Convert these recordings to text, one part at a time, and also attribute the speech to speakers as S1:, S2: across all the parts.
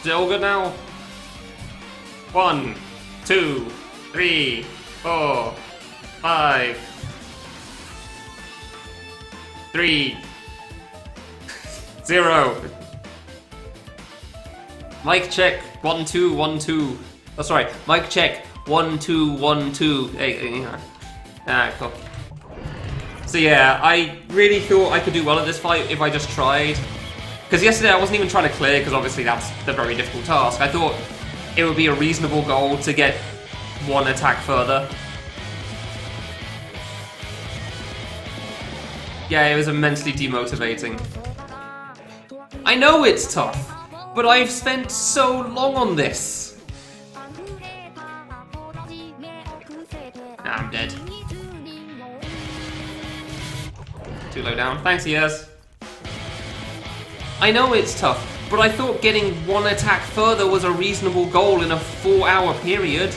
S1: Is it all good now? 1, 2, 3, 4, 5, 3, 0. Mic check 1 2 1 2. Oh, sorry. Mic check 1 2 1 2. Hey, alright, cool. So yeah, I really thought I could do well at this fight if I just tried. Because yesterday I wasn't even trying to clear, because obviously that's the very difficult task. I thought it would be a reasonable goal to get one attack further. Yeah, it was immensely demotivating. I know it's tough, but I've spent so long on this. I'm dead. Too low down. Thanks, yes. I know it's tough, but I thought getting one attack further was a reasonable goal in a 4-hour period.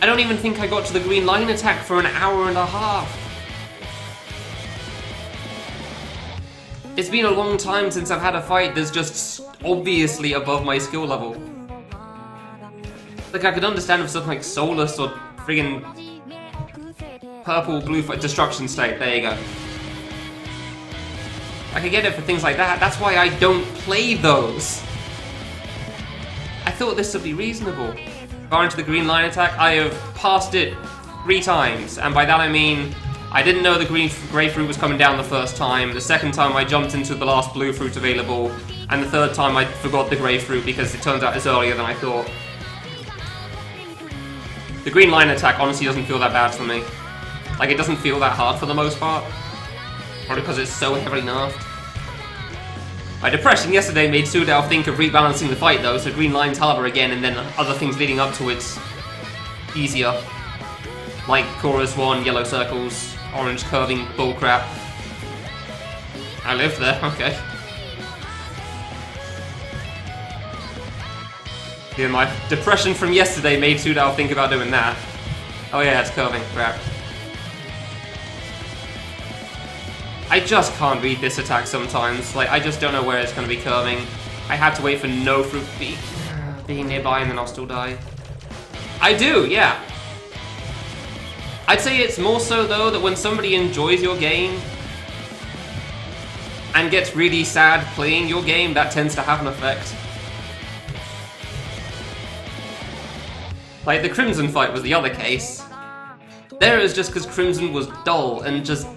S1: I don't even think I got to the green line attack for an hour and a half. It's been a long time since I've had a fight that's just obviously above my skill level. Like, I could understand if something like Solus or friggin' purple, blue fight, Destruction State, there you go. I could get it for things like that, that's why I don't play those. I thought this would be reasonable. Far into the green line attack, I have passed it 3 times, and by that I mean I didn't know the grey fruit was coming down the first time, the second time I jumped into the last blue fruit available, and the third time I forgot the grey fruit because it turns out it's earlier than I thought. The green line attack honestly doesn't feel that bad for me. Like, it doesn't feel that hard for the most part. Probably because it's so heavily nerfed. My depression yesterday made Sudao think of rebalancing the fight though, so green line's harder again, and then other things leading up to it's easier. Like chorus 1, yellow circles, orange curving bullcrap. I lived there, okay. Yeah, my depression from yesterday made Sudao think about doing that. Oh yeah, it's curving, crap. I just can't read this attack sometimes. Like, I just don't know where it's going to be curving. I have to wait for no fruit being nearby and then I'll still die. I do, yeah. I'd say it's more so, though, that when somebody enjoys your game and gets really sad playing your game, that tends to have an effect. Like, the Crimson fight was the other case. There it was just because Crimson was dull and just...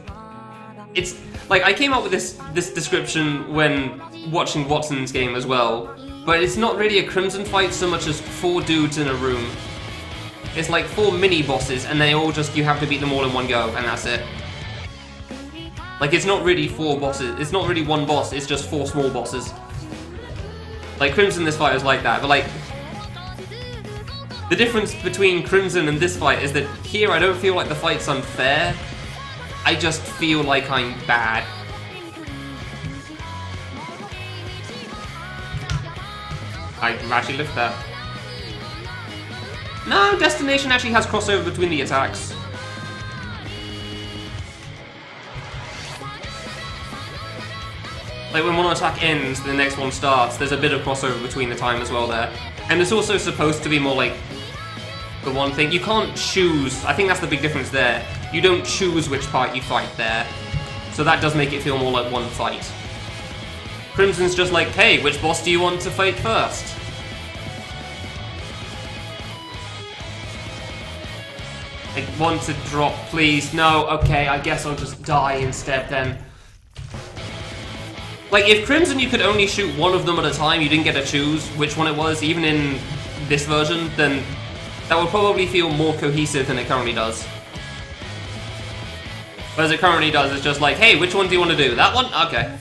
S1: It's like, I came up with this description when watching Watson's game as well, but it's not really a Crimson fight so much as 4 dudes in a room. It's like 4 mini bosses, and they all just, you have to beat them all in one go, and that's it. Like, it's not really 4 bosses, it's not really 1 boss, it's just 4 small bosses. Like, Crimson this fight is like that, but like, the difference between Crimson and this fight is that here I don't feel like the fight's unfair. I just feel like I'm bad. I actually lived that. No, Destination actually has crossover between the attacks. Like when one attack ends, the next one starts, there's a bit of crossover between the time as well there. And it's also supposed to be more like the one thing. You can't choose, I think that's the big difference there. You don't choose which part you fight there. So that does make it feel more like one fight. Crimson's just like, hey, which boss do you want to fight first? I want to drop, please. No, okay, I guess I'll just die instead then. Like, if Crimson you could only shoot one of them at a time, you didn't get to choose which one it was, even in this version, then that would probably feel more cohesive than it currently does. But as it currently does, it's just like, hey, which one do you want to do? That one? Okay.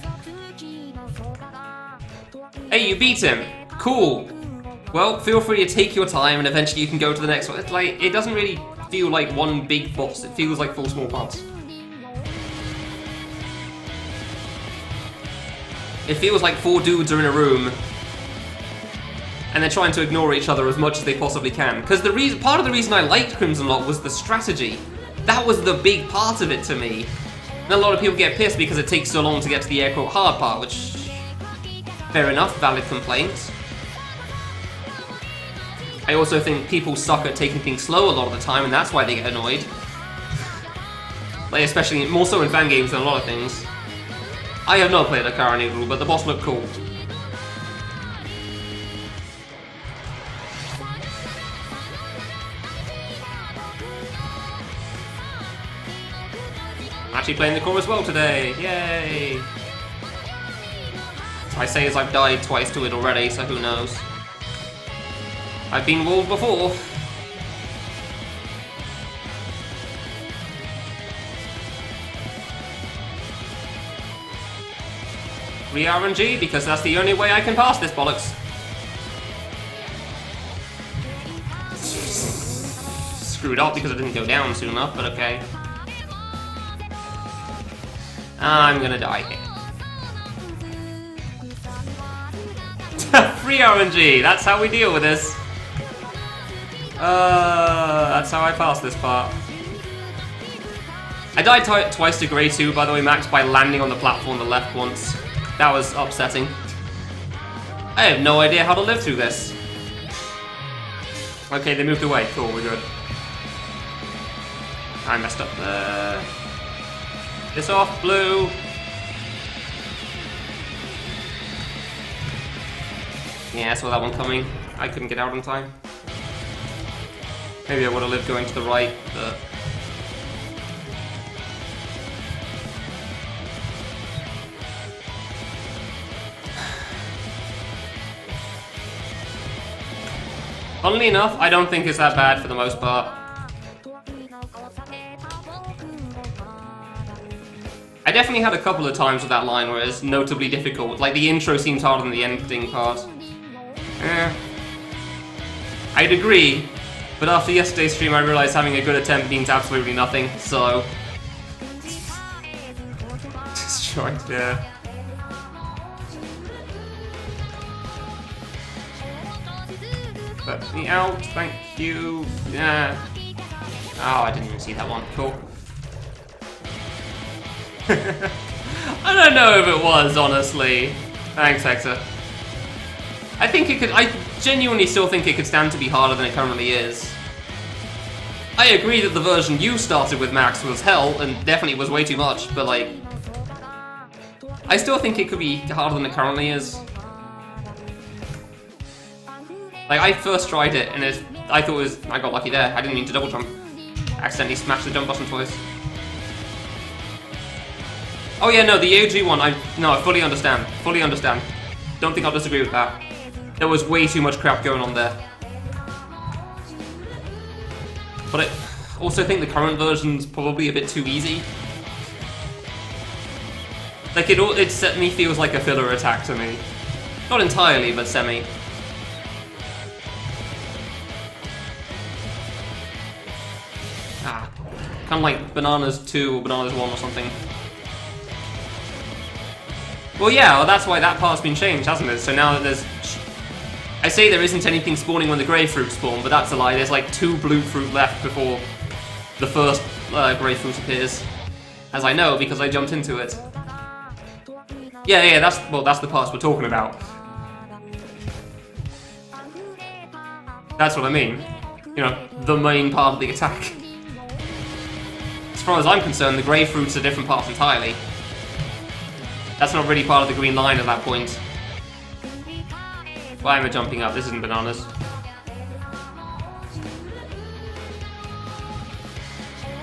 S1: Hey, you beat him. Cool. Well, feel free to take your time and eventually you can go to the next one. It's like, it doesn't really feel like one big boss. It feels like 4 small parts. It feels like 4 dudes are in a room and they're trying to ignore each other as much as they possibly can. Because part of the reason I liked Crimson Lock was the strategy. That was the big part of it to me. And a lot of people get pissed because it takes so long to get to the air quote hard part, which, fair enough, valid complaints. I also think people suck at taking things slow a lot of the time, and that's why they get annoyed. Like, especially more so in fan games than a lot of things. I have not played a Kara Noodle, but the boss looked cool. I'm actually playing the core as well today, yay! I say as I've died twice to it already, so who knows. I've been walled before. Re-RNG, because that's the only way I can pass this bollocks. Screwed up because it didn't go down soon enough, but okay. I'm gonna die here. Free RNG, that's how we deal with this. That's how I pass this part. I died twice to Grey 2, by the way, Max, by landing on the platform on the left once. That was upsetting. I have no idea how to live through this. Okay, they moved away. Cool, we're good. I messed up there. It's off, blue. Yeah, I saw that one coming. I couldn't get out in time. Maybe I would have lived going to the right, but... Funnily enough, I don't think it's that bad for the most part. I definitely had a couple of times with that line where it's notably difficult. Like, the intro seems harder than the ending part. I'd agree, but after yesterday's stream I realized having a good attempt means absolutely nothing, so... Destroyed, yeah. Let me out, thank you. Yeah. Oh, I didn't even see that one. Cool. I don't know if it was, honestly. Thanks, Hector. I think it could. I genuinely still think it could stand to be harder than it currently is. I agree that the version you started with, Max, was hell and definitely was way too much, but like, I still think it could be harder than it currently is. Like, I first tried it, and I thought it was... I got lucky there. I didn't mean to double jump. I accidentally smashed the jump button twice. Oh yeah, no, the AG one, I fully understand. Fully understand. Don't think I'll disagree with that. There was way too much crap going on there. But I also think the current version's probably a bit too easy. Like, it certainly feels like a filler attack to me. Not entirely, but semi. Kind of like Bananas 2 or Bananas 1 or something. Well, yeah, well, that's why that part's been changed, hasn't it? So now that there's... I say there isn't anything spawning when the grey fruit spawn, but that's a lie. There's like 2 blue fruit left before the first grey fruit appears. As I know, because I jumped into it. Yeah, that's the parts we're talking about. That's what I mean. You know, the main part of the attack. As far as I'm concerned, the grey fruit's a different part entirely. That's not really part of the green line at that point. Why am I jumping up? This isn't bananas.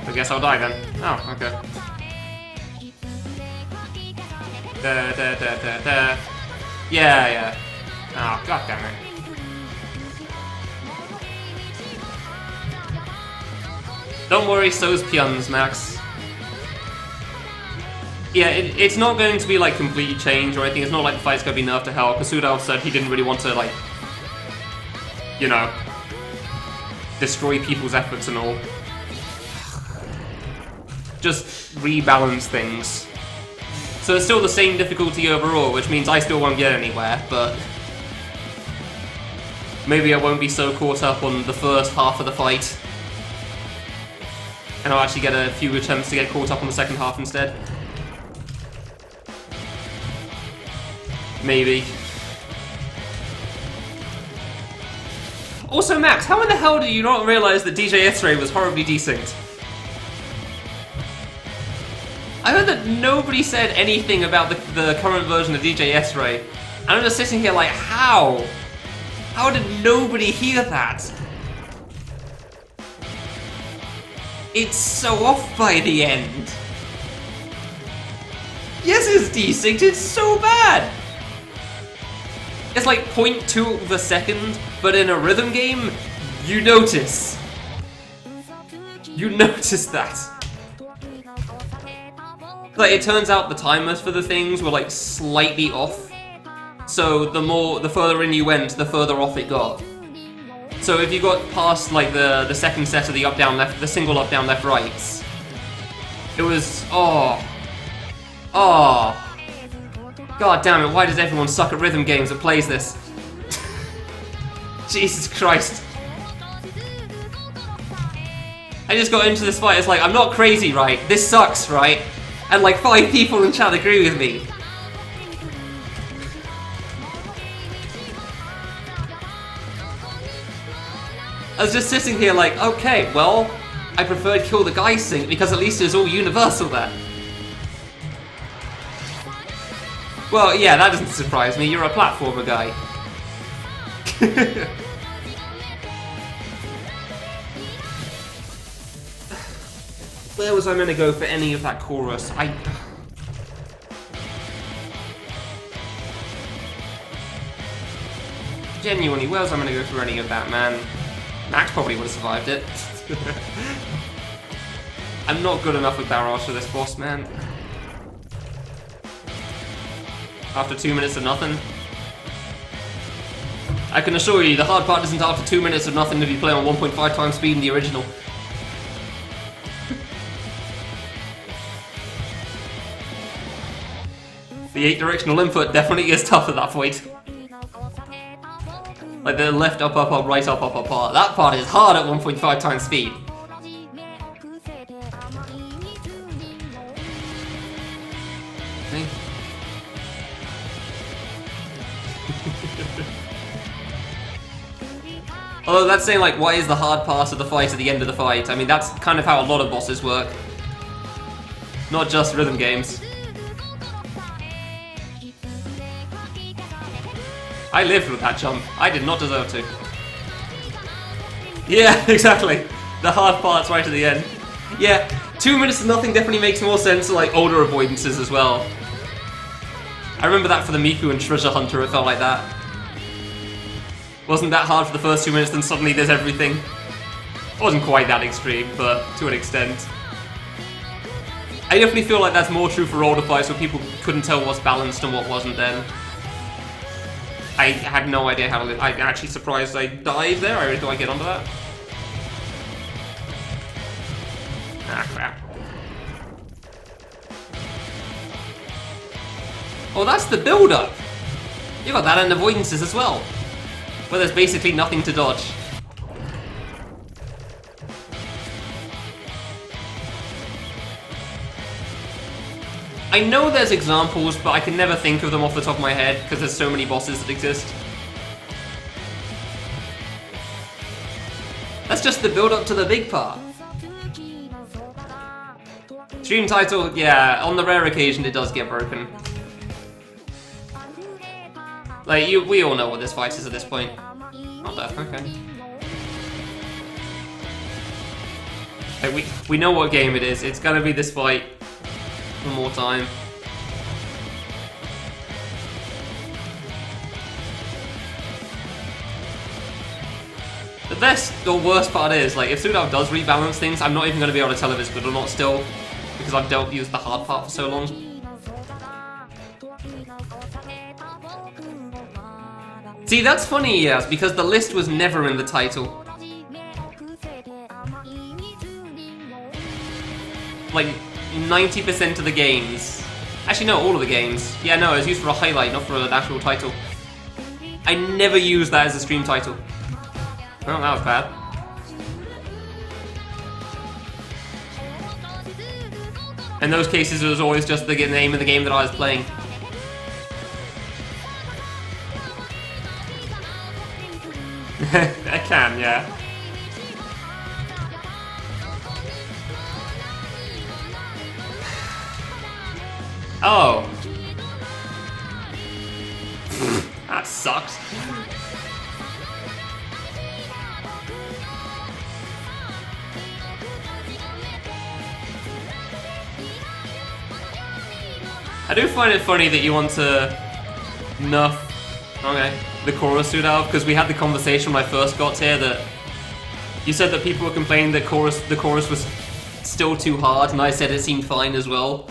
S1: I guess I'll die then. Oh, okay. Yeah. Oh, god damn it. Don't worry, so's Pyun's, Max. Yeah, it's not going to be like completely changed or anything. It's not like the fight's going to be nerfed to hell. Kasudov said he didn't really want to, like, you know, destroy people's efforts and all. Just rebalance things. So it's still the same difficulty overall, which means I still won't get anywhere, but maybe I won't be so caught up on the first half of the fight. And I'll actually get a few attempts to get caught up on the second half instead. Maybe. Also, Max, how in the hell did you not realize that DJ S-Ray was horribly desynced? I heard that nobody said anything about the current version of DJ S-Ray. And I'm just sitting here like, how? How did nobody hear that? It's so off by the end. Yes, it's desynced, it's so bad! It's like 0.2 of a second, but in a rhythm game, you notice. You notice that. Like, it turns out the timers for the things were like slightly off. So the further in you went, the further off it got. So if you got past like the second set of the up down left, the single up down left rights, it was oh. God damn it, why does everyone suck at rhythm games that plays this? Jesus Christ. I just got into this fight, it's like, I'm not crazy, right? This sucks, right? And like 5 people in chat agree with me. I was just sitting here like, okay, well, I preferred Kill the Guy sync because at least it was all universal there. Well, yeah, that doesn't surprise me. You're a platformer guy. Where was I meant to go for any of that chorus? Genuinely, where was I meant to go for any of that, man? Max probably would have survived it. I'm not good enough with barrage for this boss, man. After 2 minutes of nothing. I can assure you, the hard part isn't after 2 minutes of nothing if you play on 1.5 times speed in the original. The 8 directional input definitely is tough at that point. Like the left up up up, right up up up up. That part is hard at 1.5 times speed. Okay. Although that's saying like, what is the hard part of the fight at the end of the fight? I mean, that's kind of how a lot of bosses work. Not just rhythm games. I lived with that jump. I did not deserve to. Yeah, exactly. The hard part's right at the end. Yeah, 2 minutes of nothing definitely makes more sense to like older avoidances as well. I remember that for the Miku and Treasure Hunter, it felt like that. Wasn't that hard for the first 2 minutes, then suddenly there's everything. It wasn't quite that extreme, but to an extent. I definitely feel like that's more true for older fights where people couldn't tell what's balanced and what wasn't then. I had no idea how to live. I'm actually surprised I died there. I really thought I'd get onto that. Ah, crap. Oh, that's the build-up! You got that and avoidances as well. Where there's basically nothing to dodge. I know there's examples, but I can never think of them off the top of my head because there's so many bosses that exist. That's just the build-up to the big part. Stream title, yeah, on the rare occasion it does get broken. Like, we all know what this fight is at this point. Not death, okay. Like, we know what game it is. It's gonna be this fight. One more time. The best or worst part is, like, if Sudow does rebalance things, I'm not even going to be able to tell if it's good or not still, because I've used the hard part for so long. See, that's funny, yes, because the list was never in the title. Like, 90% of the games. Actually, no, all of the games. Yeah, no, it was used for a highlight, not for an actual title. I never used that as a stream title. Oh, that was bad. In those cases, it was always just the name of the game that I was playing. I can, yeah. Oh. That sucks. I do find it funny that you want to nerf the chorus suit out, because we had the conversation when I first got here that you said that people were complaining that the chorus was still too hard, and I said it seemed fine as well.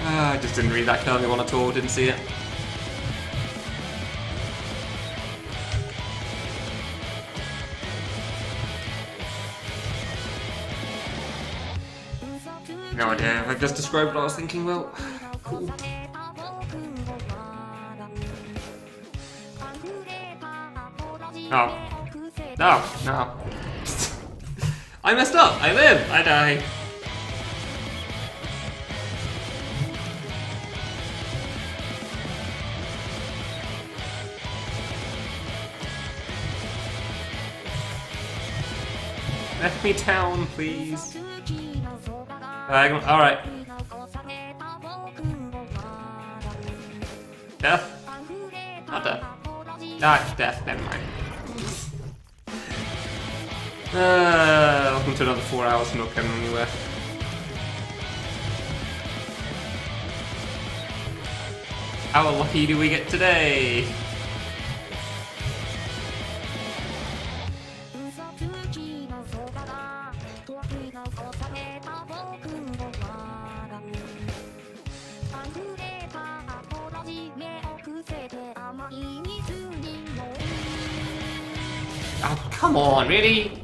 S1: I just didn't read that Kamilia one at all, didn't see it. No idea, I just described what I was thinking, well, cool. Oh. No, no. I messed up, I live, I die. Let me down, please. Alright. Death? Not death. Ah, death, never mind. Welcome to another 4 hours of not going anywhere. How lucky do we get today? Oh, come on, really?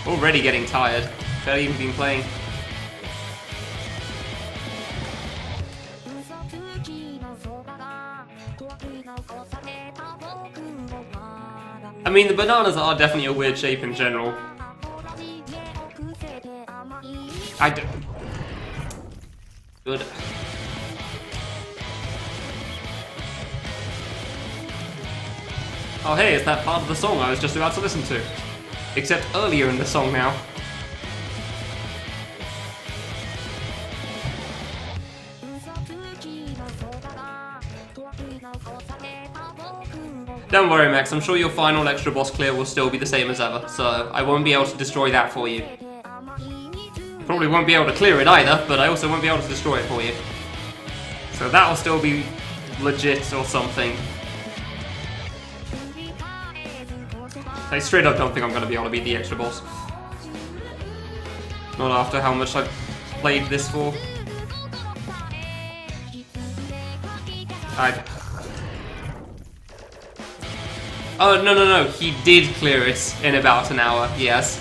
S1: Already getting tired. Barely even been playing. I mean, the bananas are definitely a weird shape in general. I don't... Good. Oh hey, it's that part of the song I was just about to listen to. Except earlier in the song now. Don't worry, Max, I'm sure your final extra boss clear will still be the same as ever, so I won't be able to destroy that for you. Probably won't be able to clear it either, but I also won't be able to destroy it for you. So that'll still be legit or something. I straight up don't think I'm going to be able to beat the extra boss. Not after how much I've played this for. Oh, no, he did clear it in about an hour, yes.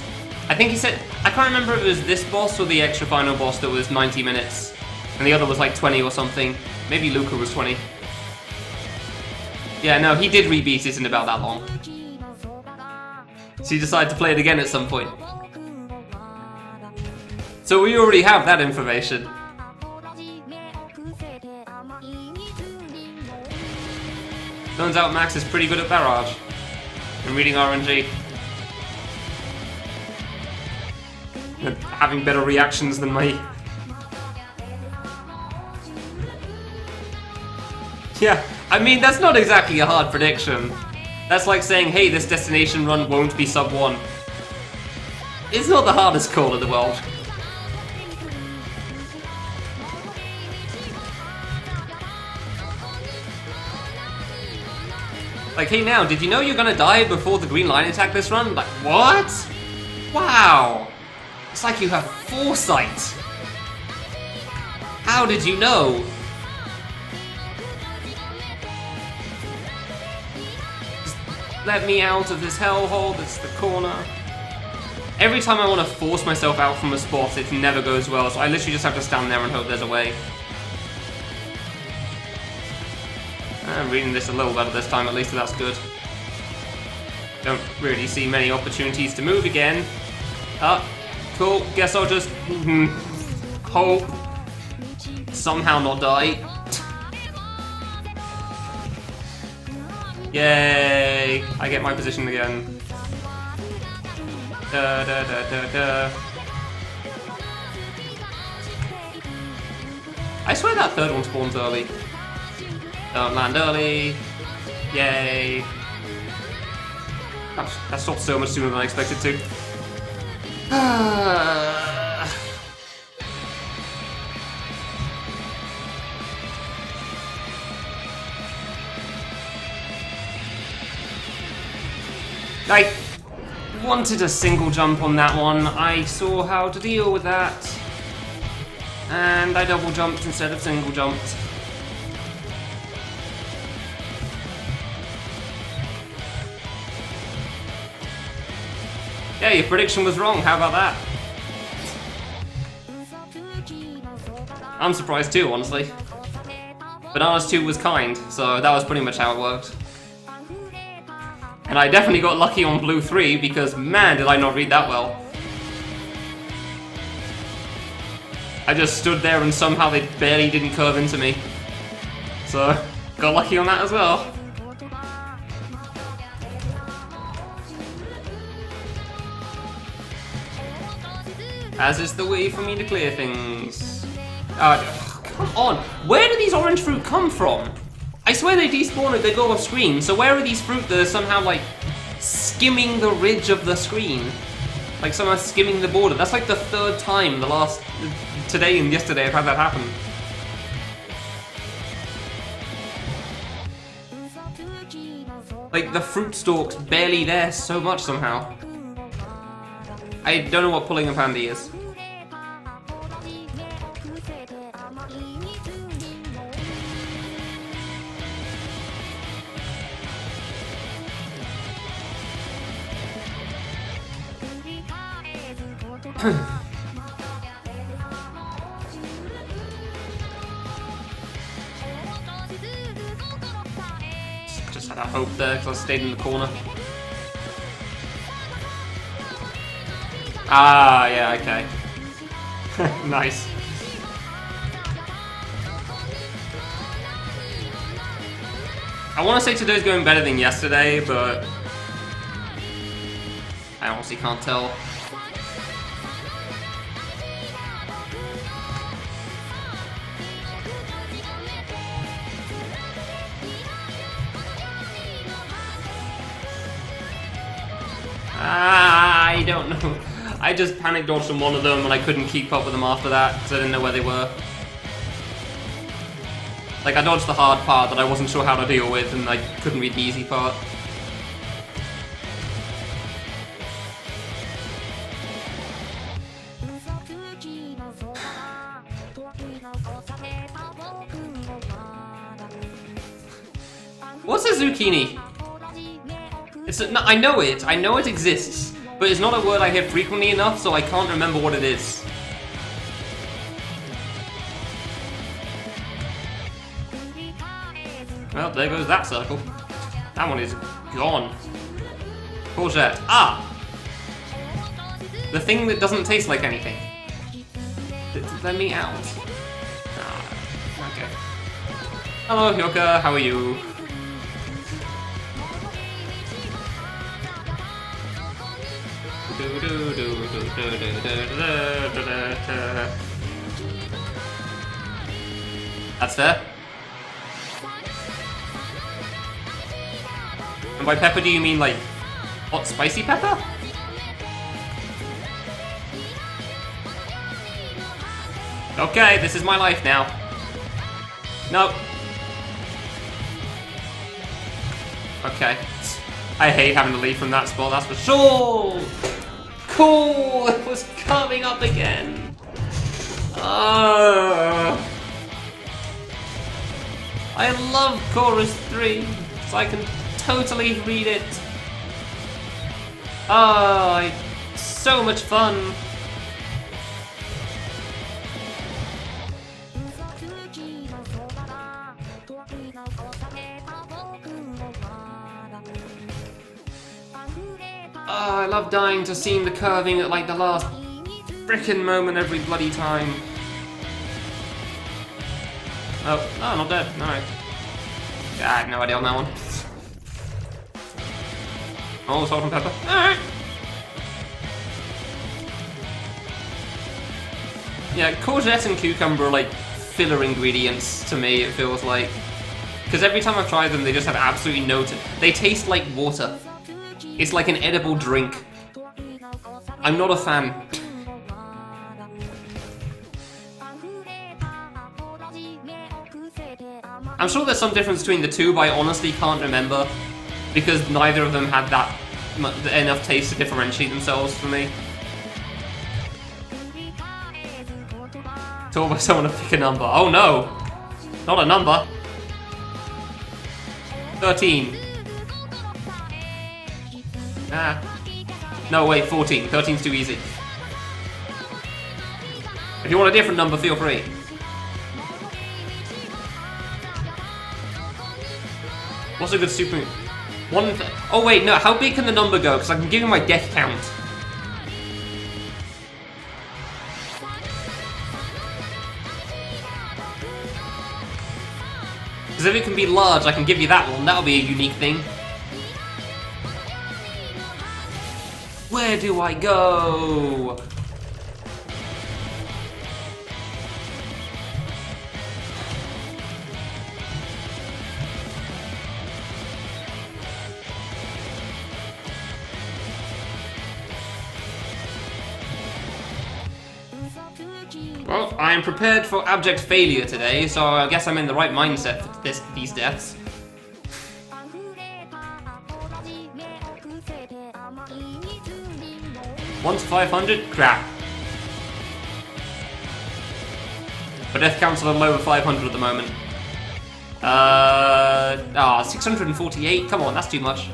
S1: I think he said, I can't remember if it was this boss or the extra final boss that was 90 minutes. And the other was like 20 or something. Maybe Luca was 20. Yeah, no, he did rebeat it in about that long. So he decided to play it again at some point. So we already have that information. Turns out Max is pretty good at barrage. And reading RNG. And having better reactions than me. Yeah, I mean, that's not exactly a hard prediction. That's like saying, hey, this destination run won't be sub 1. It's not the hardest call in the world. Like, hey now, did you know you're gonna die before the green line attack this run? Like, what? Wow. It's like you have foresight. How did you know? Just let me out of this hellhole, that's the corner. Every time I want to force myself out from a spot, it never goes well, so I literally just have to stand there and hope there's a way. I'm reading this a little better this time, at least, so that's good. Don't really see many opportunities to move again. Oh, cool. Guess I'll just hope somehow not die. Yay! I get my position again. Da da da da da. I swear that third one spawns early. Don't land early. Yay! That stopped so much sooner than I expected to. I wanted a single jump on that one. I saw how to deal with that. And I double jumped instead of single jumped. Yeah, your prediction was wrong. How about that? I'm surprised too, honestly. Bananas 2 was kind, so that was pretty much how it worked. And I definitely got lucky on Blue 3 because, man, did I not read that well. I just stood there and somehow they barely didn't curve into me. So, got lucky on that as well. As is the way for me to clear things. Come on! Where do these orange fruit come from? I swear they despawn if they go off screen, so where are these fruit that are somehow, like, skimming the ridge of the screen? Like, somehow skimming the border. That's like the third time today and yesterday I've had that happen. Like, the fruit stalk's barely there so much somehow. I don't know what pulling a pandy is. Just had a hope there because I stayed in the corner. Ah, yeah, okay. Nice. I want to say today's going better than yesterday, but I honestly can't tell. I don't know. I just panic dodged on one of them and I couldn't keep up with them after that because I didn't know where they were. Like, I dodged the hard part that I wasn't sure how to deal with and I couldn't read the easy part. What's a zucchini? I know it exists, but it's not a word I hear frequently enough, so I can't remember what it is. Well, there goes that circle. That one is gone. Courgette. Ah! The thing that doesn't taste like anything. Let me out. Ah, okay. Hello, Hyoka, how are you? That's fair. And by pepper do you mean like hot spicy pepper? Okay, this is my life now. Nope. Okay. I hate having to leave from that spot, that's for sure! Cool! It was coming up again! I love Chorus 3, so I can totally read it. So much fun! I love dying to seeing the curving at like the last frickin' moment every bloody time. Oh, not dead. Alright. I had no idea on that one. Oh, salt and pepper. Alright. Yeah, courgette and cucumber are like filler ingredients to me, it feels like. Because every time I've tried them, they just have absolutely no they taste like water. It's like an edible drink. I'm not a fan. I'm sure there's some difference between the two, but I honestly can't remember. Because neither of them had that enough taste to differentiate themselves for me. Told by someone to pick a number. Oh no! Not a number. 13. Ah. No, wait, 14. 13's too easy. If you want a different number, feel free. What's a good super... Oh wait, no, how big can the number go? Because I can give you my death count. Because if it can be large, I can give you that one. That'll be a unique thing. Where do I go? Well, I am prepared for abject failure today, so I guess I'm in the right mindset for these deaths. Once 500? Crap. But death count's a little over 500 at the moment. 648? Come on, that's too much.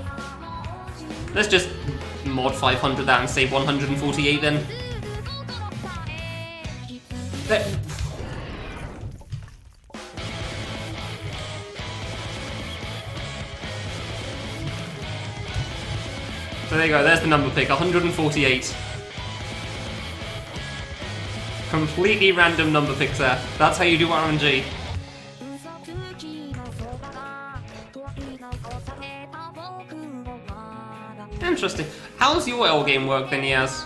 S1: Let's just mod 500 that and save 148 then. So there you go, there's the number pick, 148. Completely random number picks there. That's how you do RNG. Interesting. How's your L game work then, Yaz?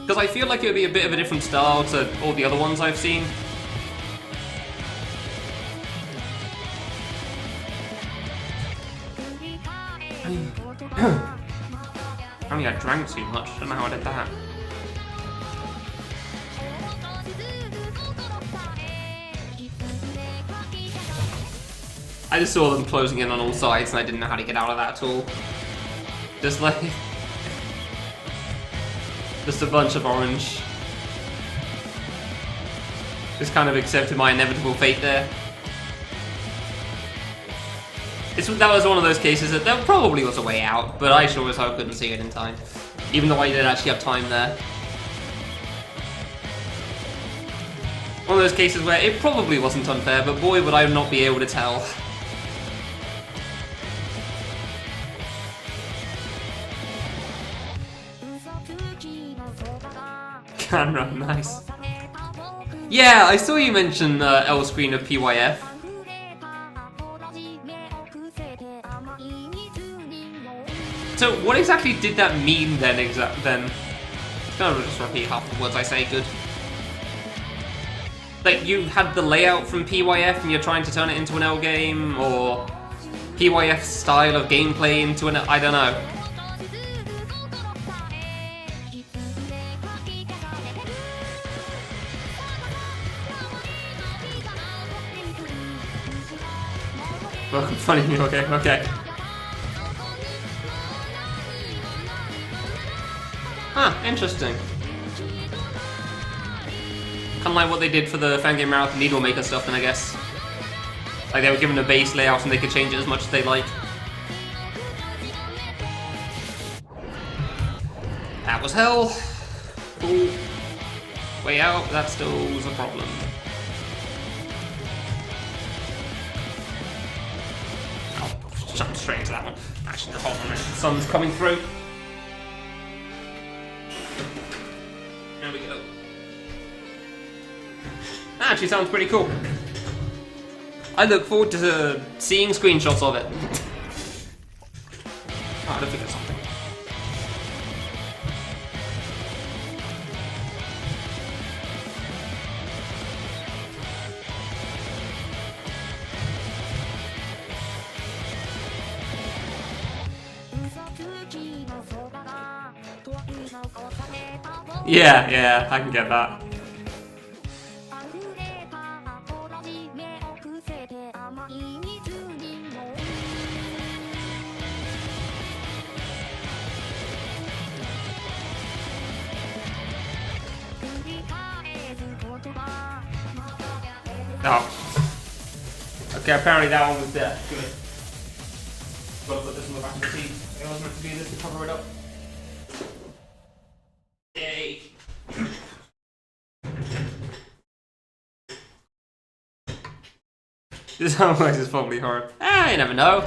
S1: Because I feel like it would be a bit of a different style to all the other ones I've seen. I mean, I drank too much. I don't know how I did that. I just saw them closing in on all sides and I didn't know how to get out of that at all. Just like... just a bunch of orange. Just kind of accepted my inevitable fate there. That was one of those cases that there probably was a way out, but I sure as hell couldn't see it in time. Even though I did actually have time there. One of those cases where it probably wasn't unfair, but boy would I not be able to tell. Camera, nice. Yeah, I saw you mention L screen of PYF. So, what exactly did that mean then? I'm gonna just repeat half the words I say. Good. Like you had the layout from PYF and you're trying to turn it into an L game, or PYF's style of gameplay into an I don't know. Funny, okay. Huh, interesting. Kinda like what they did for the Fangame Marathon Needle Maker stuff then, I guess. Like they were given a base layout and they could change it as much as they like. That was hell. Cool. Way out, that still was a problem. just jump straight into that one. Actually, hold on a minute. The sun's coming through. There we go. That actually sounds pretty cool. I look forward to seeing screenshots of it. Oh, I don't think it's something. Yeah, I can get that. Oh. Okay, apparently that one was there. Good. Gotta put this on the back of the seat. It was meant to be this to cover it up. Yay. This homework is probably hard. You never know.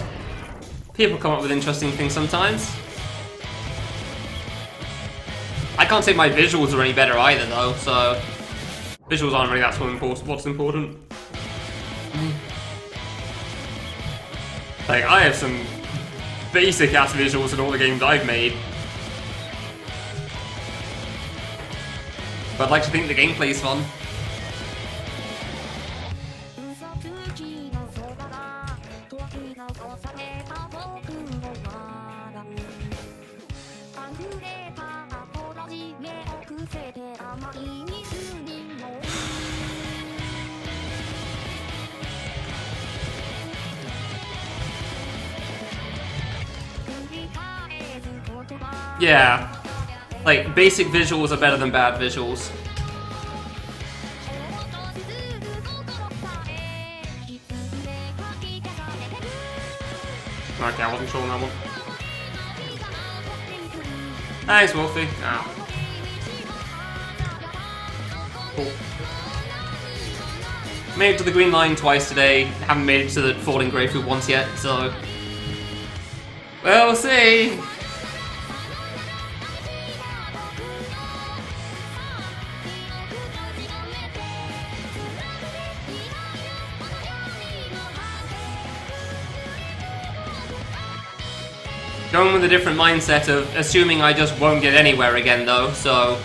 S1: People come up with interesting things sometimes. I can't say my visuals are any better either though, so... Visuals aren't really that's what's important. Like, I have some basic ass visuals in all the games I've made. But I'd like to think the gameplay's fun. Yeah, like, basic visuals are better than bad visuals. Okay, I wasn't sure on that one. Thanks, Wolfie. Oh. Cool. Made it to the green line twice today. Haven't made it to the falling grey food once yet, so... We'll see! Going with a different mindset of assuming I just won't get anywhere again though, so...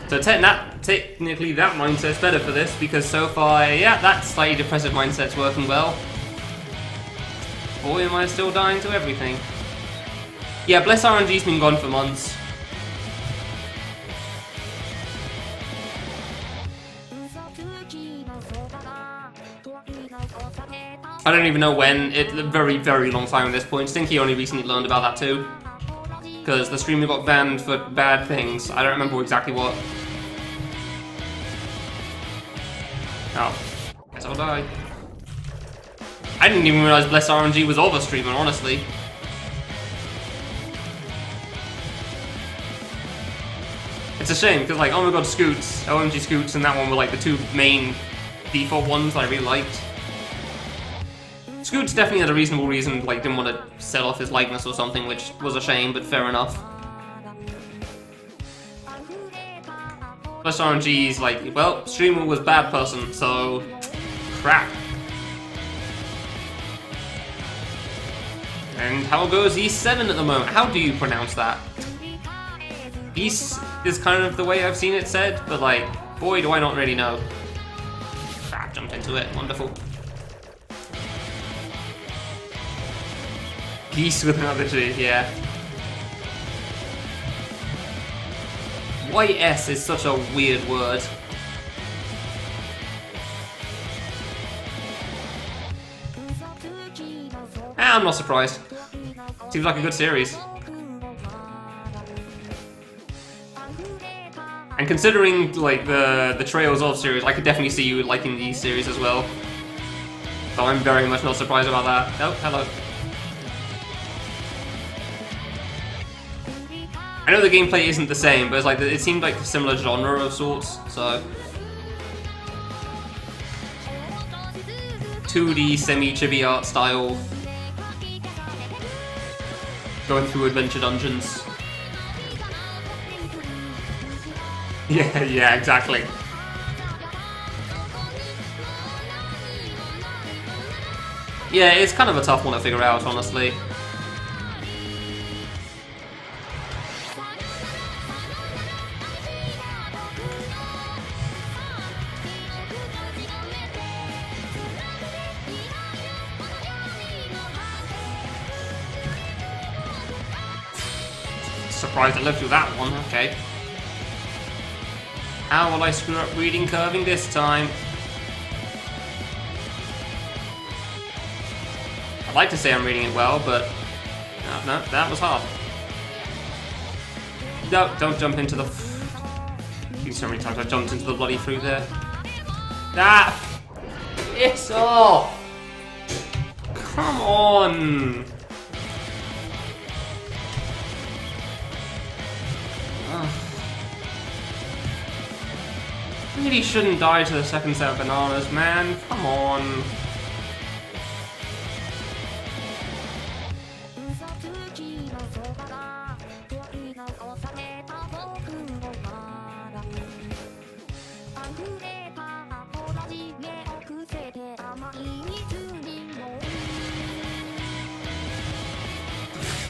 S1: So technically that mindset's better for this, because so far, yeah, that slightly depressive mindset's working well. Boy, am I still dying to everything. Yeah, Bless RNG's been gone for months. I don't even know when. It's a very, very long time at this point. Stinky only recently learned about that too. Because the streamer got banned for bad things. I don't remember exactly what. Oh. Guess I'll die. I didn't even realize Bless RNG was of a streamer, honestly. It's a shame, because like, oh my god, Scoots, OMG Scoots, and that one were like the two main default ones that I really liked. Scoots definitely had a reasonable reason, like didn't want to sell off his likeness or something, which was a shame, but fair enough. Plus RNG's like, well, streamer was bad person, so crap. And how goes E7 at the moment? How do you pronounce that? East is kind of the way I've seen it said, but like, boy, do I not really know. Crap, jumped into it, wonderful. Geese with another G, yeah. YS is such a weird word. I'm not surprised. Seems like a good series. And considering like the Trails of series, I could definitely see you liking these series as well. So I'm very much not surprised about that. Oh, hello. I know the gameplay isn't the same, but it's like it seemed like a similar genre of sorts, so... 2D semi-chibi art style, going through adventure dungeons. Yeah, exactly. Yeah, it's kind of a tough one to figure out, honestly. Surprised I lived through that one, okay. How will I screw up reading curving this time? I'd like to say I'm reading it well, but no, that was hard. No, don't jump into the... So many times I jumped into the bloody fruit there. Ah! It's off! Come on! Really shouldn't die to the second set of bananas, man. Come on.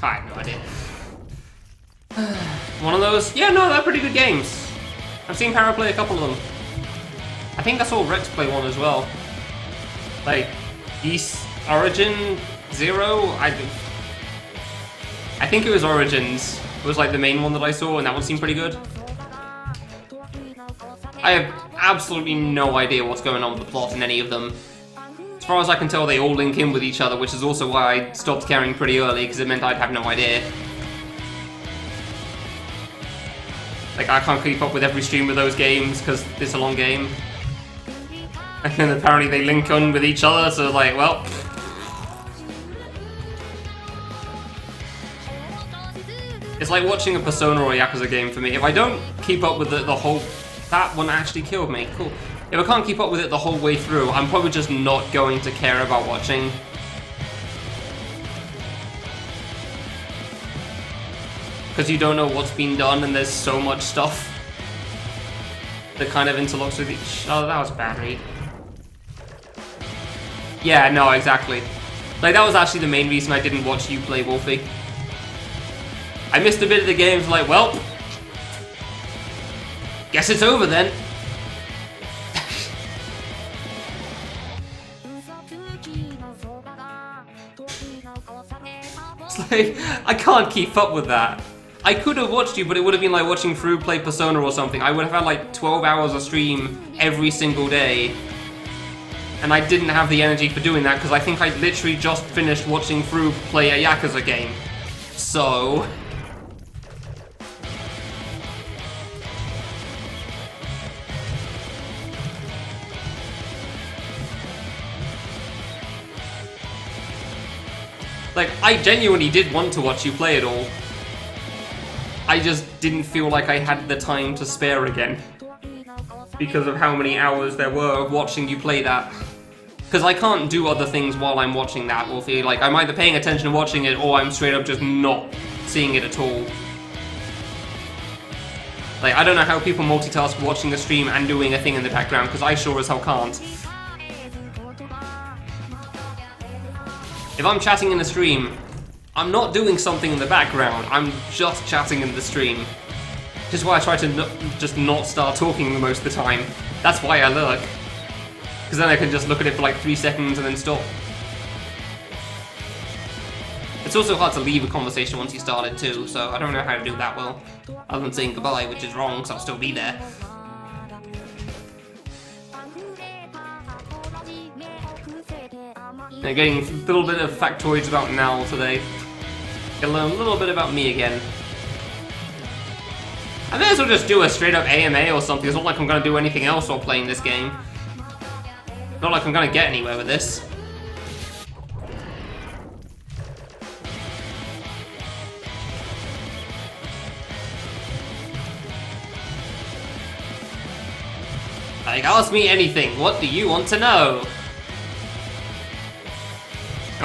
S1: I have no idea. One of those? Yeah, no, they're pretty good games. I've seen Para play a couple of them. I think I saw Rex play one as well. Like, East Origin Zero? I think it was Origins. It was like the main one that I saw, and that one seemed pretty good. I have absolutely no idea what's going on with the plot in any of them. As far as I can tell, they all link in with each other, which is also why I stopped caring pretty early, because it meant I'd have no idea. Like, I can't keep up with every stream of those games, because it's a long game. And then apparently they link on with each other, so like, well... It's like watching a Persona or a Yakuza game for me. If I don't keep up with the whole... That one actually killed me, cool. If I can't keep up with it the whole way through, I'm probably just not going to care about watching. Because you don't know what's been done and there's so much stuff that kind of interlocks with each... Oh, that was a bad read. Yeah, no, exactly. Like, that was actually the main reason I didn't watch you play Wolfie. I missed a bit of the game, so like, well... Guess it's over then. It's like, I can't keep up with that. I could have watched you, but it would have been like watching Fru play Persona or something. I would have had like 12 hours of stream every single day. And I didn't have the energy for doing that because I think I literally just finished watching Fru play a Yakuza game. So... Like, I genuinely did want to watch you play it all. I just didn't feel like I had the time to spare again. Because of how many hours there were of watching you play that. Because I can't do other things while I'm watching that, Wolfie. Like, I'm either paying attention and watching it, or I'm straight up just not seeing it at all. Like, I don't know how people multitask watching the stream and doing a thing in the background, because I sure as hell can't. If I'm chatting in the stream, I'm not doing something in the background, I'm just chatting in the stream. Which is why I try to just not start talking most of the time. That's why I lurk. Because then I can just look at it for like 3 seconds and then stop. It's also hard to leave a conversation once you start it too, so I don't know how to do that well. Other than saying goodbye, which is wrong, because I'll still be there. They're getting a little bit of factoids about Nal today. Gonna learn a little bit about me again. I may as well just do a straight up AMA or something. It's not like I'm gonna do anything else while playing this game. Not like I'm gonna get anywhere with this. Like, ask me anything. What do you want to know?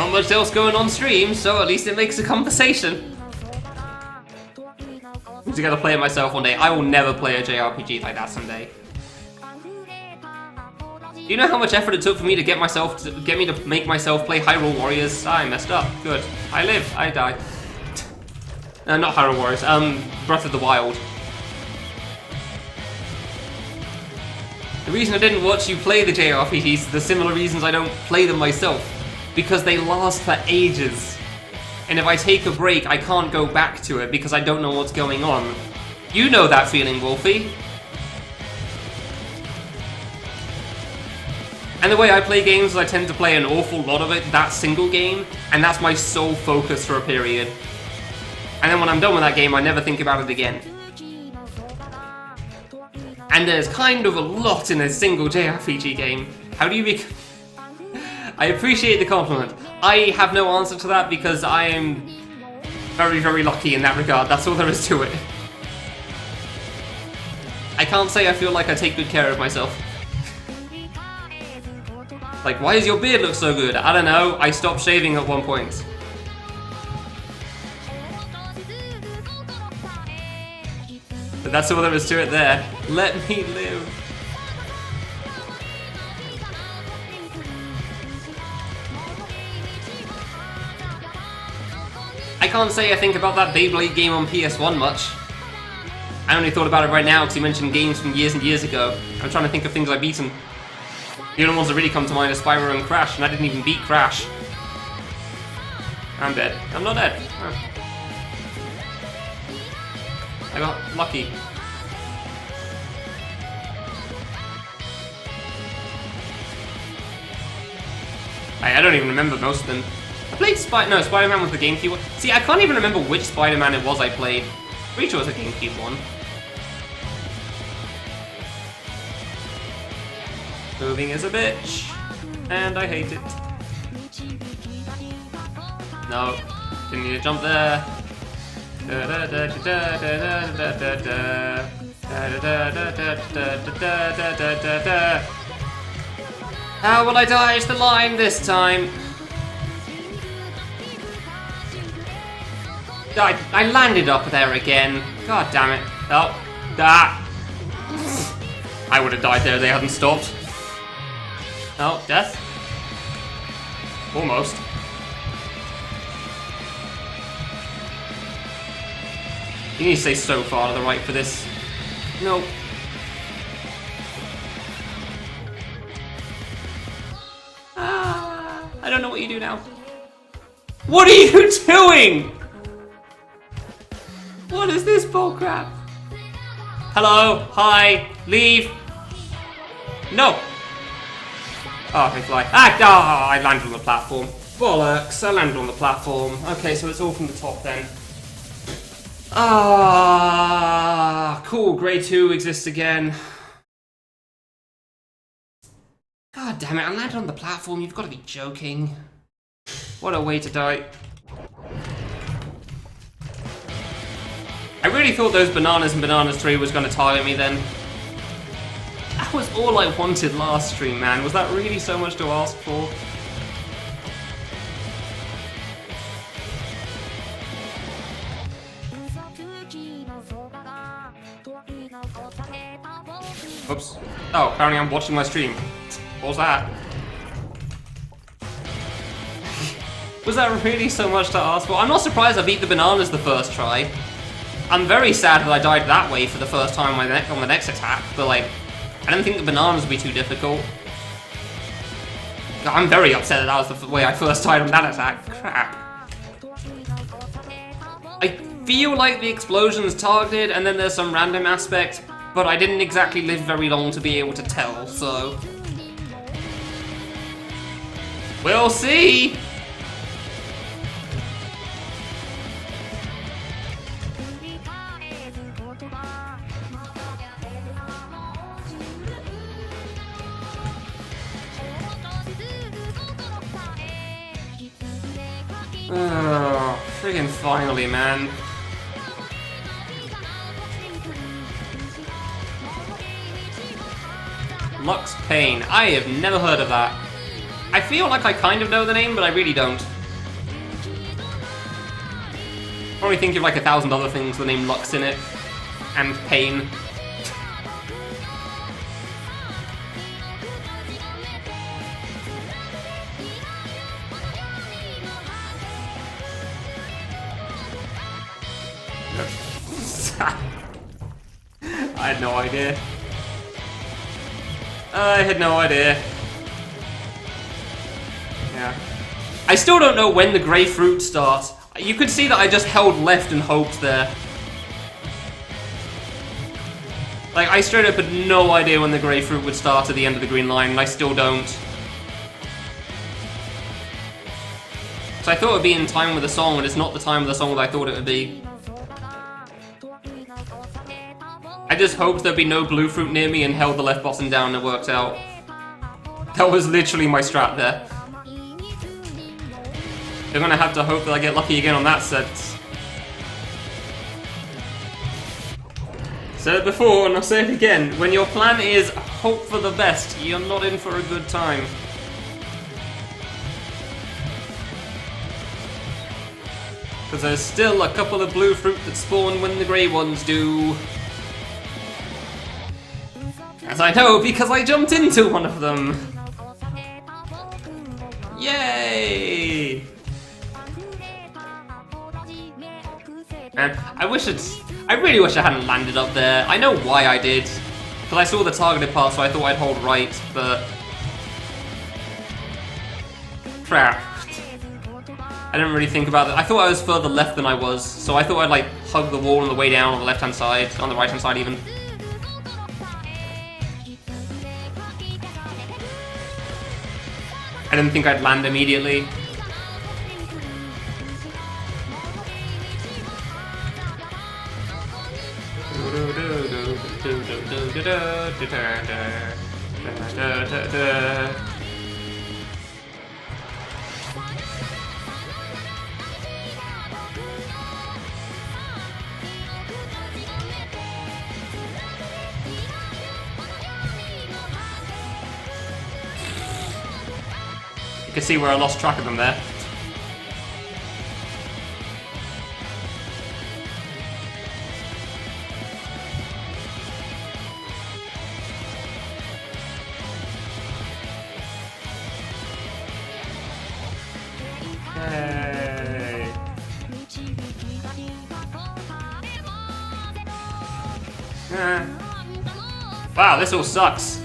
S1: Not much else going on stream, so at least it makes a conversation. I'm just gonna play it myself one day. I will never play a JRPG like that someday. Do you know how much effort it took for me to get me to make myself play Hyrule Warriors? I messed up. Good. I live. I die. Not Hyrule Warriors. Breath of the Wild. The reason I didn't watch you play the JRPGs is the similar reasons I don't play them myself. Because they last for ages. And if I take a break, I can't go back to it because I don't know what's going on. You know that feeling, Wolfie. And the way I play games is I tend to play an awful lot of it, that single game, and that's my sole focus for a period. And then when I'm done with that game, I never think about it again. And there's kind of a lot in a single JRPG game. How do you I appreciate the compliment. I have no answer to that because I am very, very lucky in that regard. That's all there is to it. I can't say I feel like I take good care of myself. Like, why does your beard look so good? I don't know. I stopped shaving at one point. But that's all there is to it there. Let me live. I can't say I think about that Beyblade game on PS1 much. I only thought about it right now because you mentioned games from years and years ago. I'm trying to think of things I've beaten. The only ones that really come to mind are Spyro and Crash, and I didn't even beat Crash. I'm dead. I'm not dead. Oh. I got lucky. I don't even remember most of them. I played Spider-Man with the GameCube one. See, I can't even remember which Spider-Man it was I played. Pretty sure it was a GameCube one. Moving is a bitch, and I hate it. No, didn't need to jump there. How will I dodge the line this time? I landed up there again. God damn it. Oh, that. I would have died there if they hadn't stopped. Oh, death? Almost. You need to stay so far to the right for this. Nope. I don't know what you do now. What are you doing? What is this bullcrap? Hello, hi, leave. No. Oh, I fly. I landed on the platform. Bollocks, I landed on the platform. Okay, so it's all from the top then. Cool, grade 2 exists again. God damn it, I landed on the platform, you've got to be joking. What a way to die. I really thought those bananas and Bananas 3 was going to target me then. That was all I wanted last stream, man. Was that really so much to ask for? Oops. Oh, apparently I'm watching my stream. What was that? Was that really so much to ask for? I'm not surprised I beat the bananas the first try. I'm very sad that I died that way for the first time on the next attack, but like, I don't think the bananas would be too difficult. I'm very upset that that was the way I first died on that attack. Crap. I feel like the explosion's targeted and then there's some random aspect, but I didn't exactly live very long to be able to tell, so... We'll see! Oh, friggin' finally, man. Lux Pain. I have never heard of that. I feel like I kind of know the name, but I really don't. Probably think of like 1,000 other things with the name Lux in it. And Pain. I had no idea. I had no idea. Yeah. I still don't know when the grey fruit starts. You could see that I just held left and hoped there. Like, I straight up had no idea when the grey fruit would start at the end of the green line, and I still don't. So I thought it would be in time with the song, and it's not the time of the song that I thought it would be. I just hoped there'd be no blue fruit near me and held the left button down and it worked out. That was literally my strat there. They're gonna have to hope that I get lucky again on that set. Said it before and I'll say it again. When your plan is hope for the best, you're not in for a good time. Because there's still a couple of blue fruit that spawn when the grey ones do. As I know, because I jumped into one of them! Yay! And I really wish I hadn't landed up there. I know why I did. Because I saw the targeted path, so I thought I'd hold right, but... crap. I didn't really think about it. I thought I was further left than I was, so I thought I'd like hug the wall on the way down on the left-hand side, on the right-hand side even. I didn't think I'd land immediately. You can see where I lost track of them there. Hey. Wow, this all sucks.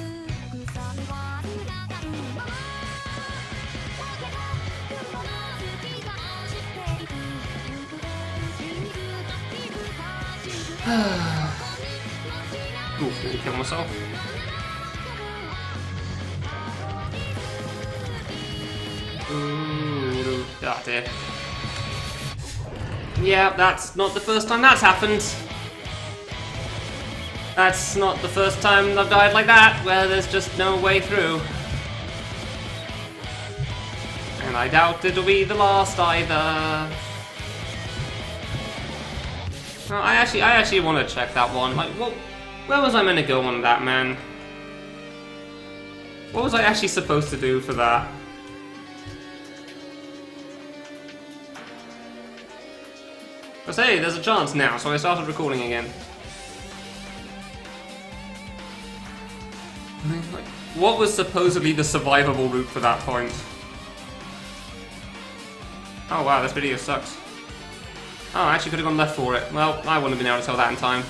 S1: Oof, did I kill myself? Ooh, oh dear. Yeah, that's not the first time that's happened. That's not the first time I've died like that, where there's just no way through. And I doubt it'll be the last either. Oh, I actually want to check that one. Like, where was I meant to go on that, man? What was I actually supposed to do for that? But hey, there's a chance now, so I started recording again. Like, what was supposedly the survivable route for that point? Oh wow, this video sucks. Oh, I actually could have gone left for it. Well, I wouldn't have been able to tell that in time.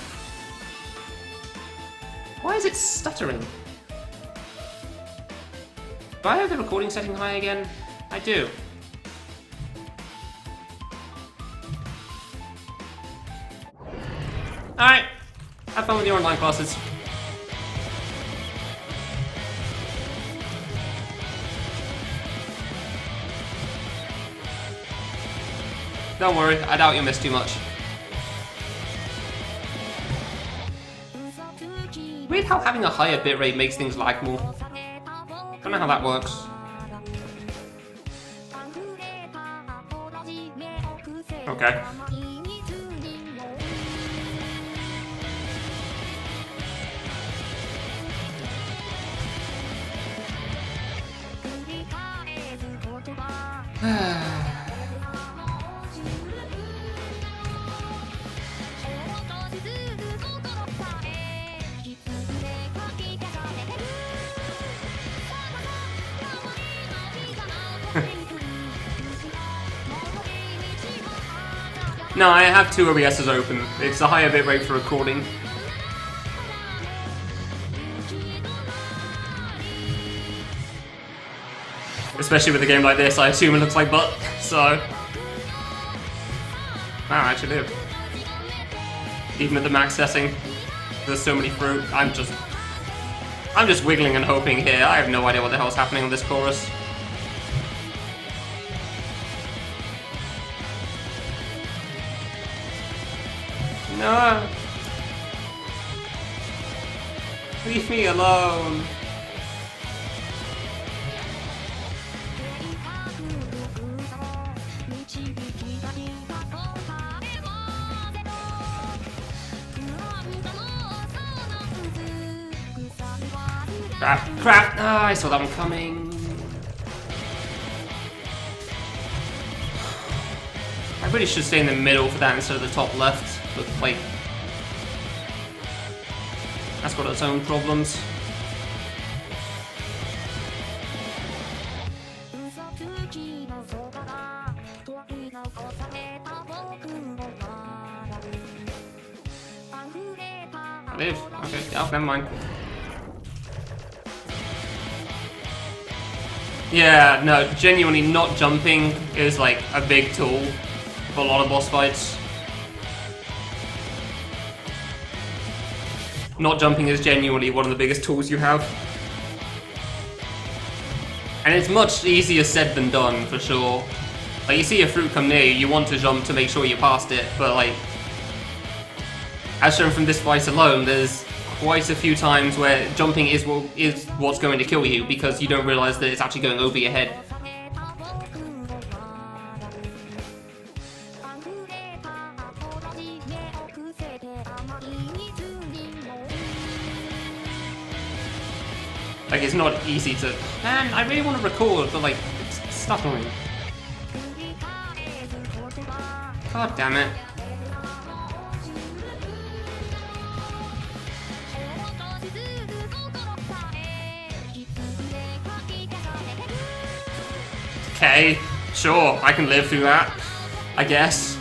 S1: Why is it stuttering? Do I have the recording setting high again? I do. Alright. Have fun with your online classes. Don't worry, I doubt you'll miss too much. Weird how having a higher bitrate makes things lag more. Don't know how that works. Okay. No, I have two OBSs open. It's a higher bitrate for recording. Especially with a game like this, I assume it looks like butt, so... Wow, I actually do. Even at the max setting, there's so many fruit. I'm just wiggling and hoping here. I have no idea what the hell's happening on this chorus. No! Leave me alone! Crap, crap! Ah, I saw that one coming. I really should stay in the middle for that instead of the top left, but like... That's got its own problems. I live. Okay, yeah, never mind. Yeah, no, genuinely not jumping is like a big tool for a lot of boss fights. Not jumping is genuinely one of the biggest tools you have. And it's much easier said than done, for sure. Like, you see a fruit come near you, you want to jump to make sure you passed it, but like... As shown from this fight alone, there's quite a few times where jumping is what's going to kill you, because you don't realise that it's actually going over your head. Like, it's not easy to... Man, I really want to record, but like, it's stuttering. God damn it. Okay, sure, I can live through that, I guess.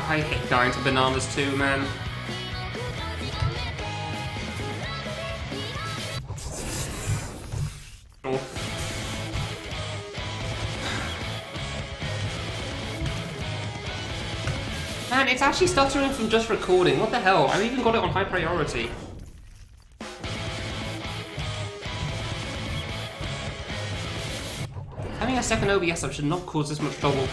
S1: I hate going to bananas too, man. Oh. Man, it's actually stuttering from just recording. What the hell? I've even got it on high priority. Having a second OBS up should not cause this much trouble.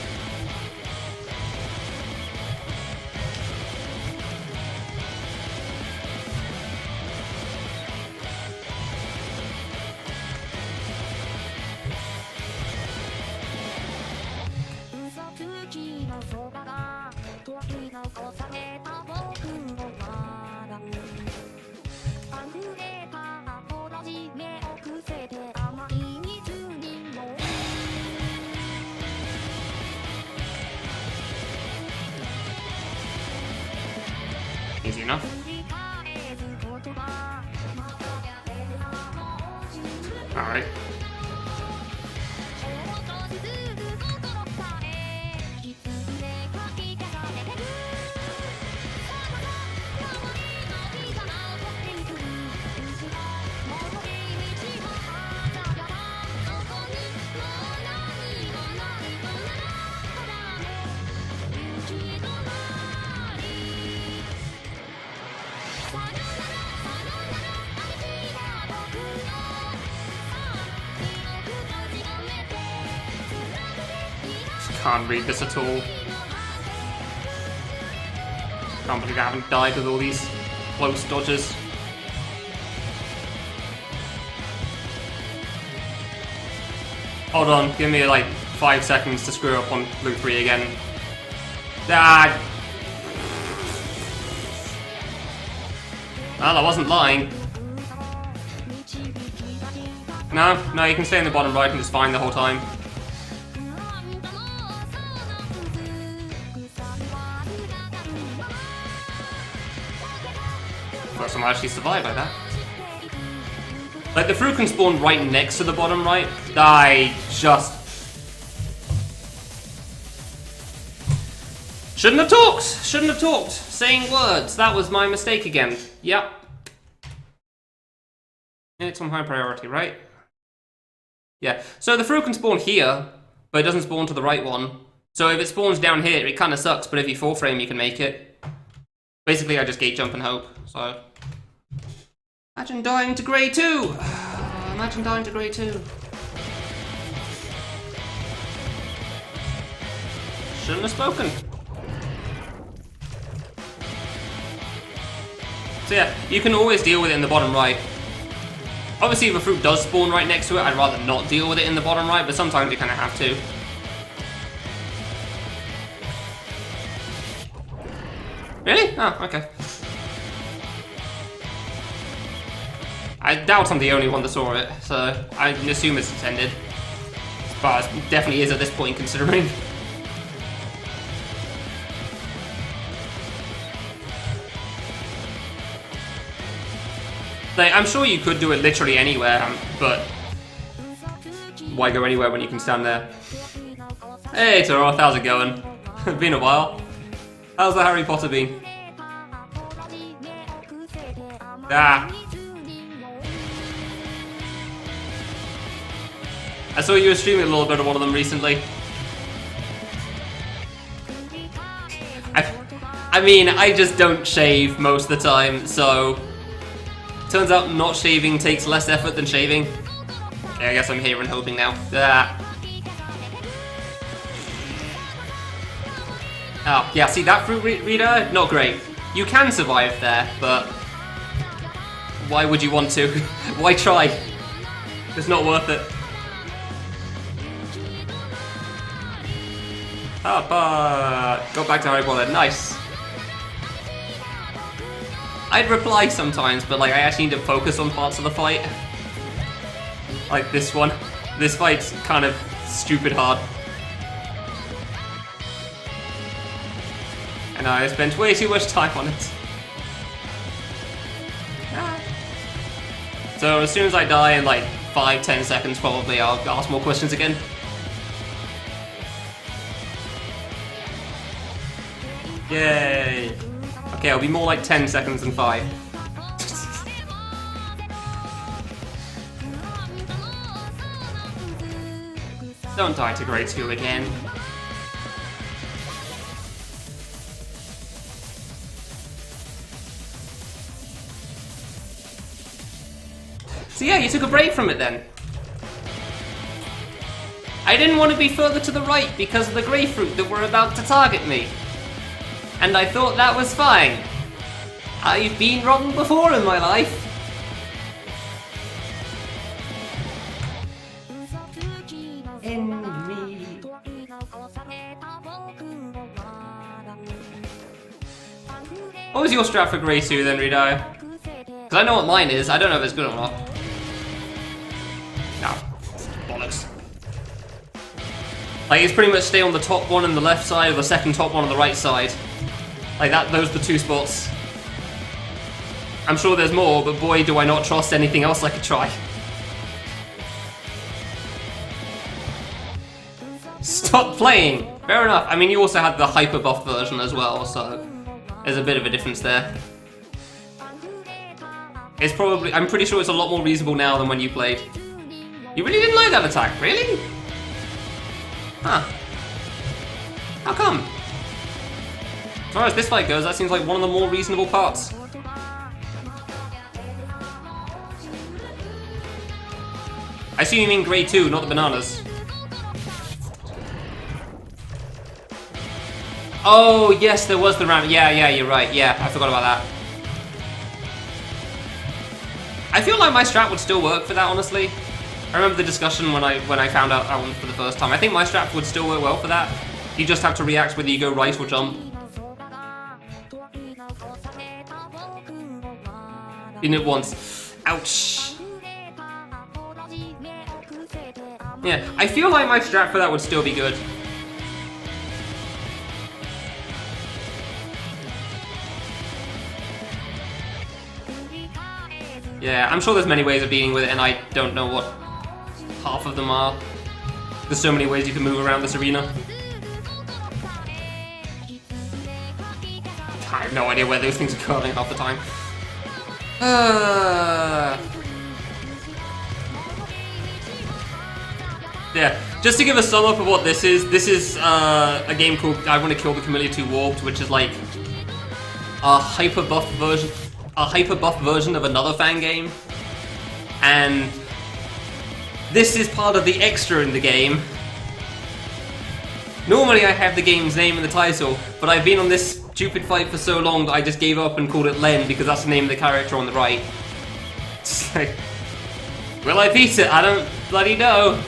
S1: Easy enough. Alright. Can't read this at all. Can't believe I haven't died with all these close dodges. Hold on, give me like 5 seconds to screw up on Loop 3 again. Ah! Well, I wasn't lying. No, you can stay in the bottom right and it's fine the whole time. First time I actually survived like that. Like, the fruit can spawn right next to the bottom right. I just... Shouldn't have talked! Shouldn't have talked! Saying words. That was my mistake again. Yep. It's on high priority, right? Yeah. So the fruit can spawn here, but it doesn't spawn to the right one. So if it spawns down here, it kind of sucks, but if you full frame, you can make it. Basically, I just gate jump and hope, so... Imagine dying to Grey 2! Imagine dying to Grey 2. Shouldn't have spoken. So yeah, you can always deal with it in the bottom right. Obviously, if a fruit does spawn right next to it, I'd rather not deal with it in the bottom right, but sometimes you kind of have to. Really? Oh, okay. I doubt I'm the only one that saw it, so I assume it's intended. But it definitely is at this point, considering. Like, I'm sure you could do it literally anywhere, but why go anywhere when you can stand there? Hey, Toro, how's it going? Been a while. How's the Harry Potter been? Ah. I saw you were streaming a little bit of one of them recently. I mean, I just don't shave most of the time, so... Turns out not shaving takes less effort than shaving. Okay, I guess I'm here and hoping now. Ah. Oh, yeah, see that fruit reader? Not great. You can survive there, but... Why would you want to? Why try? It's not worth it. Go back to Harry Potter. Nice. I'd reply sometimes, but like I actually need to focus on parts of the fight. Like this one. This fight's kind of stupid hard. And I spent way too much time on it. So as soon as I die in like 5-10 seconds probably, I'll ask more questions again. Yay! Okay, it'll be more like 10 seconds than 5. Don't die to Grey 2 again. So yeah, you took a break from it then. I didn't want to be further to the right because of the grapefruit that were about to target me. And I thought that was fine. I've been wrong before in my life. What was your strat for Grey 2 then, Redai? Because I know what mine is, I don't know if it's good or not. No. Bollocks. Like, it's pretty much stay on the top one on the left side or the second top one on the right side. Like that, those are the two spots. I'm sure there's more, but boy do I not trust anything else I could try. Stop playing! Fair enough. I mean, you also had the hyper buff version as well, so there's a bit of a difference there. It's probably, I'm pretty sure it's a lot more reasonable now than when you played. You really didn't like that attack, really? Huh. How come? As far as this fight goes, that seems like one of the more reasonable parts. I assume you mean Grey 2, not the bananas. Oh, yes, there was the ram. Yeah, you're right. Yeah, I forgot about that. I feel like my strat would still work for that, honestly. I remember the discussion when I found out that one for the first time. I think my strat would still work well for that. You just have to react whether you go right or jump. In it once. Ouch. Yeah, I feel like my strat for that would still be good. Yeah, I'm sure there's many ways of dealing with it, and I don't know what half of them are. There's so many ways you can move around this arena. I have no idea where those things are curling half the time. Yeah, just to give a sum up of what this is a game called I Want to Kill the Kamilia 2 Warped, which is like a hyper buff version of another fan game. And this is part of the extra in the game. Normally I have the game's name in the title, but I've been on this stupid fight for so long that I just gave up and called it Len because that's the name of the character on the right. It's like, will I beat it? I don't bloody know.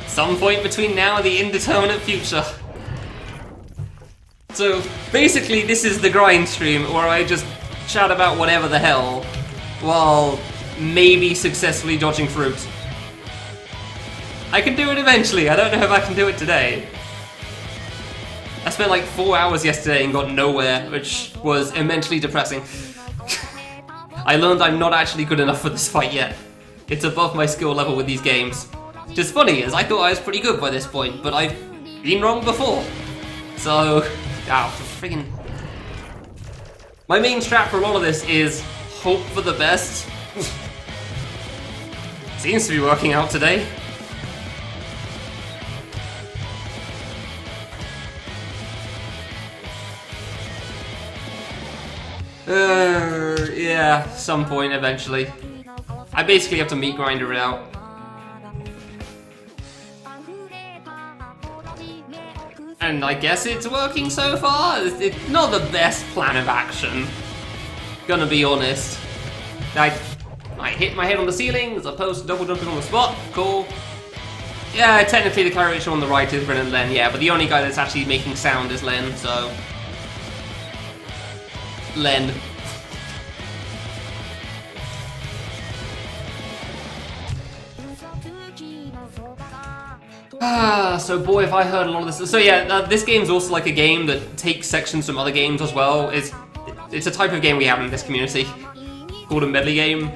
S1: Some point between now and the indeterminate future. So basically this is the grind stream where I just chat about whatever the hell while maybe successfully dodging fruit. I can do it eventually, I don't know if I can do it today. I spent like 4 hours yesterday and got nowhere, which was immensely depressing. I learned I'm not actually good enough for this fight yet. It's above my skill level with these games. Which is funny, as I thought I was pretty good by this point, but I've been wrong before. So, friggin'. My main strat for a lot of this is hope for the best. Seems to be working out today. Yeah, some point eventually. I basically have to meat grinder it out. And I guess it's working so far. It's not the best plan of action. Gonna be honest. I hit my head on the ceiling as opposed to double jumping on the spot. Cool. Yeah, technically the character on the right is Ren and Len, yeah, but the only guy that's actually making sound is Len, so... Len. So boy, if I heard a lot of this. So yeah, this game's also like a game that takes sections from other games as well. It's a type of game we have in this community called a medley game.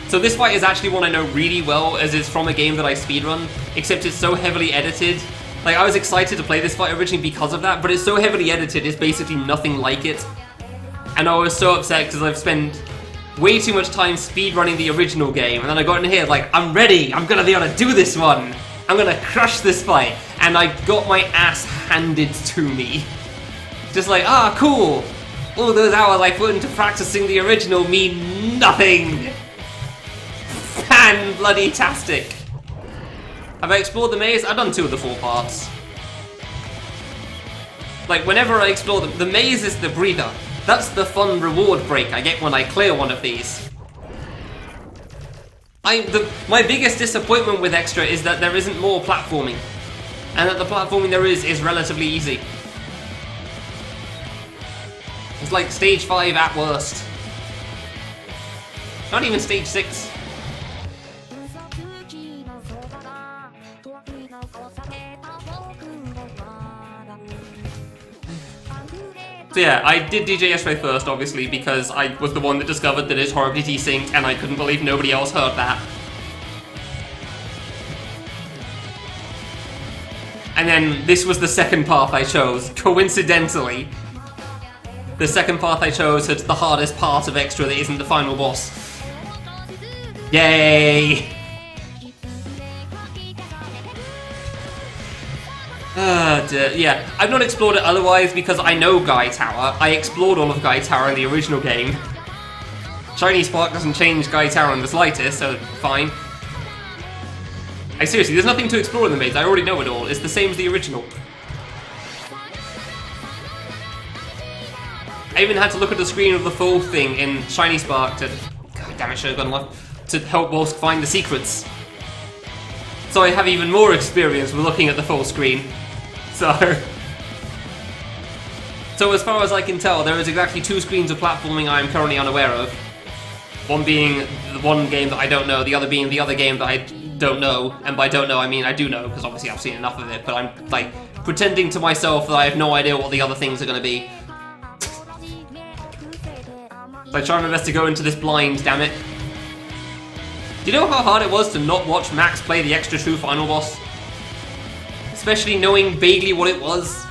S1: So this fight is actually one I know really well, as it's from a game that I speedrun, except it's so heavily edited. Like, I was excited to play this fight originally because of that, but it's so heavily edited, it's basically nothing like it. And I was so upset because I've spent way too much time speedrunning the original game, and then I got in here like, I'm ready, I'm gonna be able to do this one! I'm gonna crush this fight! And I got my ass handed to me. Just like, ah, cool! All those hours I put into practicing the original mean nothing! Fan-bloody-tastic! Have I explored the maze? I've done 2 of the 4 parts. Like, whenever I explore the maze is the breather. That's the fun reward break I get when I clear one of these. My biggest disappointment with Extra is that there isn't more platforming. And that the platforming there is relatively easy. It's like stage 5 at worst. Not even stage 6. So yeah, I did DJ yesterday first, obviously, because I was the one that discovered that it's horribly desynced, and I couldn't believe nobody else heard that. And then this was the second path I chose, coincidentally. The second path I chose had the hardest part of Extra that isn't the final boss. Yay! Yeah, I've not explored it otherwise because I know Guy Tower. I explored all of Guy Tower in the original game. Shiny Spark doesn't change Guy Tower in the slightest, so fine. Seriously, there's nothing to explore in the maze. I already know it all. It's the same as the original. I even had to look at the screen of the full thing in Shiny Spark to... God damn it, should have gone left. To help Wolsk find the secrets. So I have even more experience with looking at the full screen. So as far as I can tell, there is exactly 2 screens of platforming I am currently unaware of. One being the one game that I don't know, the other being the other game that I don't know. And by don't know, I mean I do know, because obviously I've seen enough of it, but I'm, like, pretending to myself that I have no idea what the other things are going to be. So I try my best to go into this blind, damn it. Do you know how hard it was to not watch Max play the extra true final boss? Especially knowing vaguely what it was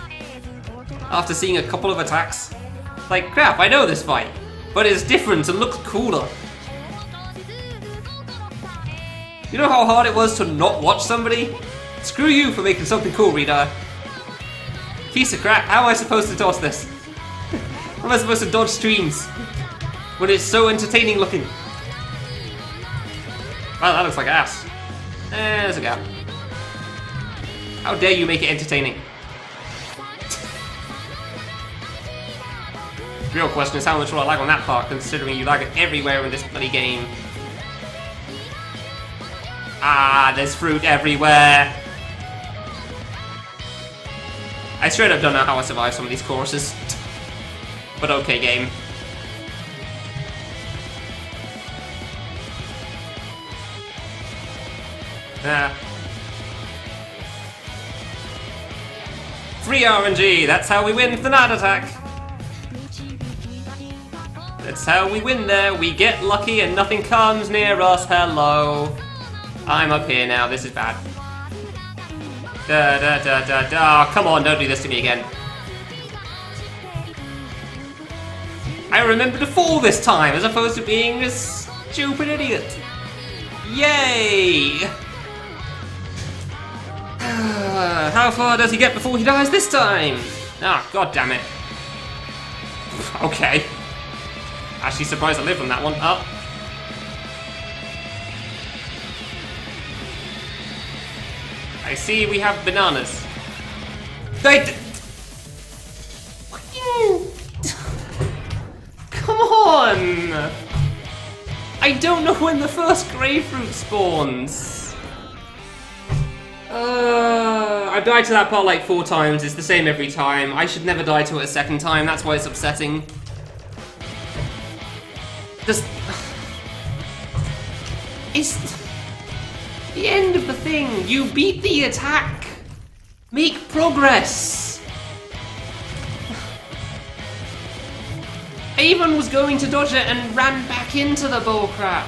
S1: after seeing a couple of attacks. Like, crap, I know this fight, but it's different and looks cooler. You know how hard it was to not watch somebody? Screw you for making something cool, Rita. Piece of crap, how am I supposed to toss this? How am I supposed to dodge streams when it's so entertaining looking? Wow, that looks like ass. There's a gap. How dare you make it entertaining? The real question is how much will I lag on that part, considering you lag it everywhere in this bloody game. Ah, there's fruit everywhere. I straight up don't know how I survive some of these choruses. But okay, game. Free RNG, that's how we win the Night Attack. That's how we win there. We get lucky and nothing comes near us. Hello. I'm up here now, this is bad. Da da da da da. Come on, don't do this to me again. I remember to fall this time as opposed to being a stupid idiot. Yay! How far does he get before he dies this time? Ah, god damn it. Okay. Actually surprised I lived on that one. Up. I see we have bananas. Come on! I don't know when the first grapefruit spawns. I've died to that part like 4 times. It's the same every time. I should never die to it a second time. That's why it's upsetting. It's the end of the thing. You beat the attack. Make progress. I even was going to dodge it and ran back into the bullcrap.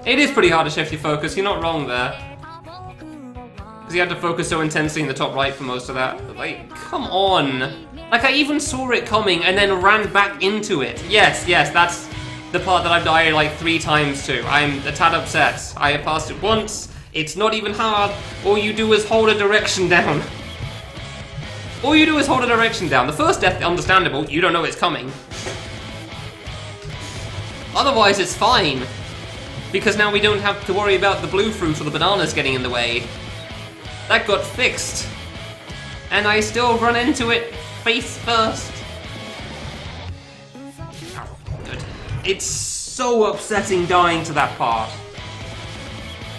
S1: It is pretty hard to shift your focus, you're not wrong there. Because you had to focus so intensely in the top right for most of that. But like, come on. Like, I even saw it coming and then ran back into it. Yes, that's the part that I've died like 3 times to. I'm a tad upset. I have passed it once, it's not even hard. All you do is hold a direction down. All you do is hold a direction down. The first death, understandable, you don't know it's coming. Otherwise, it's fine. Because now we don't have to worry about the blue fruit or the bananas getting in the way. That got fixed. And I still run into it face first. Oh, good. It's so upsetting dying to that part.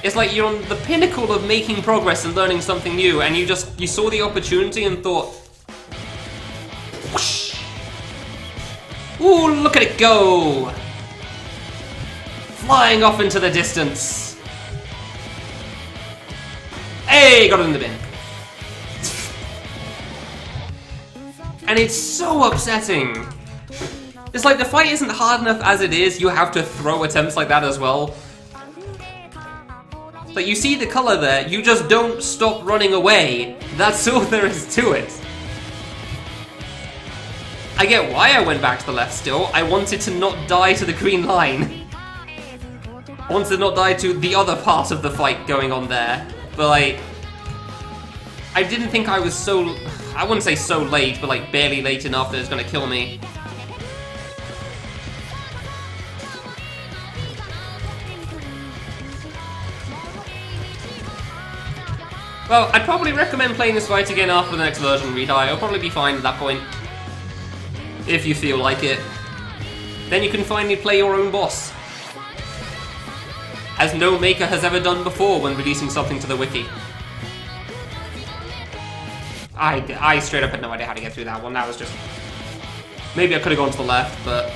S1: It's like you're on the pinnacle of making progress and learning something new, and you saw the opportunity and thought, whoosh. Ooh, look at it go! Flying off into the distance. Hey, got it in the bin. And it's so upsetting. It's like the fight isn't hard enough as it is, you have to throw attempts like that as well. Like, you see the color there, you just don't stop running away. That's all there is to it. I get why I went back to the left still. I wanted to not die to the green line. I wanted to not die to the other part of the fight going on there. But like, I didn't think I was so, I wouldn't say so late, but like barely late enough that it's gonna kill me. Well, I'd probably recommend playing this fight again after the next version redie. It'll probably be fine at that point. If you feel like it. Then you can finally play your own boss. As no maker has ever done before when releasing something to the wiki. I straight up had no idea how to get through that one. That was just... Maybe I could have gone to the left, but...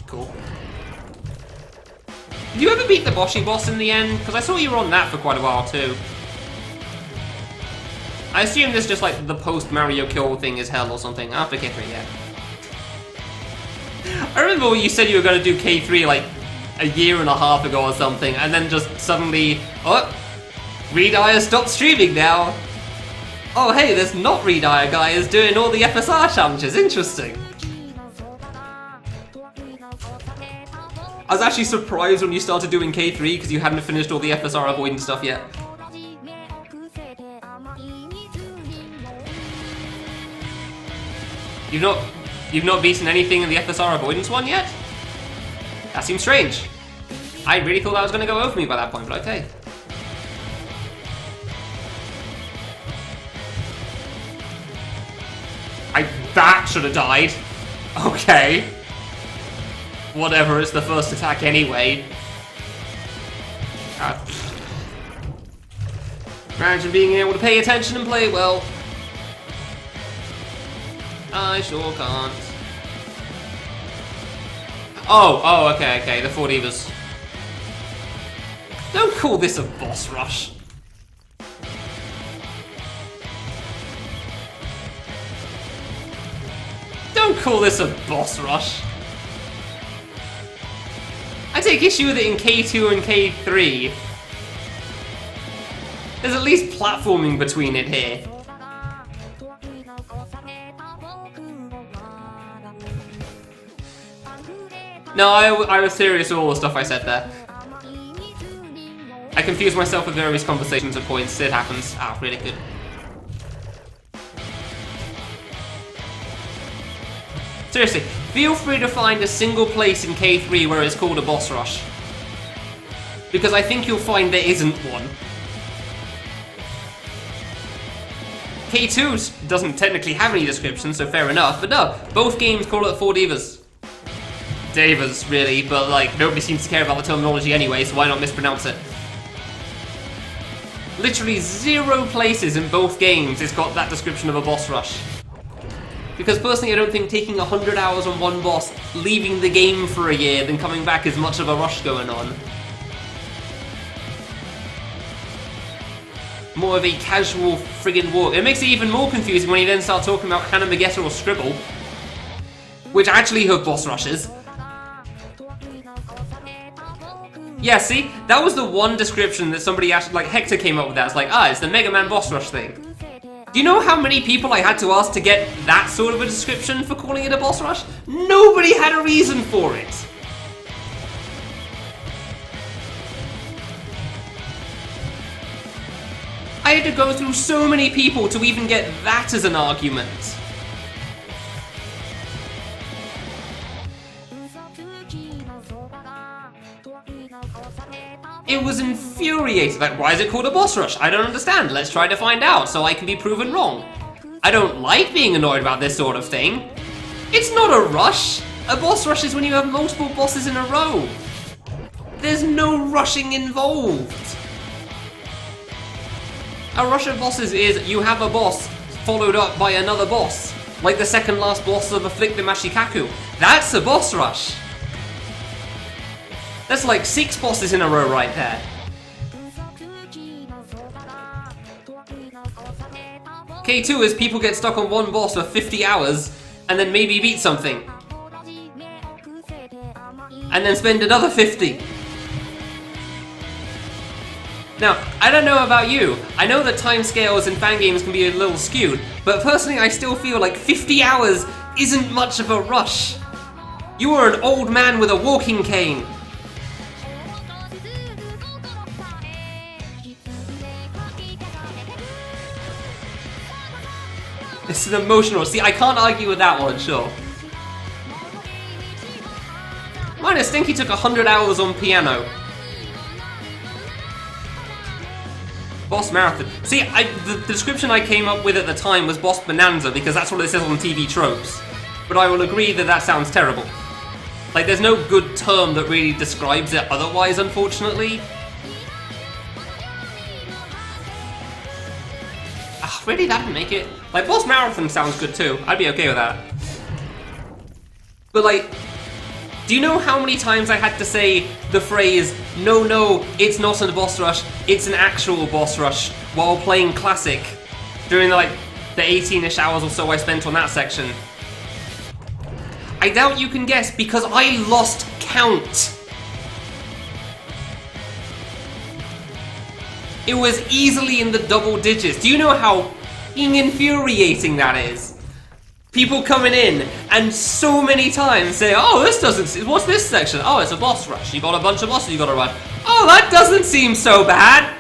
S1: Cool. Did you ever beat the Boshi boss in the end? Because I saw you were on that for quite a while too. I assume this is just like the post-Mario kill thing is hell or something. After K3, yeah. I remember when you said you were going to do K3 like a year and a half ago or something, and then just suddenly, oh, Redire stopped streaming now. Oh hey, this not Redire guy is doing all the FSR challenges, interesting. I was actually surprised when you started doing K3 because you hadn't finished all the FSR avoidance stuff yet. You've not beaten anything in the FSR avoidance one yet? That seems strange. I really thought that was going to go over me by that point, but okay. That should have died. Okay. Whatever, it's the first attack anyway. Imagine being able to pay attention and play well. I sure can't. Oh, okay, the 4 divas. Don't call this a boss rush. Don't call this a boss rush. I take issue with it in K2 and K3. There's at least platforming between it here. No, I was serious with all the stuff I said there. I confused myself with various conversations at points. It happens. Ah, really good. Seriously, feel free to find a single place in K3 where it's called a boss rush. Because I think you'll find there isn't one. K2 doesn't technically have any description, so fair enough, but no, both games call it 4 divas. Divas, really, but like, nobody seems to care about the terminology anyway, so why not mispronounce it? Literally 0 places in both games it's got that description of a boss rush. Because personally I don't think taking 100 hours on one boss, leaving the game for a year, then coming back is much of a rush going on. More of a casual friggin' walk. It makes it even more confusing when you then start talking about Hanamageta or Scribble, which actually have boss rushes. Yeah, see? That was the one description that somebody actually, like Hector came up with that. It's like, it's the Mega Man boss rush thing. Do you know how many people I had to ask to get that sort of a description for calling it a boss rush? Nobody had a reason for it. I had to go through so many people to even get that as an argument. It was infuriating. Like, why is it called a boss rush? I don't understand. Let's try to find out so I can be proven wrong. I don't like being annoyed about this sort of thing. It's not a rush. A boss rush is when you have multiple bosses in a row. There's no rushing involved. A rush of bosses is you have a boss followed up by another boss. Like the second last boss of Afflict the Mashikaku. That's a boss rush. That's like 6 bosses in a row right there. K2 is people get stuck on one boss for 50 hours and then maybe beat something. And then spend another 50. Now, I don't know about you. I know that timescales in fan games can be a little skewed, but personally I still feel like 50 hours isn't much of a rush. You are an old man with a walking cane. It's an emotional. See, I can't argue with that one, sure. Minus Stinky took 100 hours on piano. Boss Marathon. See, the description I came up with at the time was Boss Bonanza because that's what it says on TV tropes. But I will agree that that sounds terrible. Like, there's no good term that really describes it otherwise, unfortunately. Really, that didn't make it. Like, Boss Marathon sounds good too. I'd be okay with that. But like, do you know how many times I had to say the phrase, no, it's not a boss rush, it's an actual boss rush, while playing Classic? during like the 18-ish hours or so I spent on that section. I doubt you can guess because I lost count. It was easily in the double digits. Do you know how fucking infuriating that is? People coming in and so many times say, oh, this doesn't, what's this section? Oh, it's a boss rush. You got a bunch of bosses you gotta run. Oh, that doesn't seem so bad.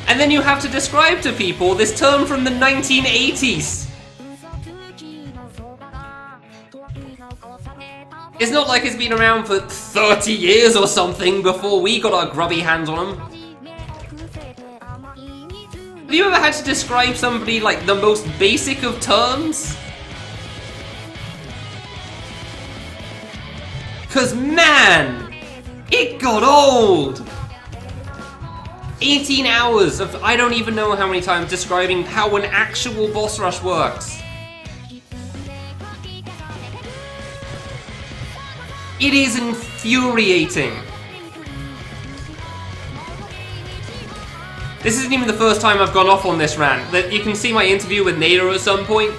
S1: And then you have to describe to people this term from the 1980s. It's not like it's been around for 30 years or something before we got our grubby hands on them. Have you ever had to describe somebody like the most basic of terms? Cause man, it got old! 18 hours of I don't even know how many times describing how an actual boss rush works. It is infuriating. This isn't even the first time I've gone off on this rant. You can see my interview with Nader at some point.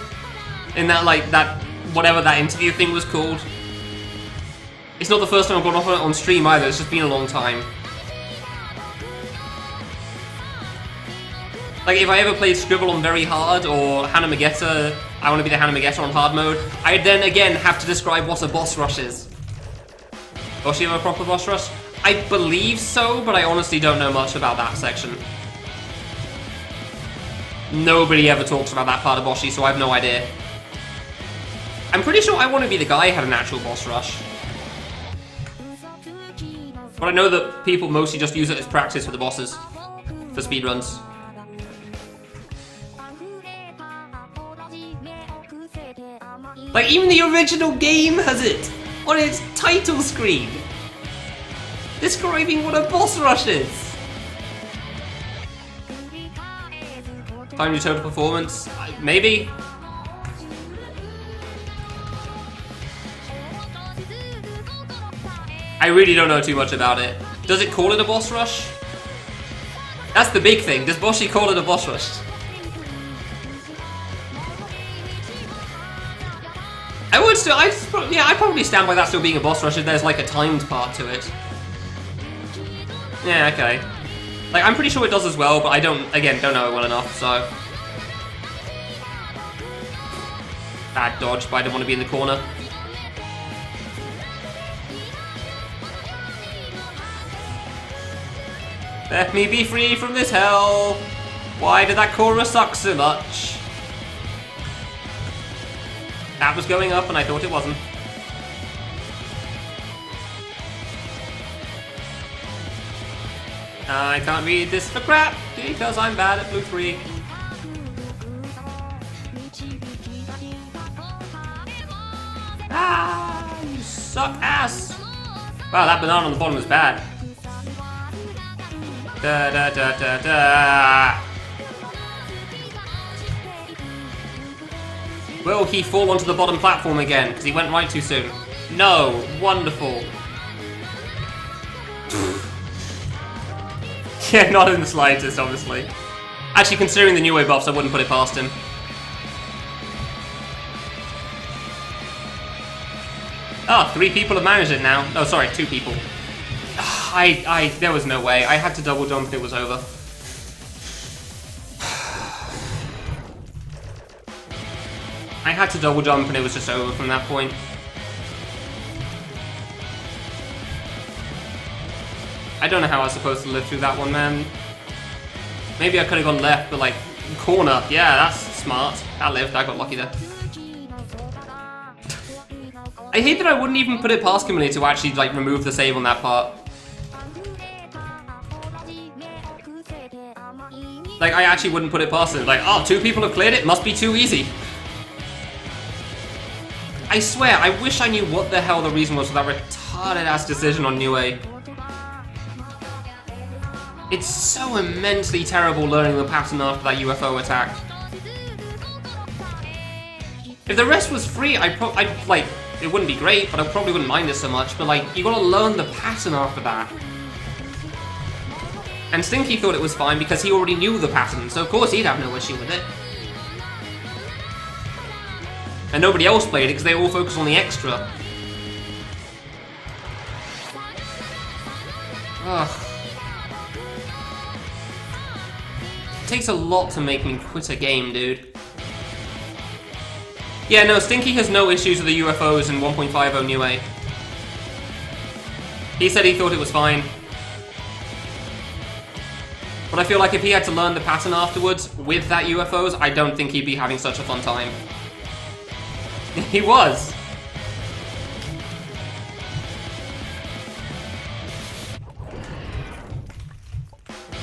S1: In that, like, whatever that interview thing was called. It's not the first time I've gone off on it on stream either, it's just been a long time. Like, if I ever played Scribble on very hard, or Hanamagetta, I want to be the Hanamagetta on hard mode, I'd then again have to describe what a boss rush is. Does she have a proper boss rush? I believe so, but I honestly don't know much about that section. Nobody ever talks about that part of Boshi, so I have no idea. I'm pretty sure I Want to Be the Guy had an actual boss rush. But I know that people mostly just use it as practice for the bosses. For speedruns. Like, even the original game has it! On its title screen! Describing what a boss rush is! Time to total performance? Maybe? I really don't know too much about it. Does it call it a boss rush? That's the big thing. Does Boshi call it a boss rush? I would still, I'd probably stand by that still being a boss rush if there's like a timed part to it. Yeah, okay. Like, I'm pretty sure it does as well, but I don't know it well enough, so. Bad dodge, but I don't want to be in the corner. Let me be free from this hell. Why did that chorus suck so much? That was going up and I thought it wasn't. I can't read this for crap because I'm bad at Blue 3. Ah, you suck ass. Wow, that banana on the bottom was bad. Da da da da da. Will he fall onto the bottom platform again? Because he went right too soon. No. Wonderful. Yeah, not in the slightest, obviously. Actually, considering the New Way buffs, I wouldn't put it past him. Oh, 3 people have managed it now. Oh, sorry, 2 people. There was no way. I had to double jump and it was over. I had to double jump and it was just over from that point. I don't know how I was supposed to live through that one, man. Maybe I could have gone left, but like, corner. Yeah, that's smart. I lived, I got lucky there. I hate that I wouldn't even put it past Kamilia to actually like remove the save on that part. Like, I actually wouldn't put it past it. Like, oh, 2 people have cleared it, must be too easy. I swear, I wish I knew what the hell the reason was for that retarded ass decision on New A. It's so immensely terrible learning the pattern after that UFO attack. If the rest was free, I'd like, it wouldn't be great, but I probably wouldn't mind it so much, but like, you gotta learn the pattern after that. And Stinky thought it was fine because he already knew the pattern, so of course he'd have no issue with it. And nobody else played it because they all focused on the extra. Ugh. It takes a lot to make me quit a game, dude. Yeah, no, Stinky has no issues with the UFOs in 1.50 New A. He said he thought it was fine. But I feel like if he had to learn the pattern afterwards with that UFOs, I don't think he'd be having such a fun time. He was!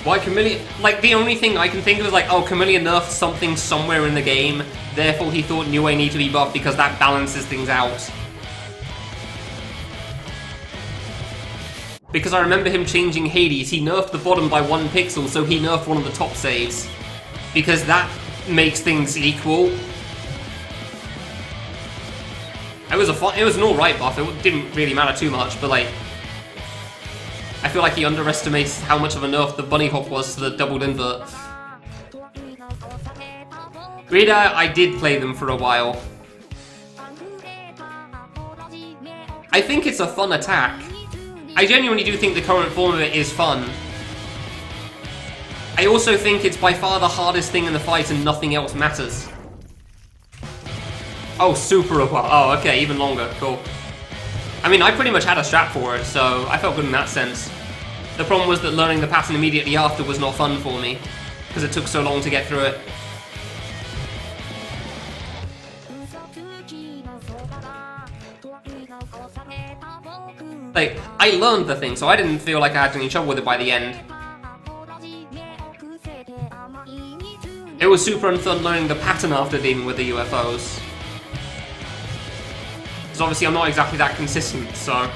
S1: Why Kamilia? Like, the only thing I can think of is like, oh, Kamilia nerfed something somewhere in the game, therefore he thought New A needed to be buffed because that balances things out. Because I remember him changing Hades, he nerfed the bottom by 1 pixel, so he nerfed one of the top saves. Because that makes things equal. It was an alright buff, it didn't really matter too much, but like... I feel like he underestimates how much of a nerf the bunny hop was to the doubled invert. Rita, I did play them for a while. I think it's a fun attack. I genuinely do think the current form of it is fun. I also think it's by far the hardest thing in the fight and nothing else matters. Oh, super OP. Oh, okay, even longer. Cool. I mean, I pretty much had a strat for it, so I felt good in that sense. The problem was that learning the pattern immediately after was not fun for me, because it took so long to get through it. Like, I learned the thing, so I didn't feel like I had any trouble with it by the end. It was super unfun learning the pattern after dealing with the UFOs. Because obviously I'm not exactly that consistent, so...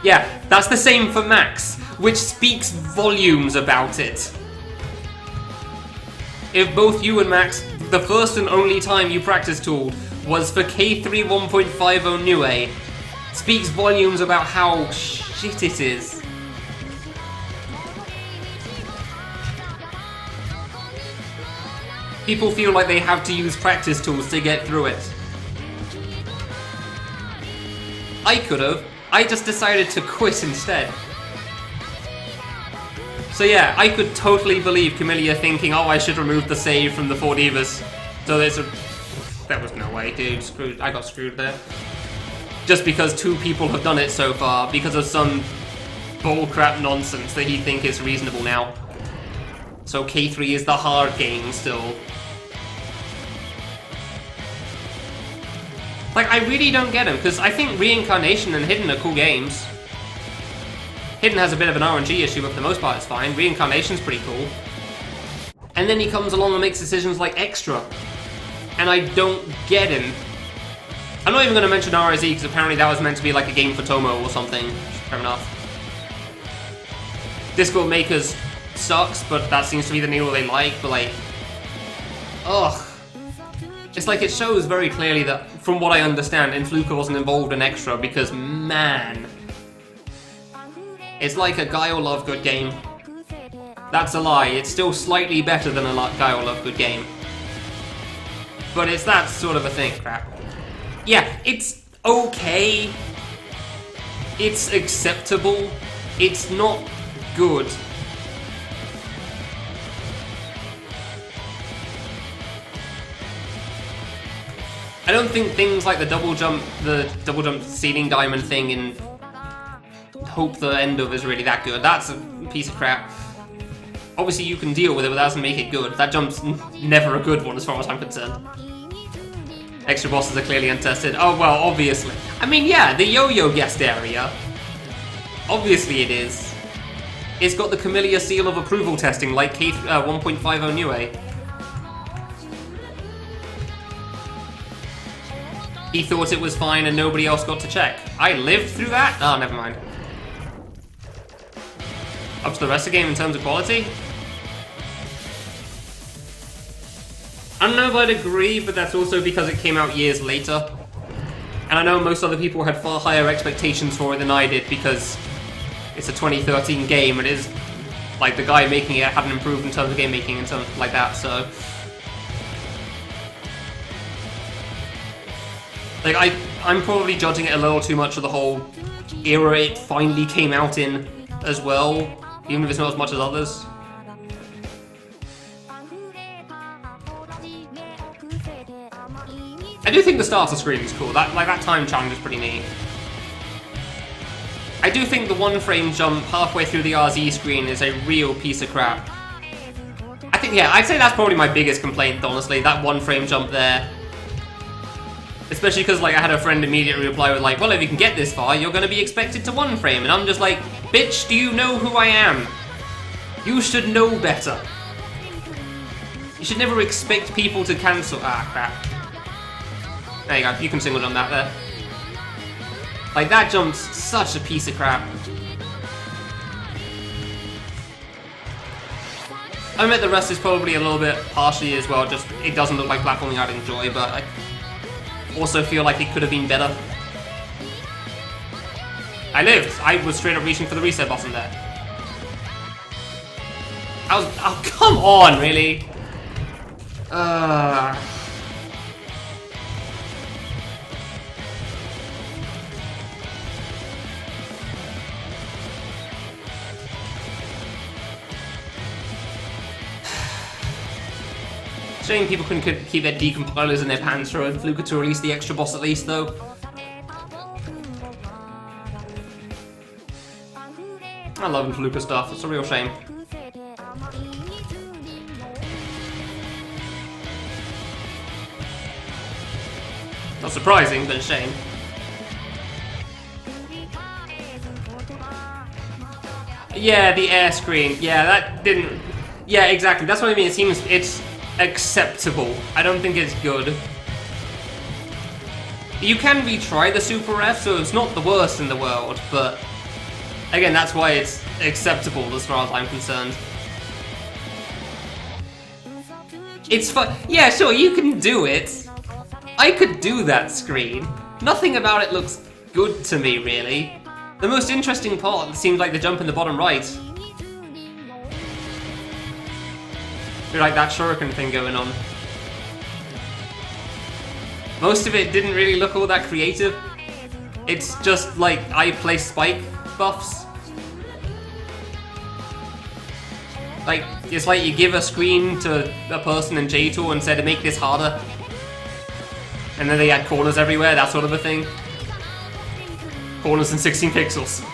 S1: Yeah, that's the same for Max, which speaks volumes about it. If both you and Max, the first and only time you practice tooled was for K3 1.50 New A, speaks volumes about how shit it is. People feel like they have to use practice tools to get through it. I could've. I just decided to quit instead. So yeah, I could totally believe Kamilia thinking, oh, I should remove the save from the 4 divas. So there's a... There was no way, dude. Screwed. I got screwed there. Just because 2 people have done it so far, because of some bullcrap nonsense that he thinks is reasonable now. So K3 is the hard game still. Like, I really don't get him, because I think Reincarnation and Hidden are cool games. Hidden has a bit of an RNG issue, but for the most part it's fine. Reincarnation's pretty cool. And then he comes along and makes decisions like Extra. And I don't get him. I'm not even going to mention RSE, because apparently that was meant to be like a game for Tomo or something. Fair enough. Discord Makers sucks, but that seems to be the needle they like, but like... Ugh. It's like it shows very clearly that, from what I understand, Influka wasn't involved in Extra because, man... It's like a Guy or Love Good game. That's a lie, it's still slightly better than a Guy or Love Good game. But it's that sort of a thing, crap. Yeah, it's okay. It's acceptable. It's not good. I don't think things like the double jump ceiling diamond thing in Hope the End of is really that good. That's a piece of crap. Obviously you can deal with it, but that doesn't make it good. That jump's never a good one as far as I'm concerned. Extra bosses are clearly untested. Oh, well, obviously. I mean, yeah, the yo-yo guest area. Obviously it is. It's got the Kamilia seal of approval testing like K 1.50 New A. He thought it was fine and nobody else got to check. I lived through that? Oh, never mind. Up to the rest of the game in terms of quality? I don't know if I'd agree, but that's also because it came out years later. And I know most other people had far higher expectations for it than I did because it's a 2013 game, and it is like the guy making it hadn't improved in terms of game making and something like that. So, like I'm probably judging it a little too much of the whole era it finally came out in as well, even if it's not as much as others. I do think the starter screen is cool. That time challenge is pretty neat. I do think the one frame jump halfway through the RZ screen is a real piece of crap. I think, yeah, I'd say that's probably my biggest complaint, honestly, that one frame jump there. Especially because, like, I had a friend immediately reply with, like, well, if you can get this far, you're going to be expected to one frame. And I'm just like, bitch, do you know who I am? You should know better. You should never expect people to cancel. Ah, crap. There you go, you can single jump that there. Like, that jump's such a piece of crap. I admit the rest is probably a little bit partially as well, just it doesn't look like platforming I'd enjoy, but I also feel like it could have been better. I lived! I was straight up reaching for the reset button there. Oh, come on, really? Shame people couldn't keep their decompilers in their pants for Fluka to release the extra boss at least, though. I love Fluka stuff, it's a real shame. Not surprising, but a shame. Yeah, the air screen. Yeah, that didn't... Yeah, exactly. That's what I mean. It seems it's acceptable. I don't think it's good. You can retry the Super F, so it's not the worst in the world, but again, that's why it's acceptable as far as I'm concerned. It's fun. Yeah, sure, you can do it. I could do that screen. Nothing about it looks good to me, really. The most interesting part seems like the jump in the bottom right. Like that shuriken thing going on. Most of it didn't really look all that creative. It's just like I play spike buffs. Like, it's like you give a screen to a person in J2 and said to make this harder. And then they add corners everywhere, that sort of a thing. Corners in 16 pixels.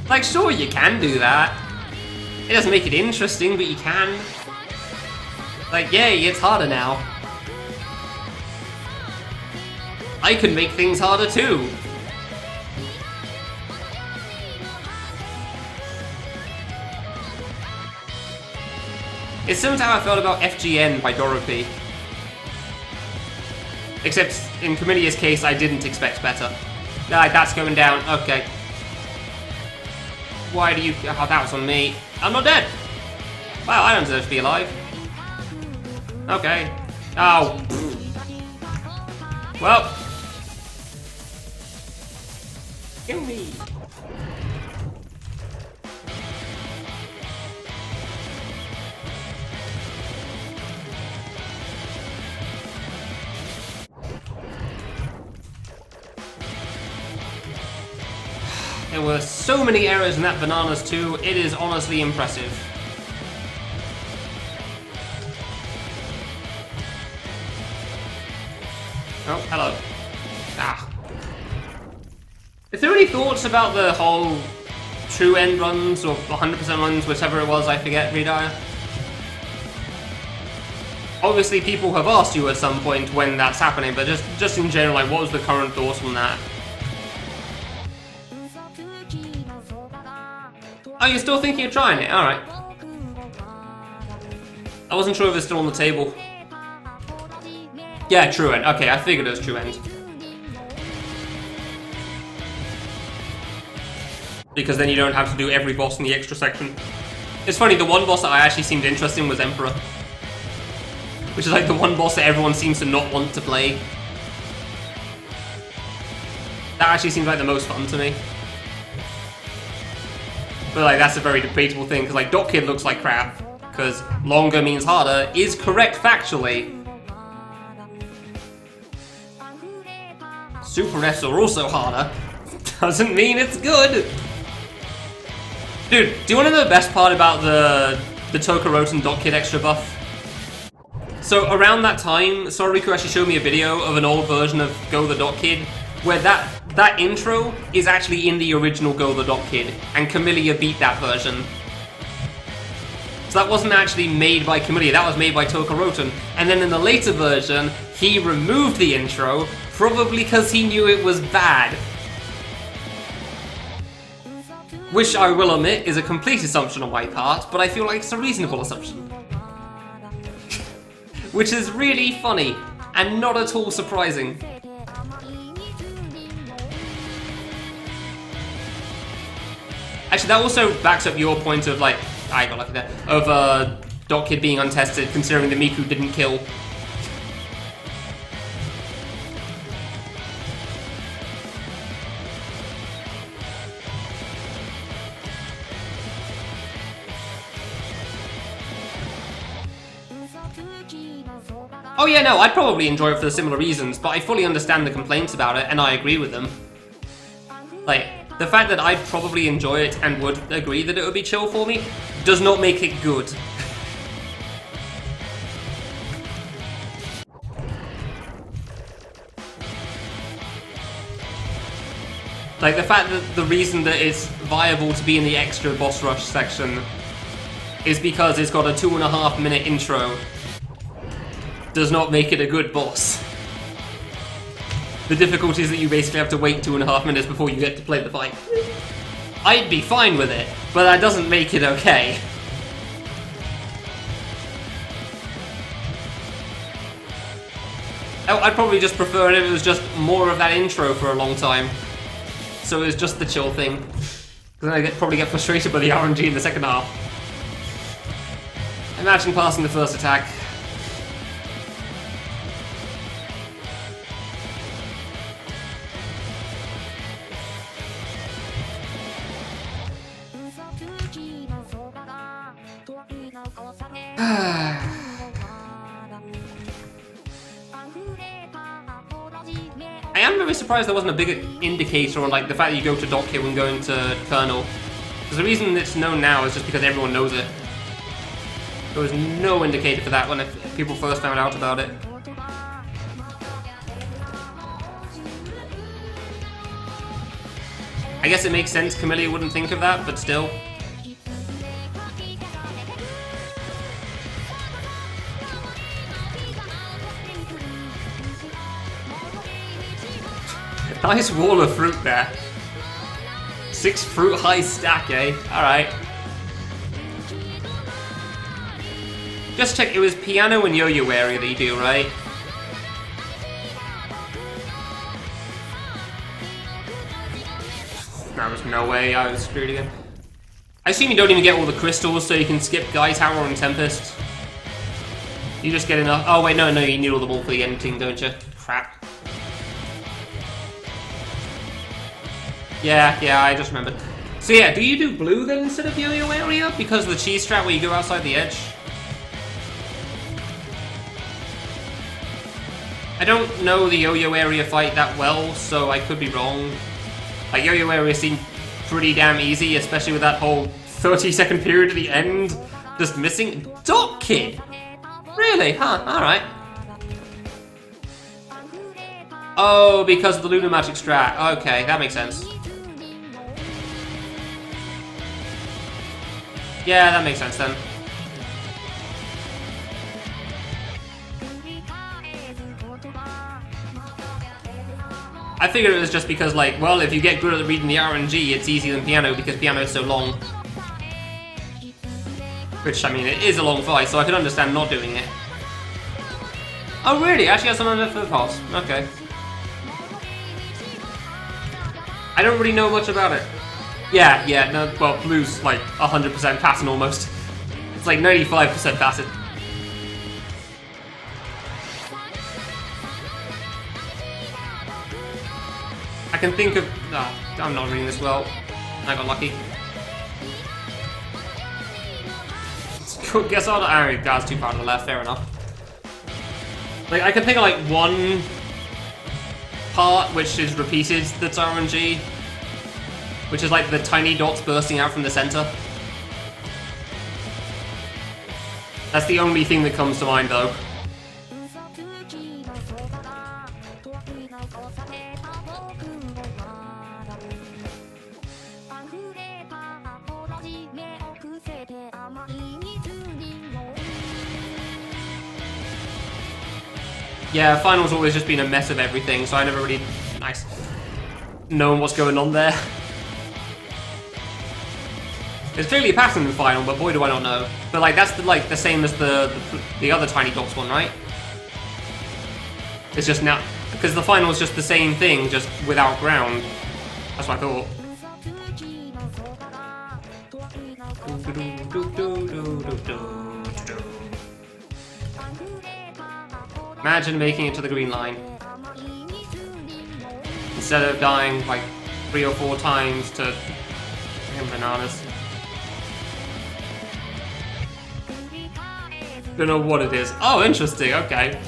S1: Like, sure, you can do that. It doesn't make it interesting, but you can. Like, yay, it's harder now. I can make things harder too. It's similar to how I felt about FGN by Dorothy. Except, in Kamilia's case, I didn't expect better. Like, that's going down, okay. Why do you... Oh, that was on me. I'm not dead! Wow, I don't deserve to be alive. Okay. Oh. Well. Kill me. There were so many errors in that Bananas 2, it is honestly impressive. Oh, hello. Ah. Is there any thoughts about the whole true end runs, or 100% runs, whichever it was, I forget, Redire? Obviously people have asked you at some point when that's happening, but just in general, like, what was the current thoughts on that? Oh, you're still thinking of trying it? Alright. I wasn't sure if it's still on the table. Yeah, true end. Okay, I figured it was true end. Because then you don't have to do every boss in the extra section. It's funny, the one boss that I actually seemed interested in was Emperor. which is like the one boss that everyone seems to not want to play. That actually seems like the most fun to me. But like, that's a very debatable thing, because like, Dot Kid looks like crap, because longer means harder is correct factually. Super Fs are also harder. Doesn't mean it's good. Dude, do you want to know the best part about the Tokoroten Dot Kid extra buff? So around that time, Soriku actually showed me a video of an old version of Go the Dot Kid, where that intro is actually in the original Go the Dot Kid, and Kamilia beat that version. So that wasn't actually made by Kamilia, that was made by Tokoroten. And then in the later version, he removed the intro, probably because he knew it was bad. Which I will admit is a complete assumption on my part, but I feel like it's a reasonable assumption. Which is really funny, and not at all surprising. Actually, that also backs up your point of like, I got lucky there, of Dot Kid being untested, considering the Miku didn't kill. Oh yeah, no, I'd probably enjoy it for the similar reasons, but I fully understand the complaints about it, and I agree with them. Like, the fact that I'd probably enjoy it and would agree that it would be chill for me does not make it good. Like, the fact that the reason that it's viable to be in the extra boss rush section is because it's got a 2.5 minute intro does not make it a good boss. The difficulty is that you basically have to wait 2.5 minutes before you get to play the fight. I'd be fine with it, but that doesn't make it okay. I'd probably just prefer it if it was just more of that intro for a long time. So it was just the chill thing. Because then I probably get frustrated by the RNG in the second half. Imagine passing the first attack. I am very surprised there wasn't a bigger indicator on like the fact that you go to Dot Kid when going to Colonel. Because the reason it's known now is just because everyone knows it. There was no indicator for that when people first found out about it. I guess it makes sense Kamilia wouldn't think of that, but still. Nice wall of fruit there. 6 fruit high stack, eh? Alright. Just check, it was piano and yo-yo area that you do, right? There was no way I was screwed again. I assume you don't even get all the crystals, so you can skip Guy Tower and Tempest. You just get enough. Oh wait, no, you need all them all for the ending, don't you? Crap. Yeah, I just remembered. So yeah, do you do blue then instead of yo-yo area? Because of the cheese strat where you go outside the edge? I don't know the yo-yo area fight that well, so I could be wrong. Like, yo-yo area seemed pretty damn easy, especially with that whole 30-second period at the end. Just missing. Dot Kid! Really? Huh, alright. Oh, because of the Lunar Magic strat. Okay, that makes sense. Yeah, that makes sense then. I figured it was just because, like, well, if you get good at reading the RNG, it's easier than piano because piano is so long. Which, I mean, it is a long fight, so I can understand not doing it. Oh, really? Actually has someone left for the pass. Okay. I don't really know much about it. Yeah, no, well, blue's like 100% pattern almost. It's like 95% pattern. I can think of... I'm not reading this well. I got lucky. Guess I'll... Alright, guys, too far to the left, fair enough. Like, I can think of, like, one part which is repeated that's RNG. Which is, like, the tiny dots bursting out from the center. That's the only thing that comes to mind, though. Yeah, final's always just been a mess of everything, so I never really known what's going on there. There's clearly a pattern in final, but boy do I not know. But like that's the same as the other Tiny Dots one, right? It's just now because the final is just the same thing, just without ground. That's what I thought. Imagine making it to the green line. Instead of dying like 3 or 4 times to bananas. Don't know what it is. Oh, interesting, okay.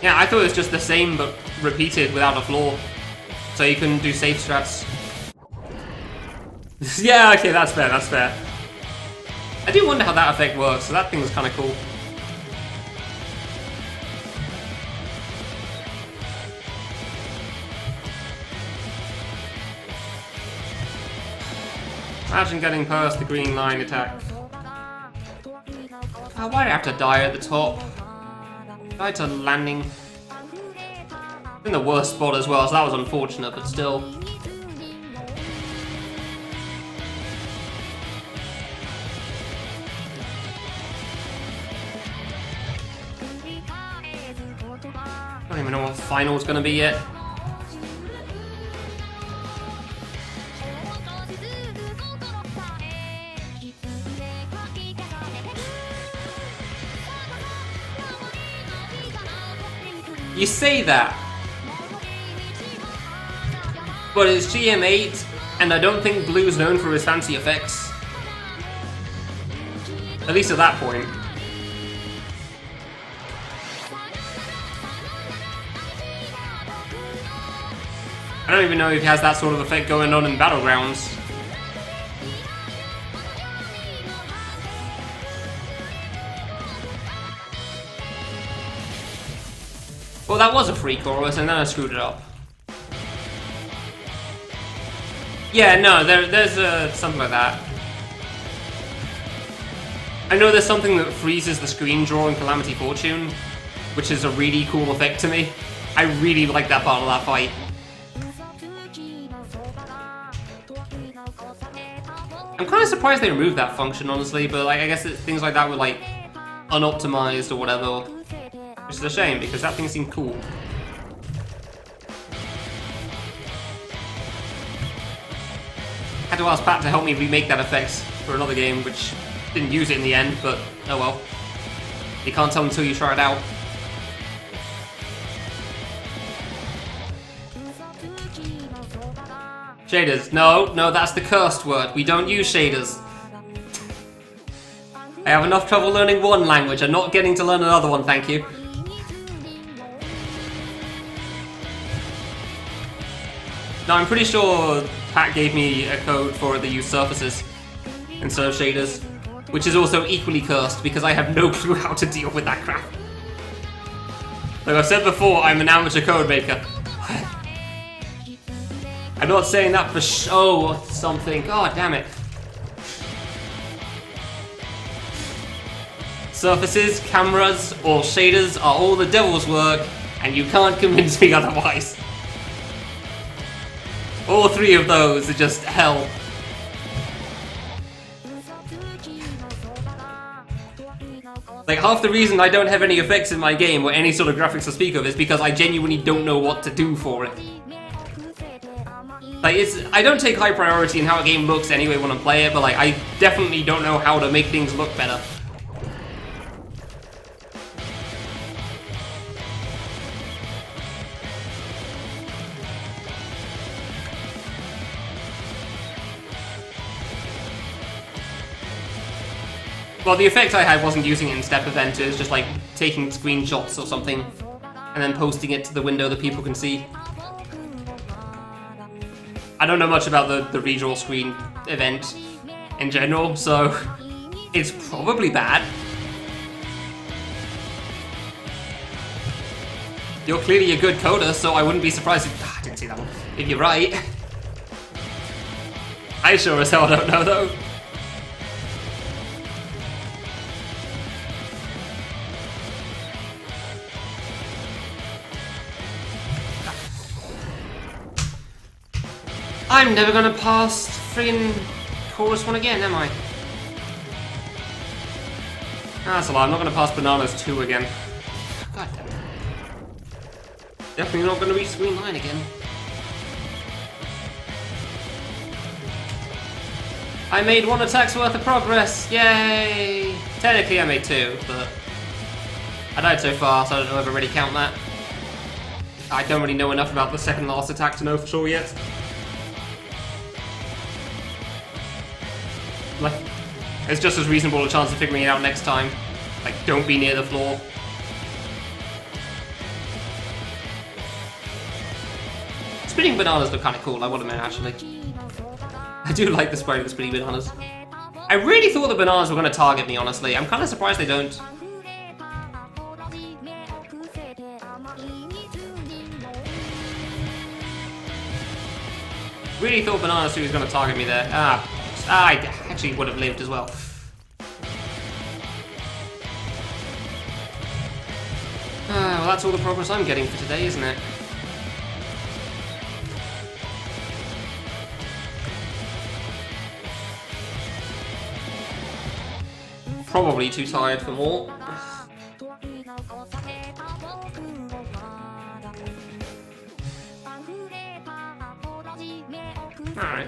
S1: Yeah, I thought it was just the same but repeated without a flaw. So you can do safe strats. Yeah, okay, that's fair, that's fair. I do wonder how that effect works, so that thing was kind of cool. Imagine getting past the green line attack. Oh, why'd I have to die at the top? Died to landing. In the worst spot as well, so that was unfortunate, but still. I don't even know what final's gonna be yet. You say that, but it's GM8, and I don't think Blue's known for his fancy effects. At least at that point. I don't even know if he has that sort of effect going on in Battlegrounds. Well, that was a free chorus, and then I screwed it up. Yeah, no, there's something like that. I know there's something that freezes the screen draw in Calamity Fortune, which is a really cool effect to me. I really like that part of that fight. I'm kind of surprised they removed that function, honestly, but like I guess things like that were like unoptimized or whatever, which is a shame because that thing seemed cool. Had to ask Pat to help me remake that effect for another game, which didn't use it in the end, but oh well. You can't tell until you try it out. Shaders. No, that's the cursed word. We don't use shaders. I have enough trouble learning one language and not getting to learn another one, thank you. No, I'm pretty sure Pat gave me a code for it that used surfaces instead of shaders, which is also equally cursed because I have no clue how to deal with that crap. Like I've said before, I'm an amateur code maker. I'm not saying that for show or something. God damn it. Surfaces, cameras, or shaders are all the devil's work, and you can't convince me otherwise. All 3 of those are just hell. Like, half the reason I don't have any effects in my game or any sort of graphics to speak of is because I genuinely don't know what to do for it. Like, I don't take high priority in how a game looks anyway when I play it, but like, I definitely don't know how to make things look better. Well, the effect I had wasn't using it in Step Event, it was just like taking screenshots or something, and then posting it to the window that people can see. I don't know much about the redraw screen event in general, so it's probably bad. You're clearly a good coder, so I wouldn't be surprised if... I didn't see that one. If you're right. I sure as hell don't know, though. I'm never gonna pass friggin' chorus 1 again, am I? That's a lie, I'm not gonna pass Bananas 2 again. God damn it. Definitely not gonna reach screen 9 again. I made 1 attack's worth of progress! Yay! Technically I made 2, but I died so far, so I don't know if I really count that. I don't really know enough about the second last attack to know for sure yet. Like, it's just as reasonable a chance of figuring it out next time. Like, don't be near the floor. Spinning bananas look kind of cool, I want to admit, actually. I do like the sprite of the spinning bananas. I really thought the bananas were going to target me, honestly. I'm kind of surprised they don't. Really thought Banana Suit was going to target me there. I actually would have lived as well. Well, that's all the progress I'm getting for today, isn't it? Probably too tired for more. Alright.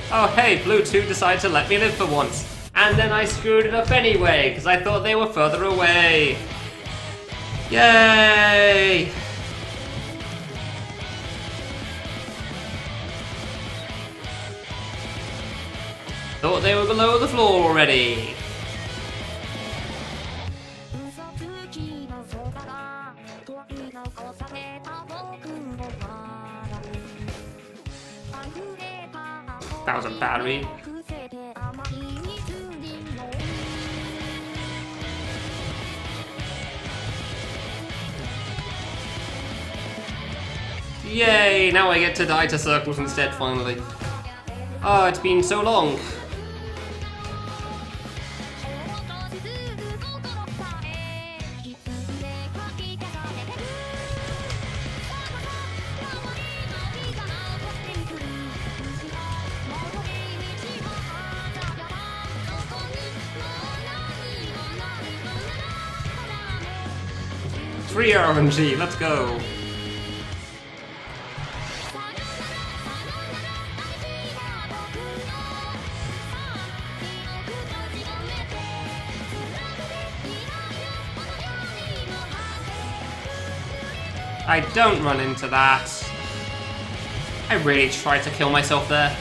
S1: Oh hey, Blue 2 decided to let me live for once. And then I screwed it up anyway, because I thought they were further away. Yay! Thought they were below the floor already. That was a bad read. Yay! Now I get to die to circles instead, finally. Oh, it's been so long. Free RNG, let's go. I don't run into that. I really tried to kill myself there.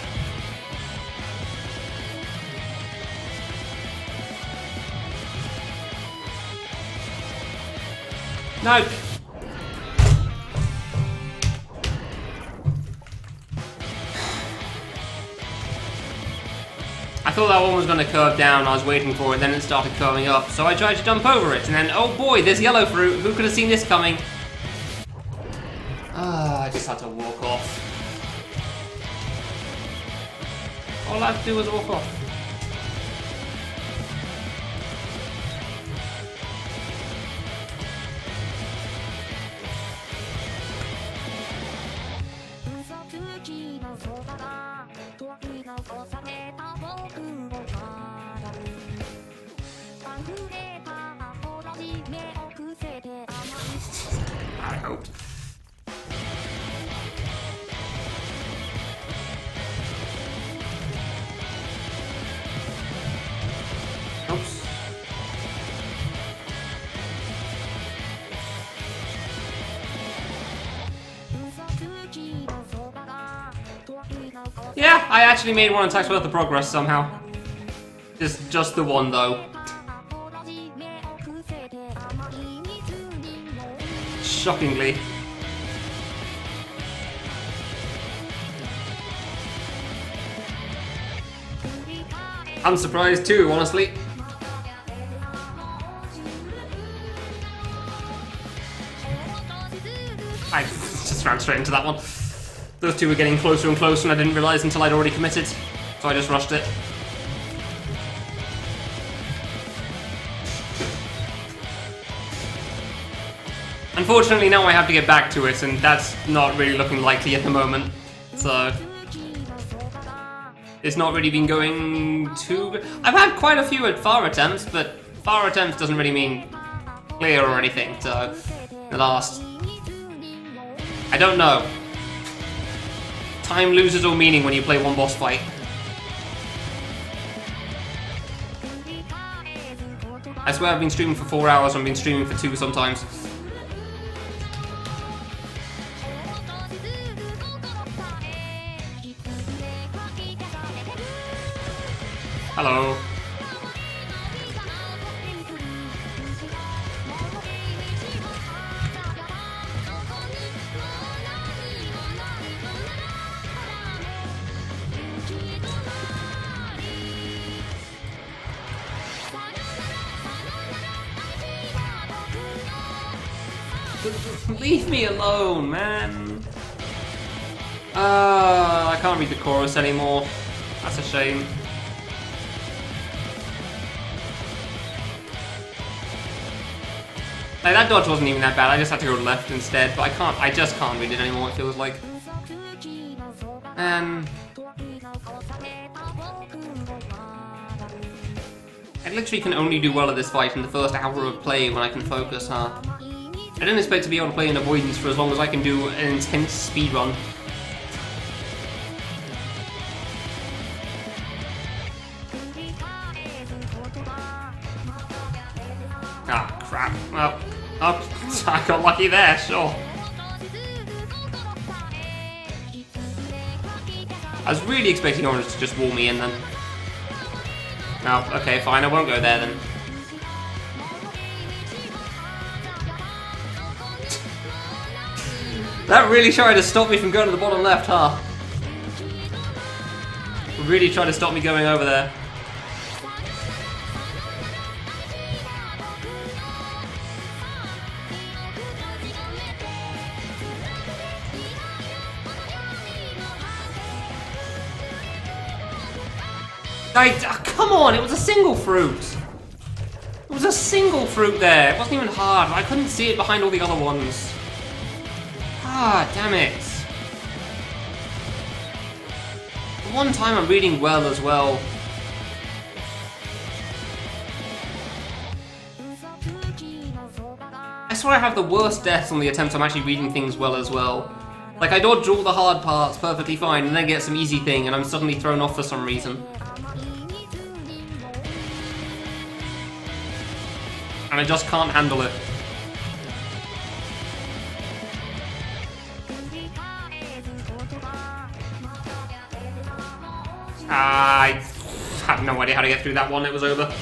S1: Nope. I thought that one was going to curve down, I was waiting for it, then it started curving up, so I tried to jump over it, and then, oh boy, there's yellow fruit, who could have seen this coming? I just had to walk off. All I had to do was walk off. hoped. Oops. Yeah, I actually made one attack worth of progress somehow. Just the one though. Shockingly. I'm surprised too, honestly. I just ran straight into that one. Those two were getting closer and closer and I didn't realise until I'd already committed. So I just rushed it. Unfortunately now I have to get back to it and that's not really looking likely at the moment. So it's not really been going too good. I've had quite a few far attempts, but far attempts doesn't really mean clear or anything. So the last... I don't know. Time loses all meaning when you play one boss fight. I swear I've been streaming for 4 hours and I've been streaming for 2 sometimes. Hello. Leave me alone, man. I can't read the chorus anymore. That's a shame. Like, that dodge wasn't even that bad, I just had to go left instead, but I just can't read it anymore, it feels like. And... I literally can only do well at this fight in the first hour of play when I can focus, huh? I didn't expect to be able to play in avoidance for as long as I can do an intense speedrun. Ah, crap. Well, oh, I got lucky there, sure. I was really expecting Orange to just wall me in then. Oh, okay, fine, I won't go there then. That really tried to stop me from going to the bottom left, huh? Really tried to stop me going over there. Come on, it was a single fruit. It was a single fruit there. It wasn't even hard. I couldn't see it behind all the other ones. Ah, damn it. The one time I'm reading well as well. I swear I have the worst deaths on the attempts I'm actually reading things well as well. Like, I dodge all the hard parts perfectly fine, and then get some easy thing, and I'm suddenly thrown off for some reason. And I just can't handle it. I had no idea how to get through that one, it was over.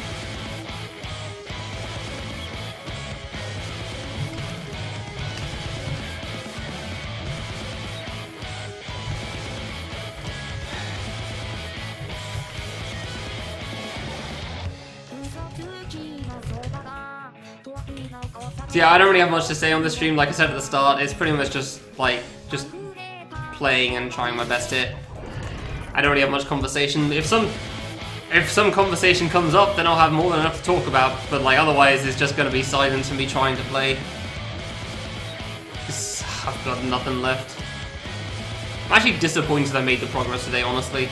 S1: So yeah, I don't really have much to say on this stream. Like I said at the start, it's pretty much just playing and trying my best here. I don't really have much conversation. If some conversation comes up, then I'll have more than enough to talk about. But like otherwise, it's just going to be silence and me trying to play. I've got nothing left. I'm actually disappointed I made the progress today, honestly.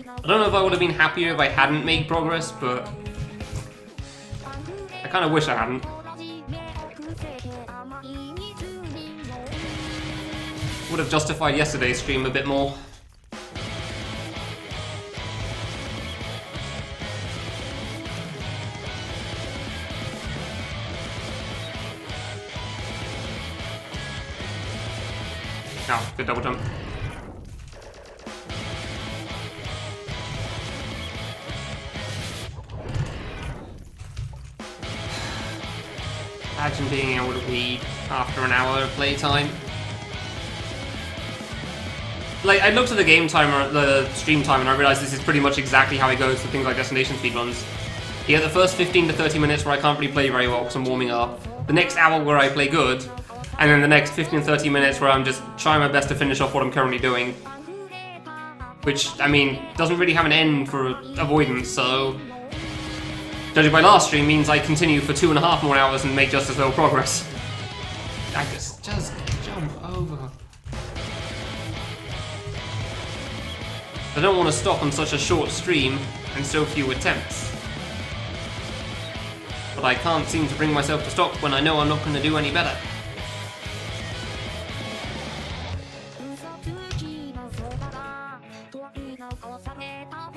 S1: I don't know if I would have been happier if I hadn't made progress, but I kind of wish I hadn't. Would have justified yesterday's stream a bit more. Oh, good double jump. Imagine being able to read after an hour of playtime. Like, I looked at the game timer, the stream time, and I realized this is pretty much exactly how it goes for things like Destination speedruns. You get the first 15 to 30 minutes where I can't really play very well because I'm warming up, the next hour where I play good, and then the next 15 to 30 minutes where I'm just trying my best to finish off what I'm currently doing. Which, I mean, doesn't really have an end for avoidance, so... Judging by last stream means I continue for 2.5 more hours and make just as little progress. I just jump over. I don't want to stop on such a short stream and so few attempts. But I can't seem to bring myself to stop when I know I'm not going to do any better.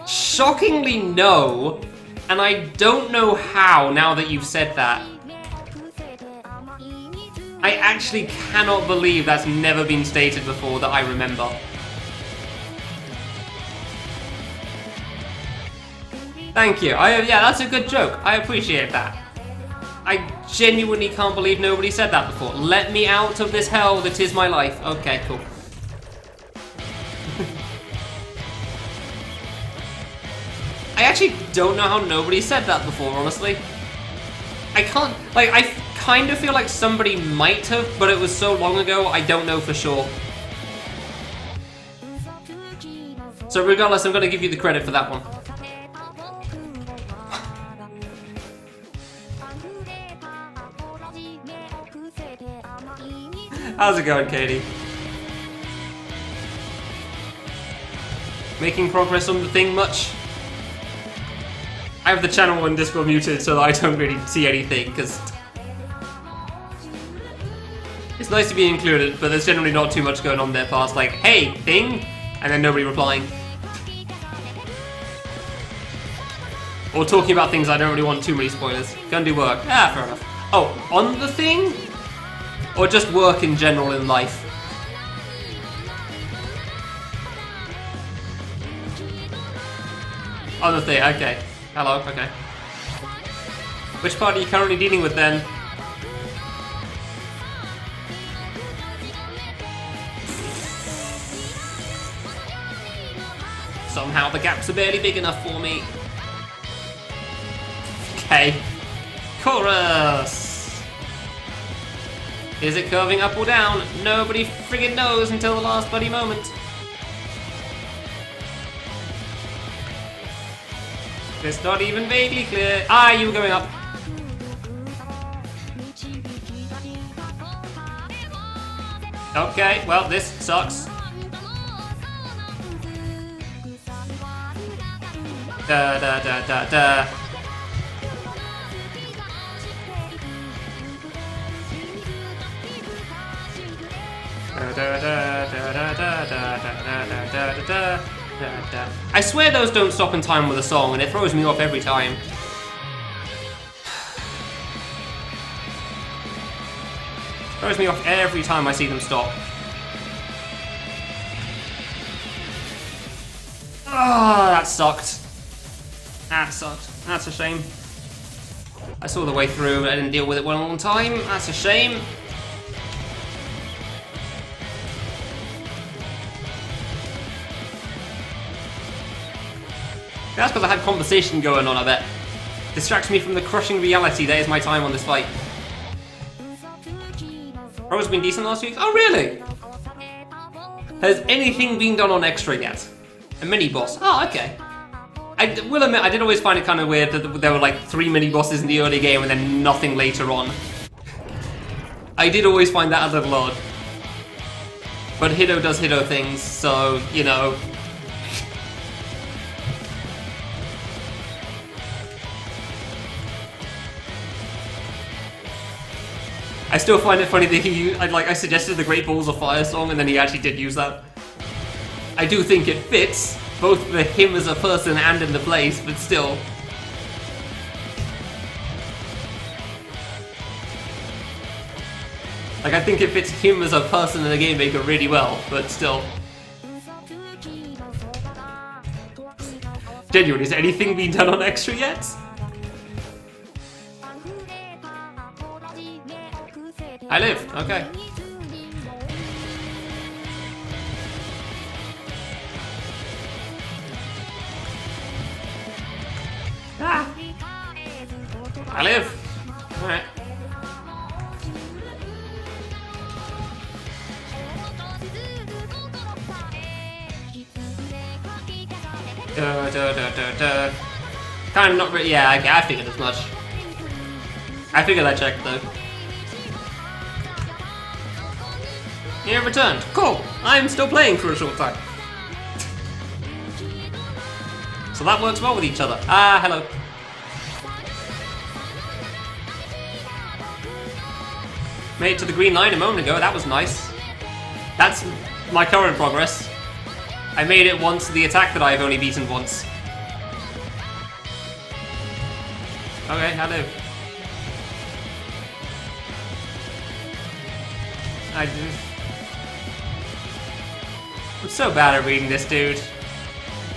S1: Shockingly no, and I don't know how now that you've said that. I actually cannot believe that's never been stated before that I remember. Thank you. Yeah, that's a good joke. I appreciate that. I genuinely can't believe nobody said that before. Let me out of this hell that is my life. Okay, cool. I actually don't know how nobody said that before, honestly. I can't, like, I kind of feel like somebody might have, but it was so long ago, I don't know for sure. So regardless, I'm going to give you the credit for that one. How's it going, Katie? Making progress on the thing much? I have the channel and Discord muted so that I don't really see anything, because it's nice to be included, but there's generally not too much going on there past like, hey, thing, and then nobody replying. Or talking about things I don't really want too many spoilers. Gonna do work. Ah, fair enough. Oh, on the thing? Or just work in general in life? On the thing, okay. Hello, okay. Which part are you currently dealing with then? Somehow the gaps are barely big enough for me. Okay. Chorus! Is it curving up or down? Nobody friggin' knows until the last bloody moment. It's not even vaguely clear. Ah, you were going up. Okay, well, this sucks. Da da da da da. I swear those don't stop in time with a song, and it throws me off every time. Throws me off every time I see them stop. Ah, that sucked. That sucked. That's a shame. I saw the way through, but I didn't deal with it well a long time. That's a shame. That's because I had conversation going on, I bet. Distracts me from the crushing reality that is my time on this fight. Ro's been decent last week? Oh, really? Has anything been done on Extra yet? A mini-boss? Oh, okay. I will admit, I did always find it kind of weird that there were like 3 mini-bosses in the early game and then nothing later on. I did always find that a little odd. But Hiddo does Hiddo things, so, you know... I still find it funny that I suggested the Great Balls of Fire song and then he actually did use that. I do think it fits, both for him as a person and in the place, but still. Like, I think it fits him as a person and a game maker really well, but still. Genuinely, has anything been done on Extra yet? I live, okay. Ah! I live! Alright. Kind of not really, yeah, I figured as much. I figured I checked though. You returned. Cool. I'm still playing for a short time. So that works well with each other. Ah, hello. Made it to the green line a moment ago. That was nice. That's my current progress. I made it once to the attack that I've only beaten once. Okay, hello. I'm so bad at reading this, dude.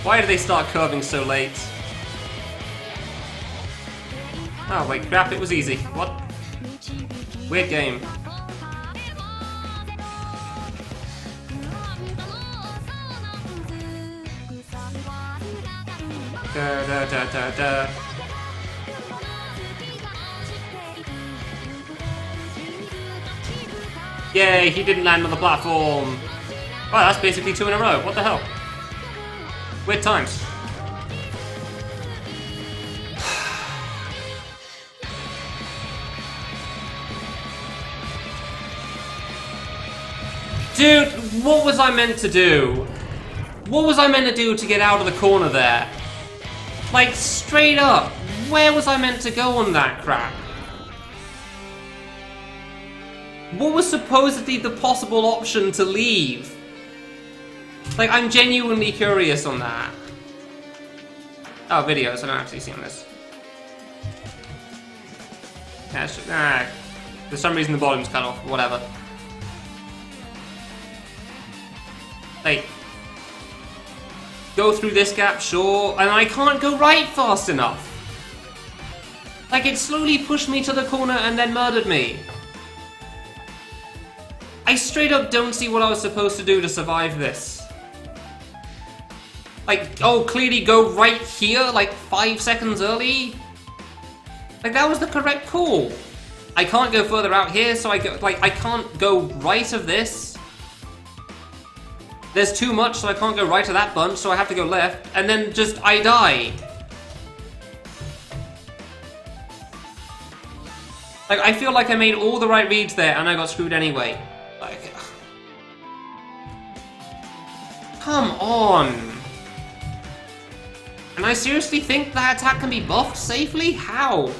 S1: Why did they start curving so late? Oh, wait, crap, it was easy. What? Weird game. Da, da, da, da, da. Yay, he didn't land on the platform. Wow, that's basically 2 in a row. What the hell? Weird times. Dude, what was I meant to do? What was I meant to do to get out of the corner there? Like, straight up, where was I meant to go on that crap? What was supposedly the possible option to leave? Like, I'm genuinely curious on that. Oh, videos, I don't actually see on this. Yeah, for some reason the volume's cut off, whatever. Like, go through this gap, sure, and I can't go right fast enough. Like, it slowly pushed me to the corner and then murdered me. I straight up don't see what I was supposed to do to survive this. Like, oh, clearly go right here, like 5 seconds early? Like, that was the correct call. I can't go further out here, so I can't go right of this. There's too much, so I can't go right of that bunch, so I have to go left, and then just, I die. Like, I feel like I made all the right reads there, and I got screwed anyway. Like, come on. And I seriously think that attack can be buffed safely? How?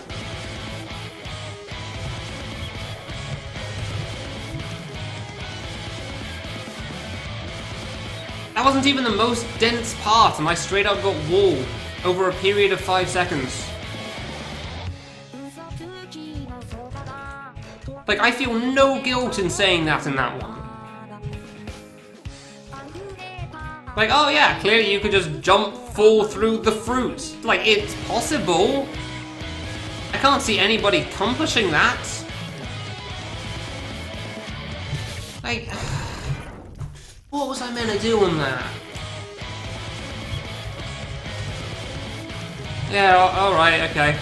S1: That wasn't even the most dense part, and I straight up got walled over a period of 5 seconds. Like, I feel no guilt in saying that in that one. Like, oh yeah, clearly you could just jump, fall through the fruit. Like, it's possible. I can't see anybody accomplishing that. Like, what was I meant to do on that? Yeah, alright, okay.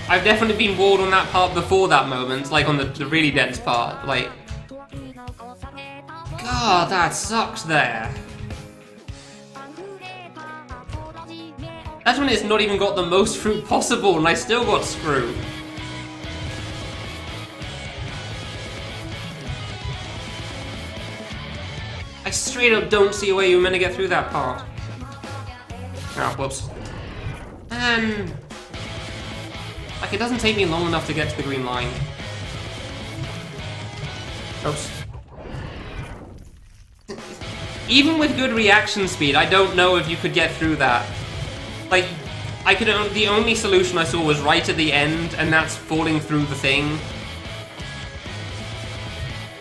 S1: I've definitely been walled on that part before that moment, like on the really dense part, like... God, that sucks there. That one has not even got the most fruit possible, and I still got screwed. I straight up don't see a way you're meant to get through that part. Oh, whoops. Man! Like, it doesn't take me long enough to get to the green line. Oops. Even with good reaction speed, I don't know if you could get through that. Like, the only solution I saw was right at the end, and that's falling through the thing.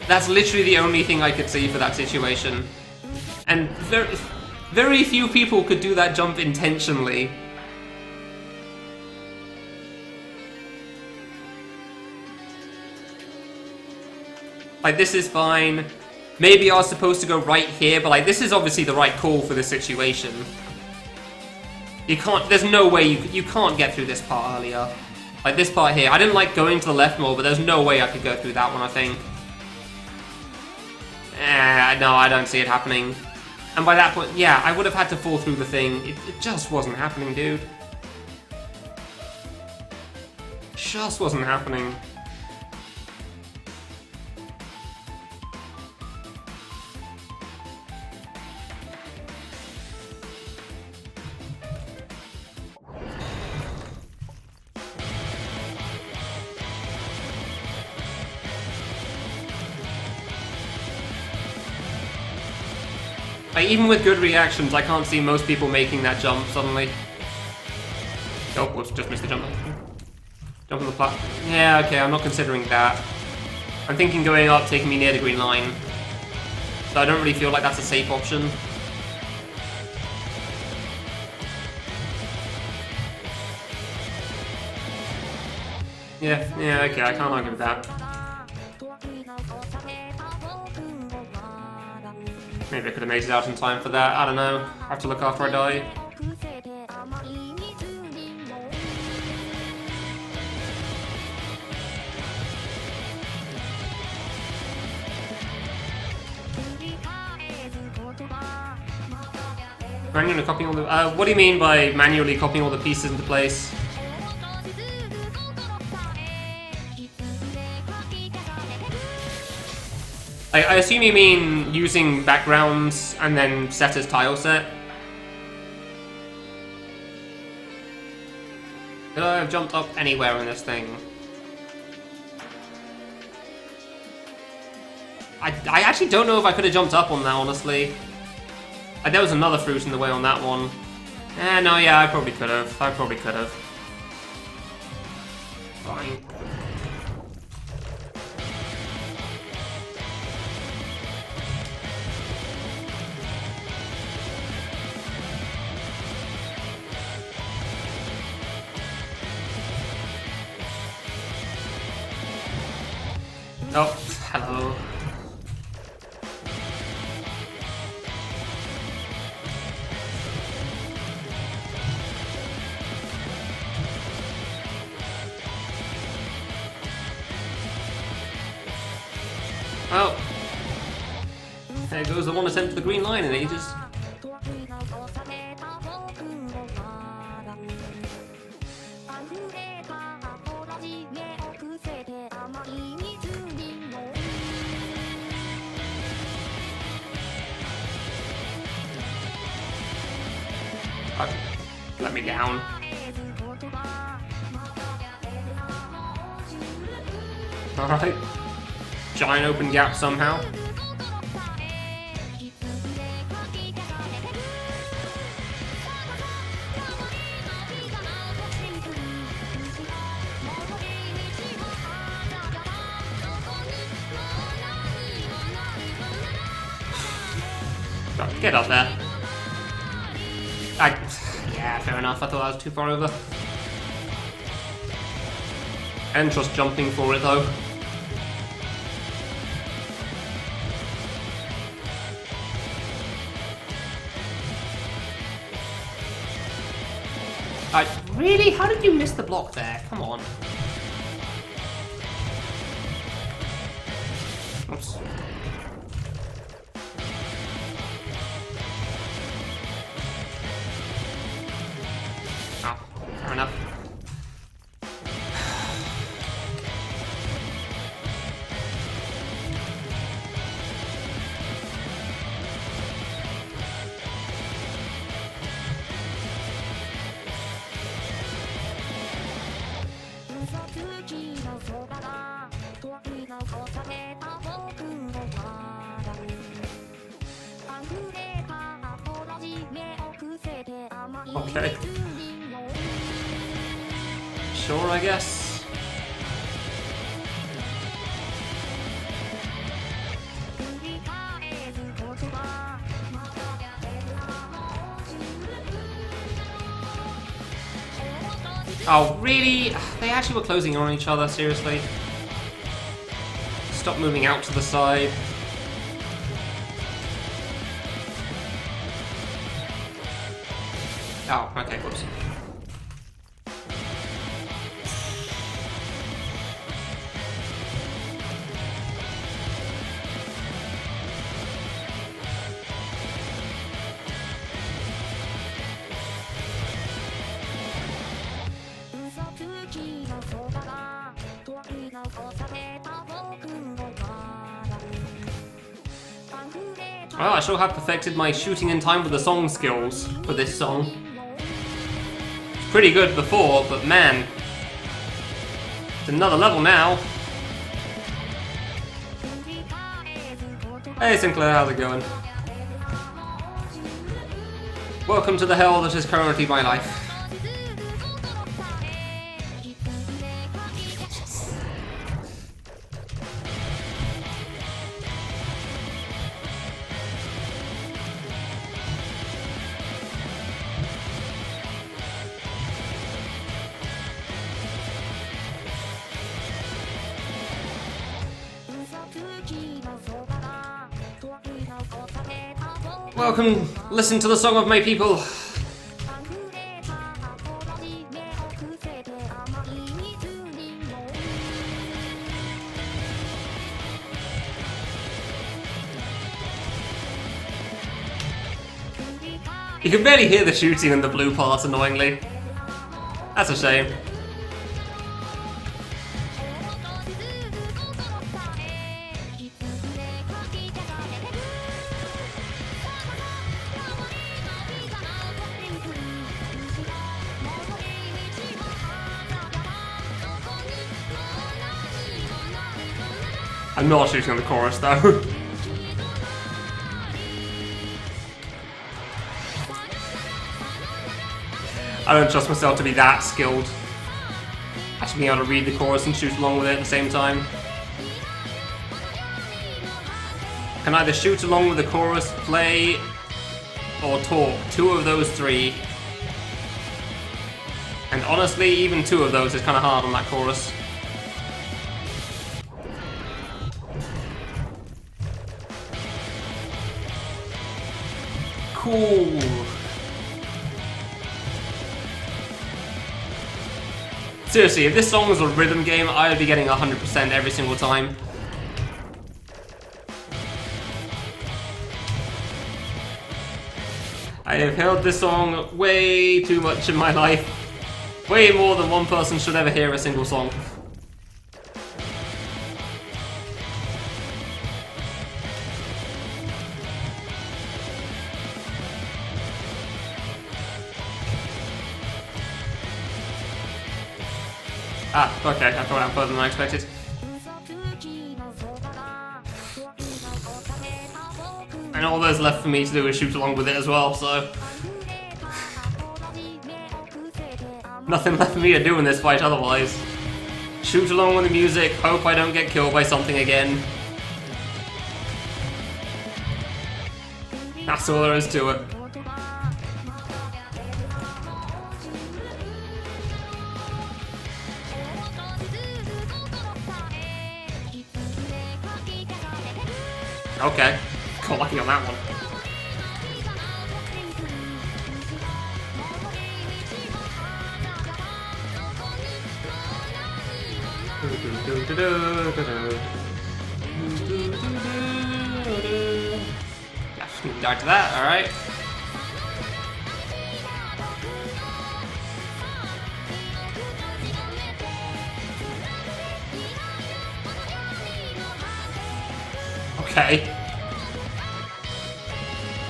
S1: That's literally the only thing I could see for that situation. And very few people could do that jump intentionally. Like, this is fine. Maybe I was supposed to go right here, but like, this is obviously the right call for this situation. You can't, there's no way you can't get through this part earlier. Like, this part here. I didn't like going to the left more, but there's no way I could go through that one, I think. No, I don't see it happening. And by that point, yeah, I would have had to fall through the thing. It just wasn't happening, dude. Just wasn't happening. Like, even with good reactions, I can't see most people making that jump suddenly. Oh, whoops, just missed the jump. Jump on the platform. Yeah, okay, I'm not considering that. I'm thinking going up, taking me near the green line. So I don't really feel like that's a safe option. Yeah, okay, I can't argue with that. Maybe I could have made it out in time for that, I don't know. I have to look after I die. Manually copying all the... what do you mean by manually copying all the pieces into place? I assume you mean using backgrounds and then set as tile set? Could I have jumped up anywhere in this thing? I actually don't know if I could have jumped up on that, honestly. There was another fruit in the way on that one. No, yeah, I probably could have. I probably could have. Fine. Oh, hello. Oh. There goes the one attempt to the green line in ages. Let me down. Alright. Giant open gap somehow. Get up there. Yeah, fair enough. I thought I was too far over. And just jumping for it though. Really? How did you miss the block there? Come on. Oops. Oh, fair enough. Okay. Sure, I guess. Oh, really? They actually were closing in on each other, seriously? Stop moving out to the side. Oh, okay, whoops. Well, I sure have perfected my shooting in time with the song skills for this song. It's pretty good before, but man, it's another level now. Hey Sinclair, how's it going? Welcome to the hell that is currently my life. Welcome, listen to the song of my people. You can barely hear the shooting in the blue part, annoyingly. That's a shame. I'm not shooting on the chorus though. I don't trust myself to be that skilled. Actually being able to read the chorus and shoot along with it at the same time. I can either shoot along with the chorus, play, or talk. Two of those three. And honestly, even two of those is kind of hard on that chorus. Cool. Seriously, if this song was a rhythm game, I would be getting 100% every single time. I have heard this song way too much in my life. Way more than one person should ever hear a single song. Ah, okay, I thought out further than I expected. And all there's left for me to do is shoot along with it as well, so... Nothing left for me to do in this fight otherwise. Shoot along with the music, hope I don't get killed by something again. That's all there is to it. Okay, got lucky on that one. Died to that, alright. Okay.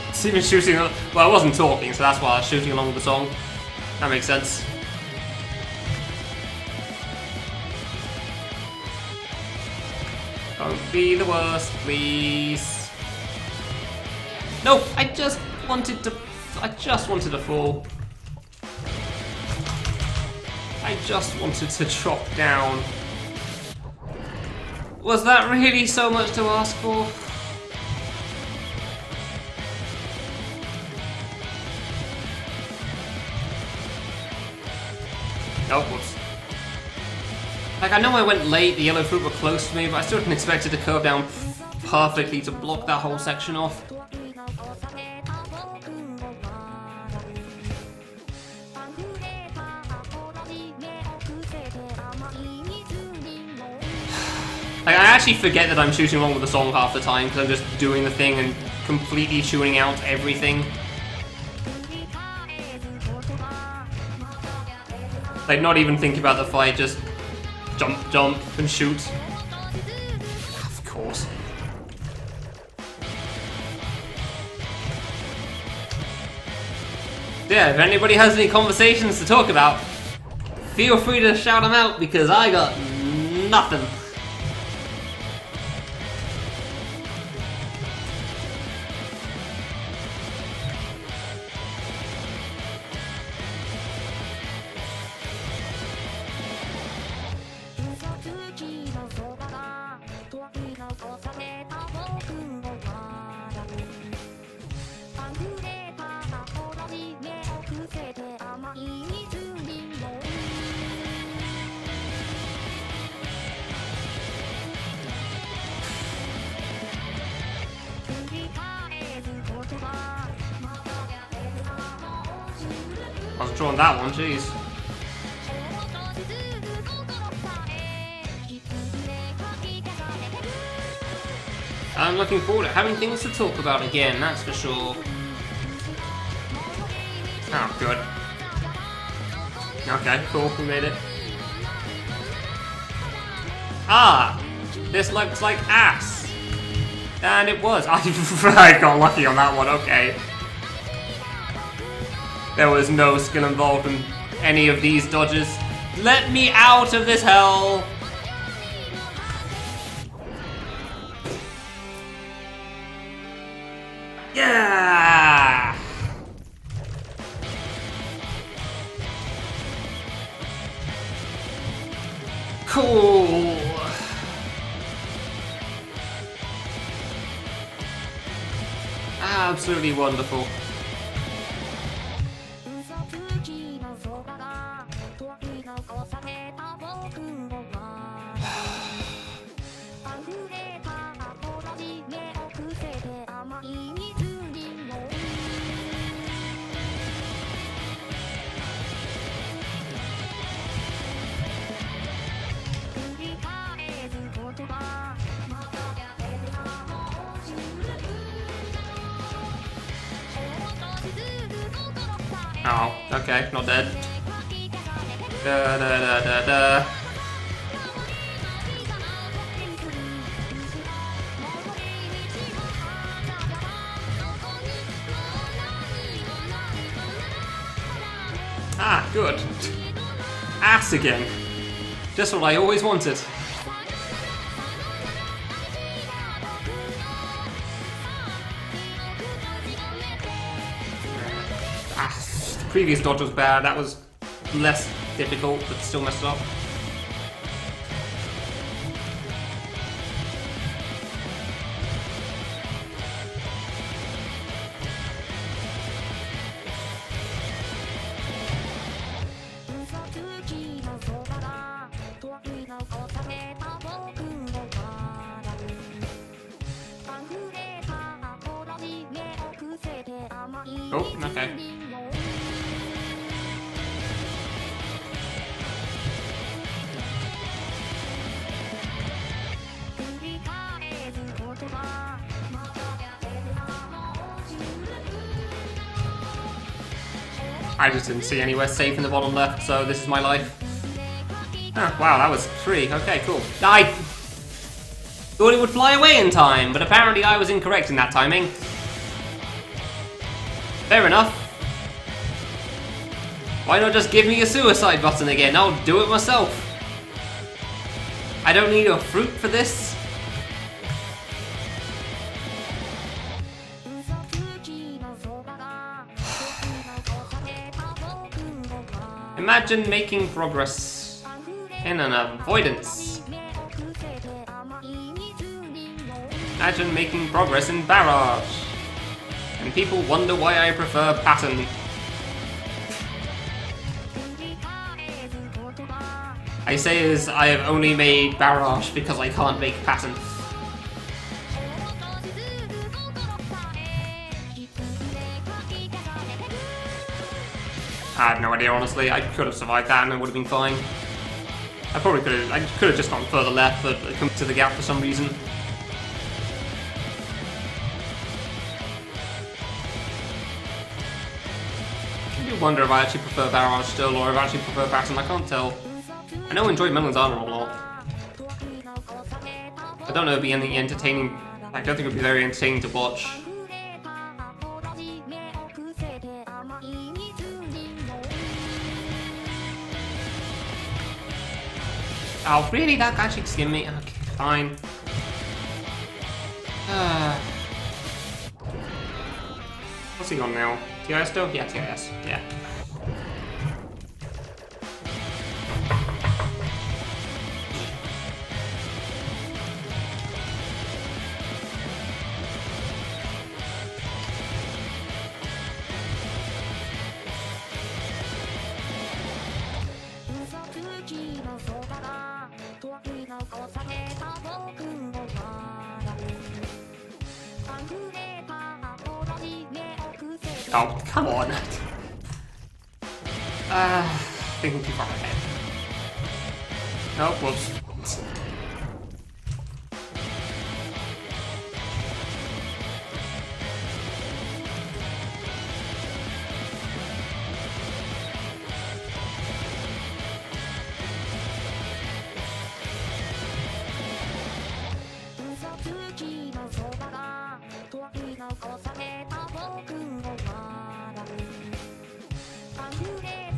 S1: It's even shooting. Well, I wasn't talking, so that's why I was shooting along with the song. That makes sense. Don't be the worst, please. No, I just wanted to fall. I just wanted to drop down. Was that really so much to ask for? Oh, whoops. Like, I know I went late, the yellow fruit were close to me, but I still didn't expect it to curve down perfectly to block that whole section off. Like, I actually forget that I'm shooting along with the song half the time because I'm just doing the thing and completely tuning out everything. Like, not even thinking about the fight, just jump, jump, and shoot. Of course. Yeah, if anybody has any conversations to talk about, feel free to shout them out because I got nothing. I was drawing that one, jeez. I'm looking forward to having things to talk about again, that's for sure. Oh, good. Okay, cool, we made it. Ah! This looks like ass! And it was. I got lucky on that one, okay. There was no skill involved in any of these dodges. Let me out of this hell! Yeah! Cool! Absolutely wonderful. Oh, okay, not dead. Da da da da da. Ah, good. Ass again. Just what I always wanted. The previous dodge was bad, that was less difficult, but still messed up. Oh, okay. I just didn't see anywhere safe in the bottom left, so this is my life. Oh, wow, that was free. Okay, cool. I thought it would fly away in time, but apparently I was incorrect in that timing. Fair enough. Why not just give me a suicide button again? I'll do it myself. I don't need a fruit for this. Imagine making progress in an avoidance. Imagine making progress in barrage. And people wonder why I prefer pattern. I say is I have only made barrage because I can't make pattern. I have no idea, honestly. I could have survived that and it would have been fine. I probably could have. I could have just gone further left, but come to the gap for some reason. I do wonder if I actually prefer barrage still, or if I actually prefer pattern. I can't tell. I know I enjoyed Melon's armor a lot. I don't know if it'd be anything entertaining. I don't think it would be very entertaining to watch. Oh, really? That actually skimmed me? Okay, fine. What's he on now? TIS still? Yeah, TIS. Yeah. Oh, come on. Thinking too far ahead. Oh, whoops.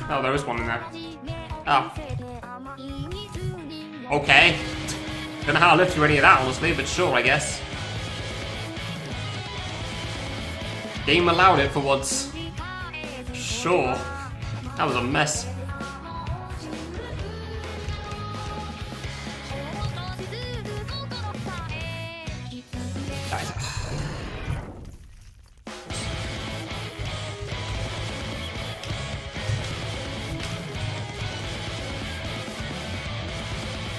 S1: Oh, there is one in there. Oh. Okay. Don't know how I lived through any of that, honestly, but sure, I guess. Game allowed it for once. Sure. That was a mess.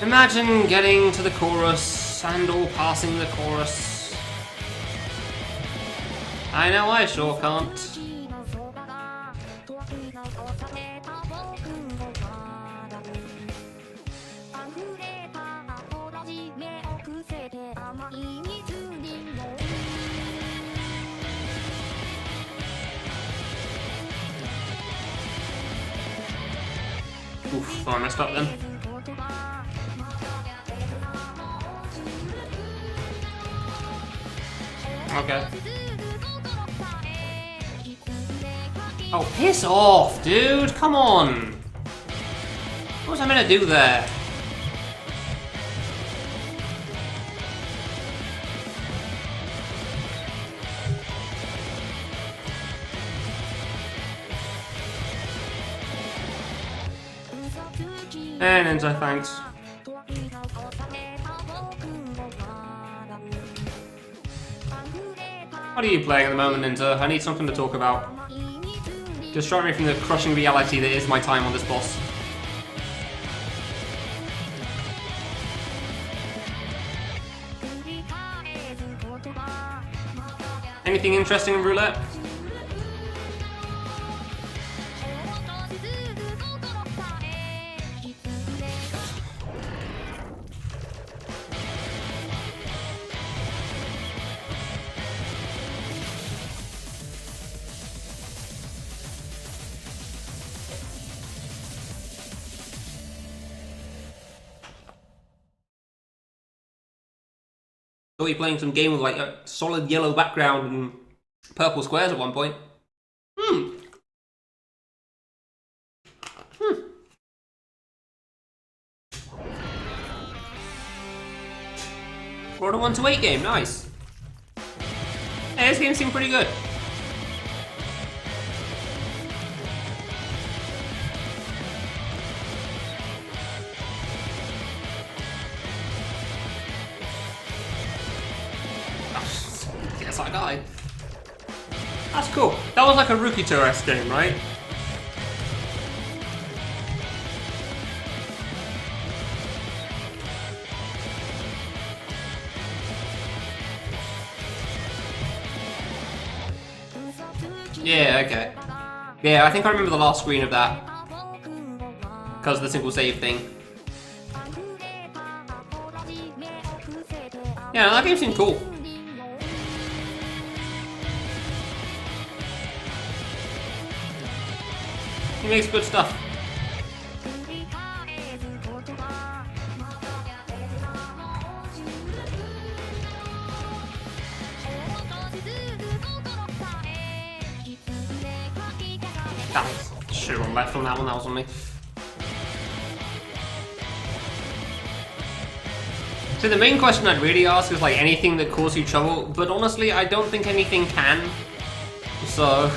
S1: Imagine getting to the chorus and all passing the chorus. I know I sure can't. Oof, I messed up then. Okay. Oh, piss off, dude! Come on! What was I meant to do there? And Enzo, thanks. What are you playing at the moment, Ninja? I need something to talk about. Distract me from the crushing reality that is my time on this boss. Anything interesting in roulette? Thought you were playing some game with like a solid yellow background and purple squares at one point. Brought a 1-8 game, nice. Hey, this game seemed pretty good. That's cool. That was like a Rookie Tour-esque game, right? Yeah, okay. Yeah, I think I remember the last screen of that. Because of the single save thing. Yeah, that game seemed cool. He makes good stuff. Should have gone back from that one, that was on me. So the main question I'd really ask is like anything that causes you trouble, but honestly I don't think anything can. So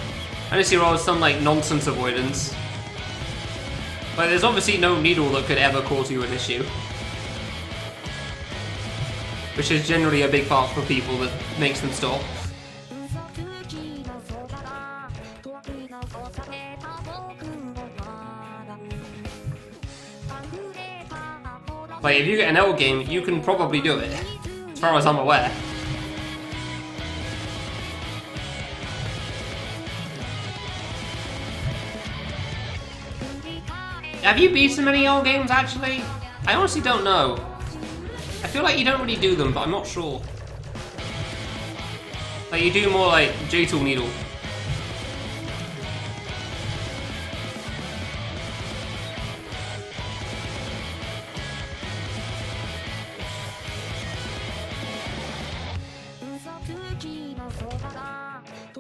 S1: I just see all some like nonsense avoidance. Like there's obviously no needle that could ever cause you an issue. Which is generally a big part for people that makes them stop. Like, if you get an L game, you can probably do it, as far as I'm aware. Have you beaten many L games, actually? I honestly don't know. I feel like you don't really do them, but I'm not sure. Like, you do more, like, J-Tool Needle.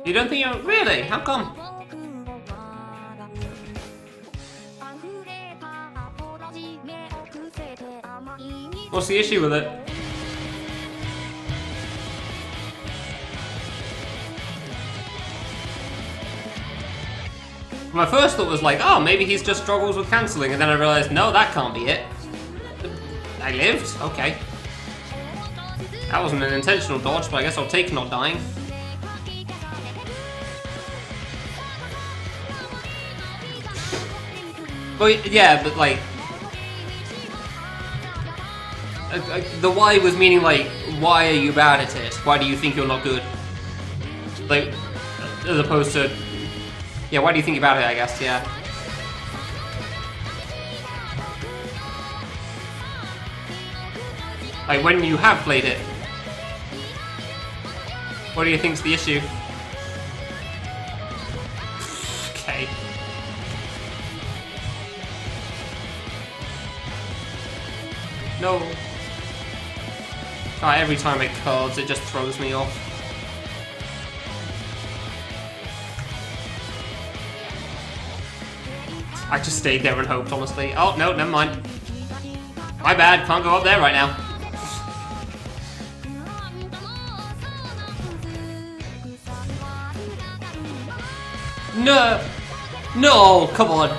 S1: You don't think you're... Really? How come? What's the issue with it? My first thought was like, oh, maybe he's just struggles with cancelling, and then I realised, no, that can't be it. I lived? Okay. That wasn't an intentional dodge, but I guess I'll take not dying. But yeah, but like... the why was meaning like, why are you bad at it? Why do you think you're not good? Like, as opposed to... Yeah, why do you think you're bad at it, I guess, yeah. Like, when you have played it, what do you think's the issue? Okay. No. Every time it curls, it just throws me off. I just stayed there and hoped, honestly. Oh, no, never mind. My bad, can't go up there right now. No! No, come on.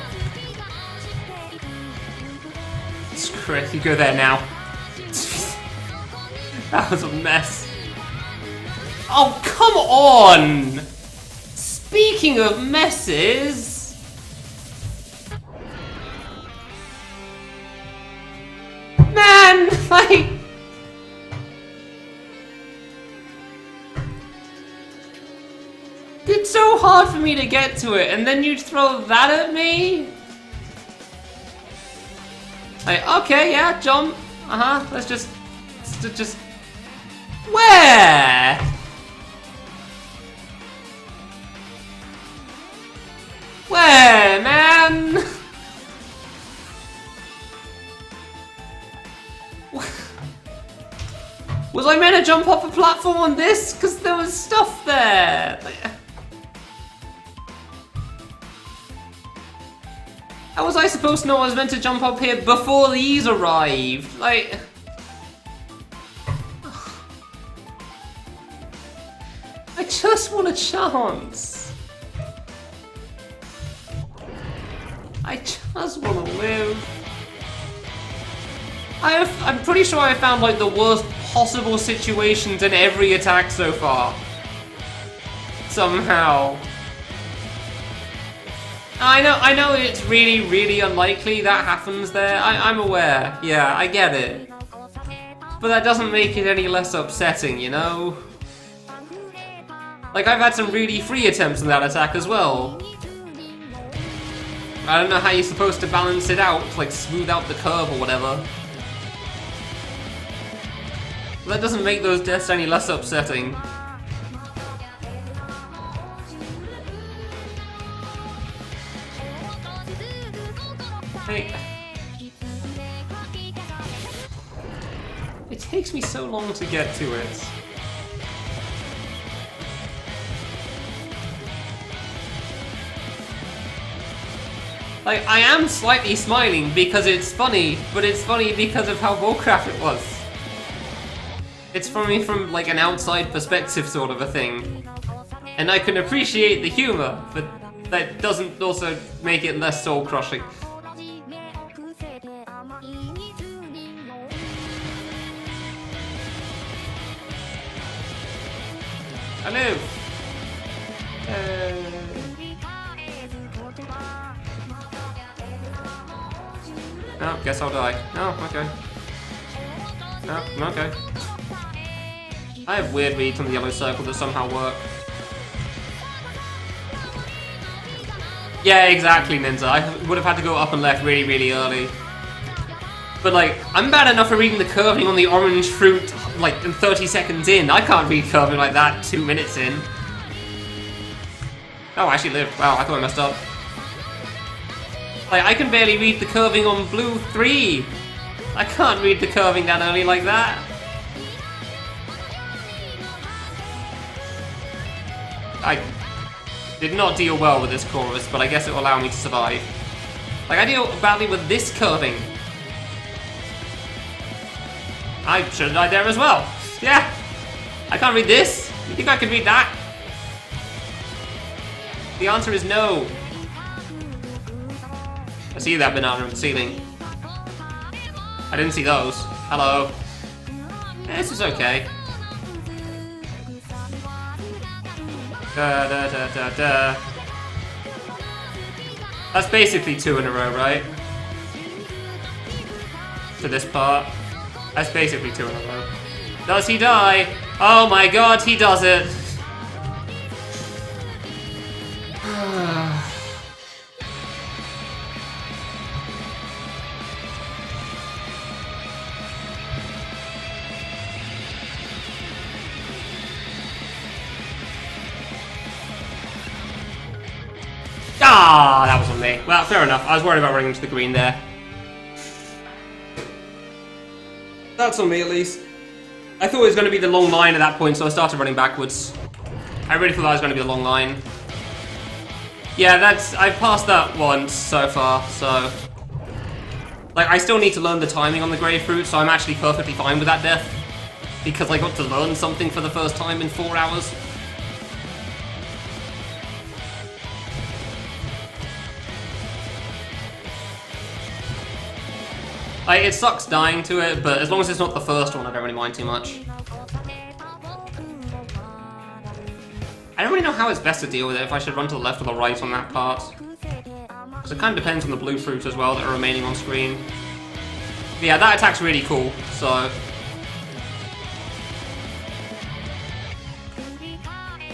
S1: Screw it, you go there now. That was a mess. Oh, come on! Speaking of messes... Man, like... It's so hard for me to get to it, and then you'd throw that at me? Like, okay, yeah, jump. Let's just... Where? Where, man? Was I meant to jump off a platform on this? Because there was stuff there. How was I supposed to know I was meant to jump up here before these arrived? Like... I just want a chance. I just want to live. I'm pretty sure I found like the worst possible situations in every attack so far. somehow. I know it's really, really unlikely that happens there. I'm aware. Yeah, I get it. But that doesn't make it any less upsetting, you know? Like, I've had some really free attempts on that attack as well. I don't know how you're supposed to balance it out, like smooth out the curve or whatever. But that doesn't make those deaths any less upsetting. Hey. It takes me so long to get to it. Like, I am slightly smiling because it's funny, but it's funny because of how bullcrap it was. It's from like an outside perspective sort of a thing. And I can appreciate the humor, but that doesn't also make it less soul-crushing. I live! Oh, guess I'll die. Oh, okay. Oh, okay. I have weird reads on the yellow circle that somehow work. Yeah, exactly, Ninja. I would have had to go up and left really, really early. But, like, I'm bad enough at reading the curving on the orange fruit, like, 30 seconds in. I can't read curving like that 2 minutes in. Oh, I actually lived. Wow, I thought I messed up. Like, I can barely read the curving on blue 3. I can't read the curving that early like that. I did not deal well with this chorus, but I guess it will allow me to survive. Like, I deal badly with this curving. I should have died there as well. Yeah. I can't read this. You think I can read that? The answer is no. I see that banana on the ceiling. I didn't see those. Hello. This is okay. Da, da, da, da, da. That's basically 2 in a row, right? To this part. That's basically 2 in a row. Does he die? Oh my god, he does it! Ah, that was on me. Well, fair enough. I was worried about running into the green there. That's on me, at least. I thought it was going to be the long line at that point, so I started running backwards. I really thought that was going to be the long line. Yeah, I've passed that once so far, so... Like, I still need to learn the timing on the grapefruit, so I'm actually perfectly fine with that death. Because I got to learn something for the first time in 4 hours. Like, it sucks dying to it, but as long as it's not the first one, I don't really mind too much. I don't really know how it's best to deal with it, if I should run to the left or the right on that part. Because it kind of depends on the blue fruit as well that are remaining on screen. But yeah, that attack's really cool, so...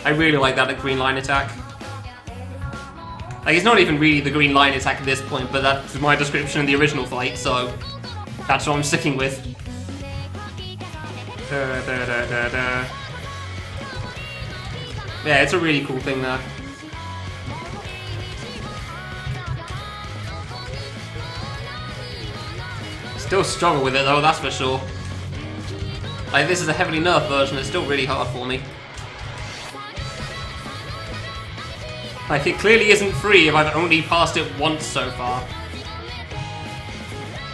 S1: I really like that green line attack. Like, it's not even really the green line attack at this point, but that's my description in the original fight, so... That's what I'm sticking with. Da, da, da, da, da. Yeah, it's a really cool thing there. Still struggle with it though, that's for sure. Like, this is a heavily nerfed version, it's still really hard for me. Like, it clearly isn't free if I've only passed it once so far.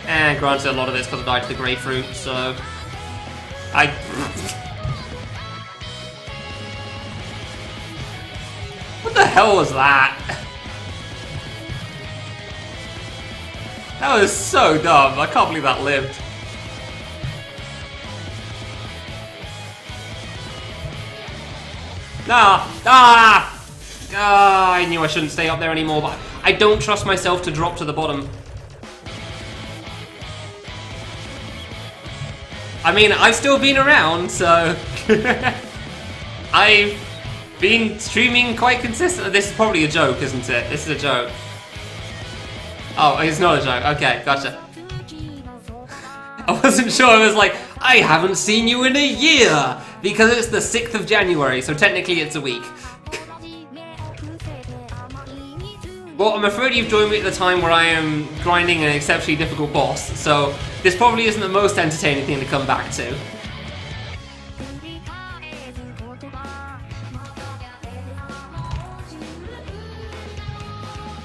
S1: And granted, a lot of it's because I died to the grapefruit, so... What the hell was that? That was so dumb, I can't believe that lived. I knew I shouldn't stay up there anymore, but I don't trust myself to drop to the bottom. I mean, I've still been around, so... I've been streaming quite consistently. This is probably a joke, isn't it? This is a joke. Oh, it's not a joke. Okay, gotcha. I wasn't sure. I was like, I haven't seen you in a year! Because it's the 6th of January, so technically it's a week. Well, I'm afraid you've joined me at the time where I am grinding an exceptionally difficult boss, so this probably isn't the most entertaining thing to come back to.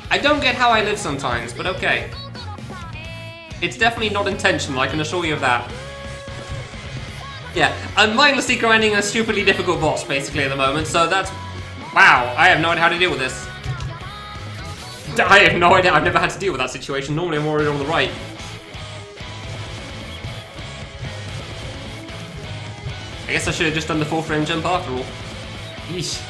S1: I don't get how I live sometimes, but okay. It's definitely not intentional, I can assure you of that. Yeah, I'm mindlessly grinding a stupidly difficult boss, basically, at the moment, so that's... Wow, I have no idea how to deal with this. I have no idea, I've never had to deal with that situation. Normally I'm already on the right. I guess I should have just done the full frame jump after all. Yeesh.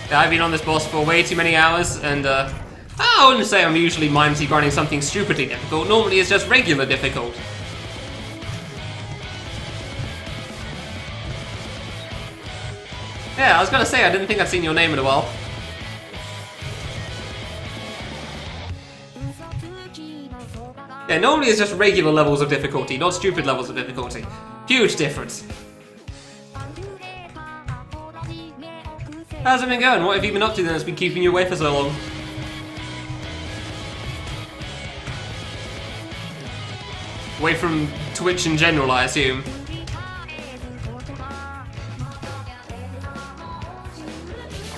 S1: Yeah, I've been on this boss for way too many hours, and I wouldn't say I'm usually mindlessly grinding something stupidly difficult. Normally it's just regular difficult. Yeah, I was gonna say, I didn't think I'd seen your name in a while. Yeah, normally it's just regular levels of difficulty, not stupid levels of difficulty. Huge difference. How's it been going? What have you been up to then that's been keeping you away for so long? Away from Twitch in general, I assume.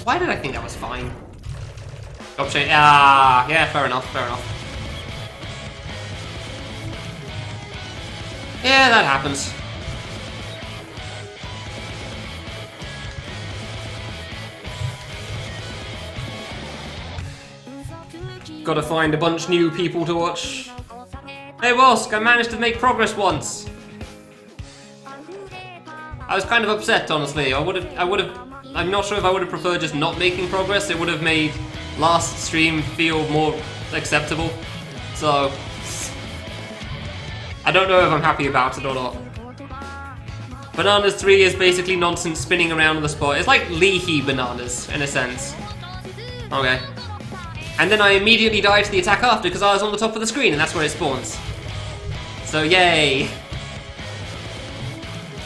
S1: Why did I think that was fine? Option, yeah, fair enough, fair enough. Yeah, that happens. Gotta find a bunch new people to watch. Hey Wosk, I managed to make progress once. I was kind of upset, honestly. I'm not sure if I would have preferred just not making progress. It would have made last stream feel more acceptable. So, I don't know if I'm happy about it or not. Bananas 3 is basically nonsense spinning around on the spot. It's like leahy bananas, in a sense. Okay. And then I immediately died to the attack after because I was on the top of the screen and that's where it spawns. So yay!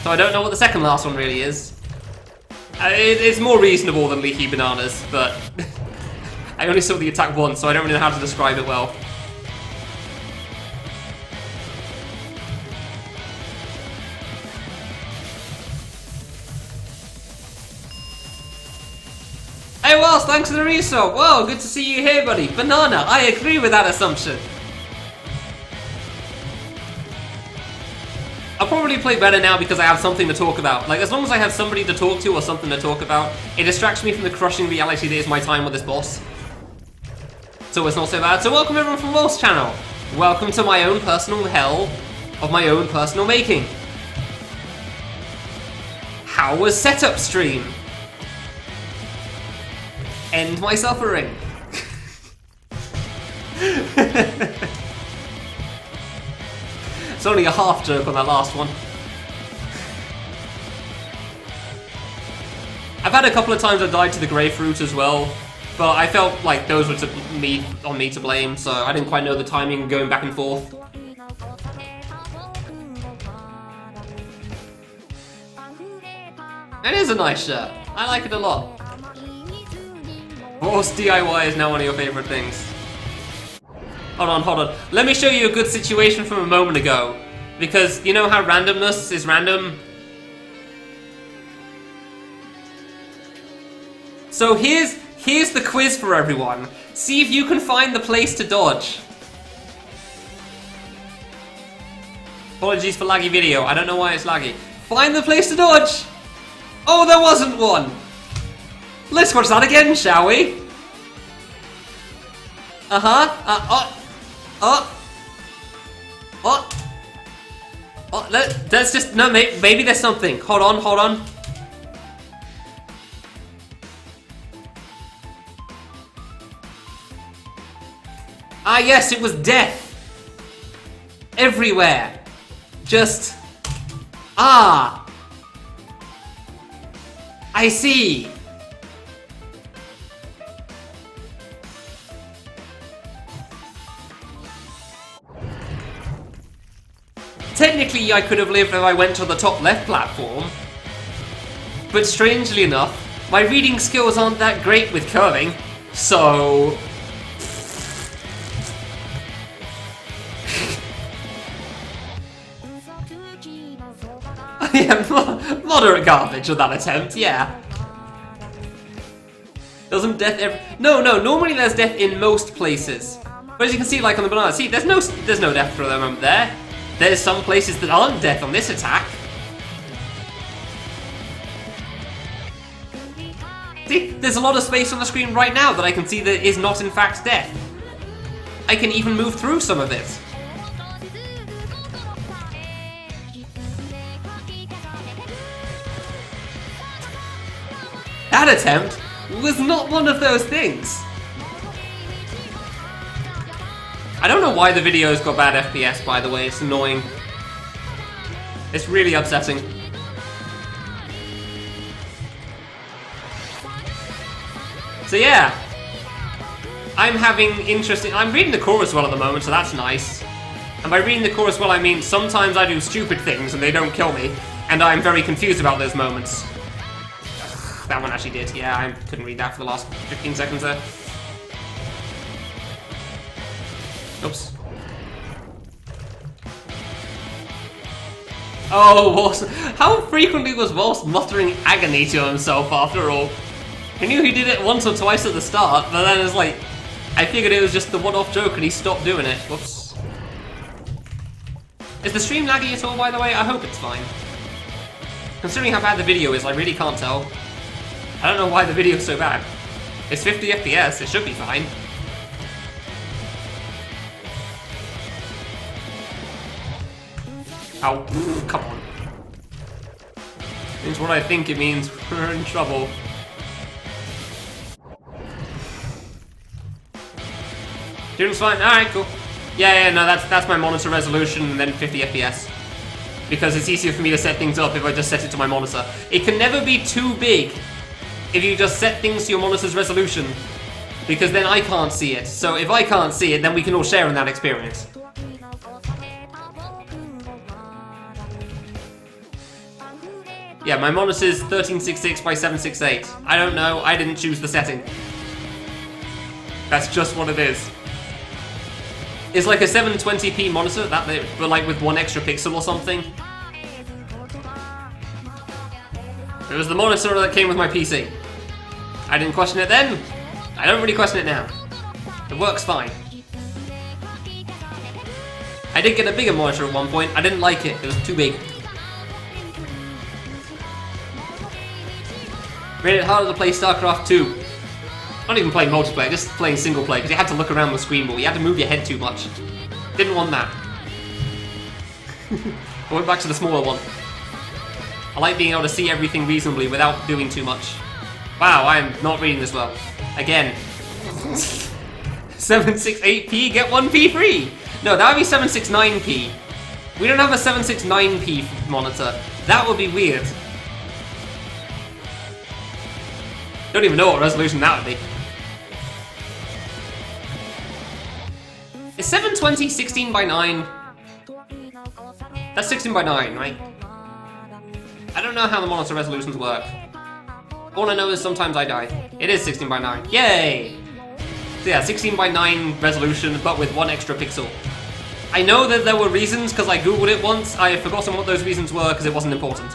S1: So I don't know what the second last one really is. It's more reasonable than leaky bananas, but I only saw the attack once, so I don't really know how to describe it well. Hey Wells, thanks for the resub! Whoa, good to see you here, buddy! Banana, I agree with that assumption! I'll probably play better now because I have something to talk about. Like, as long as I have somebody to talk to or something to talk about, it distracts me from the crushing reality that is my time with this boss. So it's not so bad. So welcome everyone from Wolf's channel. Welcome to my own personal hell of my own personal making. How was setup stream? End my suffering. It's only a half joke on that last one. I've had a couple of times I died to the grapefruit as well, but I felt like those were on me to blame, so I didn't quite know the timing going back and forth. It is a nice shirt. I like it a lot. Horse DIY is now one of your favorite things. Hold on. Let me show you a good situation from a moment ago. Because you know how randomness is random? So here's the quiz for everyone. See if you can find the place to dodge. Apologies for laggy video. I don't know why it's laggy. Find the place to dodge! Oh, there wasn't one! Let's watch that again, shall we? Oh, let's just... No, maybe there's something. Hold on, hold on. Ah, yes, it was death. Everywhere. Just... Ah. I see. Technically, I could have lived if I went to the top left platform. But strangely enough, my reading skills aren't that great with curving, so... Yeah, moderate garbage with that attempt, yeah. Doesn't death ever... No, normally there's death in most places. But as you can see, like on the banana, see, there's no death for the moment there. There's some places that aren't death on this attack. See, there's a lot of space on the screen right now that I can see that is not in fact death. I can even move through some of it. That attempt was not one of those things. I don't know why the video's got bad FPS, by the way, it's annoying. It's really upsetting. So yeah, I'm reading the chorus well at the moment, so that's nice. And by reading the chorus well, I mean sometimes I do stupid things and they don't kill me, and I'm very confused about those moments. That one actually did, yeah, I couldn't read that for the last 15 seconds there. Oops. Oh, Waltz. How frequently was Waltz muttering agony to himself after all? He knew he did it once or twice at the start, but then it's like, I figured it was just the one-off joke and he stopped doing it. Whoops. Is the stream laggy at all, by the way? I hope it's fine. Considering how bad the video is, I really can't tell. I don't know why the video's so bad. It's 50 FPS, it should be fine. Ow, come on. Means what I think it means. We're in trouble. Tune's fine, alright, cool. Yeah, no, that's my monitor resolution and then 50 FPS. Because it's easier for me to set things up if I just set it to my monitor. It can never be too big if you just set things to your monitor's resolution. Because then I can't see it. So if I can't see it, then we can all share in that experience. Yeah, my monitor's 1366 by 768. I don't know, I didn't choose the setting. That's just what it is. It's like a 720p monitor, but like with one extra pixel or something. It was the monitor that came with my PC. I didn't question it then. I don't really question it now. It works fine. I did get a bigger monitor at one point. I didn't like it. It was too big. Made it harder to play StarCraft 2. Not even playing multiplayer, just playing single player, because you had to look around the screen more. You had to move your head too much. Didn't want that. I went back to the smaller one. I like being able to see everything reasonably without doing too much. Wow, I am not reading this well. Again. 768p, get 1p free! No, that would be 769p. We don't have a 769p monitor. That would be weird. Don't even know what resolution that would be. Is 720 16 by 9? That's 16 by 9, right? I don't know how the monitor resolutions work. All I know is sometimes I die. It is 16 by 9. Yay! So yeah, 16 by 9 resolution, but with one extra pixel. I know that there were reasons, because I googled it once. I have forgotten what those reasons were, because it wasn't important.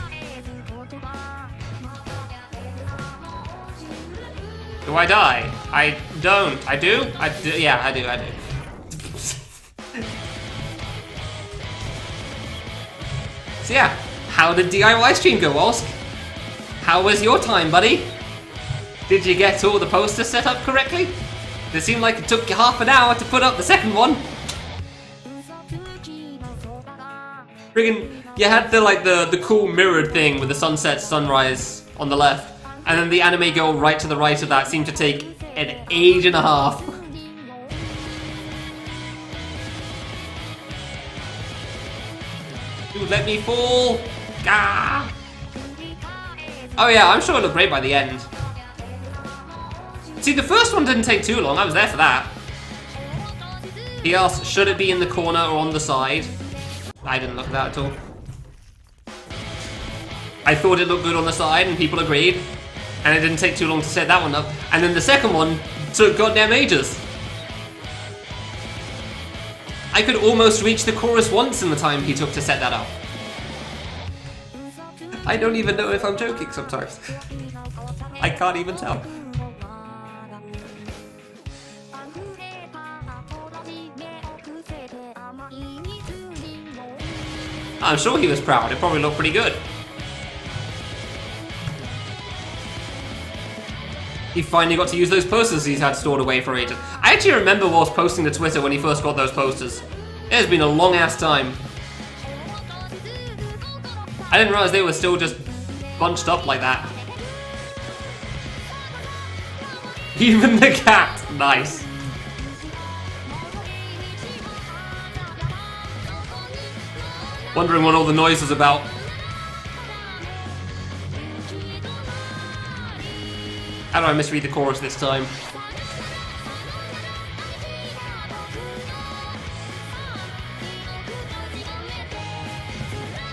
S1: Do I die? I don't. I do? I do. Yeah, I do. So yeah, how did DIY stream go, Osk? How was your time, buddy? Did you get all the posters set up correctly? It seemed like it took you half an hour to put up the second one. Friggin', You had the cool mirrored thing with the sunset, sunrise on the left, and then the anime girl right to the right of that seemed to take an age and a half. Dude, let me fall! Gah! Oh yeah, I'm sure it looked great by the end. See, the first one didn't take too long, I was there for that. He asked, should it be in the corner or on the side? I didn't look at that at all. I thought it looked good on the side and people agreed. And it didn't take too long to set that one up. And then the second one took goddamn ages. I could almost reach the chorus once in the time he took to set that up. I don't even know if I'm joking sometimes. I can't even tell. I'm sure he was proud. It probably looked pretty good. He finally got to use those posters he's had stored away for ages. I actually remember whilst posting to Twitter when he first got those posters. It has been a long ass time. I didn't realize they were still just bunched up like that. Even the cat. Nice. Wondering what all the noise was about. How do I misread the chorus this time?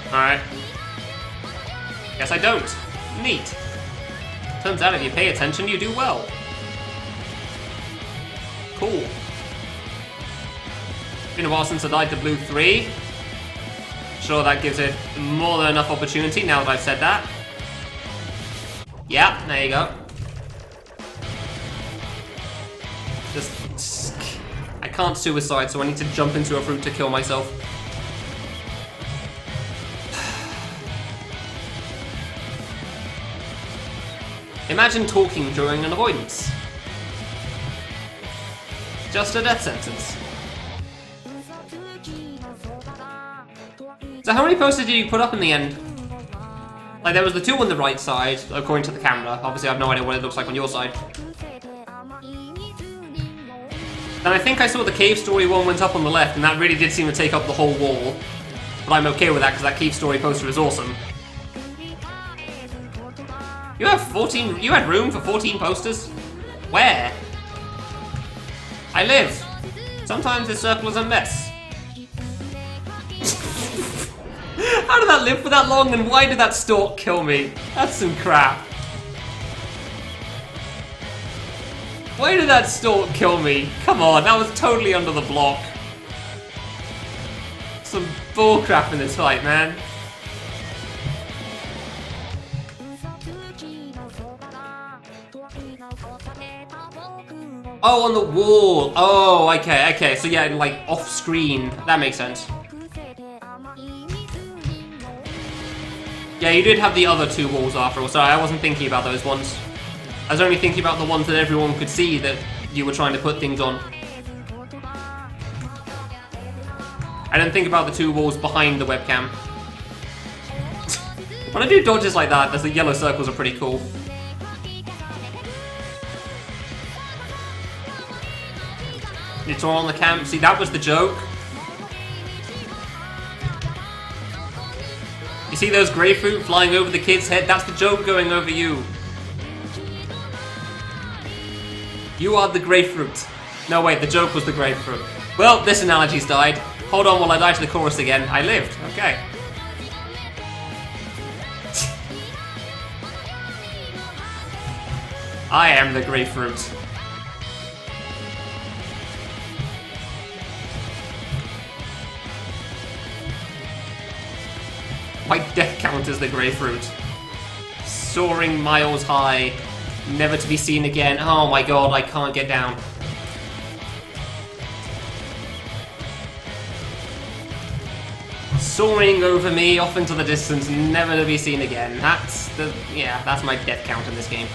S1: Alright. Guess I don't. Neat. Turns out if you pay attention, you do well. Cool. Been a while since I died to Blue 3. Sure, that gives it more than enough opportunity now that I've said that. Yeah, there you go. Just... I can't suicide, so I need to jump into a fruit to kill myself. Imagine talking during an avoidance. Just a death sentence. So how many posters did you put up in the end? Like, there was the two on the right side, according to the camera. Obviously, I have no idea what it looks like on your side. Then I think I saw the cave story one went up on the left, and that really did seem to take up the whole wall. But I'm okay with that, because that cave story poster is awesome. You have 14... You had room for 14 posters? Where? I live. Sometimes this circle is a mess. How did that live for that long, and why did that stalk kill me? That's some crap. Why did that stalk kill me? Come on, that was totally under the block. Some bullcrap in this fight, man. Oh, on the wall. Oh, okay. So yeah, like off screen. That makes sense. Yeah, you did have the other two walls after all. Sorry, I wasn't thinking about those ones. I was only thinking about the ones that everyone could see that you were trying to put things on. I didn't think about the two walls behind the webcam. When I do dodges like that, the yellow circles are pretty cool. It's all on the cam. See, that was the joke. You see those grapefruit flying over the kid's head? That's the joke going over you. You are the grapefruit. No, wait, the joke was the grapefruit. Well, this analogy's died. Hold on while I die to the chorus again. I lived. Okay. I am the grapefruit. My death count is the grapefruit. Soaring miles high, never to be seen again. Oh my god, I can't get down. Soaring over me, off into the distance, never to be seen again. That's my death count in this game.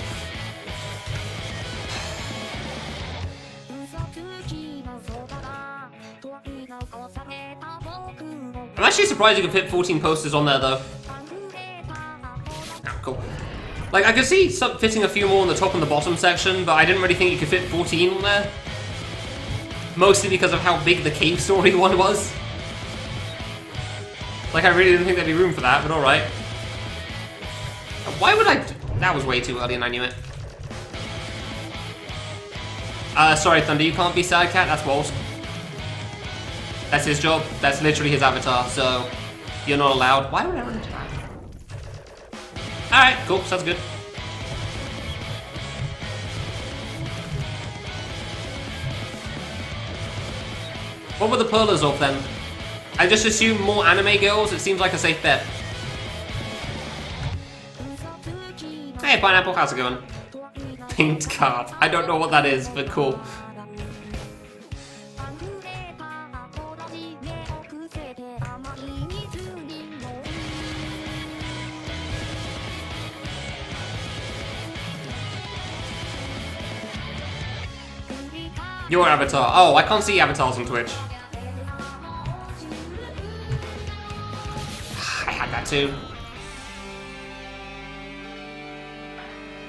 S1: I'm actually surprised you could fit 14 posters on there, though. Oh, cool. Like, I could see fitting a few more on the top and the bottom section, but I didn't really think you could fit 14 on there. Mostly because of how big the cave story one was. Like, I really didn't think there'd be room for that, but alright. Why would I... That was way too early and I knew it. Sorry, Thunder, you can't be Sad Cat, that's Walt. That's his job, that's literally his avatar, so... You're not allowed. Why would I run into that? Alright, cool, sounds good. What were the pearlers of then? I just assume more anime girls, it seems like a safe bet. Hey Pineapple, how's it going? Paint card. I don't know what that is, but cool. Your avatar. Oh, I can't see avatars on Twitch. I had that too.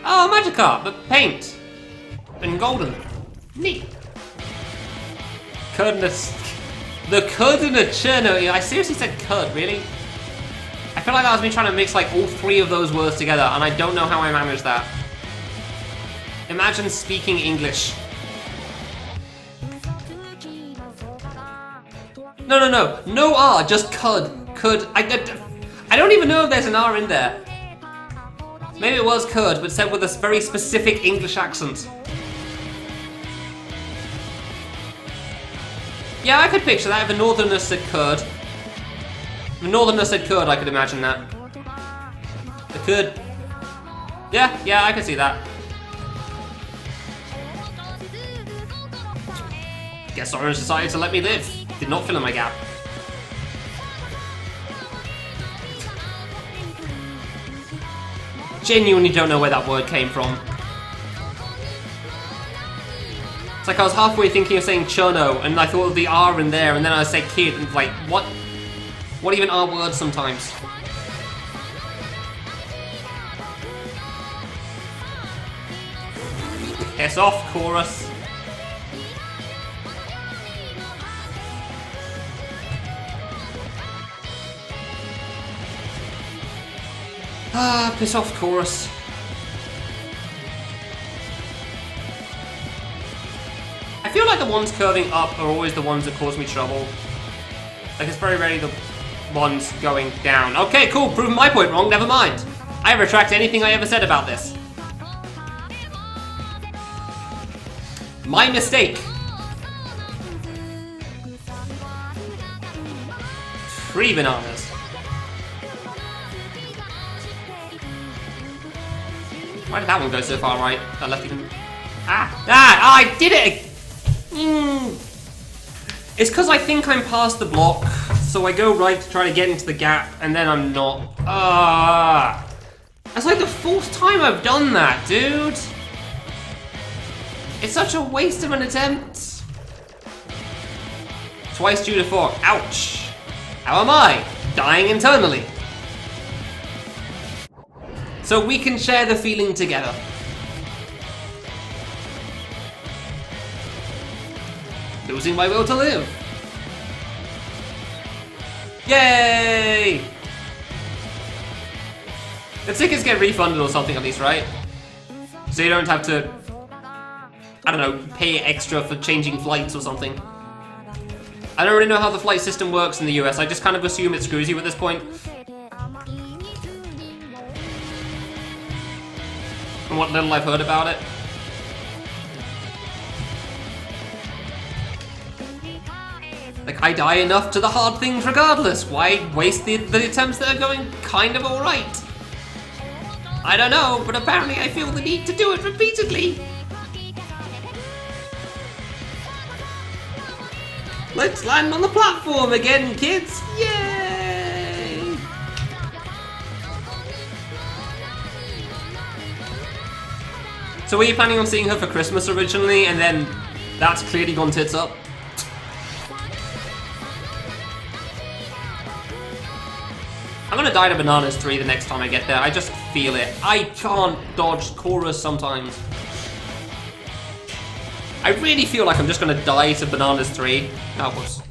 S1: Oh, Magikarp, but paint. And golden. Neat. The curd in a cherno. I seriously said curd, really? I feel like that was me trying to mix like all three of those words together, and I don't know how I managed that. Imagine speaking English. No R, just cud. Could. I don't even know if there's an R in there. Maybe it was curd, but said with a very specific English accent. Yeah, I could picture that if a northerner said curd. If a northerner said curd, I could imagine that. The curd. Yeah, I could see that. Guess Orange decided to let me live. Did not fill in my gap. Genuinely don't know where that word came from. It's like I was halfway thinking of saying cherno, and I thought of the R in there, and then I said kid, and like, what? What even are words sometimes? Piss off, chorus. Ah, piss off, chorus. I feel like the ones curving up are always the ones that cause me trouble. Like, it's very rarely the ones going down. Okay, cool, proving my point wrong, never mind. I retract anything I ever said about this. My mistake. 3 bananas. Why did that one go so far right? I left even... I did it! It's because I think I'm past the block, so I go right to try to get into the gap, and then I'm not. That's like the 4th time I've done that, dude! It's such a waste of an attempt. Twice due to 4. Ouch! How am I? Dying internally. So we can share the feeling together. Losing my will to live. Yay! The tickets get refunded or something at least, right? So you don't have to, I don't know, pay extra for changing flights or something. I don't really know how the flight system works in the US. I just kind of assume it screws you at this point. From what little I've heard about it. Like, I die enough to the hard things regardless. Why waste the attempts that are going kind of alright? I don't know, but apparently I feel the need to do it repeatedly. Let's land on the platform again, kids! Yay! So were you planning on seeing her for Christmas originally, and then that's clearly gone tits up? gonna die to Bananas 3 the next time I get there. I just feel it. I can't dodge chorus sometimes. I really feel like I'm just gonna die to Bananas 3. Oh, whoops.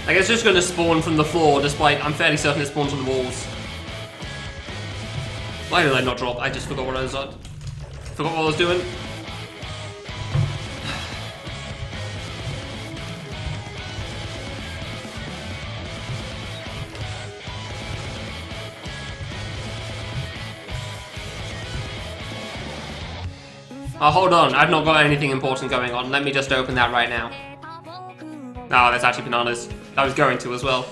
S1: Like, it's just gonna spawn from the floor, despite I'm fairly certain it spawns on the walls. Why did I not drop? I just forgot what I was at. Forgot what I was doing. Oh, hold on. I've not got anything important going on. Let me just open that right now. No, that's actually Bananas. I was going to as well.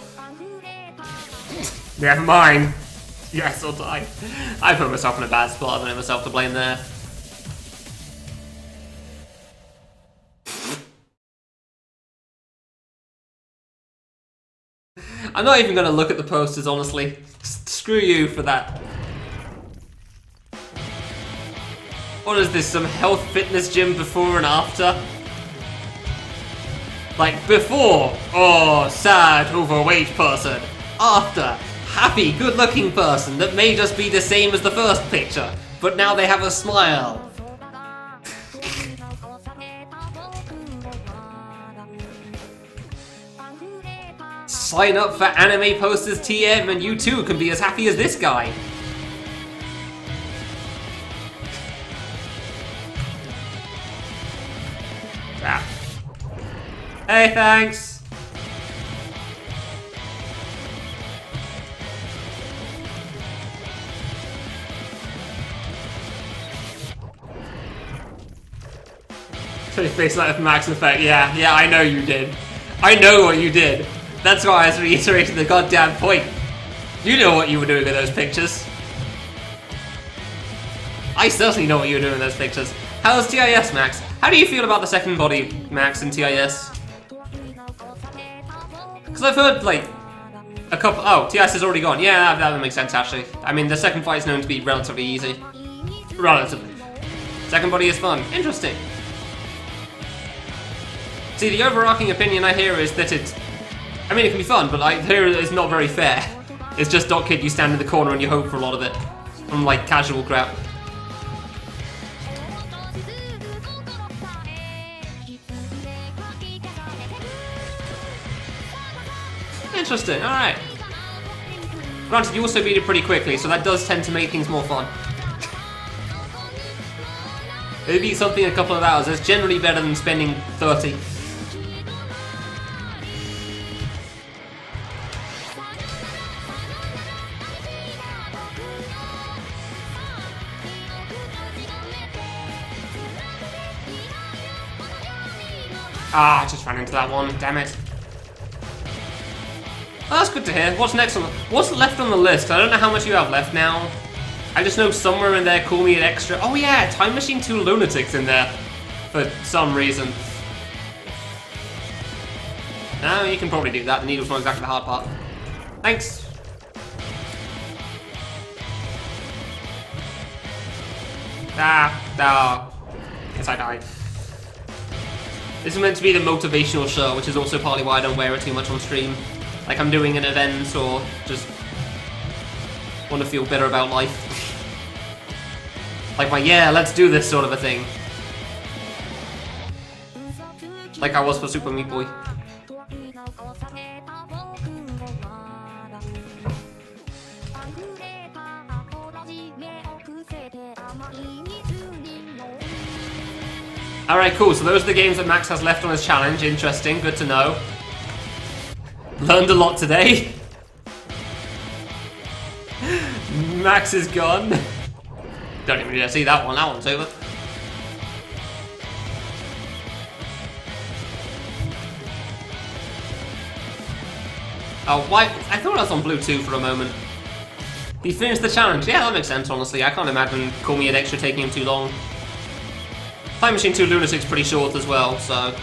S1: Never mind. Yes, I'll die. I put myself in a bad spot. I blame myself to blame there. I'm not even going to look at the posters, honestly. Screw you for that. What is this, some health fitness gym before and after? Like, before, oh, sad, overweight person. After, happy, good-looking person that may just be the same as the first picture, but now they have a smile. Sign up for Anime Posters TM and you too can be as happy as this guy. Ah. Hey, thanks. Face like Max Effect. Yeah, I know you did. I know what you did. That's why I was reiterating the goddamn point. You know what you were doing with those pictures. I certainly know what you were doing with those pictures. How's TIS, Max? How do you feel about the second body, Max, in TIS? Because I've heard, like, a couple... Oh, TIS is already gone. Yeah, that makes sense, actually. I mean, the second fight is known to be relatively easy. Relatively. Second body is fun. Interesting. See, the overarching opinion I hear is that it's... I mean, it can be fun, but I hear it's not very fair. It's just Dot Kid, you stand in the corner and you hope for a lot of it. From, like, casual crap. Interesting, alright. Granted, you also beat it pretty quickly, so that does tend to make things more fun. If you beat something in a couple of hours, that's generally better than spending 30. Ah, I just ran into that one, damn it. Oh, that's good to hear. What's next on the... What's left on the list? I don't know how much you have left now. I just know somewhere in there, call me an extra... Oh yeah, Time Machine 2 Lunatics in there. For some reason. No, you can probably do that. The needle's not exactly the hard part. Thanks. Guess I died. This is meant to be the motivational show, which is also partly why I don't wear it too much on stream. Like I'm doing an event or just want to feel better about life. Like my, yeah, let's do this sort of a thing. Like I was for Super Meat Boy. Alright, cool, so those are the games that Max has left on his challenge. Interesting, good to know. Learned a lot today. Max is gone. Don't even need to see that one, that one's over. Oh, why? I thought I was on blue 2 for a moment. He finished the challenge. Yeah, that makes sense, honestly. I can't imagine Call Me an Extra taking him too long. Time Machine 2 Lunatic's pretty short as well, so...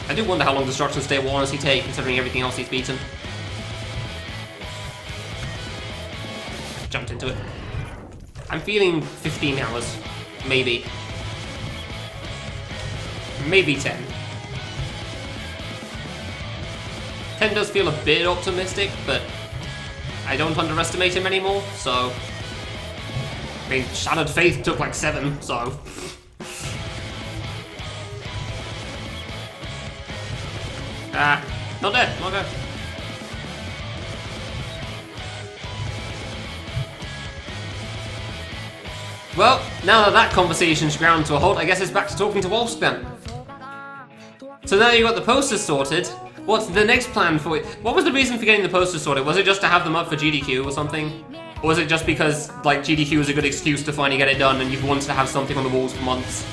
S1: I do wonder how long Destruction State will honestly take, considering everything else he's beaten. Jumped into it. I'm feeling 15 hours. Maybe. maybe 10. 10 does feel a bit optimistic, but I don't underestimate him anymore, so... I mean, Shattered Faith took like 7, so... Not dead, not dead. Well, now that that conversation's ground to a halt, I guess it's back to talking to Wolf's then. So now you got the posters sorted, what's the next plan for it? What was the reason for getting the posters sorted? Was it just to have them up for GDQ or something? Or was it just because, like, GDQ was a good excuse to finally get it done and you've wanted to have something on the walls for months?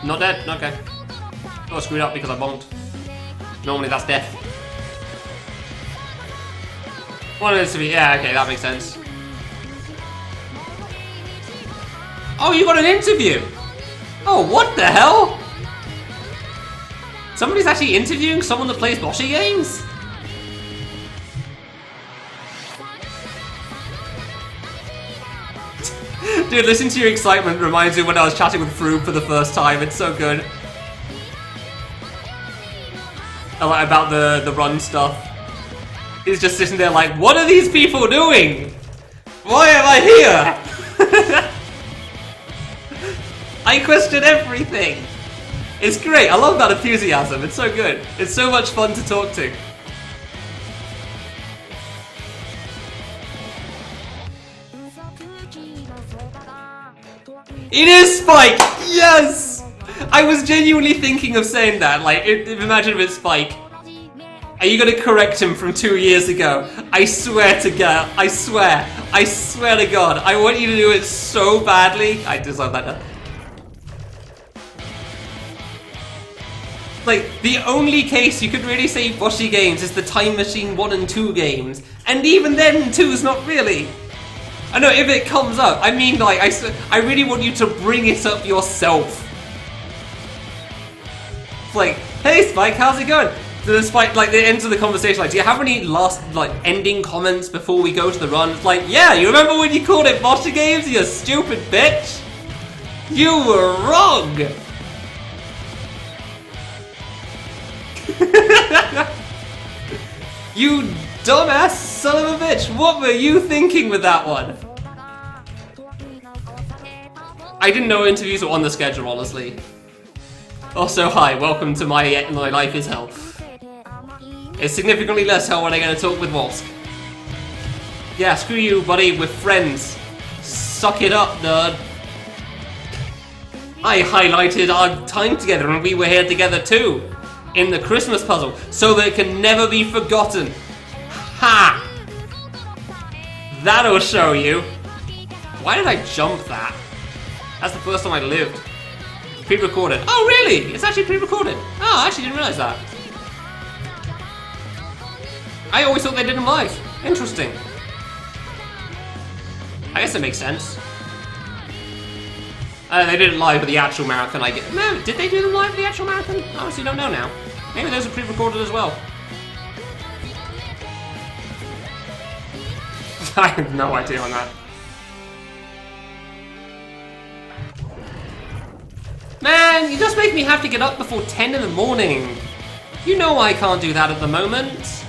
S1: Not dead? Okay. Oh, screwed up because I bonked. Normally that's death. Wanted it to be, yeah, okay, that makes sense. Oh, you got an interview! Oh, what the hell? Somebody's actually interviewing someone that plays Boshi games? Dude, listening to your excitement reminds me when I was chatting with Froob for the first time. It's so good. About the run stuff. He's just sitting there like, what are these people doing? Why am I here? I question everything. It's great. I love that enthusiasm. It's so good. It's so much fun to talk to. It is Spike! Yes! I was genuinely thinking of saying that. Like, imagine if it's Spike. Are you gonna correct him from 2 years ago? I swear to God. I swear to God. I want you to do it so badly. I deserve that. Like, the only case you could really say Boshi games is the Time Machine 1 and 2 games. And even then, 2's not really. I know, if it comes up, I mean, like, I really want you to bring it up yourself. It's like, hey Spike, how's it going? So Spike, like, the end of the conversation, like, do you have any last, like, ending comments before we go to the run? It's like, yeah, you remember when you called it Boshi games, you stupid bitch? You were wrong! You dumbass son of a bitch! What were you thinking with that one? I didn't know interviews were on the schedule, honestly. Also, hi, welcome to my life is hell. It's significantly less hell when I get to talk with Wolsk. Yeah, screw you, buddy, we're friends. Suck it up, nerd. I highlighted our time together and we were here together too. In the Christmas puzzle, so that it can never be forgotten. Ha! That'll show you. Why did I jump that? That's the first time I lived. Pre-recorded. Oh, really? It's actually pre-recorded. Oh, I actually didn't realize that. I always thought they did them live. Interesting. I guess it makes sense. They did it live at the actual marathon, I guess. No, did they do them live at the actual marathon? I honestly don't know now. Maybe those are pre-recorded as well. I have no idea on that. Man, you just make me have to get up before 10 in the morning. You know I can't do that at the moment.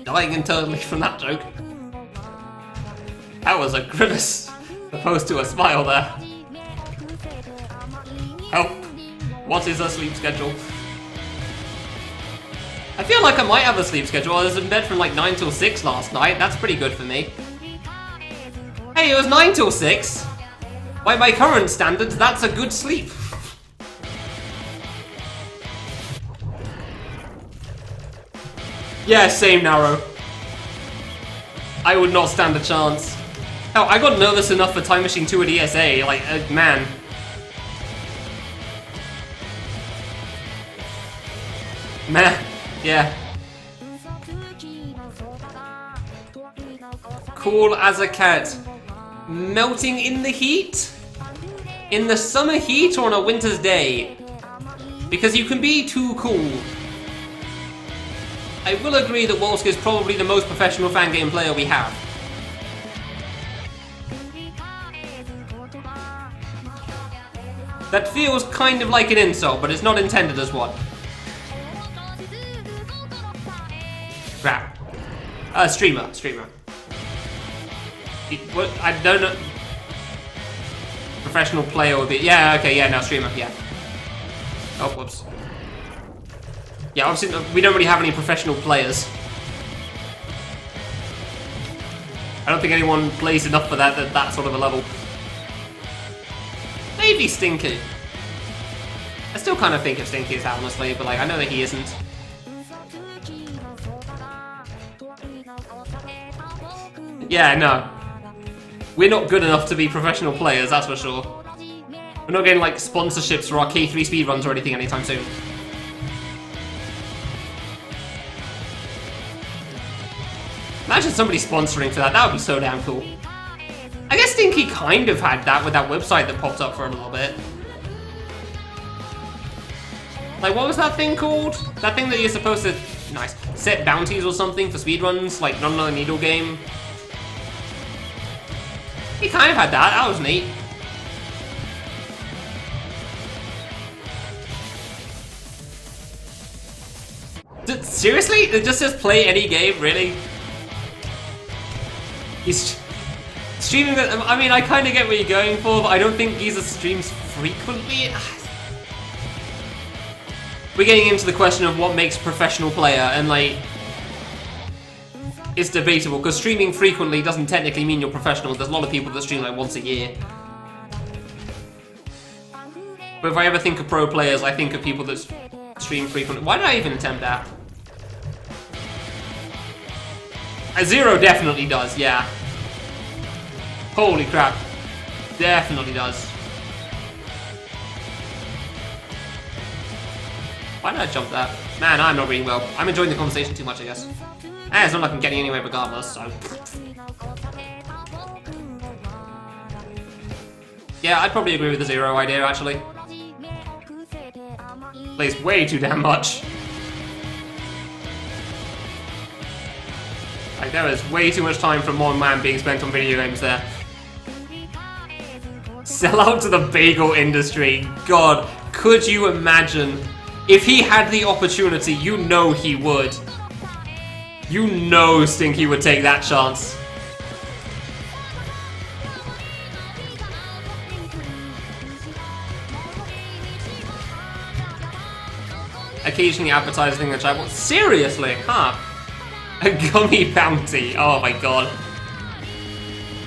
S1: Dying internally from that joke. That was a grimace, opposed to a smile there. Help. What is a sleep schedule? I feel like I might have a sleep schedule. I was in bed from like 9 till 6 last night. That's pretty good for me. Hey, it was 9 till 6. By my current standards, that's a good sleep. Yeah, same, Narrow. I would not stand a chance. Hell, I got nervous enough for Time Machine 2 at ESA, like, man. Man, yeah. cool as a cat. Melting in the heat? In the summer heat or on a winter's day? Because you can be too cool. I will agree that Wolsk is probably the most professional fan game player we have. That feels kind of like an insult, but it's not intended as one. Crap. Streamer. What? I don't know. Professional player would be. Yeah, okay, yeah, no, streamer, yeah. Oh, whoops. Yeah, obviously, we don't really have any professional players. I don't think anyone plays enough for that sort of a level. Maybe Stinky. I still kind of think of Stinky as honestly, but like I know that he isn't. Yeah, no. We're not good enough to be professional players, that's for sure. We're not getting like sponsorships for our K3 speedruns or anything anytime soon. Imagine somebody sponsoring for that, that would be so damn cool. I guess Stinky kind of had that with that website that popped up for a little bit. Like, what was that thing called? That thing that you're supposed to, nice, set bounties or something for speedruns, like not another needle game. He kind of had that, that was neat. Seriously? It just says play any game, really? He's streaming that. I mean, I kind of get what you're going for, but I don't think Giza streams frequently. We're getting into the question of what makes a professional player, and like, it's debatable because streaming frequently doesn't technically mean you're professional. There's a lot of people that stream like once a year. But if I ever think of pro players, I think of people that stream frequently. Why did I even attempt that? Zero definitely does, yeah. Holy crap. Definitely does. Why did I jump that? Man, I'm not reading well. I'm enjoying the conversation too much, I guess. It's not like I'm getting anywhere regardless, so... Yeah, I'd probably agree with the Zero idea, actually. Plays way too damn much. Like, there is way too much time from one man being spent on video games there. Sell out to the bagel industry. God, could you imagine? If he had the opportunity, you know he would. You know Stinky would take that chance. Occasionally advertising the chat. Seriously? Huh? A gummy bounty. Oh my god.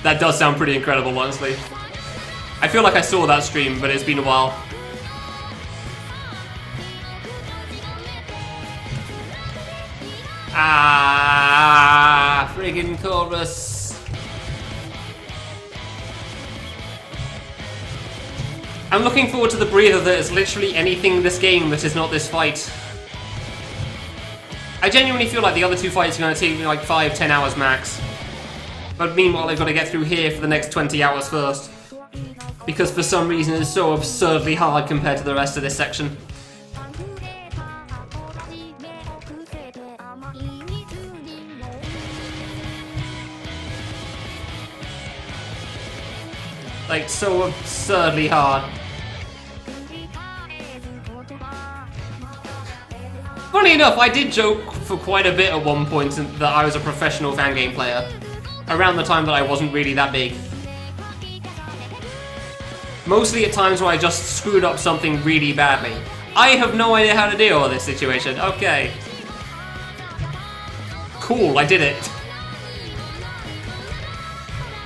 S1: That does sound pretty incredible, honestly. I feel like I saw that stream, but it's been a while. Ah, friggin' chorus. I'm looking forward to the breather that is literally anything in this game that is not this fight. I genuinely feel like the other two fights are going to take me like 5-10 hours max. But meanwhile, I've got to get through here for the next 20 hours first. Because for some reason it's so absurdly hard compared to the rest of this section. Like, so absurdly hard. Funny enough, I did joke for quite a bit at one point that I was a professional fan game player. Around the time that I wasn't really that big. Mostly at times where I just screwed up something really badly. I have no idea how to deal with this situation. Okay. Cool, I did it.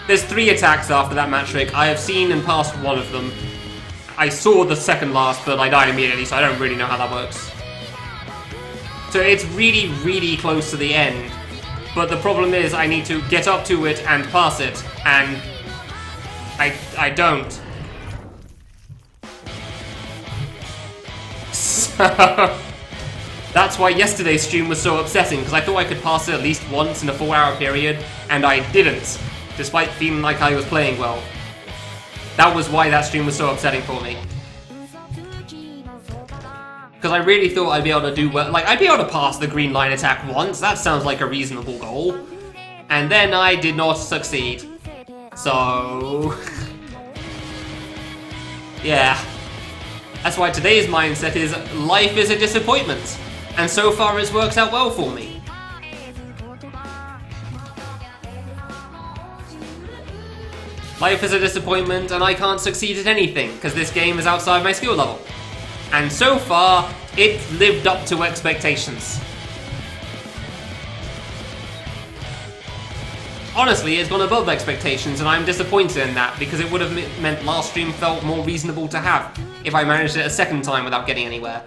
S1: There's 3 attacks after that match trick. I have seen and passed one of them. I saw the second last, but I died immediately, so I don't really know how that works. So it's really, really close to the end. But the problem is I need to get up to it and pass it, and I don't. So That's why yesterday's stream was so upsetting, because I thought I could pass it at least once in a 4-hour period, and I didn't, despite feeling like I was playing well. That was why that stream was so upsetting for me. Because I really thought I'd be able to do well. Like, I'd be able to pass the green line attack once, that sounds like a reasonable goal. And then I did not succeed. So... yeah. That's why today's mindset is, life is a disappointment. And so far it's worked out well for me. Life is a disappointment and I can't succeed at anything, because this game is outside my skill level. And so far, it lived up to expectations. Honestly, it's gone above expectations, and I'm disappointed in that, because it would have meant last stream felt more reasonable to have if I managed it a second time without getting anywhere.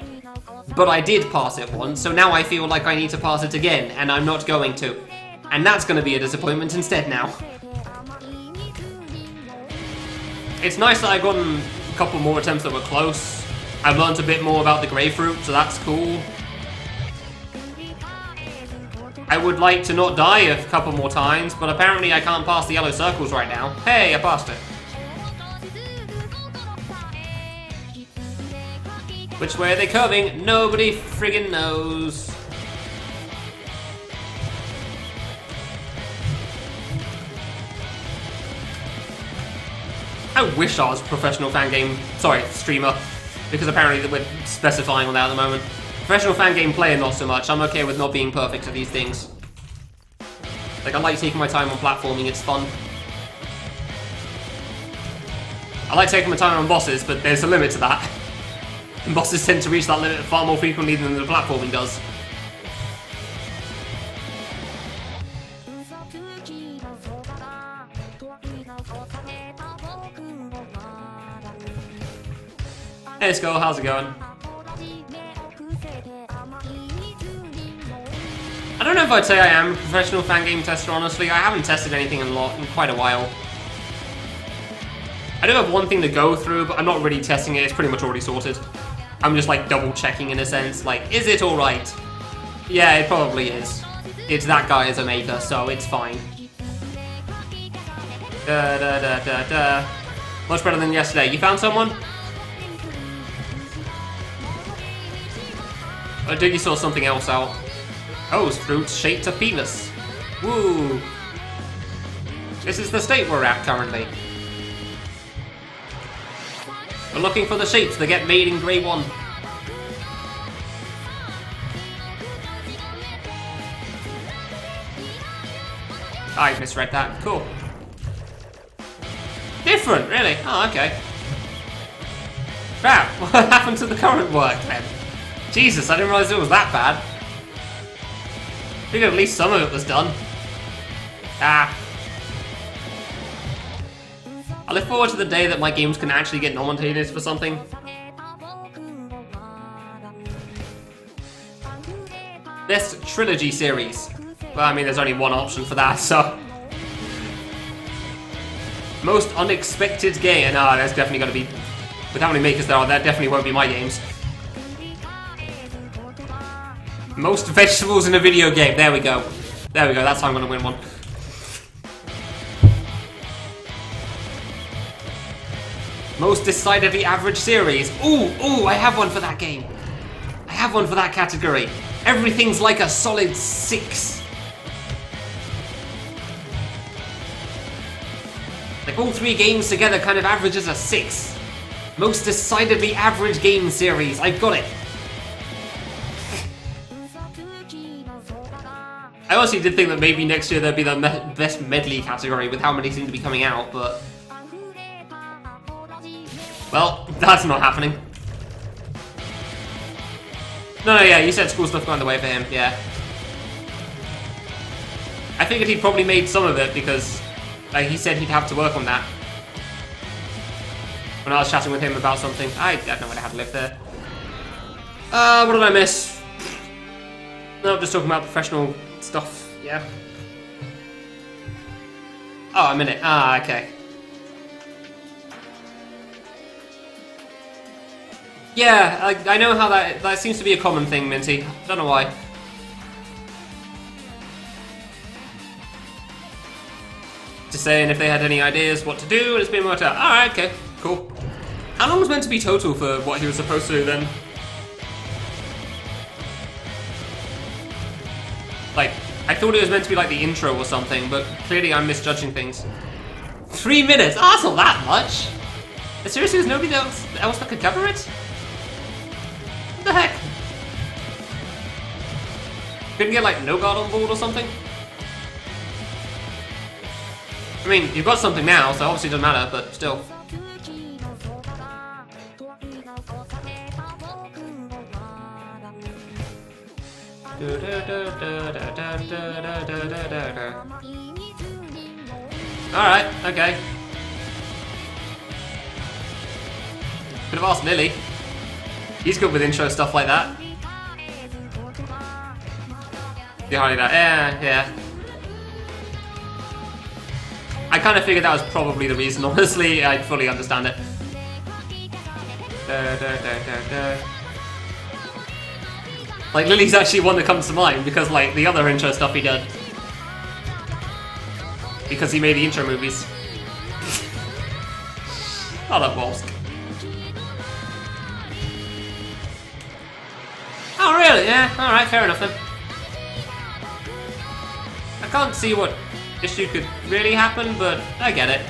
S1: But I did pass it once, so now I feel like I need to pass it again, and I'm not going to. And that's going to be a disappointment instead now. It's nice that I've gotten a couple more attempts that were close. I've learned a bit more about the grapefruit, so that's cool. I would like to not die a couple more times, but apparently I can't pass the yellow circles right now. Hey, I passed it. Which way are they curving? Nobody friggin' knows. I wish I was a professional fan game... sorry, streamer. Because apparently we're specifying on that at the moment. Professional fan game player, not so much. I'm okay with not being perfect at these things. Like, I like taking my time on platforming, it's fun. I like taking my time on bosses, but there's a limit to that. And bosses tend to reach that limit far more frequently than the platforming does. Hey Skull, how's it going? I don't know if I'd say I am a professional fan game tester, honestly. I haven't tested anything in quite a while. I do have one thing to go through, but I'm not really testing it. It's pretty much already sorted. I'm just like double checking in a sense. Like, is it alright? Yeah, it probably is. It's that guy as a maker, so it's fine. Much better than yesterday. You found someone? I think you saw something else out. Oh, fruits shaped a penis. Woo! This is the state we're at currently. We're looking for the shapes that get made in Grey 1. I misread that. Cool. Different, really? Oh, okay. Crap, what happened to the current work then? Jesus, I didn't realise it was that bad. I think at least some of it was done. Ah. I look forward to the day that my games can actually get nominated for something. Best Trilogy Series. Well, I mean, there's only one option for that, so... Most Unexpected Game. No, there's definitely going to be... With how many makers there are, that definitely won't be my games. Most vegetables in a video game. There we go. There we go. That's how I'm going to win one. Most decidedly average series. Ooh, I have one for that game. I have one for that category. Everything's like a solid 6. Like all 3 games together kind of averages a 6. Most decidedly average game series. I've got it. I honestly did think that maybe next year there'd be the best medley category with how many seem to be coming out, but... Well, that's not happening. No, yeah, you said school stuff going the way for him, yeah. I figured he probably made some of it because he said he'd have to work on that. When I was chatting with him about something. I had no idea how to live there. What did I miss? No, I'm just talking about professional stuff, yeah. Oh, I'm in it. Ah, okay. Yeah, I know how that seems to be a common thing, Minty. Don't know why. Just saying if they had any ideas what to do, and it's been worked out. Alright, okay, cool. How long was meant to be total for what he was supposed to do then? Like, I thought it was meant to be like the intro or something, but clearly I'm misjudging things. 3 minutes? Oh, that's not that much! Seriously, there's nobody else that could cover it? What the heck? Couldn't get like No God on board or something? I mean, you've got something now, so obviously it doesn't matter, but still. Alright, okay. Could have asked Lily. He's good with intro stuff like that. Yeah. I kind of figured that was probably the reason, honestly. I fully understand it. Like, Lily's actually one that comes to mind because, like, the other intro stuff he did. Because he made the intro movies. Oh, that Wolsk. Oh, really? Yeah, alright, fair enough then. I can't see what issue could really happen, but I get it.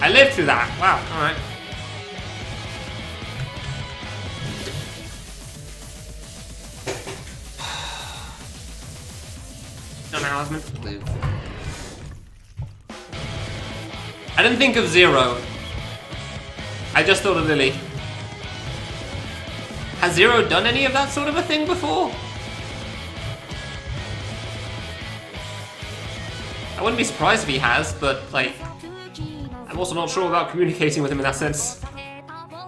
S1: I lived through that. Wow, alright. Don't know how I was meant to live. I didn't think of Zero. I just thought of Lily. Has Zero done any of that sort of a thing before? I wouldn't be surprised if he has, but, like, I'm also not sure about communicating with him in that sense.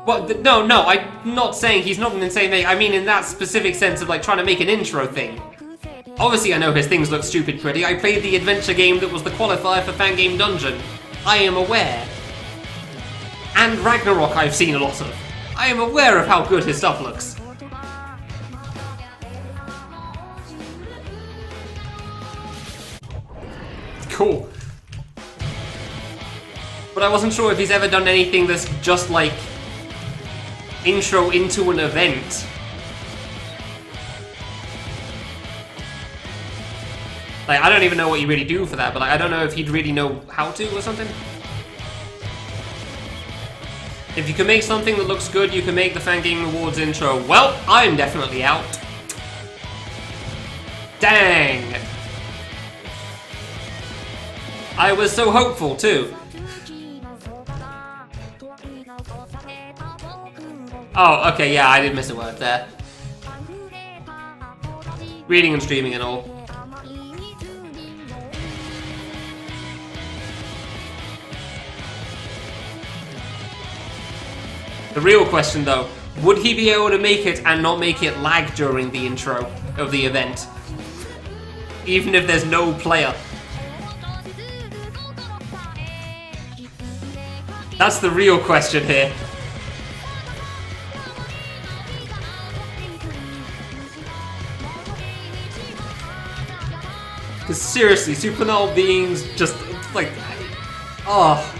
S1: What? No, I'm not saying he's not an insane thing. I mean in that specific sense of, like, trying to make an intro thing. Obviously I know his things look stupid pretty. I played the adventure game that was the qualifier for Fangame Dungeon. I am aware. And Ragnarok I've seen a lot of. I am aware of how good his stuff looks. Cool. But I wasn't sure if he's ever done anything that's just like intro into an event. Like, I don't even know what you really do for that, but like, I don't know if he'd really know how to or something. If you can make something that looks good, you can make the Fangame Awards intro. Well, I'm definitely out. Dang. I was so hopeful, too. Oh, okay, yeah, I did miss a word there. Reading and streaming and all. The real question, though, would he be able to make it and not make it lag during the intro of the event? Even if there's no player. That's the real question here. Because seriously, supernal beings just, like, oh.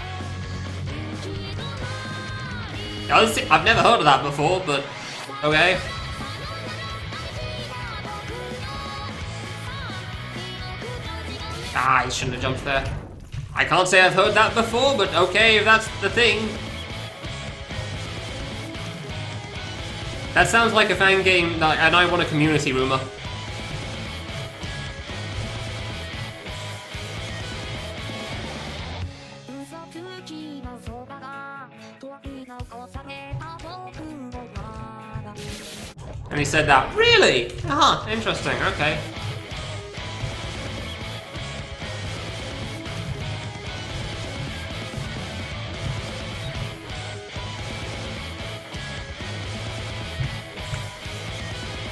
S1: I've never heard of that before, but okay. Ah, he shouldn't have jumped there. I can't say I've heard that before, but okay, if that's the thing. That sounds like a fan game, and I want a community rumor. And he said that. Really? Uh-huh, interesting, okay.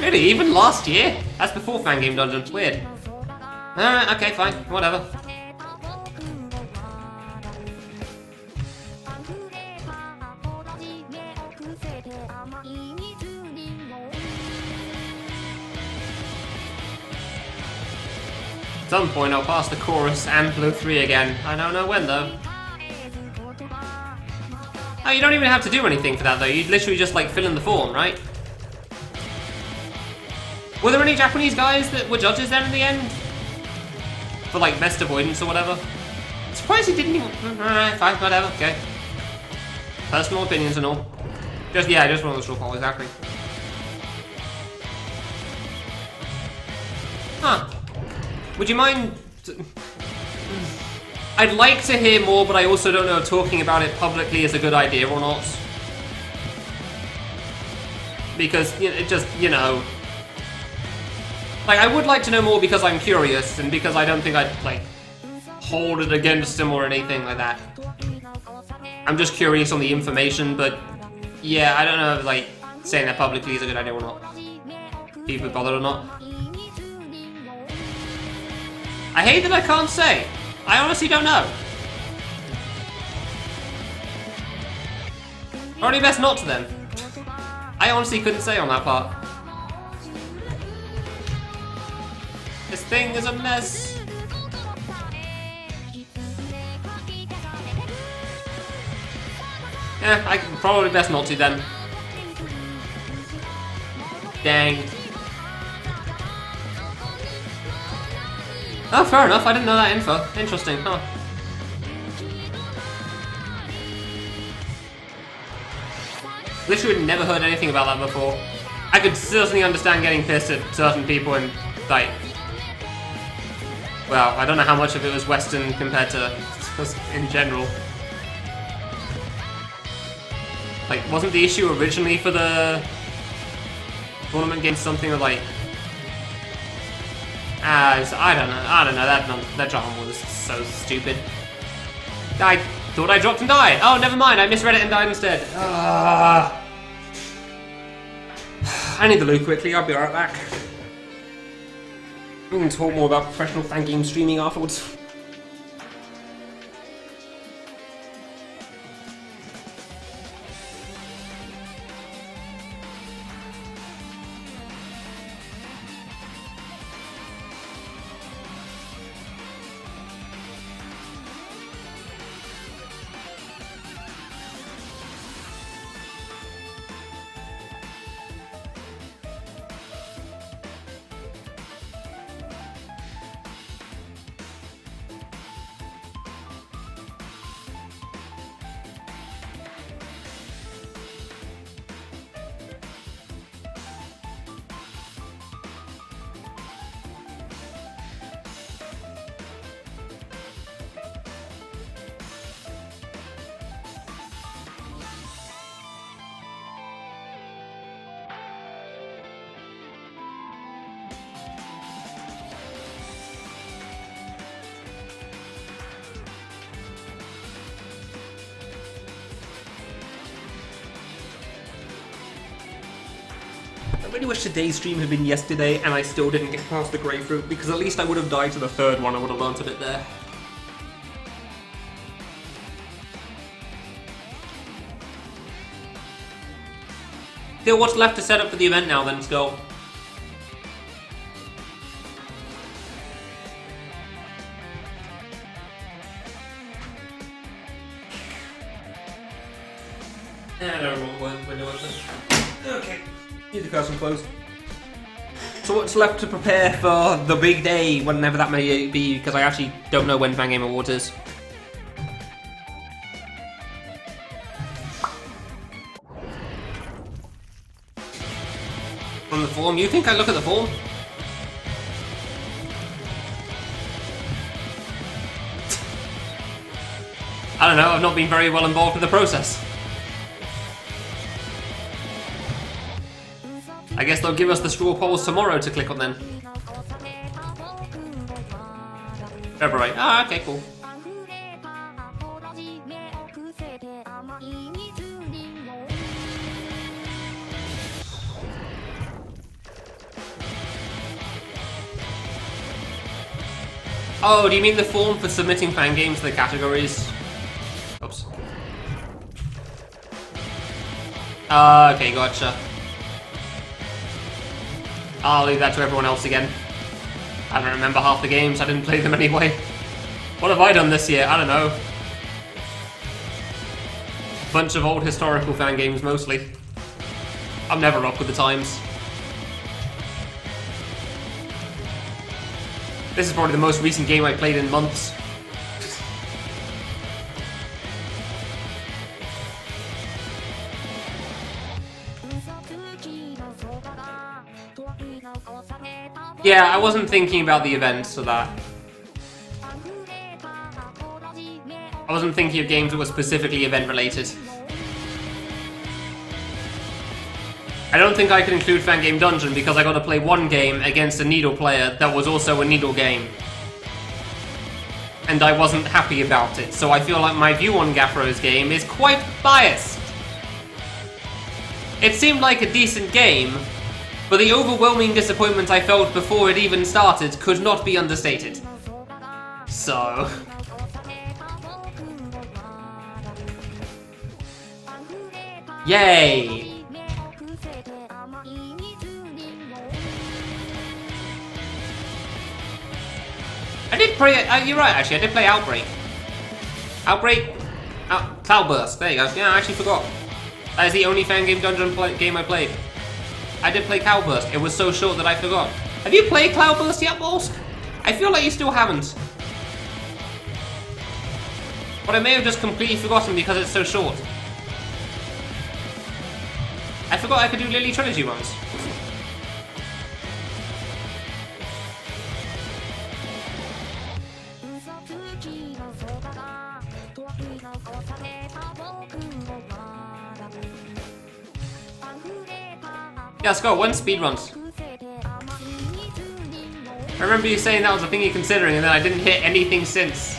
S1: Really? Even last year? That's before Fangame Dungeon. Weird. Alright, okay, fine. Whatever. some point I'll pass the chorus and Blue 3 again. I don't know when though. Oh, you don't even have to do anything for that though. You literally just like fill in the form, right? Were there any Japanese guys that were judges then in the end? For like best avoidance or whatever? I'm surprised he didn't even... Alright, fine, whatever, okay. Personal opinions and all. Just one of the straw poll, exactly. Huh. Would you mind... I'd like to hear more, but I also don't know if talking about it publicly is a good idea or not. Because, it just, Like, I would like to know more because I'm curious, and because I don't think I'd, like, hold it against him or anything like that. I'm just curious on the information, but, yeah, I don't know if, like, saying that publicly is a good idea or not. People bothered or not. I hate that I can't say. I honestly don't know. Probably best not to then. I honestly couldn't say on that part. This thing is a mess. Yeah, I probably best not to then. Dang. Oh, fair enough. I didn't know that info. Interesting, huh? Literally never heard anything about that before. I could certainly understand getting pissed at certain people and, like... Well, I don't know how much of it was Western compared to just in general. Like, wasn't the issue originally for the tournament game something like... I don't know, that drama was so stupid. I thought I dropped and died. Oh, never mind, I misread it and died instead. I need the loot quickly, I'll be right back. We can talk more about professional fan game streaming afterwards. I really wish today's stream had been yesterday and I still didn't get past the grapefruit, because at least I would have died to the third one. I would have learnt a bit there. Still, what's left to set up for the event now then? Let's go. I don't know what window is this. Okay. Need the curtain closed. So what's left to prepare for the big day, whenever that may be, because I actually don't know when Fan Game Awards is. From the form? You think I look at the form? I don't know, I've not been very well involved with the process. I guess they'll give us the straw polls tomorrow to click on then. February. Ah, okay, cool. Oh, do you mean the form for submitting fan games to the categories? Oops. Okay, gotcha. I'll leave that to everyone else again. I don't remember half the games, I didn't play them anyway. What have I done this year? I don't know. Bunch of old historical fan games, mostly. I'm never up with the times. This is probably the most recent game I played in months. Yeah, I wasn't thinking about the event, so that... I wasn't thinking of games that were specifically event-related. I don't think I could include Fangame Dungeon because I got to play one game against a Needle player that was also a Needle game. And I wasn't happy about it, so I feel like my view on Gafro's game is quite biased. It seemed like a decent game, but the overwhelming disappointment I felt before it even started could not be understated. So... Yay! I did play... you're right, actually, I did play Outbreak. Cloudburst, there you go. Yeah, I actually forgot. That is the only Fangame Dungeon game I played. I did play Cloudburst. It was so short that I forgot. Have you played Cloudburst yet, Molsk? I feel like you still haven't. But I may have just completely forgotten because it's so short. I forgot I could do Lily Trilogy runs. Yeah, Scott, when speedruns? I remember you saying that was a thing you're considering, and then I didn't hit anything since.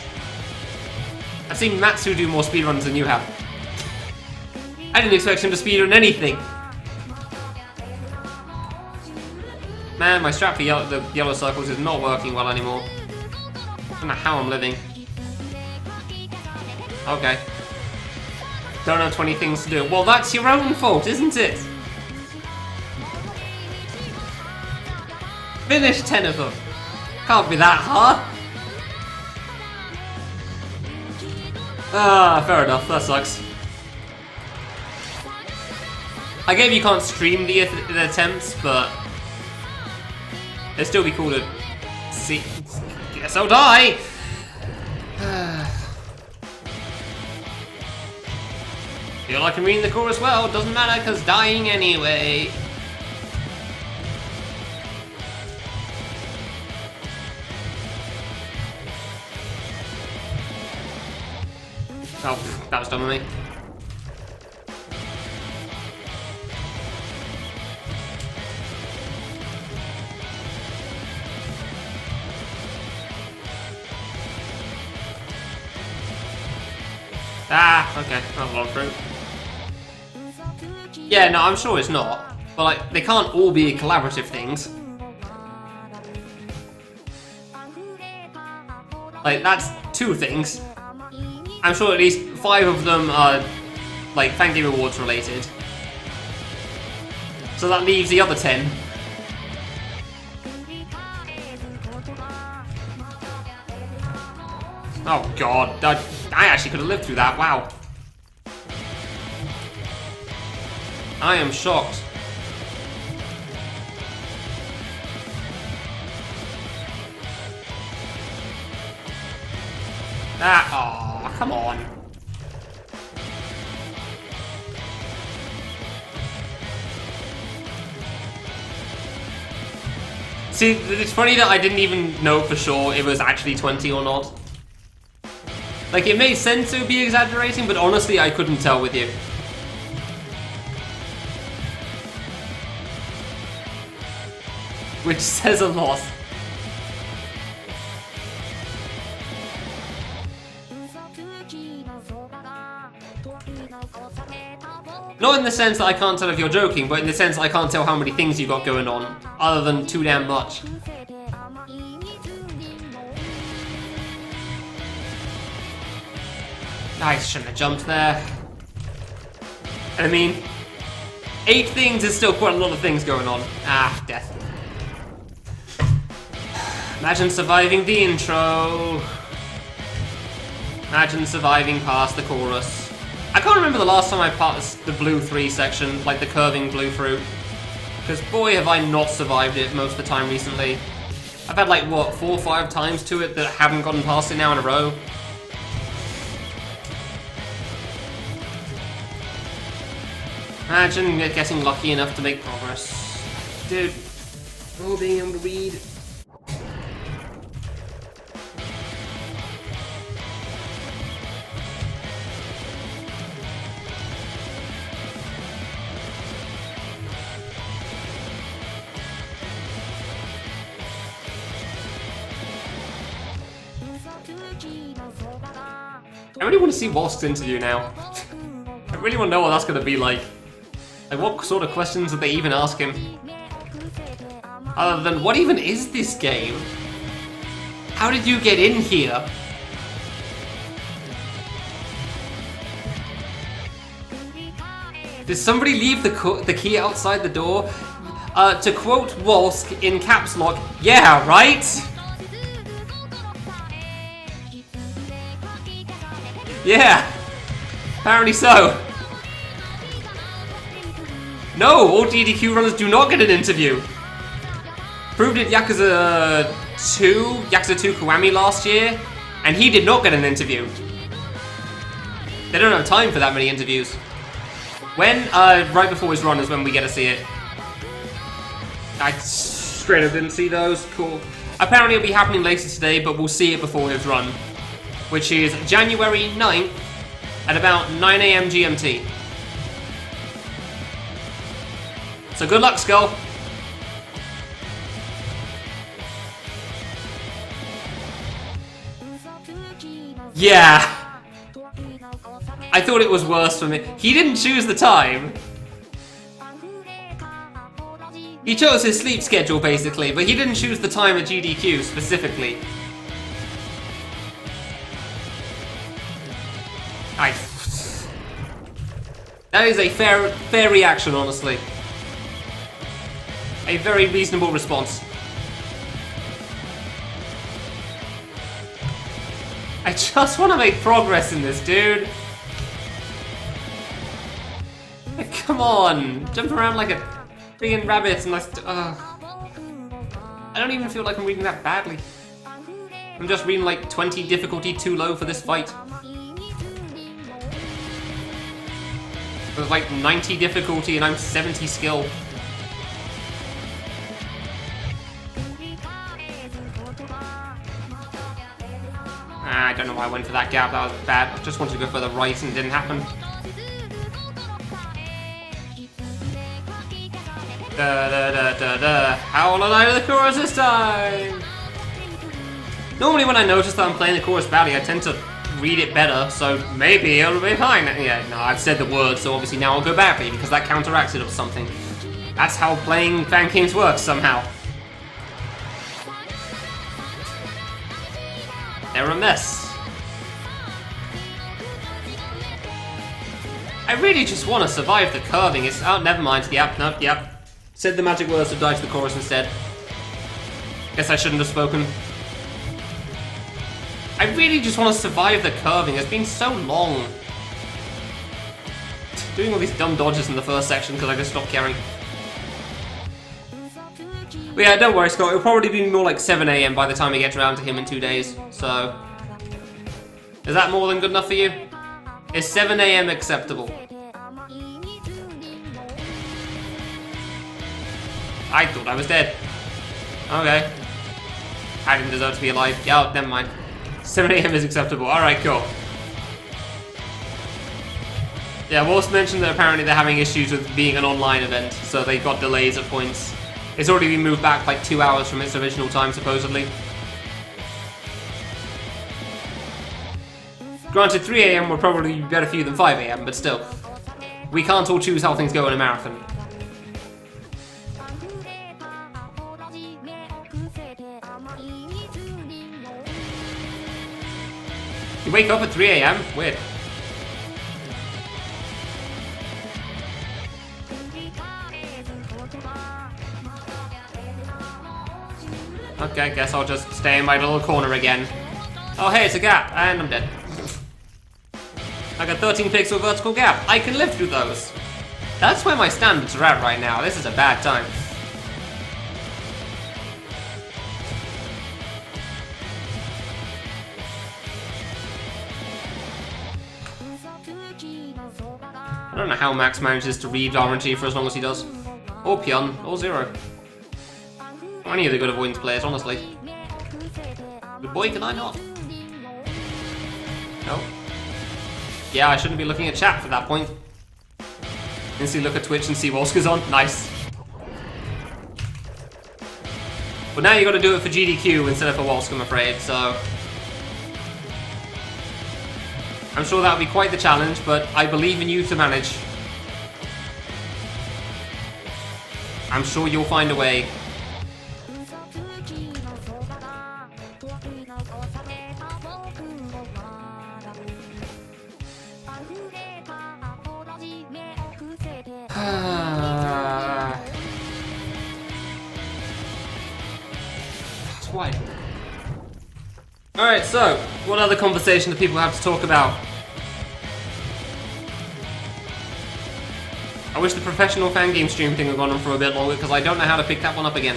S1: I've seen Matsu do more speedruns than you have. I didn't expect him to speedrun anything. Man, my strap for the yellow circles is not working well anymore. I don't know how I'm living. Okay. Don't have 20 things to do. Well, that's your own fault, isn't it? Finish 10 of them. Can't be that hard. Ah, fair enough. That sucks. I get you can't stream the attempts, but it'd still be cool to see. Guess I'll die. Feel like I'm reading the chorus well. Doesn't matter, cause dying anyway. Oh, that was dumb of me. Ah, okay, that was a lot of fruit. Yeah, no, I'm sure it's not. But, like, they can't all be collaborative things. Like, that's 2 things. I'm sure at least 5 of them are, like, Fangame Awards related. So that leaves the other 10. Oh god, I actually could have lived through that, wow. I am shocked. Ah, oh, come on. See, it's funny that I didn't even know for sure it was actually 20 or not. Like, it made sense to be exaggerating, but honestly, I couldn't tell with you. Which says a lot. Not in the sense that I can't tell if you're joking, but in the sense that I can't tell how many things you got going on, other than too damn much. I shouldn't have jumped there. And I mean, 8 things is still quite a lot of things going on. Ah, death. Imagine surviving the intro. Imagine surviving past the chorus. I can't remember the last time I passed the blue 3 section, like the curving blue fruit. Because boy have I not survived it most of the time recently. I've had like, what, 4 or 5 times to it that haven't gotten past it now in a row. Imagine getting lucky enough to make progress. Dude. Oh, being able to read. I really want to see Wolf's interview now. I really want to know what that's going to be like. Like, what sort of questions did they even ask him? Other than, what even is this game? How did you get in here? Did somebody leave the key outside the door? To quote Wolsk in caps lock, yeah, right? Yeah, apparently so. No, all DDQ runners do not get an interview. Proved it Yakuza 2 Kiwami last year, and he did not get an interview. They don't have time for that many interviews. When, right before his run is when we get to see it. I straight up didn't see those, cool. Apparently it'll be happening later today, but we'll see it before his run. Which is January 9th at about 9 AM GMT. So good luck, Skull. Yeah. I thought it was worse for me. He didn't choose the time. He chose his sleep schedule, basically, but he didn't choose the time at GDQ, specifically. That is a fair reaction, honestly. A very reasonable response. I just want to make progress in this, dude. Like, come on, jump around like a friggin' rabbit and I don't even feel like I'm reading that badly. I'm just reading like 20 difficulty too low for this fight. With like 90 difficulty and I'm 70 skill. I don't know why I went for that gap, that was bad. I just wanted to go for the right and it didn't happen. How will I know the chorus this time? Normally when I notice that I'm playing the chorus badly, I tend to read it better, so maybe it'll be fine. Yeah, no, I've said the word, so obviously now I'll go badly, because that counteracts it or something. That's how playing Fan Kings works, somehow. They're a mess. I really just want to survive the curving. It's... oh, never mind. Yep, nope, yep. Said the magic words to die to the chorus instead. Guess I shouldn't have spoken. I really just want to survive the curving. It's been so long. Doing all these dumb dodges in the first section because I just stopped caring. But yeah, don't worry, Scott. It'll probably be more like 7 AM by the time I get around to him in 2 days. So, is that more than good enough for you? Is 7 AM acceptable? I thought I was dead. Okay. I didn't deserve to be alive. Yeah, never mind. 7 AM is acceptable. Alright, cool. Yeah, Wolf's mentioned that apparently they're having issues with being an online event, so they've got delays at points. It's already been moved back like 2 hours from its original time, supposedly. Granted, 3 AM would probably be better for you than 5 AM, but still. We can't all choose how things go in a marathon. You wake up at 3 AM? Weird. Okay, guess I'll just stay in my little corner again. Oh hey, it's a gap, and I'm dead. I got 13 pixel vertical gap. I can live through those. That's where my standards are at right now. This is a bad time. I don't know how Max manages to read RNG for as long as he does. Or Pion, or Zero. Or any of the good avoidance players, honestly. But boy, can I not. No. Yeah, I shouldn't be looking at chat for that point. Instantly look at Twitch and see Wolska's on. Nice. But now you gotta do it for GDQ instead of for Wolska, I'm afraid, so... I'm sure that'll be quite the challenge, but I believe in you to manage. I'm sure you'll find a way. That's why. Alright, so, what other conversation do people have to talk about? I wish the professional fan game stream thing had gone on for a bit longer, because I don't know how to pick that one up again.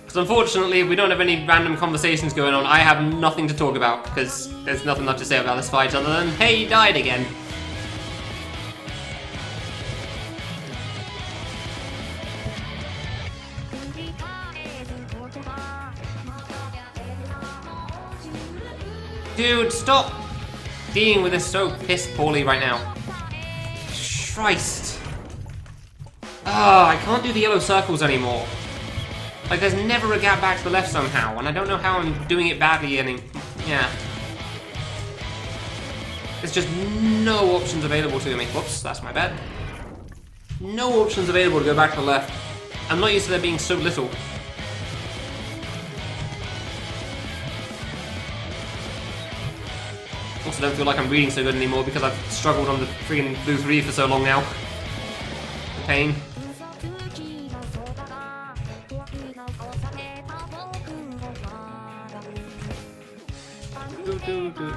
S1: Because unfortunately, we don't have any random conversations going on. I have nothing to talk about, because there's nothing left to say about this fight other than, hey, he died again. Dude, stop dealing with this so piss poorly right now. Christ. Ah, I can't do the yellow circles anymore. Like, there's never a gap back to the left somehow, and I don't know how I'm doing it badly yeah. There's just no options available to me. Whoops, that's my bad. No options available to go back to the left. I'm not used to there being so little. Also don't feel like I'm reading so good anymore because I've struggled on the freaking blue 3 for so long now. The pain.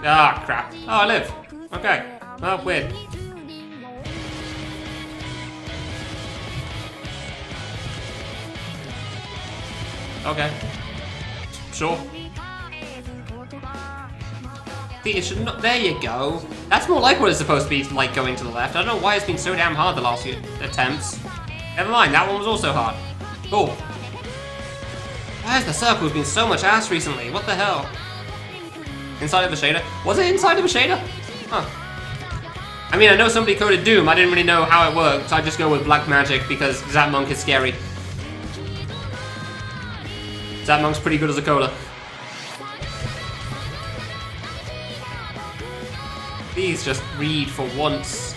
S1: Ah, crap. Oh, I live. Okay. Oh, weird. Okay. Sure. It should not. There you go. That's more like what it's supposed to be, like going to the left. I don't know why it's been so damn hard the last few attempts. Never mind, that one was also hard. Cool. Why has the circle's been so much ass recently? What the hell? Inside of a shader? Was it inside of a shader? Huh. I mean, I know somebody coded Doom. I didn't really know how it worked. So I just go with Black Magic because Zapmonk is scary. Zapmonk's pretty good as a coder. Please just read for once.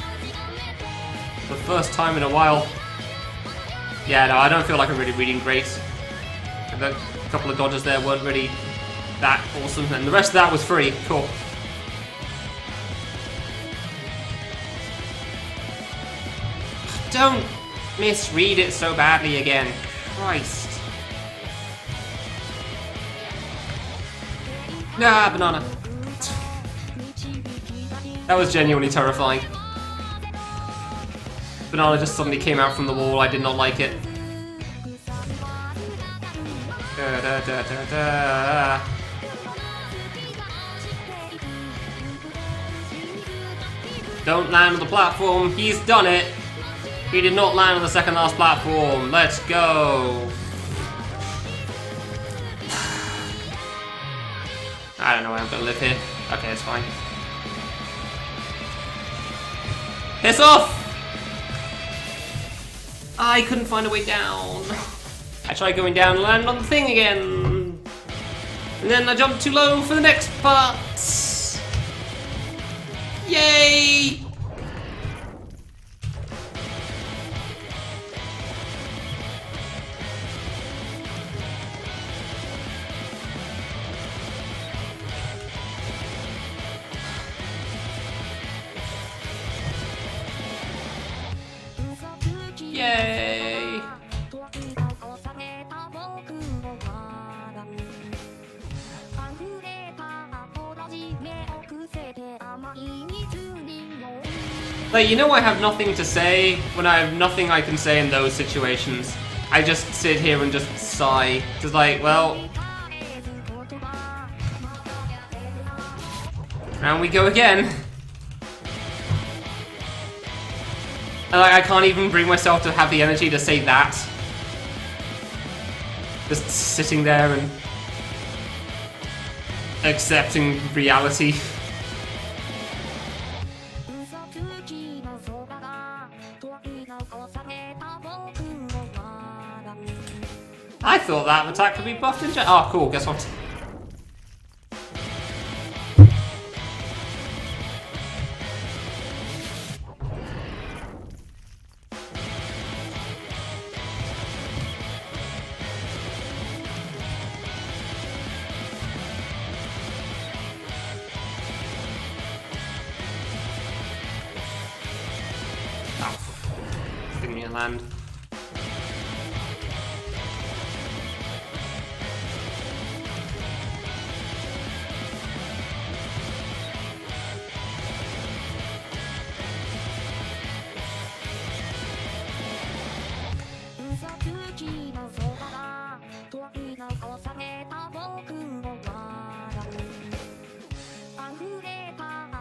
S1: The first time in a while. Yeah, no, I don't feel like I'm really reading great. And a couple of dodges there weren't really that awesome, and the rest of that was free. Cool. Don't misread it so badly again. Christ. Ah, banana. That was genuinely terrifying. Banana just suddenly came out from the wall. I did not like it. Da, da, da, da, da. Don't land on the platform. He's done it. He did not land on the second last platform. Let's go. I don't know where I'm gonna live here. Okay, it's fine. Piss off! I couldn't find a way down. I tried going down and landed on the thing again. And then I jumped too low for the next part. Yay! Like, you know I have nothing to say when I have nothing I can say in those situations. I just sit here and just sigh. Just like, well... Round we go again. And like, I can't even bring myself to have the energy to say that. Just sitting there and... accepting reality. I thought that attack could be buffed in general. Oh, cool, guess what? Oh, give me a land.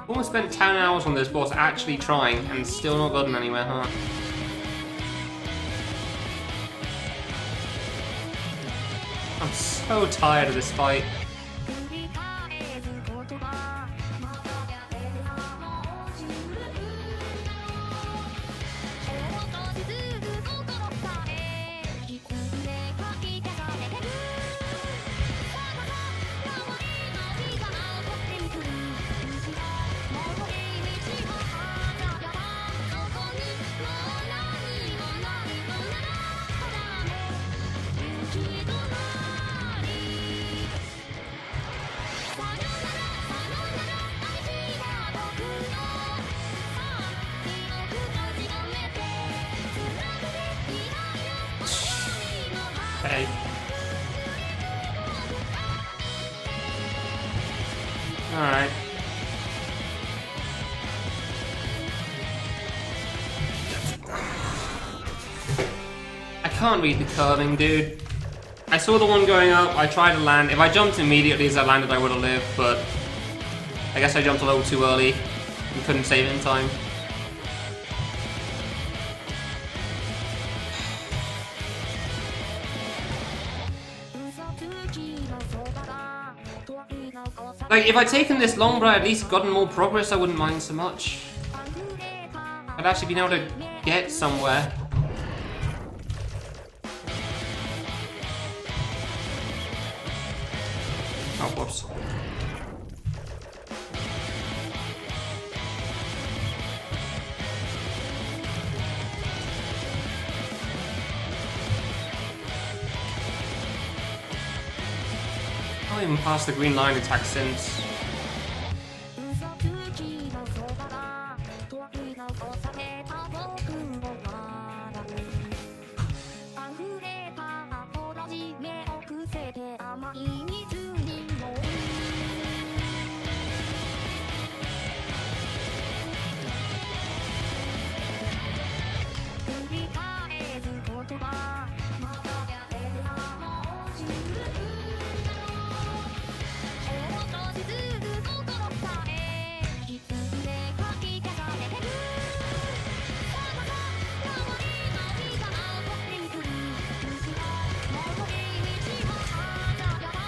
S1: Almost spent 10 hours on this boss actually trying and still not gotten anywhere, huh? I'm so tired of this fight. Okay. Alright. I can't read the curving, dude. I saw the one going up, I tried to land. If I jumped immediately as I landed, I would have lived, but I guess I jumped a little too early and couldn't save it in time. Like, if I'd taken this long, but I'd at least gotten more progress, I wouldn't mind so much. I'd actually been able to get somewhere. Oh, whoops. I haven't even passed the green line attack since.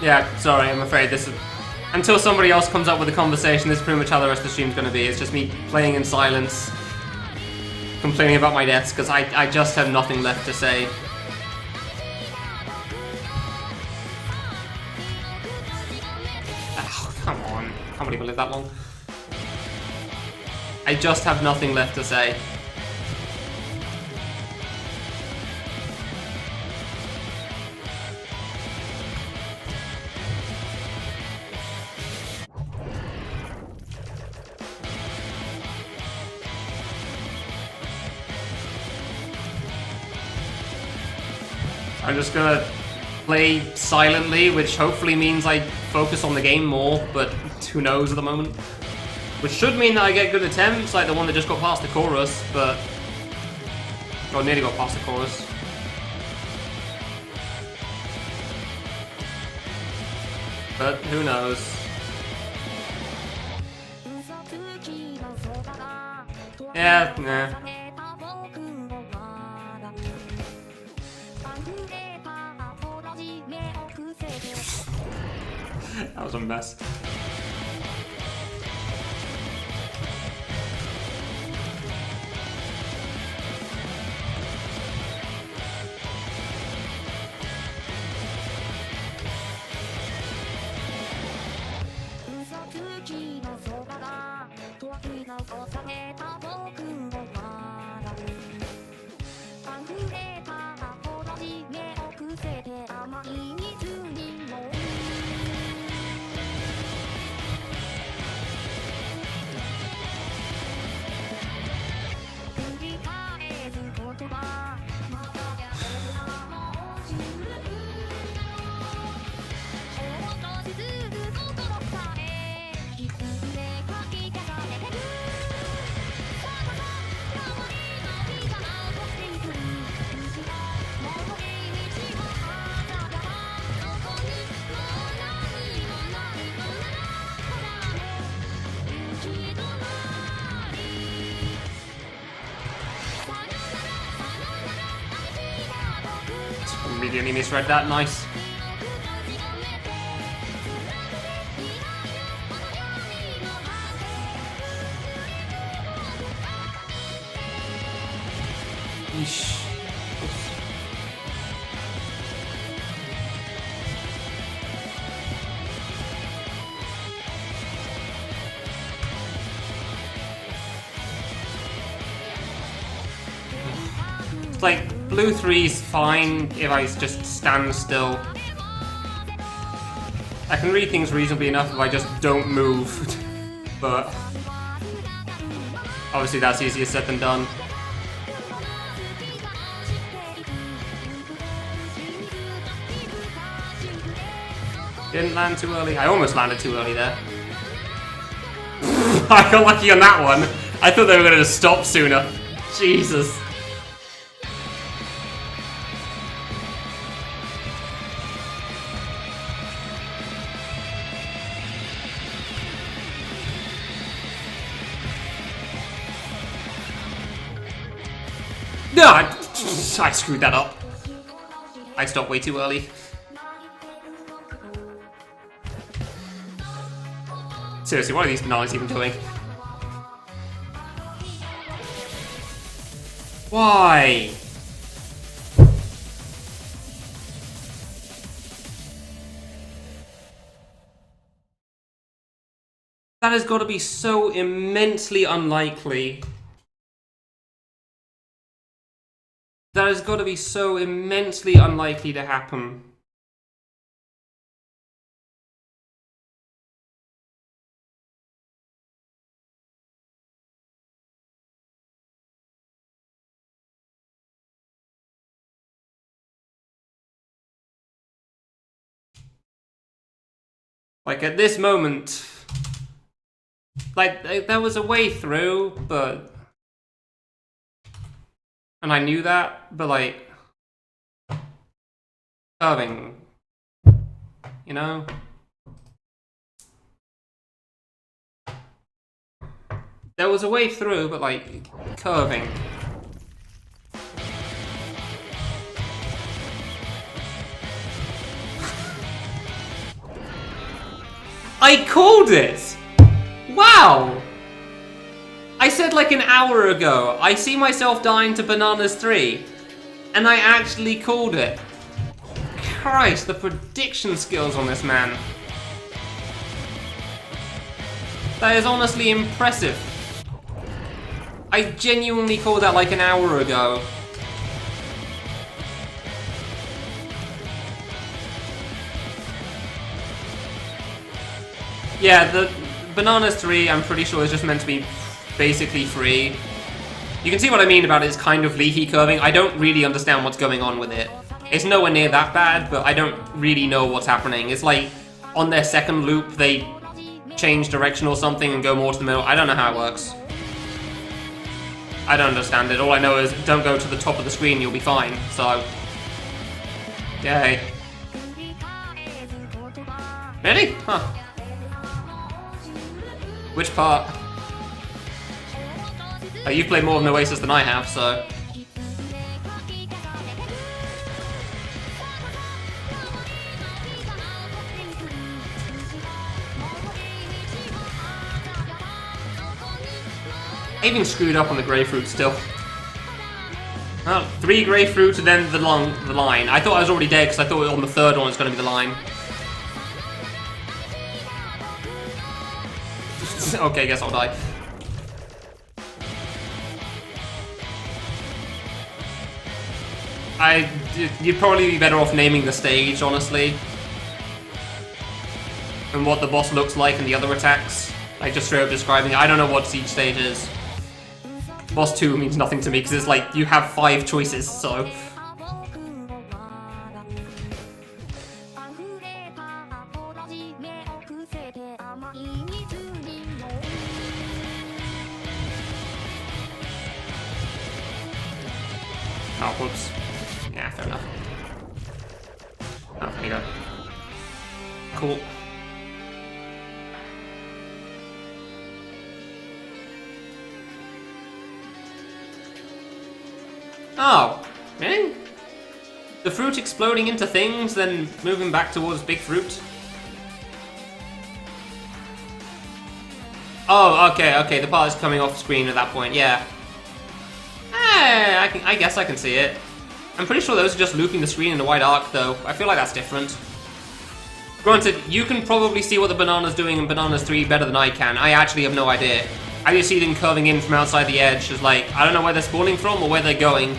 S1: Yeah, sorry, I'm afraid this is... Until somebody else comes up with a conversation, this is pretty much how the rest of the stream's gonna be. It's just me playing in silence, complaining about my deaths, because I just have nothing left to say. Oh, come on. I can't believe I lived that long. I just have nothing left to say. I'm just gonna play silently, which hopefully means I focus on the game more, but who knows at the moment. Which should mean that I get good attempts, like the one that just got past the chorus, but... Or nearly got past the chorus. But who knows? Yeah, nah. That was a mess. Immediately misread that, nice. Yeesh. It's like, blue 3's fine if I just stand still. I can read things reasonably enough if I just don't move. But obviously that's easier said than done. Didn't land too early. I almost landed too early there. I got lucky on that one. I thought they were going to just stop sooner. Jesus. No, I screwed that up. I stopped way too early. Seriously, what are these bananas even doing? Why? That has got to be so immensely unlikely. That has got to be so immensely unlikely to happen. Like, at this moment, like, there was a way through, but... And I knew that, but like... Curving. You know? There was a way through, but like, curving. I called it! Wow! I said like an hour ago, I see myself dying to Bananas 3. And I actually called it. Christ, the prediction skills on this man. That is honestly impressive. I genuinely called that like an hour ago. Yeah, the Bananas 3, I'm pretty sure, is just meant to be basically free. You can see what I mean about its kind of leaky curving. I don't really understand what's going on with it. It's nowhere near that bad, but I don't really know what's happening. It's like, on their second loop, they change direction or something and go more to the middle. I don't know how it works. I don't understand it. All I know is don't go to the top of the screen, you'll be fine. So, yay. Really? Huh. Which part? Oh, you've played more of Oasis than I have, so... I even screwed up on the grapefruit still. Oh, 3 grapefruit and then the line. I thought I was already dead because I thought on the third one it was going to be the line. Okay, guess I'll die. You'd probably be better off naming the stage, honestly. And what the boss looks like and the other attacks. Like, just straight up describing it. I don't know what each stage is. Boss 2 means nothing to me, because it's like, you have 5 choices, so... Oh, whoops. Yeah, fair enough. Oh, there you go. Cool. Oh, really? The fruit exploding into things, then moving back towards big fruit? Oh, okay, the part is coming off screen at that point, yeah. I guess I can see it. I'm pretty sure those are just looping the screen in a wide arc, though. I feel like that's different. Granted, you can probably see what the banana's doing in Bananas 3 better than I can. I actually have no idea. I just see them curving in from outside the edge. It's like, I don't know where they're spawning from or where they're going.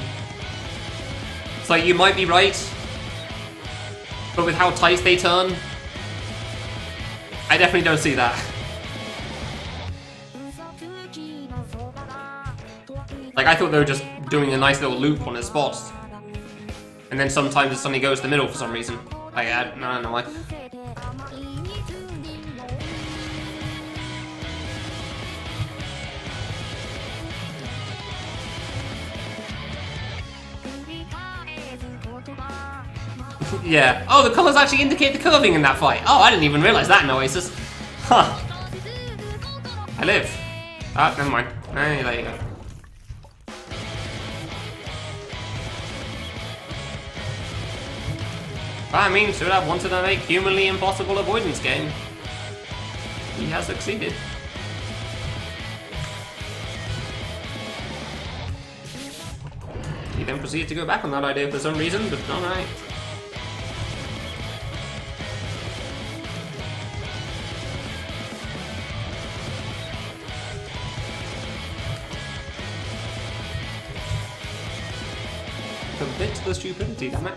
S1: It's like, you might be right. But with how tight they turn, I definitely don't see that. Like, I thought they were just doing a nice little loop on his spots. And then sometimes it suddenly goes to the middle for some reason. Like, I don't know why. Yeah. Oh, the colours actually indicate the curving in that fight. Oh, I didn't even realise that in Oasis. Huh. I live. Ah, never mind. Hey, there you go. I mean, should have wanted to make humanly impossible avoidance game. He has succeeded. He then proceeded to go back on that idea for some reason, but alright. Commit to the stupidity, damn it.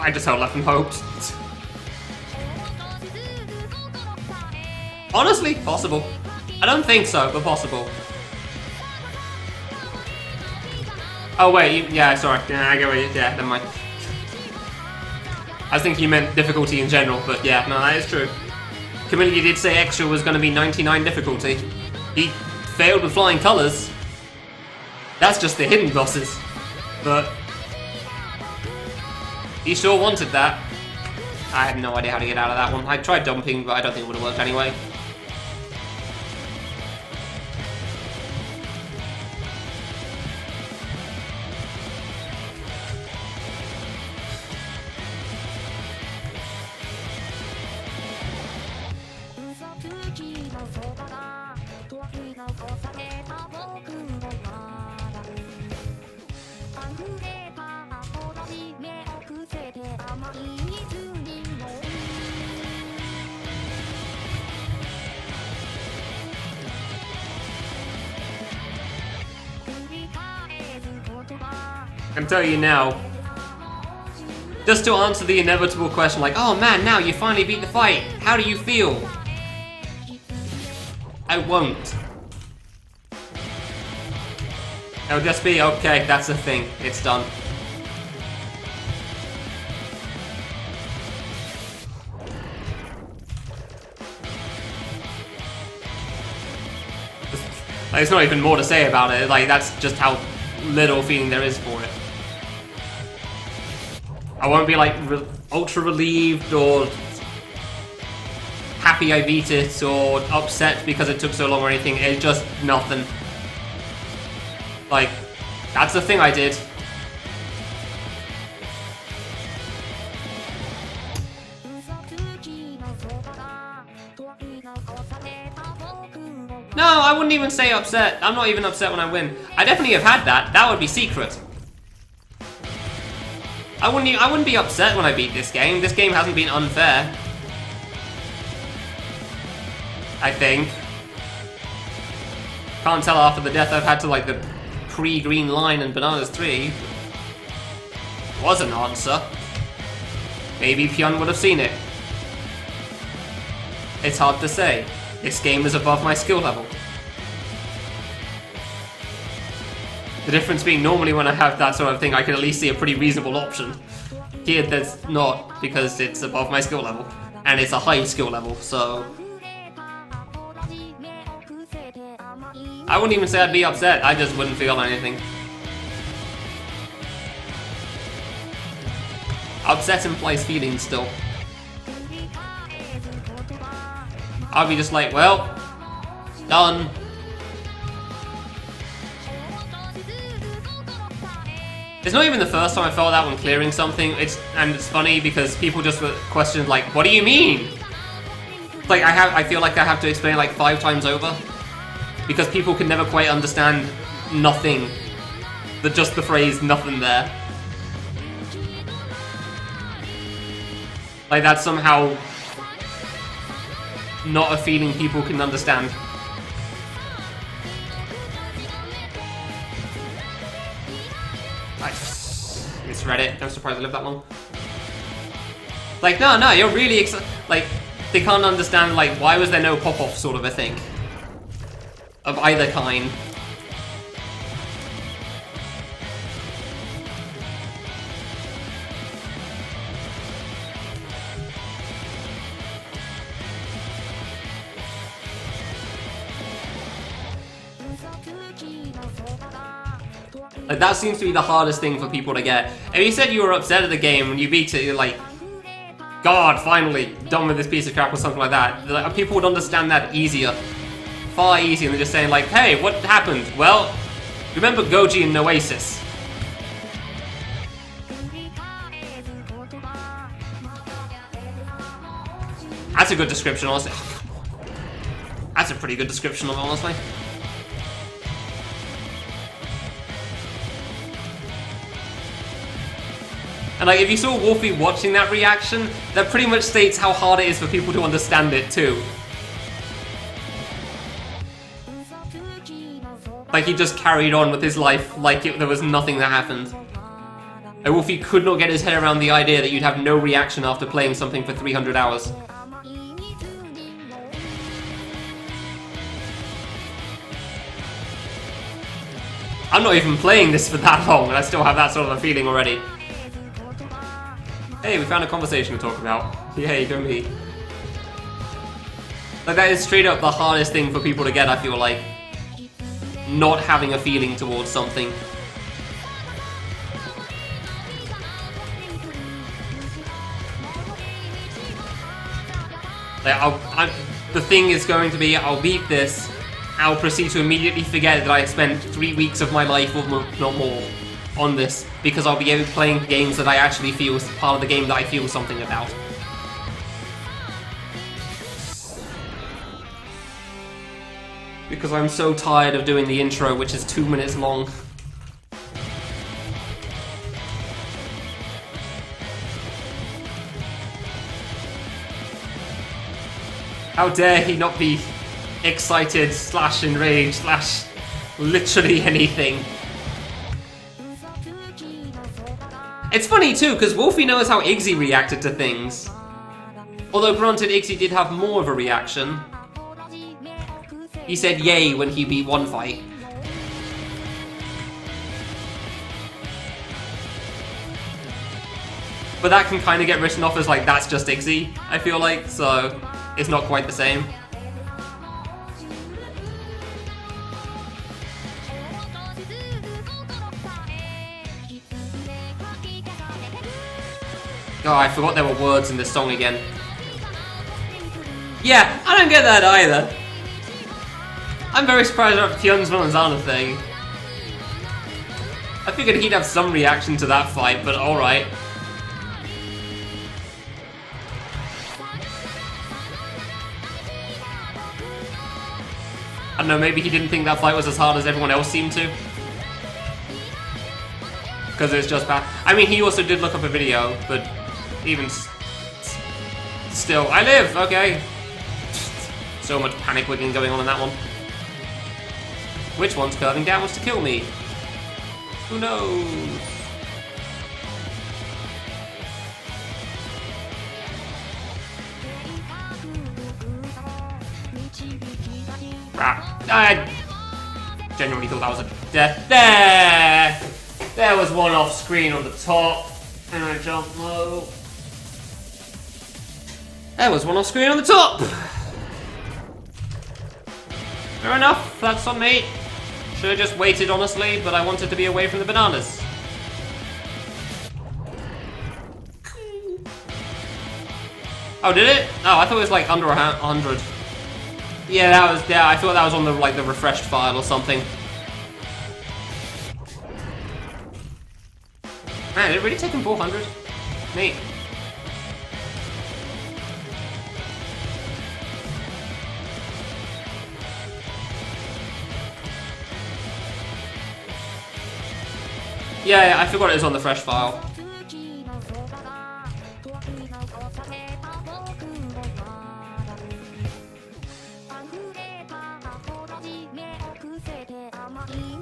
S1: I just held left and hoped. Honestly, possible. I don't think so, but possible. Oh wait, yeah, sorry. Yeah, I get what you... Yeah, never mind. I was thinking you meant difficulty in general, but yeah, no, that is true. Kamilia did say extra was going to be 99 difficulty. He failed with flying colours. That's just the hidden bosses. But... he sure wanted that. I have no idea how to get out of that one. I tried dumping, but I don't think it would have worked anyway. can tell you now. Just to answer the inevitable question like, oh man, now you finally beat the fight. How do you feel? I won't. It'll just be, okay, that's the thing. It's done. There's not even more to say about it. Like, that's just how little feeling there is for it. I won't be like ultra relieved or happy I beat it or upset because it took so long or anything. It's just nothing. Like, that's the thing I did. No, I wouldn't even say upset. I'm not even upset when I win. I definitely have had that. That would be secret. I wouldn't be upset when I beat this game. This game hasn't been unfair. I think. Can't tell after the death I've had to like the pre-green line in Bananas 3. Was an answer. Maybe Pyun would have seen it. It's hard to say. This game is above my skill level. The difference being normally when I have that sort of thing, I can at least see a pretty reasonable option. Here, there's not, because it's above my skill level. And it's a high skill level, so... I wouldn't even say I'd be upset, I just wouldn't feel anything. Upset implies feelings still. I'll be just like, well, done. It's not even the first time I felt that when clearing something. It's funny because people just question like, what do you mean? Like I feel like I have to explain it like 5 times over because people can never quite understand nothing. Just the phrase nothing there. Like that's somehow not a feeling people can understand. I misread it. I'm surprised I lived that long. Like, no, you're really excited. Like, they can't understand, like, why was there no pop-off sort of a thing? Of either kind. Like, that seems to be the hardest thing for people to get. If you said you were upset at the game when you beat it, you're like, God, finally, done with this piece of crap or something like that. Like, people would understand that easier. Far easier than just saying like, hey, what happened? Well, remember Goji and Oasis? That's a good description, honestly. That's a pretty good description, honestly. And like, if you saw Wolfie watching that reaction, that pretty much states how hard it is for people to understand it too. Like he just carried on with his life like there was nothing that happened. And Wolfie could not get his head around the idea that you'd have no reaction after playing something for 300 hours. I'm not even playing this for that long and I still have that sort of a feeling already. Hey, we found a conversation to talk about. Yay, go me. Like, that is straight up the hardest thing for people to get, I feel like. Not having a feeling towards something. Like, the thing is going to be, I'll beat this, I'll proceed to immediately forget that I spent 3 weeks of my life, or not more, on this, because I'll be playing games that I actually feel is part of the game that I feel something about. Because I'm so tired of doing the intro, which is 2 minutes long. How dare he not be excited, slash enraged, slash literally anything. It's funny too, because Wolfie knows how Iggsy reacted to things. Although granted, Iggsy did have more of a reaction. He said yay when he beat one fight. But that can kind of get written off as like, that's just Iggsy, I feel like, so it's not quite the same. Oh, I forgot there were words in this song again. Yeah, I don't get that either. I'm very surprised about Kyun's Melanzana thing. I figured he'd have some reaction to that fight, but alright. I don't know, maybe he didn't think that fight was as hard as everyone else seemed to. Because it's just bad. I mean, he also did look up a video, but even still, I live, okay. So much panic wiggling going on in that one. Which one's curving downwards to kill me? Who knows? I genuinely thought that was a death. There was one off screen on the top, and I jumped low. There was one off screen on the top. Fair enough, that's on me. Should have just waited, honestly, but I wanted to be away from the bananas. Oh, did it? Oh, I thought it was like under 100. Yeah, that was. Yeah, I thought that was on the like the refreshed file or something. Man, did it really take him 400? Neat. Yeah, I forgot it was on the fresh file.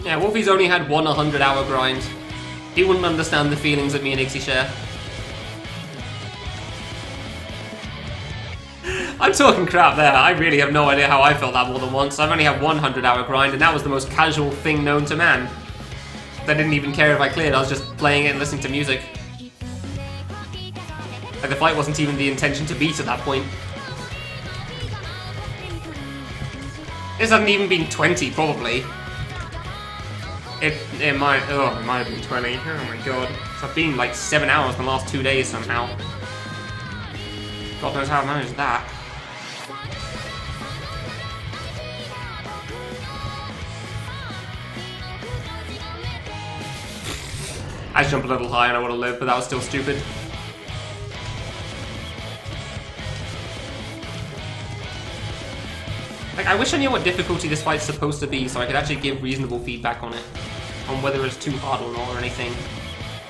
S1: Yeah, Wolfie's only had one 100-hour grind. He wouldn't understand the feelings that me and Iggsy share. I'm talking crap there. I really have no idea how I felt that more than once. I've only had one 100-hour grind, and that was the most casual thing known to man. I didn't even care if I cleared, I was just playing it and listening to music. Like, the fight wasn't even the intention to beat at that point. This hasn't even been 20, probably. It might have been 20. Oh my god. So I've been like 7 hours in the last 2 days somehow. God knows how I managed that. I jumped a little high and I would have lived, but that was still stupid. Like, I wish I knew what difficulty this fight's supposed to be so I could actually give reasonable feedback on it. On whether it's too hard or not or anything.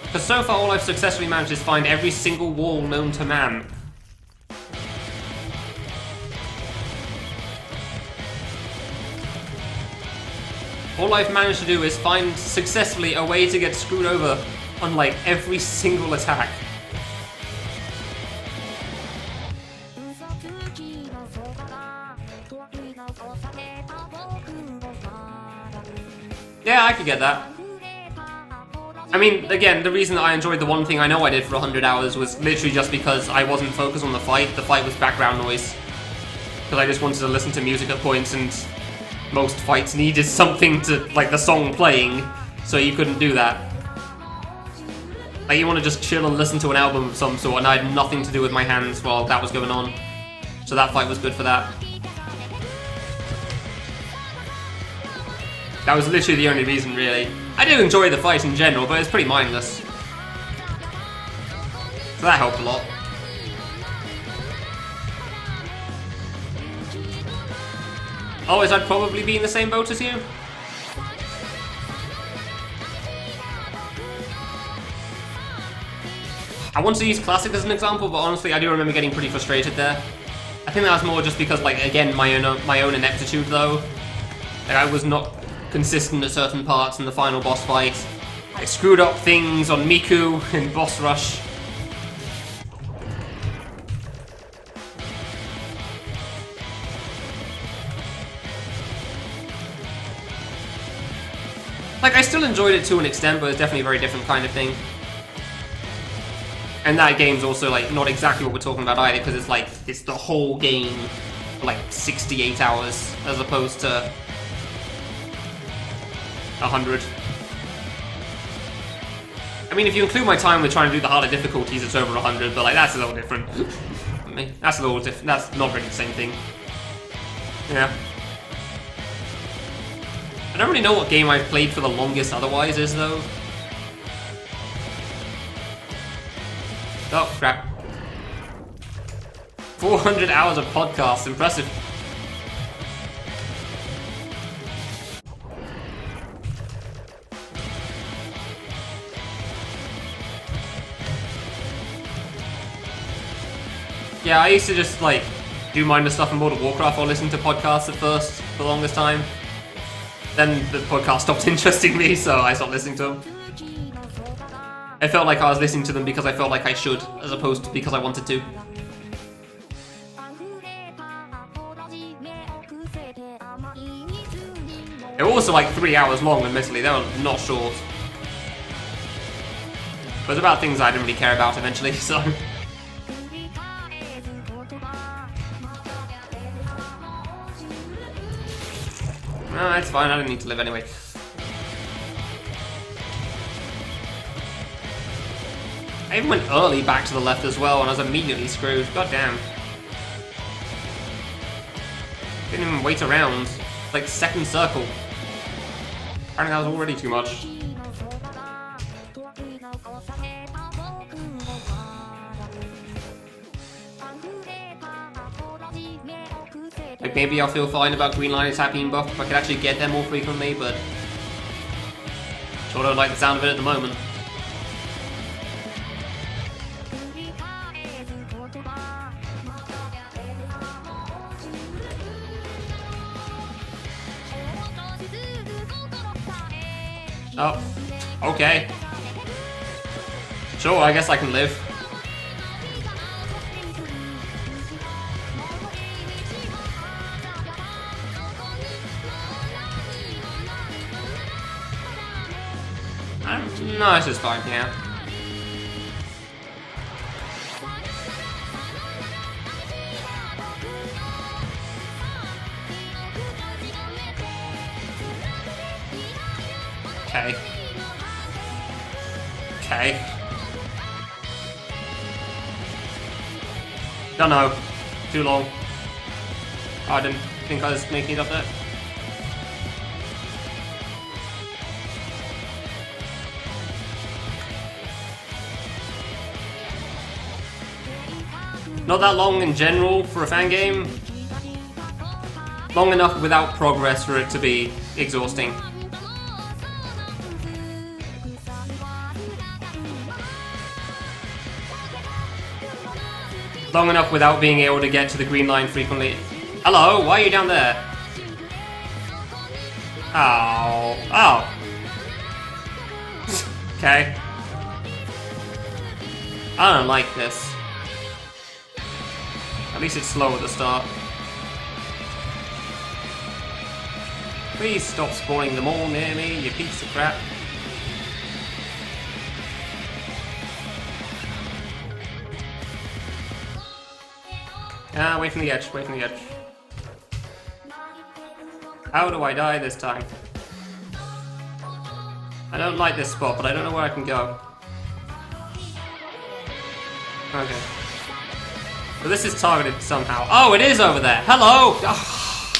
S1: Because so far all I've successfully managed is find every single wall known to man. All I've managed to do is find successfully a way to get screwed over on like every single attack. Yeah, I could get that. I mean, again, the reason that I enjoyed the one thing I know I did for 100 hours was literally just because I wasn't focused on the fight. The fight was background noise. Because I just wanted to listen to music at points, and most fights needed something to, like, the song playing, so you couldn't do that. Like, you want to just chill and listen to an album of some sort, and I had nothing to do with my hands while that was going on. So that fight was good for that. That was literally the only reason, really. I did enjoy the fight in general, but it's pretty mindless. So that helped a lot. Always, I'd probably be in the same boat as you. I want to use Classic as an example, but honestly, I do remember getting pretty frustrated there. I think that was more just because, like, again, my own ineptitude, though. Like, I was not consistent at certain parts in the final boss fight. I screwed up things on Miku in Boss Rush. Like, I still enjoyed it to an extent, but it's definitely a very different kind of thing. And that game's also, like, not exactly what we're talking about either, because it's like, it's the whole game for, like, 68 hours, as opposed to 100. I mean, if you include my time with trying to do the harder difficulties, it's over 100, but, like, that's a little different. I mean, that's a little different. That's not really the same thing. Yeah. I don't really know what game I've played for the longest otherwise is, though. Oh, crap. 400 hours of podcasts, impressive. Yeah, I used to just, like, do mindless stuff in World of Warcraft or listen to podcasts at first, for the longest time. Then the podcast stopped interesting me, so I stopped listening to them. I felt like I was listening to them because I felt like I should, as opposed to because I wanted to. They were also like 3 hours long, admittedly, they were not short. But it's about things I didn't really care about eventually, so... No, it's fine, I don't need to live anyway. I even went early back to the left as well, and I was immediately screwed. God damn. Didn't even wait around. Like, second circle. Apparently that was already too much. Like, maybe I'll feel fine about Green Line attack being buffed if I could actually get there more frequently, but... sure don't like the sound of it at the moment. Oh, okay. Sure, I guess I can live. No, it's just fine, yeah. Okay. Okay. Don't know. Too long. Oh, I didn't think I was making it up there. Not that long in general for a fan game. Long enough without progress for it to be exhausting. Long enough without being able to get to the green line frequently. Hello, why are you down there? Oh. Oh. Okay. I don't like this. At least it's slow at the start. Please stop spawning them all near me, you piece of crap. Ah, wait from the edge, wait from the edge. How do I die this time? I don't like this spot, but I don't know where I can go. Okay. But this is targeted somehow. Oh, it is over there! Hello! Oh.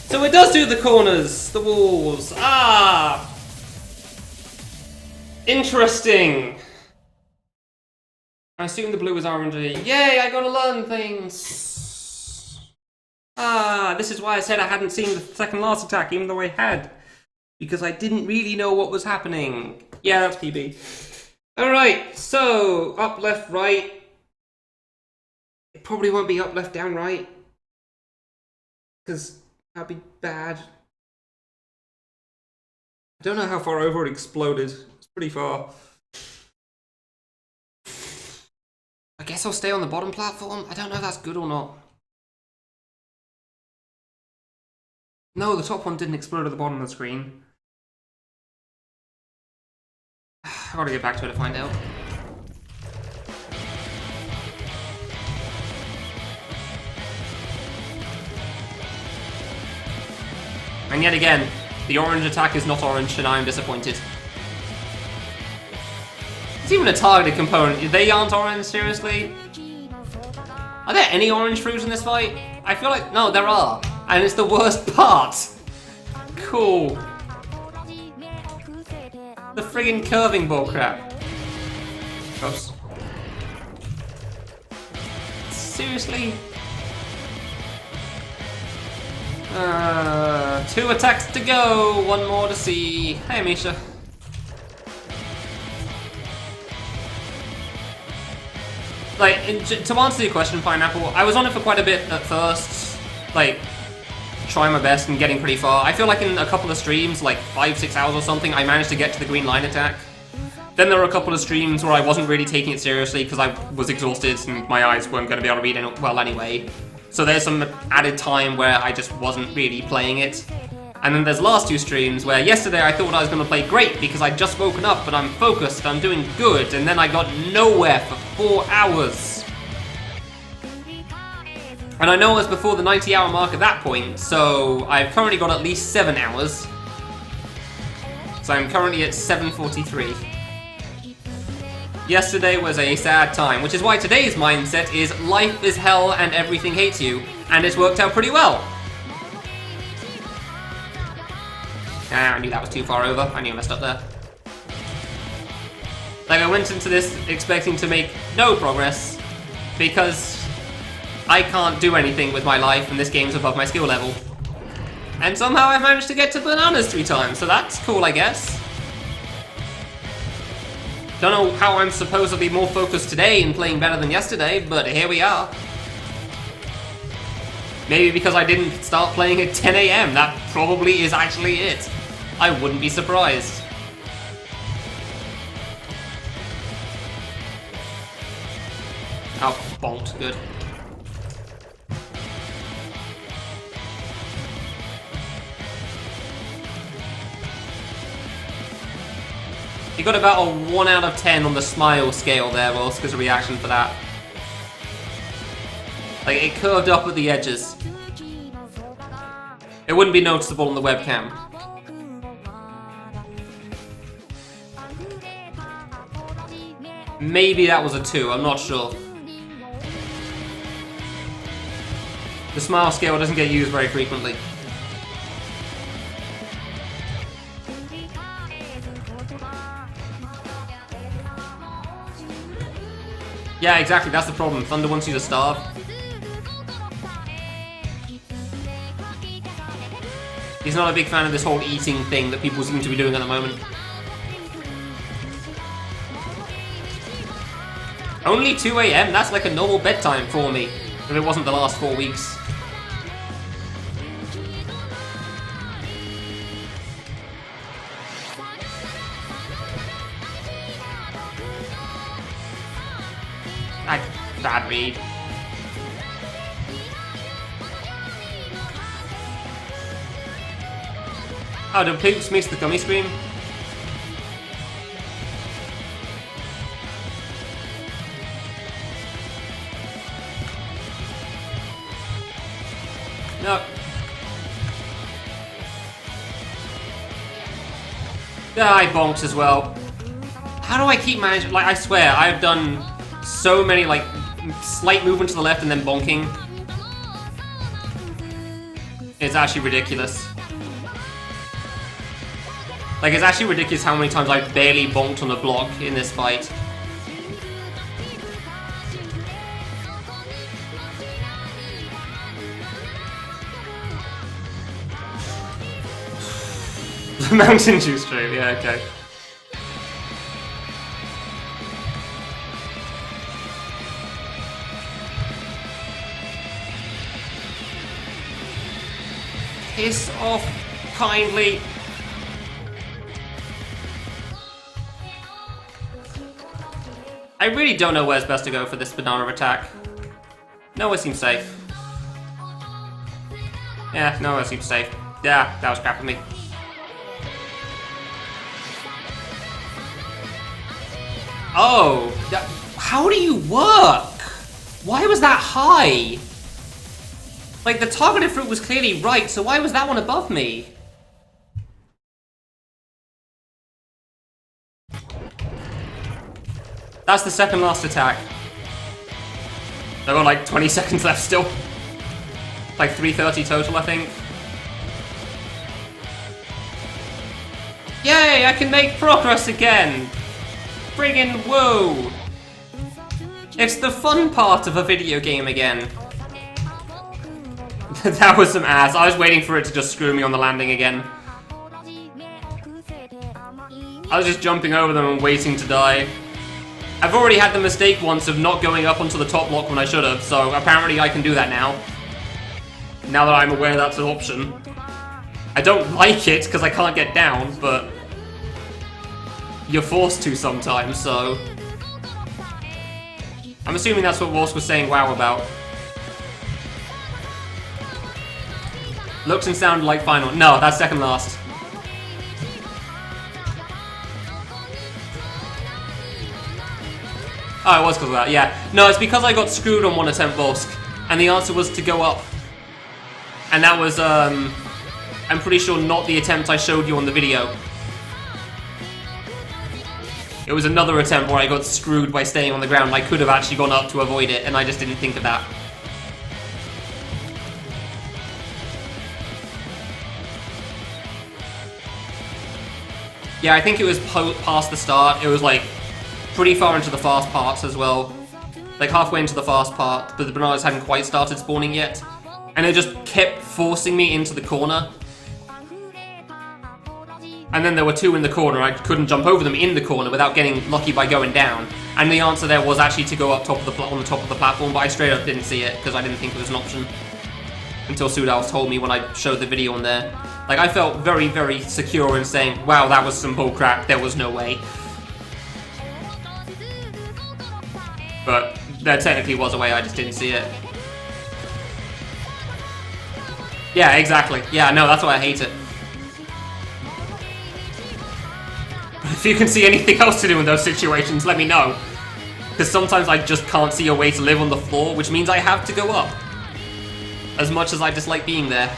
S1: So it does do the corners, the walls. Ah! Interesting! I assume the blue is RNG. Yay, I gotta learn things! Ah, this is why I said I hadn't seen the second last attack, even though I had. Because I didn't really know what was happening. Yeah, that's PB. Alright, so, up, left, right. It probably won't be up, left, down, right. Because that'd be bad. I don't know how far over it exploded. It's pretty far. I guess I'll stay on the bottom platform. I don't know if that's good or not. No, the top one didn't explode at the bottom of the screen. I gotta get back to it to find out. And yet again, the orange attack is not orange, and I'm disappointed. It's even a targeted component. They aren't orange, seriously? Are there any orange fruit in this fight? I feel like... No, there are. And it's the worst part. Cool. The friggin' curving bullcrap. Oops. Seriously? 2 attacks to go, 1 more to see. Hey, Misha. Like, to answer your question, Pineapple, I was on it for quite a bit at first. Like, trying my best and getting pretty far. I feel like in a couple of streams, like 5-6 hours or something, I managed to get to the green line attack. Then there were a couple of streams where I wasn't really taking it seriously because I was exhausted and my eyes weren't going to be able to read it well anyway. So there's some added time where I just wasn't really playing it. And then there's the last 2 streams where yesterday I thought I was going to play great because I'd just woken up and I'm focused, I'm doing good, and then I got nowhere for 4 hours. And I know it was before the 90-hour mark at that point, so I've currently got at least 7 hours. So I'm currently at 7:43. Yesterday was a sad time, which is why today's mindset is life is hell and everything hates you, and it's worked out pretty well. I knew that was too far over. I knew I messed up there. Like, I went into this expecting to make no progress, because I can't do anything with my life and this game's above my skill level. And somehow I managed to get to bananas 3 times, so that's cool, I guess. Don't know how I'm supposed to be more focused today and playing better than yesterday, but here we are. Maybe because I didn't start playing at 10 AM, that probably is actually it. I wouldn't be surprised. Oh, bonked, good. You got about a 1 out of 10 on the smile scale there, Oscar's reaction for that. Like, it curved up at the edges. It wouldn't be noticeable on the webcam. Maybe that was a 2, I'm not sure. The smile scale doesn't get used very frequently. Yeah, exactly, that's the problem. Thunder wants you to starve. He's not a big fan of this whole eating thing that people seem to be doing at the moment. Only 2 AM? That's like a normal bedtime for me, if it wasn't the last 4 weeks. Bad read. Oh, did Poops miss the gummy stream? No. Yeah, I bonked as well. How do I keep managing? Like, I swear, I've done so many, like, slight movement to the left and then bonking. It's actually ridiculous. Like, it's actually ridiculous how many times I've barely bonked on a block in this fight. Mountain Dew stream, yeah, okay. Piss off, kindly. I really don't know where's best to go for this banana attack. Nowhere seems safe. Yeah, nowhere seems safe. Yeah, that was crap for me. Oh, how do you work? Why was that high? Like, the targeted fruit was clearly right, so why was that one above me? That's the second last attack. I've got like 20 seconds left still. Like 3:30 total, I think. Yay, I can make progress again! Friggin' whoa! It's the fun part of a video game again. That was some ass. I was waiting for it to just screw me on the landing again. I was just jumping over them and waiting to die. I've already had the mistake once of not going up onto the top block when I should have, so apparently I can do that now. Now that I'm aware that's an option. I don't like it, because I can't get down, but you're forced to sometimes, so... I'm assuming that's what Walsh was saying wow about. Looks and sound like final. No, that's second last. Oh, it was because of that, yeah. No, it's because I got screwed on one attempt, Volsk, and the answer was to go up. And that was, I'm pretty sure not the attempt I showed you on the video. It was another attempt where I got screwed by staying on the ground. I could have actually gone up to avoid it, and I just didn't think of that. Yeah, I think it was past the start. It was like pretty far into the fast parts as well. Like halfway into the fast part, but the bananas hadn't quite started spawning yet. And it just kept forcing me into the corner. And then there were two in the corner. I couldn't jump over them in the corner without getting lucky by going down. And the answer there was actually to go up top of the on the top of the platform, but I straight up didn't see it because I didn't think it was an option. Until Sudals told me when I showed the video on there. Like, I felt very, very secure in saying, wow, that was some bullcrap, there was no way. But there technically was a way, I just didn't see it. Yeah, exactly. Yeah, no, that's why I hate it. If you can see anything else to do in those situations, let me know. Because sometimes I just can't see a way to live on the floor, which means I have to go up. As much as I dislike being there.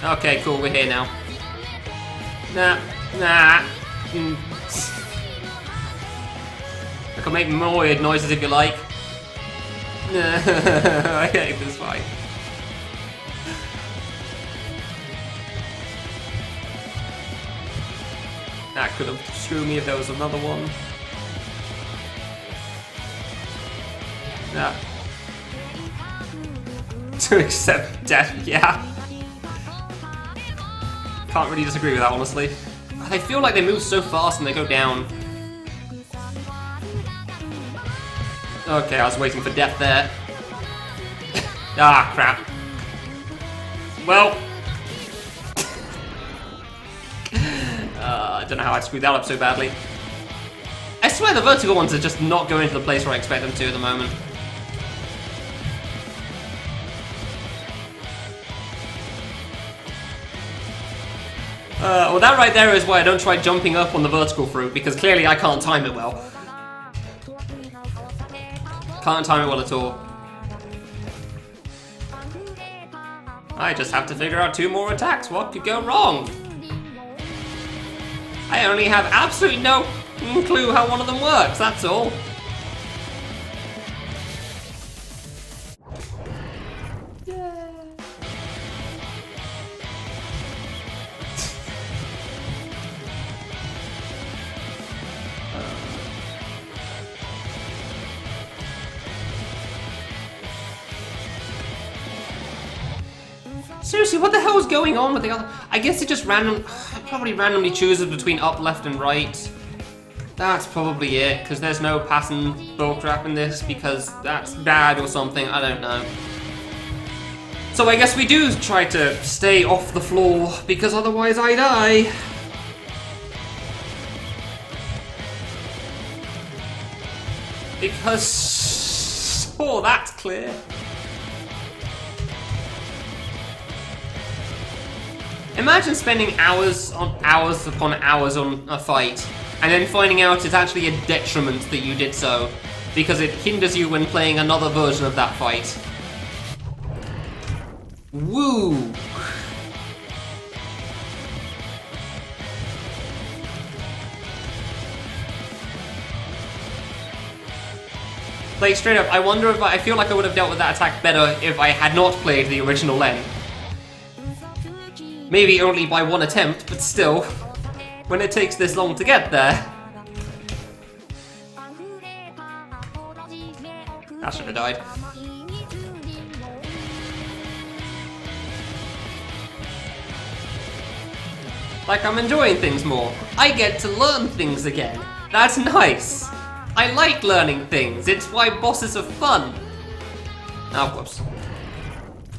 S1: Okay, cool, we're here now. Nah. I can make more weird noises if you like. I hate this fight. That could have screwed me if there was another one. Yeah. To accept death, yeah. Can't really disagree with that, honestly. They feel like they move so fast and they go down. Okay, I was waiting for death there. Ah, crap. Well. I don't know how I screwed that up so badly. I swear the vertical ones are just not going to the place where I expect them to at the moment. Well, that right there is why I don't try jumping up on the vertical fruit, because clearly I can't time it well. Can't time it well at all. I just have to figure out 2 more attacks. What could go wrong? I only have absolutely no clue how one of them works, that's all. Seriously, what the hell is going on with the other? I guess it just probably randomly chooses between up, left, and right. That's probably it, because there's no passing bullcrap in this, because that's bad or something, I don't know. So I guess we do try to stay off the floor, because otherwise I die. Because... Oh, that's clear. Imagine spending hours upon hours on a fight, and then finding out it's actually a detriment that you did so, because it hinders you when playing another version of that fight. Woo! Like, straight up, I wonder if I feel like I would have dealt with that attack better if I had not played the original Len. Maybe only by one attempt, but still, when it takes this long to get there. I should have died. Like, I'm enjoying things more. I get to learn things again. That's nice. I like learning things. It's why bosses are fun. Oh, whoops.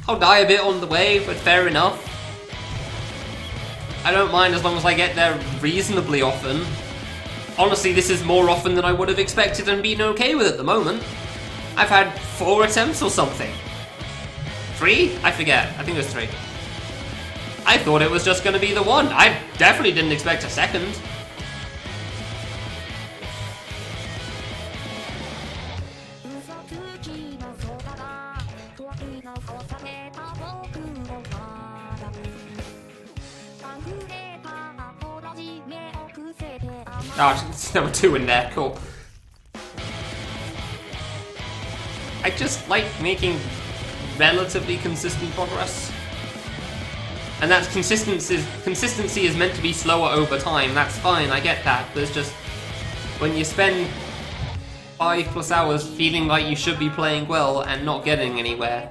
S1: I'll die a bit on the way, but fair enough. I don't mind as long as I get there reasonably often. Honestly, this is more often than I would have expected and been okay with at the moment. I've had 4 attempts or something. 3? I forget. I think it was 3. I thought it was just going to be the one. I definitely didn't expect a second. Oh, there were 2 in there, cool. I just like making relatively consistent progress. And that consistency is meant to be slower over time, that's fine, I get that, but it's just, when you spend 5+ hours feeling like you should be playing well and not getting anywhere.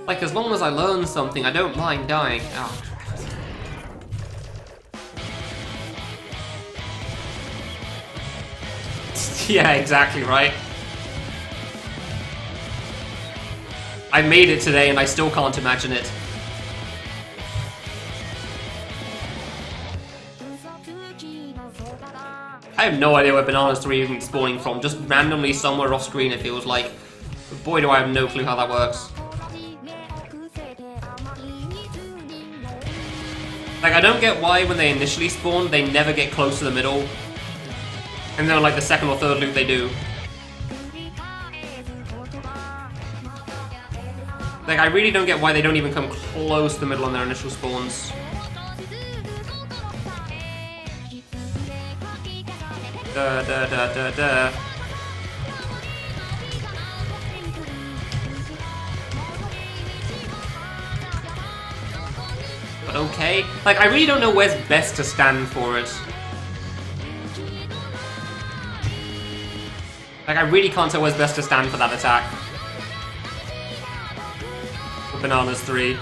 S1: Like, as long as I learn something, I don't mind dying. Oh, crap. Yeah, exactly, right? I made it today and I still can't imagine it. I have no idea where Bananas 3 is even spawning from, just randomly somewhere off screen it feels like. But boy do I have no clue how that works. Like, I don't get why when they initially spawn, they never get close to the middle. And then like the second or third loop they do. Like, I really don't get why they don't even come close to the middle on their initial spawns. Da da da da da. But okay. Like, I really don't know where's best to stand for it. Like, I really can't tell where's best to stand for that attack. For Bananas 3.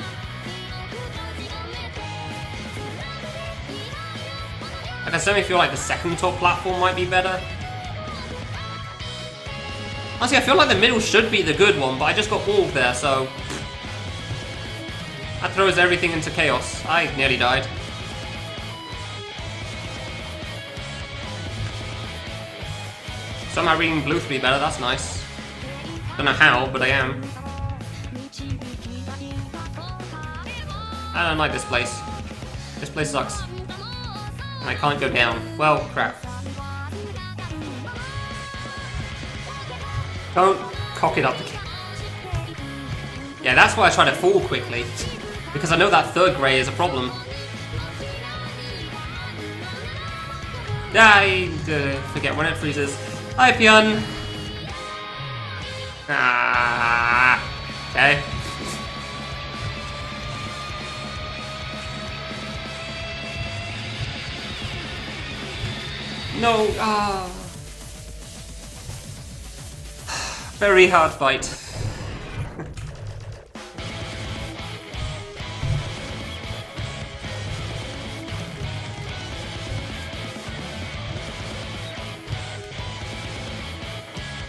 S1: Like, I certainly feel like the second top platform might be better. Honestly, I feel like the middle should be the good one, but I just got Orb there, so... that throws everything into chaos. I nearly died. Somehow reading blue to be better, that's nice. Don't know how, but I am. I don't like this place. This place sucks. And I can't go down. Well, crap. Don't cock it up again. Yeah, that's why I try to fall quickly. Because I know that third grey is a problem. I forget when it freezes. Hi, Pion! Ah, okay. No, ah. Very hard fight.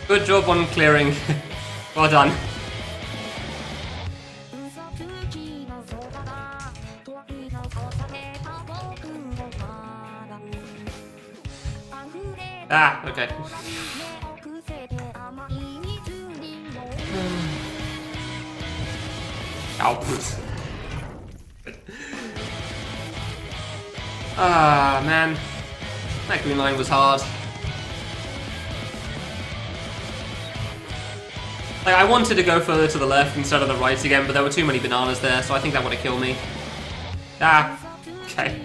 S1: Good job on clearing. Well done. Ah, okay. Ow. Ah, man. That green line was hard. Like, I wanted to go further to the left instead of the right again, but there were too many bananas there, so I think that would have killed me. Ah, okay.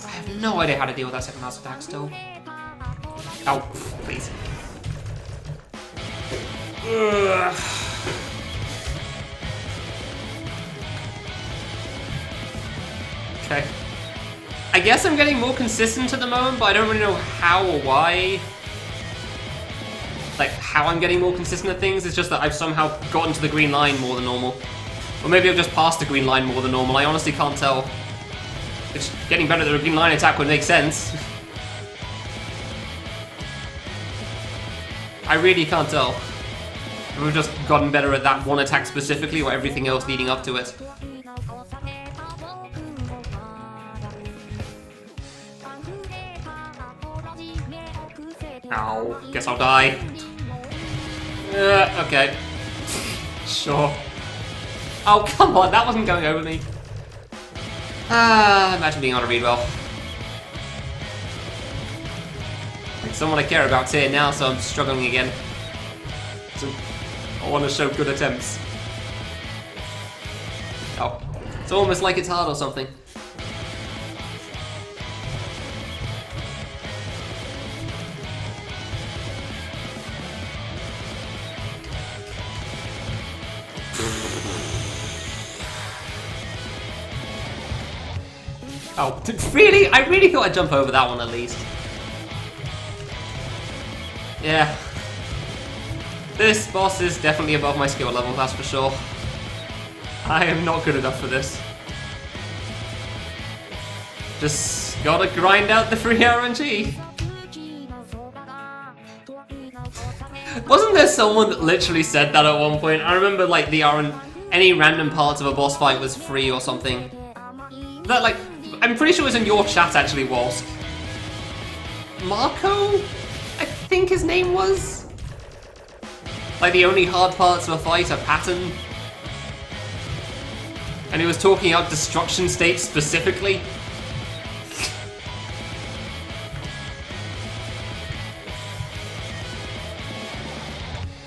S1: I have no idea how to deal with that second mouse attack still. Oh, please. Ugh. Okay. I guess I'm getting more consistent at the moment, but I don't really know how or why. Like, how I'm getting more consistent at things. It's just that I've somehow gotten to the green line more than normal. Or maybe I've just passed the green line more than normal. I honestly can't tell. It's getting better at the green line attack would make sense. I really can't tell. We've just gotten better at that one attack specifically, or everything else leading up to it. Ow, guess I'll die. Okay. Sure. Oh, come on, that wasn't going over me. Imagine being on a read well. Like someone I care about's here now, so I'm struggling again. So I want to show good attempts. Oh, it's almost like it's hard or something. Oh, really? I really thought I'd jump over that one at least. Yeah. This boss is definitely above my skill level, that's for sure. I am not good enough for this. Just gotta grind out the free RNG. Wasn't there someone that literally said that at one point? I remember like any random parts of a boss fight was free or something. That like, I'm pretty sure it was in your chat actually, Walsk. Marco? I think his name was? Like the only hard parts of a fight are pattern. And he was talking about destruction state specifically.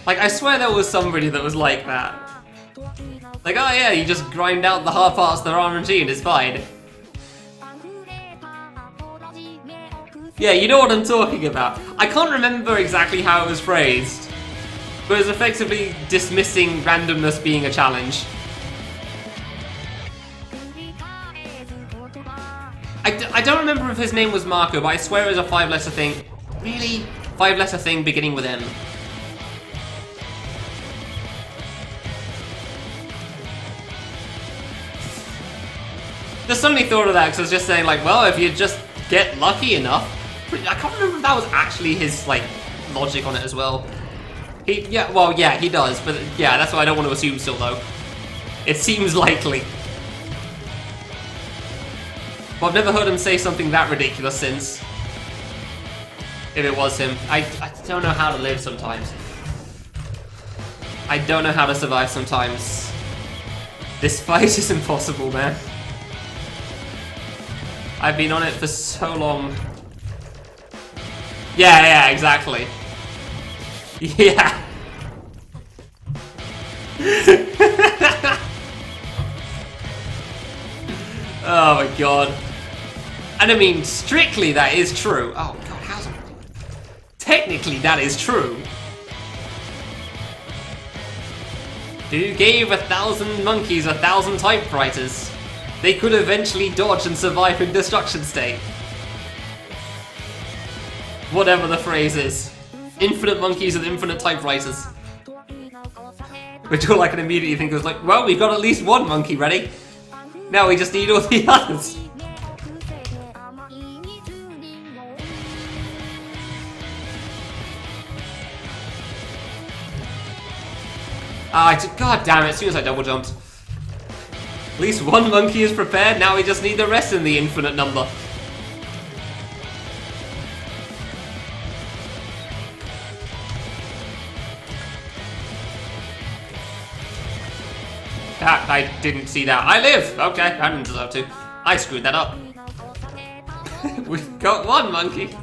S1: Like, I swear there was somebody that was like that. Like, oh yeah, you just grind out the hard parts of the RNG and it's fine. Yeah, you know what I'm talking about. I can't remember exactly how it was phrased, but it was effectively dismissing randomness being a challenge. I don't remember if his name was Marco, but I swear it was a 5-letter thing. Really? 5-letter thing beginning with M. Just suddenly thought of that because I was just saying like, well, if you just get lucky enough. I can't remember if that was actually his like logic on it as well. He does, but yeah, that's what I don't want to assume still though. It seems likely. But I've never heard him say something that ridiculous since. If it was him. I don't know how to live sometimes. I don't know how to survive sometimes. This fight is impossible, man. I've been on it for so long. Yeah, exactly. Yeah. Oh my god. And I mean, strictly that is true. Oh god, how's it? Technically that is true. Who gave 1,000 monkeys 1,000 typewriters? They could eventually dodge and survive in destruction state. Whatever the phrase is. Infinite monkeys with infinite typewriters. Which all I can immediately think was like, well, we've got at least one monkey ready. Now we just need all the others. God damn it, as soon as I double jumped. At least one monkey is prepared, now we just need the rest in the infinite number. I didn't see that. I live! Okay, I didn't deserve to. I screwed that up. We've got one monkey.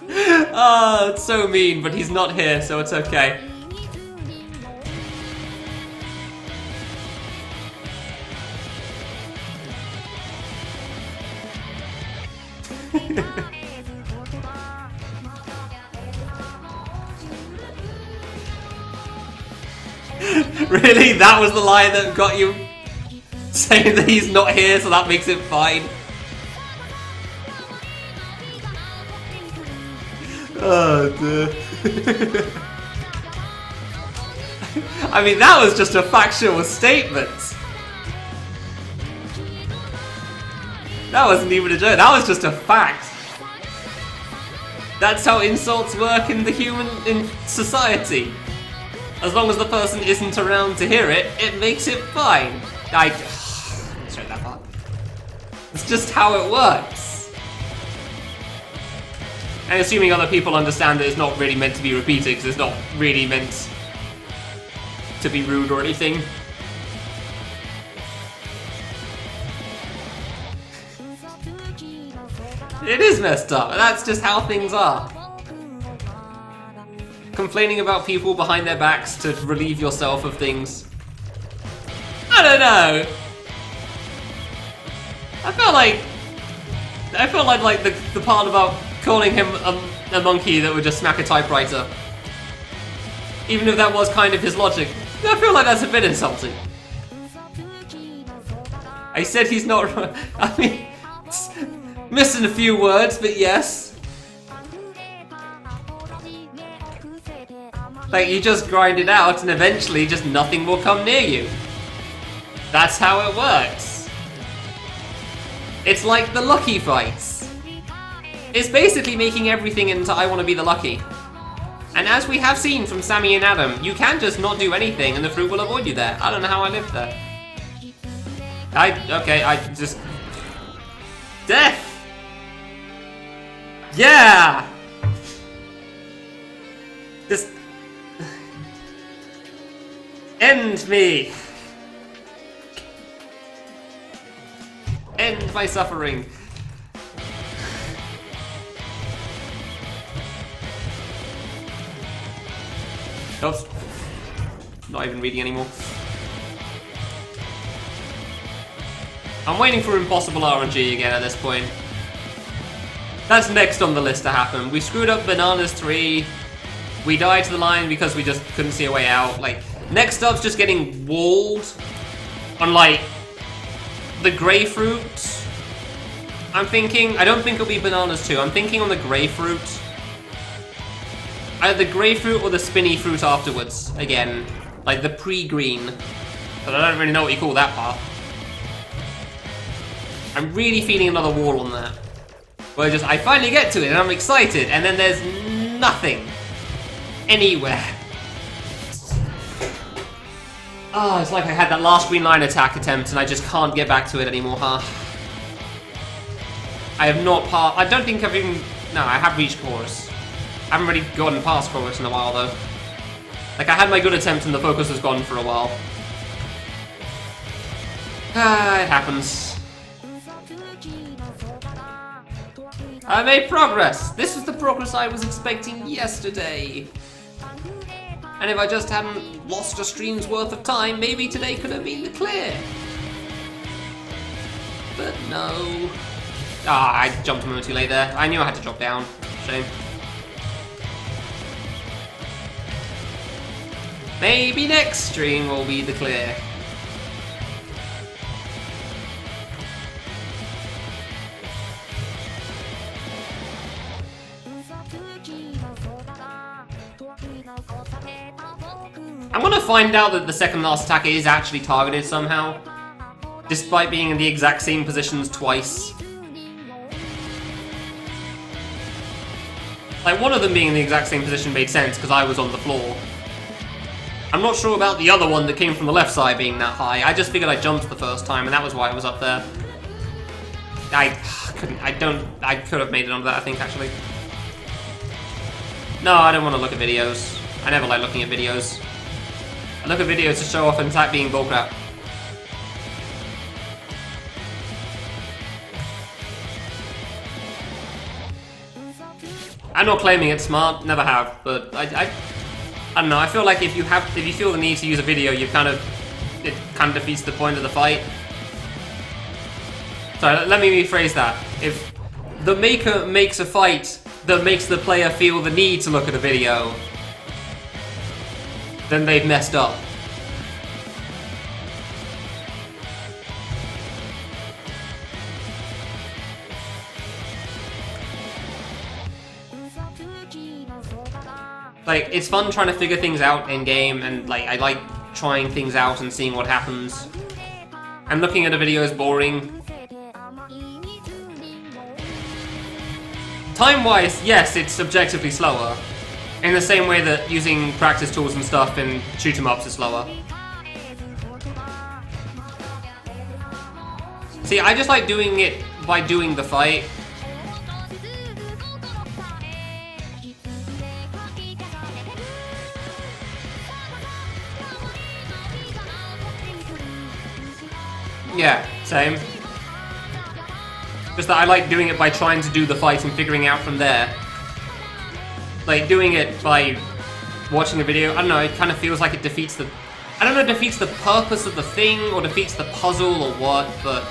S1: Oh, it's so mean, but he's not here, so it's okay. Really? That was the line that got you saying that he's not here, so that makes it fine? Oh dear. I mean, that was just a factual statement. That wasn't even a joke, that was just a fact. That's how insults work in society. As long as the person isn't around to hear it, it makes it fine. Straight that part. It's just how it works. And assuming other people understand that it's not really meant to be repeated, because it's not really meant to be rude or anything. It is messed up, that's just how things are. Complaining about people behind their backs to relieve yourself of things. I don't know. I felt like the part about calling him a monkey that would just smack a typewriter. Even if that was kind of his logic. I feel like that's a bit insulting. I said he's not. I mean, missing a few words, but yes. Like, you just grind it out and eventually just nothing will come near you. That's how it works. It's like the lucky fights. It's basically making everything into I want to be the lucky. And as we have seen from Sammy and Adam, you can just not do anything and the fruit will avoid you there. I don't know how I lived there. I just... Death! Yeah! Just... End me! End my suffering. Oops. Not even reading anymore. I'm waiting for impossible RNG again at this point. That's next on the list to happen. We screwed up Bananas 3. We died to the line because we just couldn't see a way out. Like, next up's just getting walled on, like, the grapefruit. I'm thinking, I don't think it'll be Bananas 2. I'm thinking on the grapefruit. Either the grapefruit or the spinny fruit afterwards. Again, like the pre-green. But I don't really know what you call that part. I'm really feeling another wall on that. Where I finally get to it and I'm excited, and then there's nothing anywhere. Oh, it's like I had that last green line attack attempt and I just can't get back to it anymore, huh? I have not I don't think I've even... No, I have reached chorus. I haven't really gotten past chorus in a while, though. Like, I had my good attempt and the focus was gone for a while. It happens. I made progress! This is the progress I was expecting yesterday. And if I just hadn't lost a stream's worth of time, maybe today could have been the clear. But no. Ah, I jumped a moment too late there. I knew I had to drop down. Shame. Maybe next stream will be the clear. I'm gonna find out that the second last attack is actually targeted somehow, despite being in the exact same positions twice. Like, one of them being in the exact same position made sense because I was on the floor. I'm not sure about the other one that came from the left side being that high. I just figured I jumped the first time, and that was why it was up there. I could have made it onto that, I think, actually. No, I don't want to look at videos. I never like looking at videos. I look at videos to show off and type being bullcrap. I'm not claiming it's smart, never have, but I don't know, I feel like if you feel the need to use a video, it kind of defeats the point of the fight. Sorry, let me rephrase that. If the maker makes a fight that makes the player feel the need to look at a video, then they've messed up. Like, it's fun trying to figure things out in game, and like I like trying things out and seeing what happens. And looking at a video is boring. Time-wise, yes, it's subjectively slower. In the same way that using practice tools and stuff in shoot-em-ups is slower. See, I just like doing it by doing the fight. Yeah, same. Just that I like doing it by trying to do the fight and figuring out from there. Like, doing it by watching a video, I don't know, it kind of feels like it defeats the... I don't know if it defeats the purpose of the thing, or defeats the puzzle, or what, but...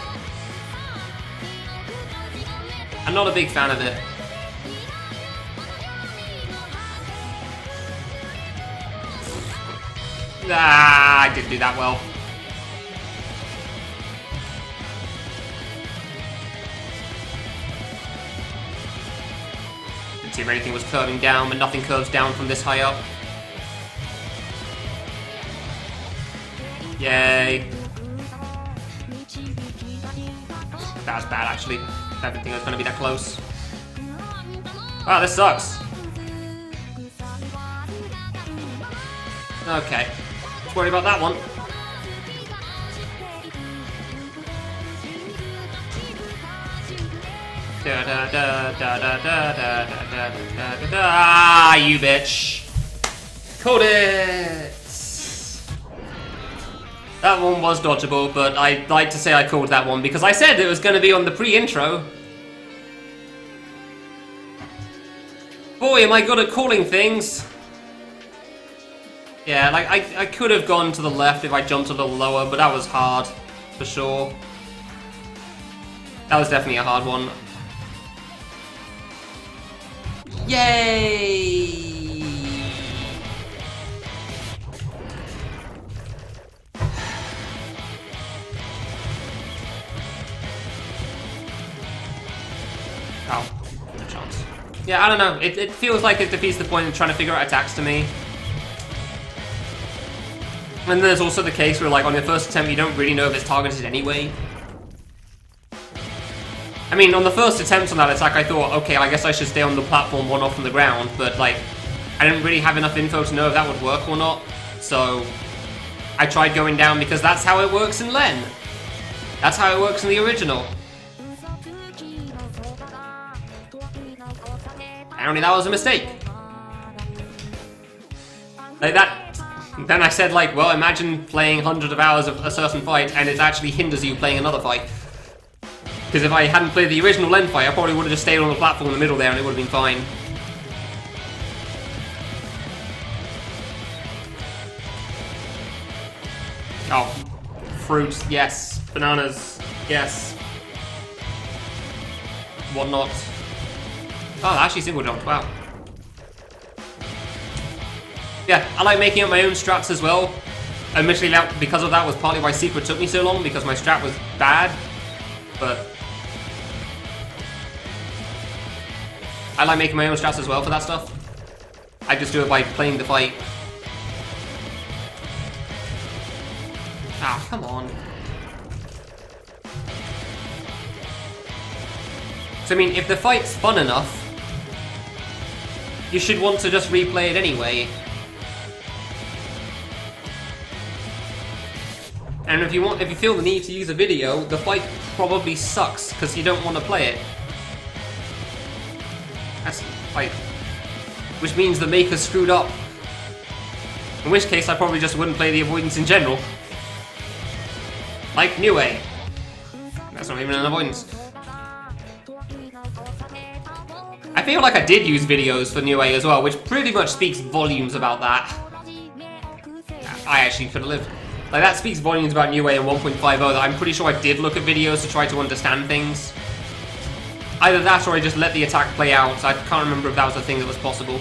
S1: I'm not a big fan of it. Ah, I didn't do that well. Didn't see if anything was curving down, but nothing curves down from this high up. Yay. That was bad, actually. I didn't think it was going to be that close. Wow, this sucks. Okay. Let's worry about that one. Ah, you bitch. Called it. That one was dodgeable, but I'd like to say I called that one because I said it was going to be on the pre-intro. Boy, am I good at calling things. Yeah, like, I could have gone to the left if I jumped a little lower, but that was hard, for sure. That was definitely a hard one. Yay! Oh, no chance. Yeah, I don't know. It feels like it defeats the point of trying to figure out attacks to me. And there's also the case where, like, on your first attempt, you don't really know if it's targeted anyway. I mean, on the first attempt on that attack, I thought, okay, I guess I should stay on the platform one off from the ground, but, like, I didn't really have enough info to know if that would work or not, so I tried going down because that's how it works in Len. That's how it works in the original. Apparently that was a mistake. Like that. Then I said, like, well, imagine playing hundreds of hours of a certain fight and it actually hinders you playing another fight. Because if I hadn't played the original Len fight, I probably would have just stayed on the platform in the middle there and it would have been fine. Oh. Fruit, yes. Bananas, yes. Whatnot. Oh, actually single jumped, wow. Yeah, I like making up my own strats as well. Admittedly, because of that was partly why Secret took me so long, because my strat was bad. But I like making my own strats as well for that stuff. I just do it by playing the fight. Ah, come on. So I mean, if the fight's fun enough, you should want to just replay it anyway. And if you feel the need to use a video, the fight probably sucks because you don't want to play it. That's like, which means the maker screwed up. In which case, I probably just wouldn't play the avoidance in general. Like Niue. That's not even an avoidance. I feel like I did use videos for Niue as well, which pretty much speaks volumes about that. I actually could have lived. Like, that speaks volumes about Niue in 1.50 that I'm pretty sure I did look at videos to try to understand things. Either that or I just let the attack play out. I can't remember if that was a thing that was possible.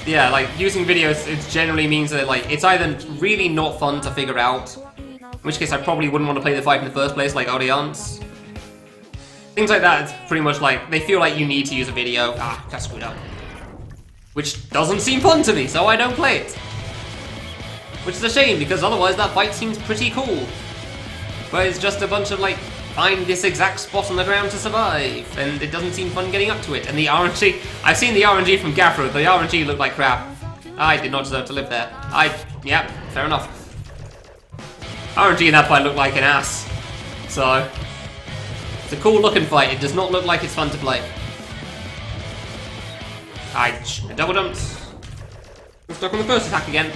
S1: Yeah, like, using videos, it generally means that, like, it's either really not fun to figure out, in which case I probably wouldn't want to play the fight in the first place, like Audience. Things like that, it's pretty much like, they feel like you need to use a video. Ah, got screwed up. Which doesn't seem fun to me, so I don't play it. Which is a shame, because otherwise that fight seems pretty cool. But it's just a bunch of, like, find this exact spot on the ground to survive, and it doesn't seem fun getting up to it. And the RNG, I've seen the RNG from Gaffer, the RNG looked like crap. I did not deserve to live there. Yeah, fair enough. RNG in that fight looked like an ass. So, it's a cool looking fight, it does not look like it's fun to play. I double jumped. I'm stuck on the first attack again.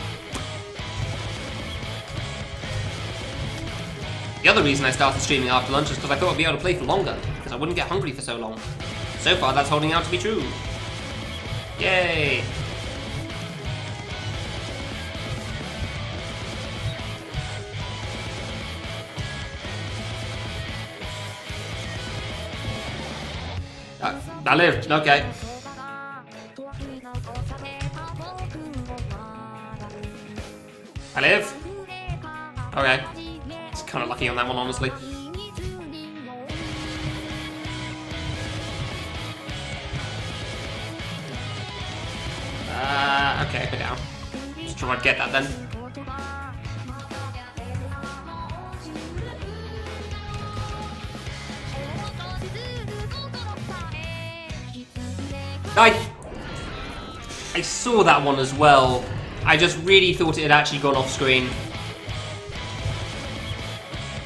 S1: The other reason I started streaming after lunch is because I thought I'd be able to play for longer, because I wouldn't get hungry for so long. So far, that's holding out to be true. Yay! I lived, okay. I live? Okay. It's kind of lucky on that one, honestly. Okay, go down. Just try to get that then. I saw that one as well. I just really thought it had actually gone off screen.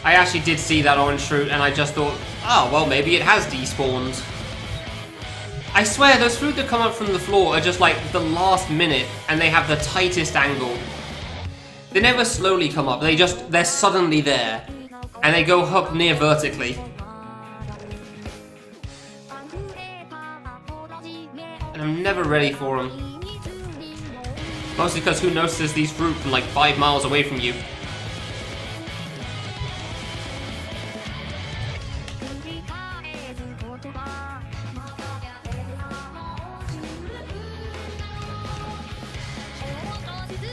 S1: I actually did see that orange fruit and I just thought, oh, well, maybe it has despawned. I swear, those fruit that come up from the floor are just like the last minute and they have the tightest angle. They never slowly come up, they're suddenly there. And they go up near vertically. And I'm never ready for them. Mostly because who notices these fruit from like 5 miles away from you?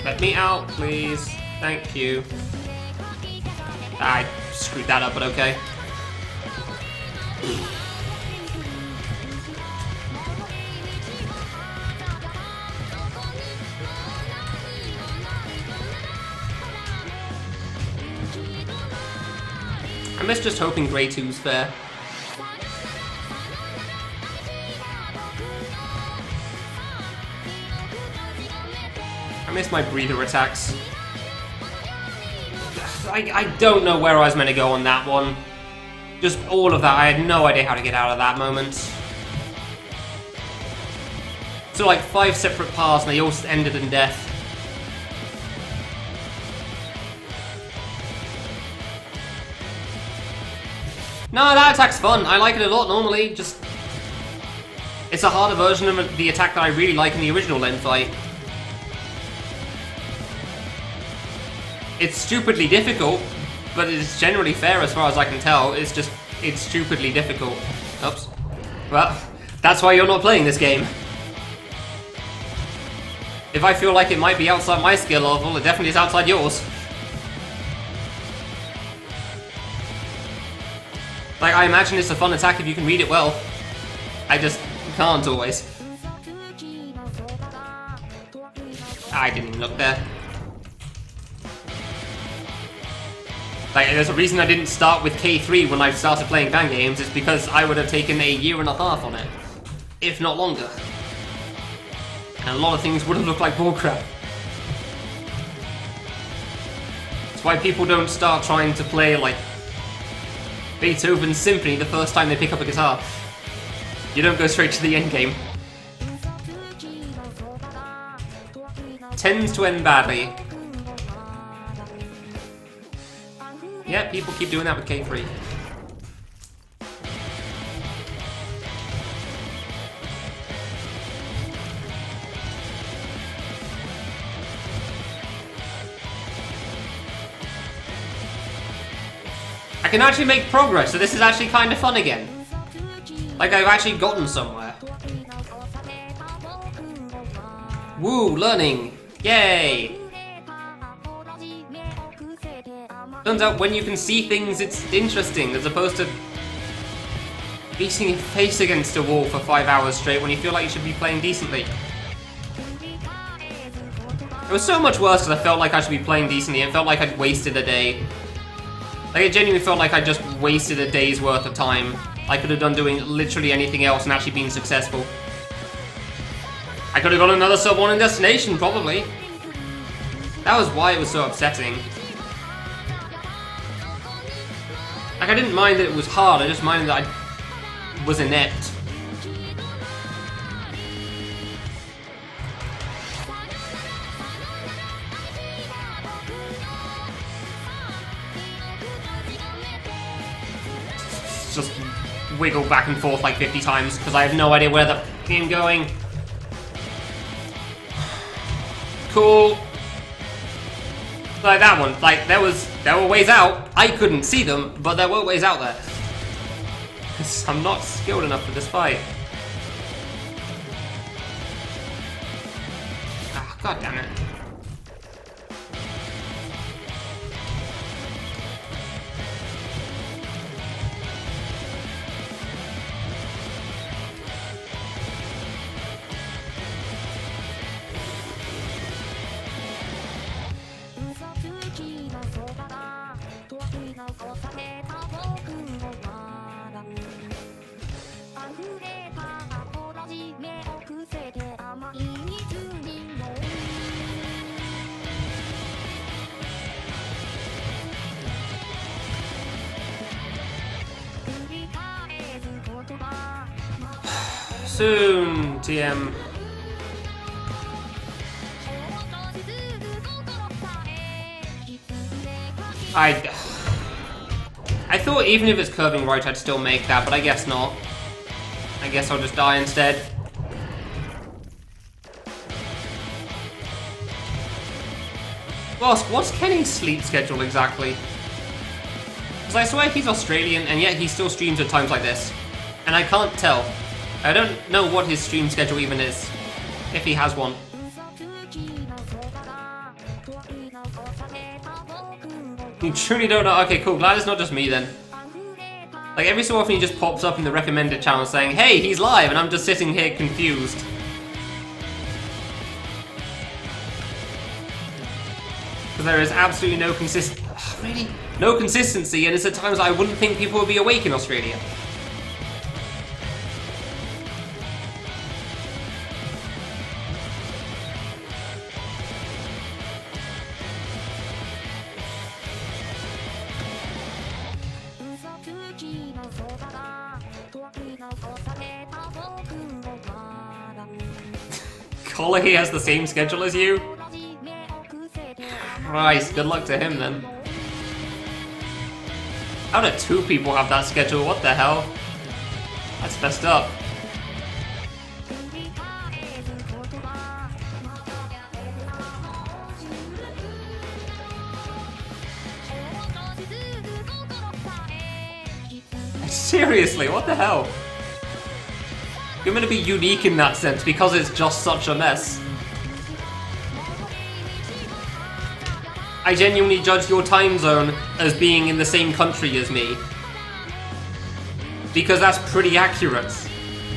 S1: Let me out, please. Thank you. I screwed that up, but okay. I miss just hoping Grey 2's fair. I miss my breather attacks. I don't know where I was meant to go on that one. Just all of that, I had no idea how to get out of that moment. So like 5 separate paths and they all ended in death. No, that attack's fun. I like it a lot normally, just... It's a harder version of the attack that I really like in the original Len fight. It's stupidly difficult, but it's generally fair as far as I can tell. It's just, it's stupidly difficult. Oops. Well, that's why you're not playing this game. If I feel like it might be outside my skill level, it definitely is outside yours. Like, I imagine it's a fun attack if you can read it well. I just can't always. I didn't even look there. Like, there's a reason I didn't start with K3 when I started playing fan games, it's because I would have taken a year and a half on it. If not longer. And a lot of things would have looked like bullcrap. That's why people don't start trying to play, like, Beethoven's Symphony the first time they pick up a guitar. You don't go straight to the end game. Tends to end badly. Yeah, people keep doing that with K3. I can actually make progress, so this is actually kind of fun again. Like, I've actually gotten somewhere. Woo, learning! Yay! Turns out when you can see things, it's interesting, as opposed to beating your face against a wall for 5 hours straight when you feel like you should be playing decently. It was so much worse because I felt like I should be playing decently. It felt like I'd wasted a day. Like, it genuinely felt like I just wasted a day's worth of time. I could have done doing literally anything else and actually been successful. I could have got another sub 1 in Destination, probably. That was why it was so upsetting. Like, I didn't mind that it was hard, I just minded that I was inept. Just wiggle back and forth like 50 times because I have no idea where the game going. Cool. Like that one. Like there were ways out. I couldn't see them, but there were ways out there. Because I'm not skilled enough for this fight. Ah, god damn it. Soon, TM. I thought even if it's curving right, I'd still make that, but I guess not. I guess I'll just die instead. What's Kenny's sleep schedule exactly? Because I swear he's Australian, and yet he still streams at times like this. And I can't tell. I don't know what his stream schedule even is, if he has one. You truly don't know? Okay, cool. Glad it's not just me then. Like, every so often he just pops up in the recommended channel saying, hey, he's live, and I'm just sitting here confused. Because there is absolutely no really? No consistency, and it's at times I wouldn't think people would be awake in Australia. He has the same schedule as you? Christ, good luck to him then. How do 2 people have that schedule? What the hell? That's messed up. Seriously, what the hell? You're gonna be unique in that sense because it's just such a mess. I genuinely judge your time zone as being in the same country as me. Because that's pretty accurate.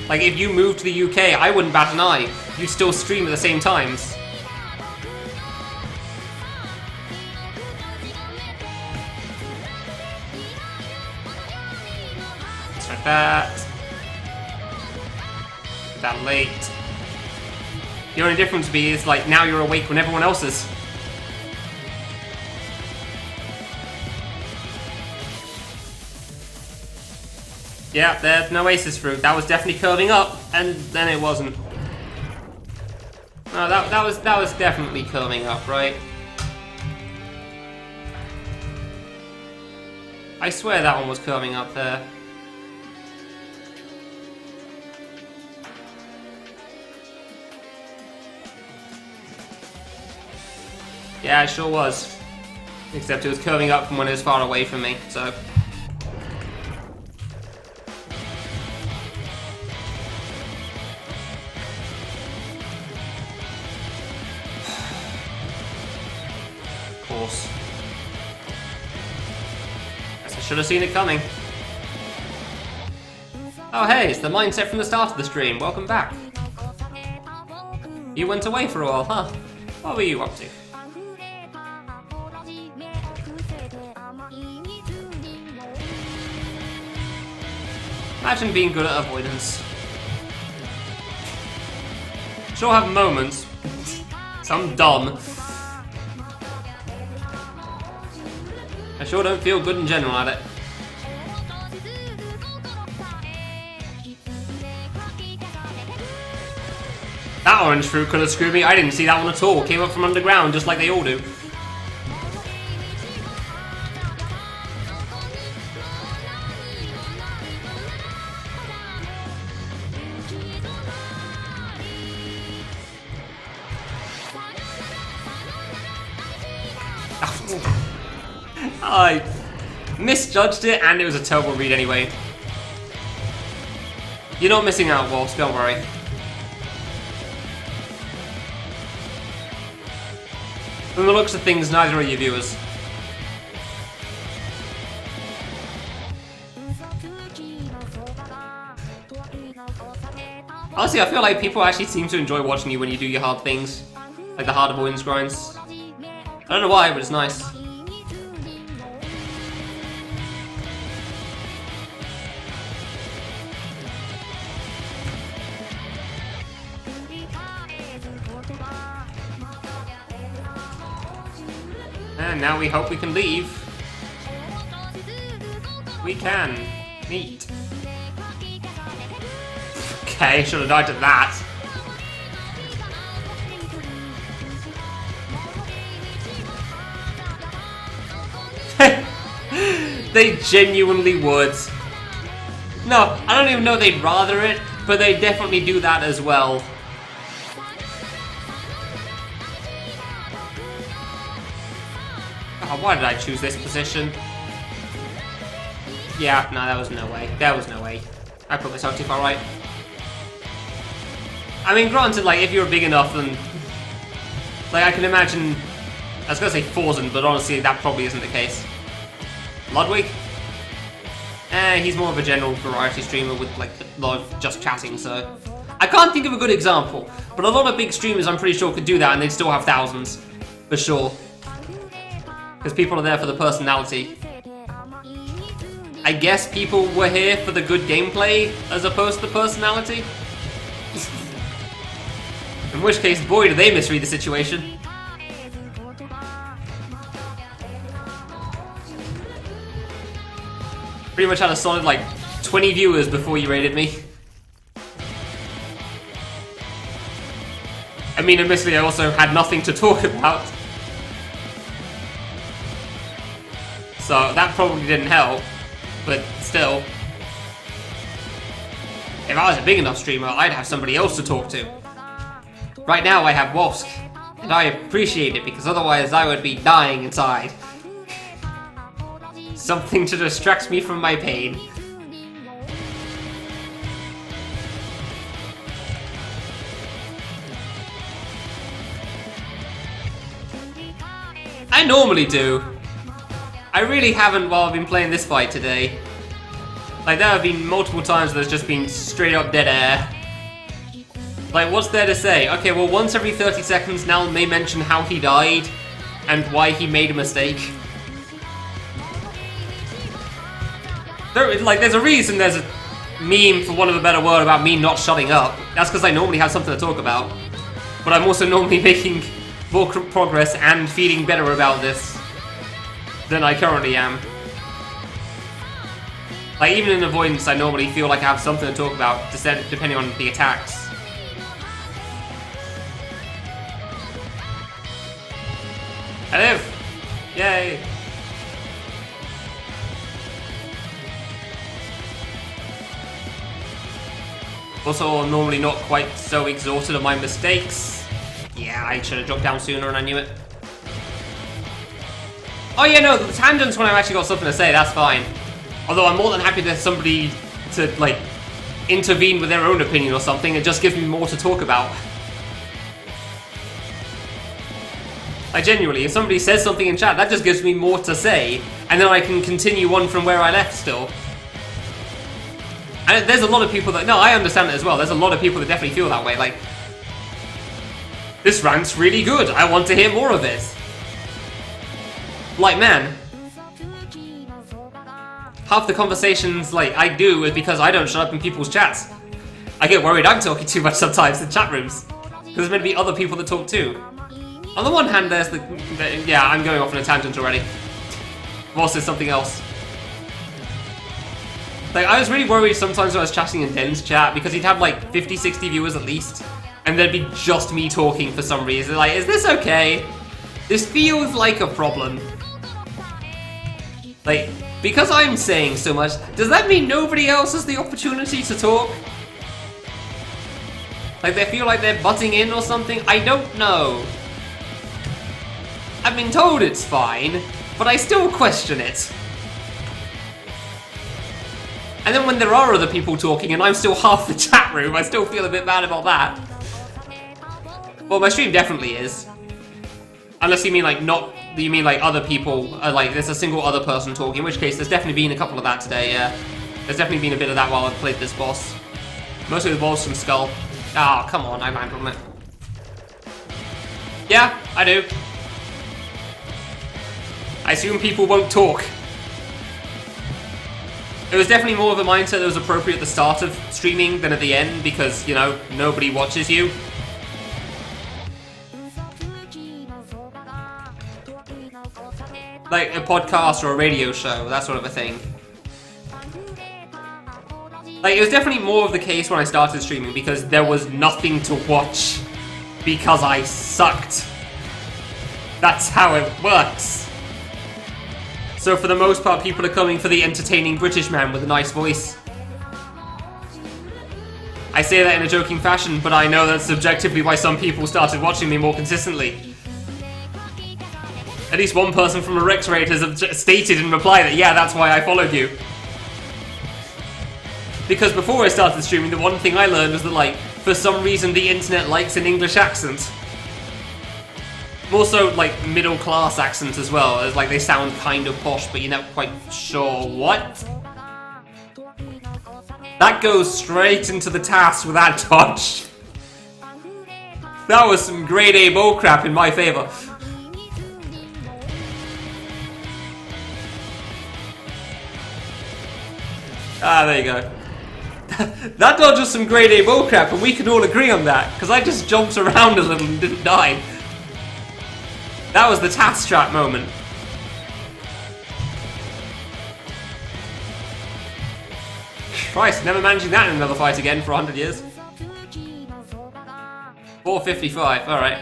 S1: Like, if you moved to the UK, I wouldn't bat an eye. You'd still stream at the same times. Let's try that. That late. The only difference is like now you're awake when everyone else is. Yeah, there's no aces fruit. That was definitely curving up, and then it wasn't. No, that was definitely curving up, right? I swear that one was curving up there. Yeah, it sure was. Except it was curving up from when it was far away from me, so... Of course. Guess I should have seen it coming. Oh hey, it's the mindset from the start of the stream. Welcome back. You went away for a while, huh? What were you up to? Imagine being good at avoidance. Sure have moments. Some dumb. I sure don't feel good in general at it. That orange fruit could have screwed me. I didn't see that one at all. Came up from underground just like they all do. I misjudged it, and it was a terrible read anyway. You're not missing out, Wolves, don't worry. From the looks of things, neither are you viewers. Honestly, I feel like people actually seem to enjoy watching you when you do your hard things. Like the hard avoidance grinds. I don't know why, but it's nice. And now we hope we can leave. We can. Neat. Okay, should have died to that. They genuinely would. No, I don't even know they'd rather it, but they definitely do that as well. Oh, why did I choose this position? Yeah, no, there was no way. There was no way. I put myself too far right. I mean, granted, like, if you're big enough, then... Like, I can imagine... I was gonna say Forzen, but honestly, that probably isn't the case. Ludwig? He's more of a general variety streamer with, like, a lot of just chatting, so... I can't think of a good example, but a lot of big streamers, I'm pretty sure, could do that, and they'd still have thousands. For sure. Because people are there for the personality. I guess people were here for the good gameplay, as opposed to the personality? In which case, boy, do they misread the situation. Pretty much had a solid, like, 20 viewers before you rated me. I mean, admittedly, I also had nothing to talk about. So, that probably didn't help. But, still. If I was a big enough streamer, I'd have somebody else to talk to. Right now, I have Wolfsk. And I appreciate it, because otherwise I would be dying inside. Something to distract me from my pain. I normally do. I really haven't while I've been playing this fight today. Like, there have been multiple times where there's just been straight up dead air. Like, what's there to say? Okay, well, once every 30 seconds now may mention how he died and why he made a mistake. There's a reason there's a meme, for want of a better word, about me not shutting up. That's because I normally have something to talk about. But I'm also normally making more progress and feeling better about this than I currently am. Like, even in avoidance, I normally feel like I have something to talk about, depending on the attacks. I live! Yay! Also, I'm normally not quite so exhausted of my mistakes. Yeah, I should have dropped down sooner and I knew it. Oh yeah, no, the tangents when I've actually got something to say, that's fine. Although I'm more than happy there's somebody to, like, intervene with their own opinion or something. It just gives me more to talk about. Like, genuinely, if somebody says something in chat, that just gives me more to say, and then I can continue on from where I left still. And there's a lot of people that... No, I understand it as well. There's a lot of people that definitely feel that way. Like, this rant's really good. I want to hear more of it. Like, man, half the conversations, like, I do is because I don't shut up in people's chats. I get worried I'm talking too much sometimes in chat rooms. Because there's meant to be other people that talk too. On the one hand, there's the yeah, I'm going off on a tangent already. Ross is something else. Like, I was really worried sometimes when I was chatting in Den's chat, because he'd have like 50, 60 viewers at least, and there'd be just me talking for some reason. Like, is this okay? This feels like a problem. Like, because I'm saying so much, does that mean nobody else has the opportunity to talk? Like, they feel like they're butting in or something? I don't know. I've been told it's fine, but I still question it. And then when there are other people talking and I'm still half the chat room, I still feel a bit bad about that. Well, my stream definitely is. Unless you mean like you mean like other people, like there's a single other person talking, in which case there's definitely been a couple of that today, yeah. There's definitely been a bit of that while I've played this boss. Mostly the boss from Skull. Ah, oh, come on, I landed on it. Yeah, I do. I assume people won't talk. It was definitely more of a mindset that was appropriate at the start of streaming than at the end, because, you know, nobody watches you. Like a podcast or a radio show, that sort of a thing. Like, it was definitely more of the case when I started streaming, because there was nothing to watch. Because I sucked. That's how it works. So for the most part, people are coming for the entertaining British man with a nice voice. I say that in a joking fashion, but I know that's subjectively why some people started watching me more consistently. At least one person from a Rex Raid has stated in reply that, yeah, that's why I followed you. Because before I started streaming, the one thing I learned was that, like, for some reason the internet likes an English accent. More so, like, middle-class accents as well, as, like, they sound kind of posh, but you're not quite sure what. That goes straight into the task with that dodge. That was some grade A bullcrap in my favor. Ah, there you go. That dodge was some grade A bullcrap, and we can all agree on that, because I just jumped around a little and didn't die. That was the task strat moment. Christ, never managing that in another fight again for 100 years. 455, alright.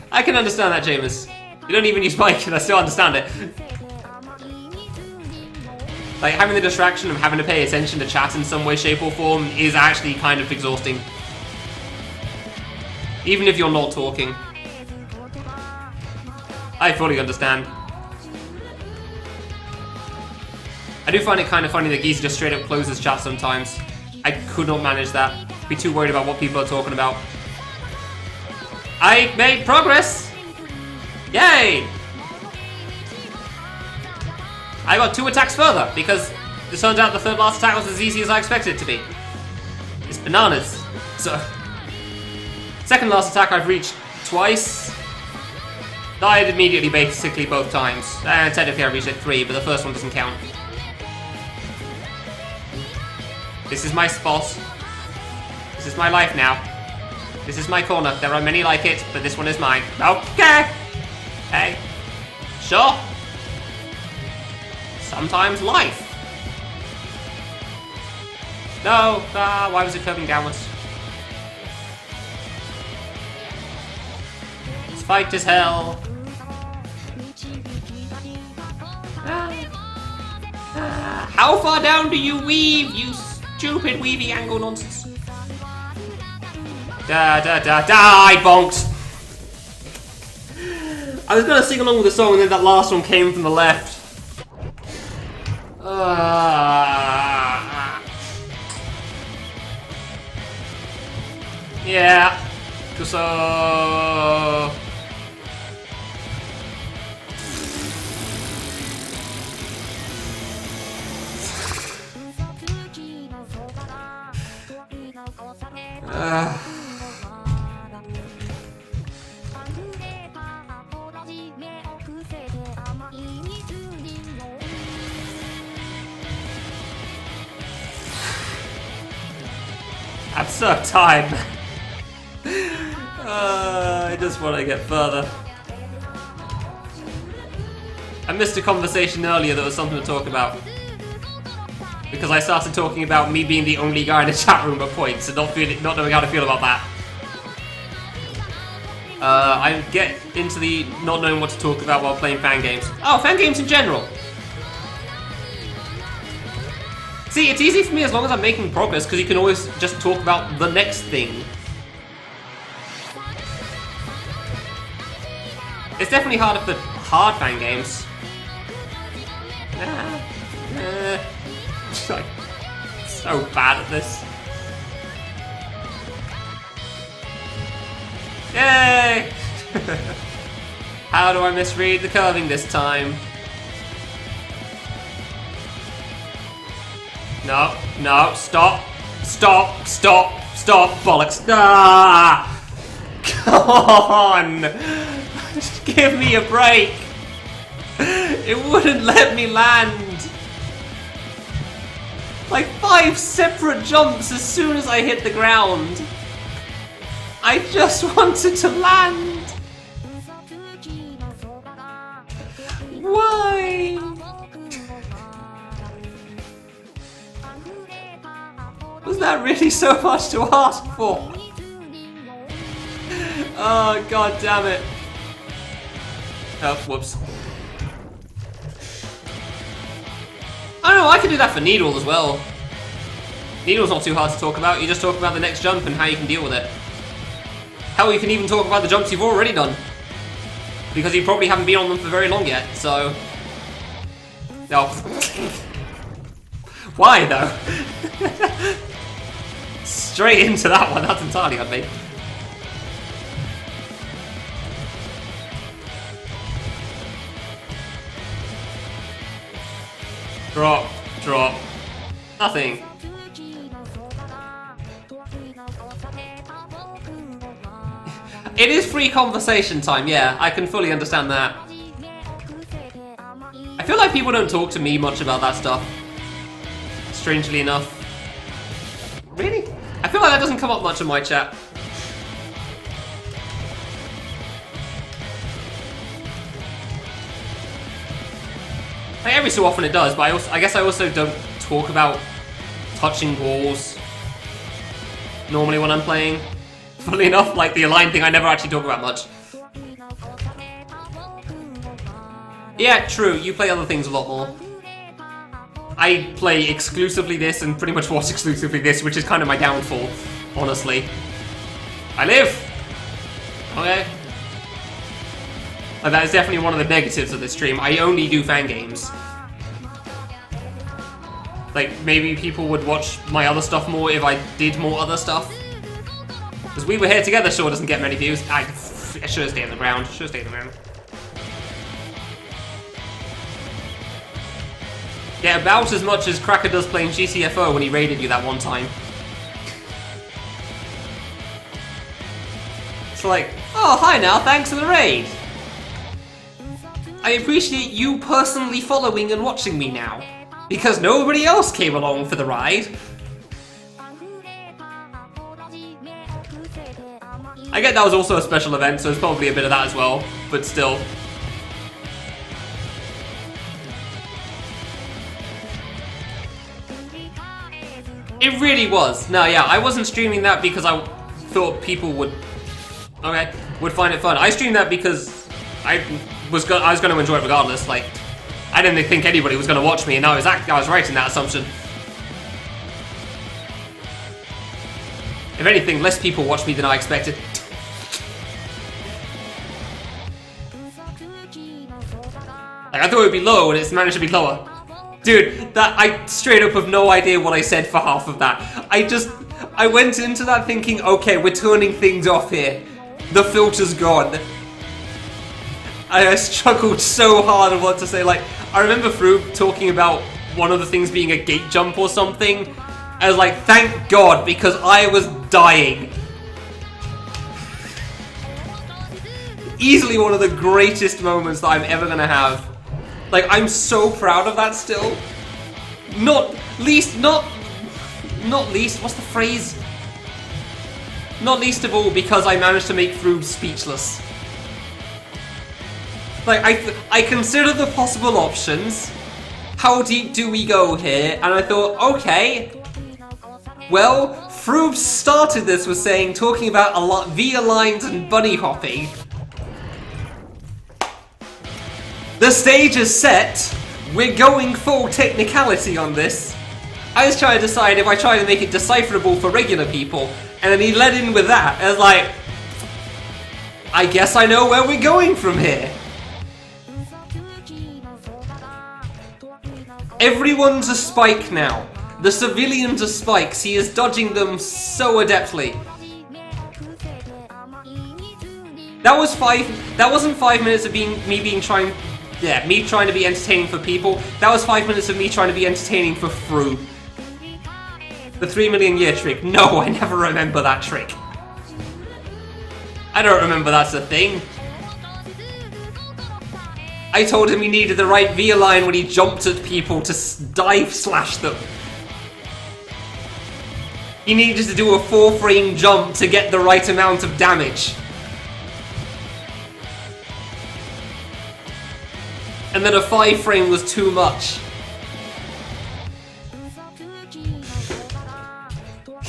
S1: I can understand that, James. You don't even use Mike, and I still understand it. Like, having the distraction of having to pay attention to chat in some way, shape, or form is actually kind of exhausting. Even if you're not talking. I fully understand. I do find it kind of funny that Geese just straight up closes chat sometimes. I could not manage that. Be too worried about what people are talking about. I made progress! Yay! I got 2 attacks further, because it turns out the third last attack was as easy as I expected it to be. It's bananas. So, second last attack I've reached twice. Died immediately basically both times. Technically I reached it 3, but the first one doesn't count. This is my spot. This is my life now. This is my corner. There are many like it, but this one is mine. Okay! Hey. Sure. sometimes life. No, why was it curving downwards? This fight is hell. How far down do you weave, you stupid weavy angle nonsense? I bonked. I was gonna sing along with the song and then that last one came from the left. Yeah. So... I'm so tired. I just want to get further. I missed a conversation earlier that was something to talk about. Because I started talking about me being the only guy in the chat room at points and not knowing how to feel about that. I get into the not knowing what to talk about while playing fan games. Oh, fan games in general. See, it's easy for me as long as I'm making progress because you can always just talk about the next thing. It's definitely harder for hard fan games. Like, so bad at this. Yay! How do I misread the curving this time? No, no, stop, stop, stop, stop, bollocks. Ah! Come on! Give me a break! It wouldn't let me land! Like 5 separate jumps as soon as I hit the ground. I just wanted to land. Why? Was that really so much to ask for? Oh, god damn it. Oh, whoops. I don't know, I could do that for Needle as well. Needle's not too hard to talk about, you just talk about the next jump and how you can deal with it. Hell, you can even talk about the jumps you've already done. Because you probably haven't been on them for very long yet, so... No. Why, though? Straight into that one, that's entirely on me. Drop, drop. Nothing. It is free conversation time, yeah, I can fully understand that. I feel like people don't talk to me much about that stuff. Strangely enough. Really? I feel like that doesn't come up much in my chat. Like, every so often it does, but I guess I also don't talk about touching walls normally when I'm playing. Funnily enough, like the Align thing I never actually talk about much. Yeah, true, you play other things a lot more. I play exclusively this and pretty much watch exclusively this, which is kind of my downfall, honestly. I live! Okay. Like, that is definitely one of the negatives of this stream. I only do fan games. Like, maybe people would watch my other stuff more if I did more other stuff. Because We Were Here Together sure doesn't get many views. I should stay on the ground. Should stay on the ground. Yeah, about as much as Cracker does playing GCFO when he raided you that one time. It's like, oh, hi now, thanks for the raid. I appreciate you personally following and watching me now, because nobody else came along for the ride. I get that was also a special event, so there's probably a bit of that as well, but still. It really was. No, yeah, I wasn't streaming that because I thought people would find it fun. I streamed that because I was going to enjoy it regardless. Like, I didn't think anybody was going to watch me, and I was right in that assumption. If anything, less people watch me than I expected. Like, I thought it would be low, and it's managed to be lower. Dude, I straight up have no idea what I said for half of that. I went into that thinking, okay, we're turning things off here. The filter's gone. I struggled so hard on what to say. Like, I remember Froob talking about one of the things being a gate jump or something. I was like, thank God, because I was dying. Easily one of the greatest moments that I'm ever gonna have. Like, I'm so proud of that still. Not least, what's the phrase? Not least of all because I managed to make Froob speechless. Like, I considered the possible options. How deep do we go here? And I thought, okay. Well, Froob started this with talking about V-aligns and bunny hopping. The stage is set. We're going full technicality on this. I was trying to decide if I try to make it decipherable for regular people, and then he led in with that. I was like, I guess I know where we're going from here. Everyone's a spike now. The civilians are spikes. He is dodging them so adeptly. That wasn't 5 minutes of me trying to be entertaining for people. That was 5 minutes of me trying to be entertaining for Froob. The 3 million year trick. No, I never remember that trick. I don't remember that's a thing. I told him he needed the right V-align when he jumped at people to dive slash them. He needed to do a 4-frame jump to get the right amount of damage. And then a 5-frame was too much.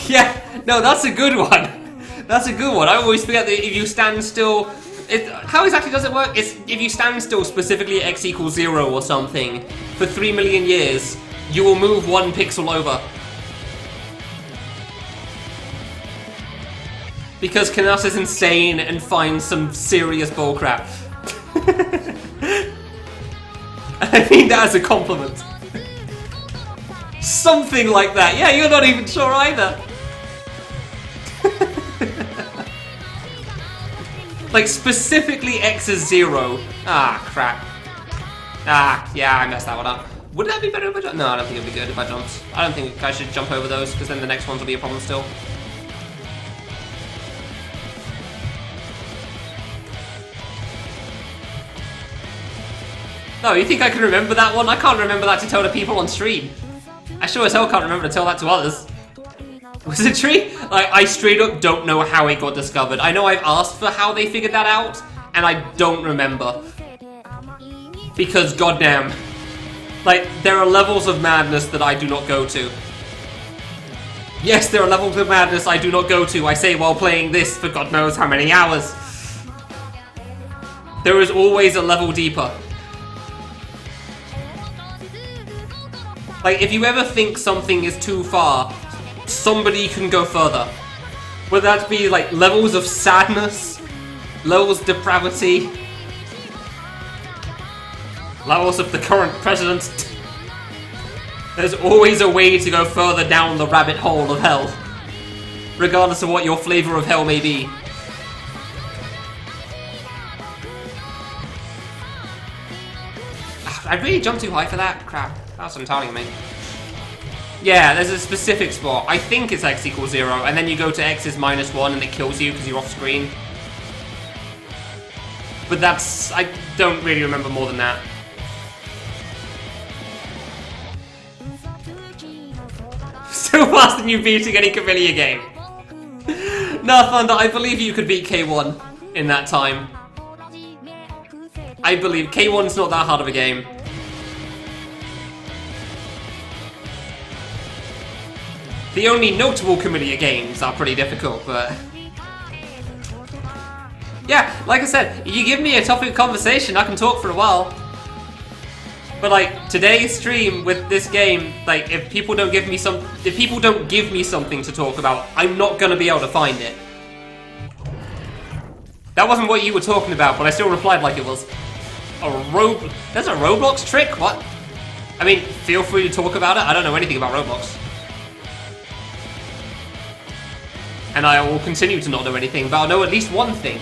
S1: Yeah, no, that's a good one. That's a good one. I always forget that if you stand still... how exactly does it work? It's if you stand still specifically at x equals 0 or something for 3 million years, you will move 1 pixel over. Because Canutt is insane and finds some serious bullcrap. I mean that as a compliment. Something like that. Yeah, you're not even sure either. Like, specifically X is 0. Ah, crap. Ah, yeah, I messed that one up. Would that be better if I jumped? No, I don't think it would be good if I jumped. I don't think I should jump over those, because then the next ones will be a problem still. No, you think I can remember that one? I can't remember that to tell the people on stream. I sure as hell can't remember to tell that to others. Wizardry? Like, I straight up don't know how it got discovered. I know I've asked for how they figured that out, and I don't remember. Because, goddamn. Like, there are levels of madness that I do not go to. Yes, there are levels of madness I do not go to, I say while playing this for God knows how many hours. There is always a level deeper. Like, if you ever think something is too far, somebody can go further. Whether that be, like, levels of sadness, levels of depravity, levels of the current president. There's always a way to go further down the rabbit hole of hell, regardless of what your flavor of hell may be. I really jumped too high for that? Crap. That's what I'm telling me. Yeah, there's a specific spot. I think it's x equals 0, and then you go to x is -1 and it kills you because you're off screen. But that's... I don't really remember more than that. Still faster than you beating any Kamilia game. No, Thunder, I believe you could beat K1 in that time. I believe K1's not that hard of a game. The only notable Kamilia games are pretty difficult, but... yeah, like I said, you give me a topic of conversation, I can talk for a while. But like, today's stream with this game, like, if people don't give me something to talk about, I'm not gonna be able to find it. That wasn't what you were talking about, but I still replied like it was. There's a Roblox trick? What? I mean, feel free to talk about it. I don't know anything about Roblox. And I will continue to not know anything, but I'll know at least one thing.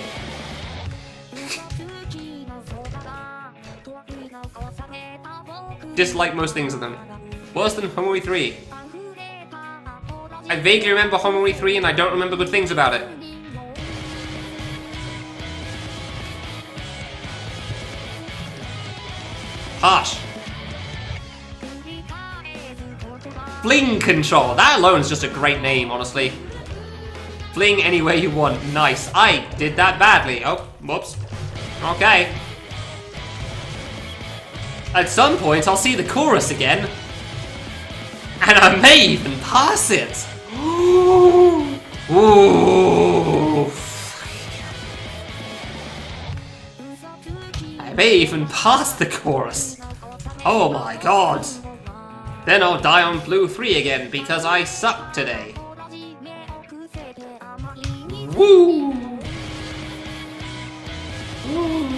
S1: Dislike most things of them. Worse than Homeworld 3. I vaguely remember Homeworld 3 and I don't remember good things about it. Harsh. Fling Control. That alone is just a great name, honestly. Fling anywhere you want. Nice. I did that badly. Oh, whoops. Okay. At some point, I'll see the chorus again. And I may even pass it. Ooh. Ooh. I may even pass the chorus. Oh my god. Then I'll die on Blue 3 again because I suck today. Woo! Woo!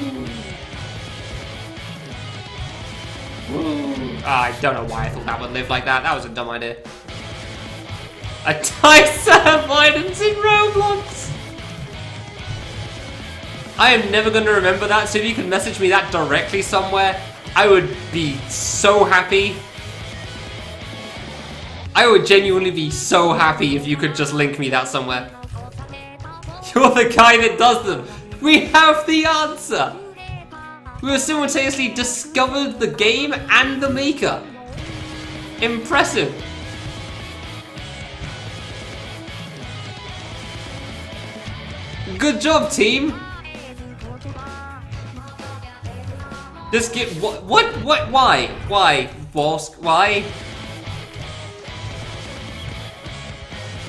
S1: Woo! I don't know why I thought that would live like that. That was a dumb idea. A Tyson avoidance in Roblox! I am never going to remember that, so if you can message me that directly somewhere, I would be so happy. I would genuinely be so happy if you could just link me that somewhere. You're the guy that does them! We have the answer! We have simultaneously discovered the game and the maker. Impressive. Good job, team! This game, why? Why, Bosk, why?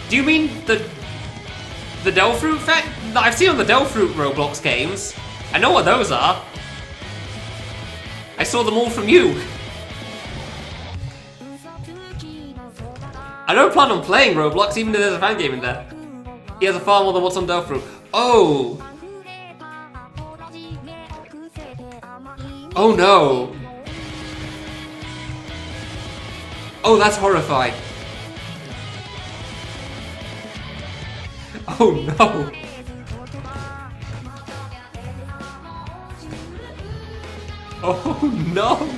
S1: Do you mean the Delfruit fact? I've seen on the Delfruit Roblox games. I know what those are. I saw them all from you. I don't plan on playing Roblox, even if there's a fan game in there. He has a far more than what's on Delfruit. Oh! Oh no! Oh, that's horrifying. Oh no! Oh no!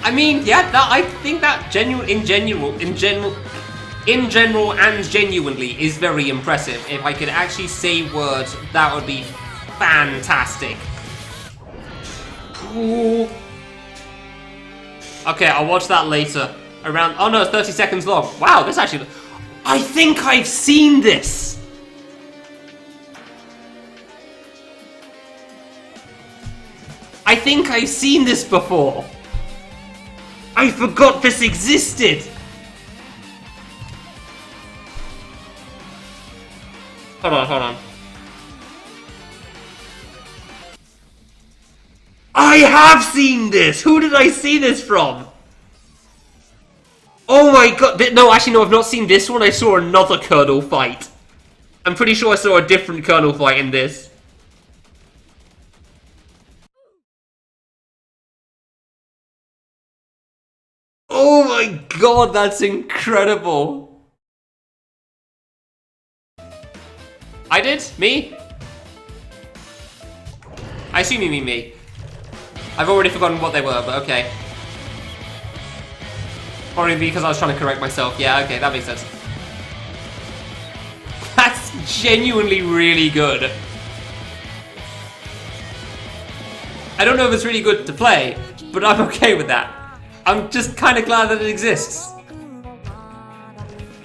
S1: I mean, yeah, I think that in general and genuinely is very impressive. If I could actually say words, that would be fantastic. Ooh. Okay, I'll watch that later. Around, oh no, it's 30 seconds long. Wow, this actually, I think I've seen this. I think I've seen this before. I forgot this existed. Hold on. I have seen this! Who did I see this from? Oh my god, no, actually no, I've not seen this one, I saw another Colonel fight. I'm pretty sure I saw a different Colonel fight in this. Oh my god, that's incredible! I did? Me? I assume you mean me. I've already forgotten what they were, but okay. Probably because I was trying to correct myself. Yeah, okay, that makes sense. That's genuinely really good. I don't know if it's really good to play, but I'm okay with that. I'm just kind of glad that it exists.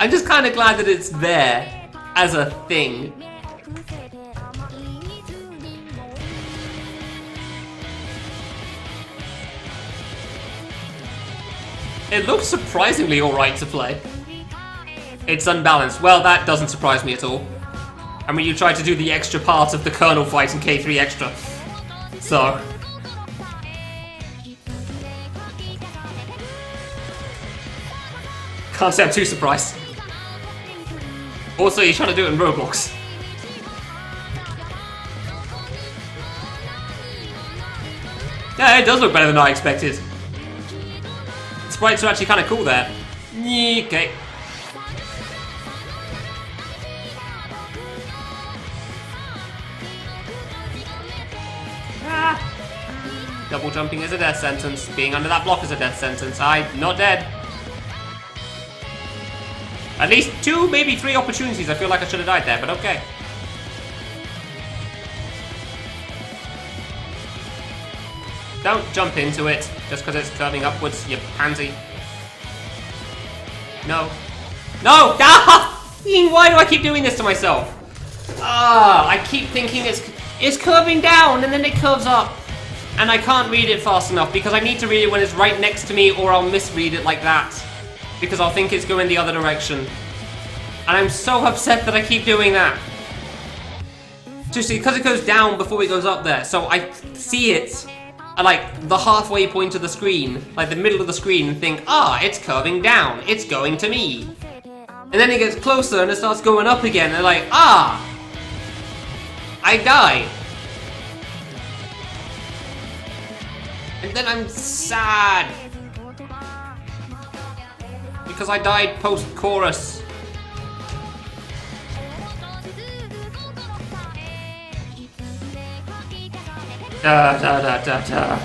S1: I'm just kind of glad that it's there as a thing. It looks surprisingly alright to play. It's unbalanced. Well, that doesn't surprise me at all. I mean, you tried to do the extra part of the Colonel fight in K3 Extra. So... can't say I'm too surprised. Also, you're trying to do it in Roblox. Yeah, it does look better than I expected. Sprites are actually kind of cool there. Okay. Double jumping is a death sentence. Being under that block is a death sentence. I'm not dead. At least 2, maybe 3 opportunities. I feel like I should have died there, but okay. Don't jump into it just because it's curving upwards, you pansy. No. No! Ah! Why do I keep doing this to myself? Ah, I keep thinking it's curving down and then it curves up. And I can't read it fast enough because I need to read it when it's right next to me or I'll misread it like that. Because I'll think it's going the other direction. And I'm so upset that I keep doing that. Just because it goes down before it goes up there. So I see it at like the halfway point of the screen, like the middle of the screen, and think, ah, it's curving down, it's going to me. And then it gets closer and it starts going up again, and like, ah, I died. And then I'm sad. Because I died post-chorus. Da da da da da.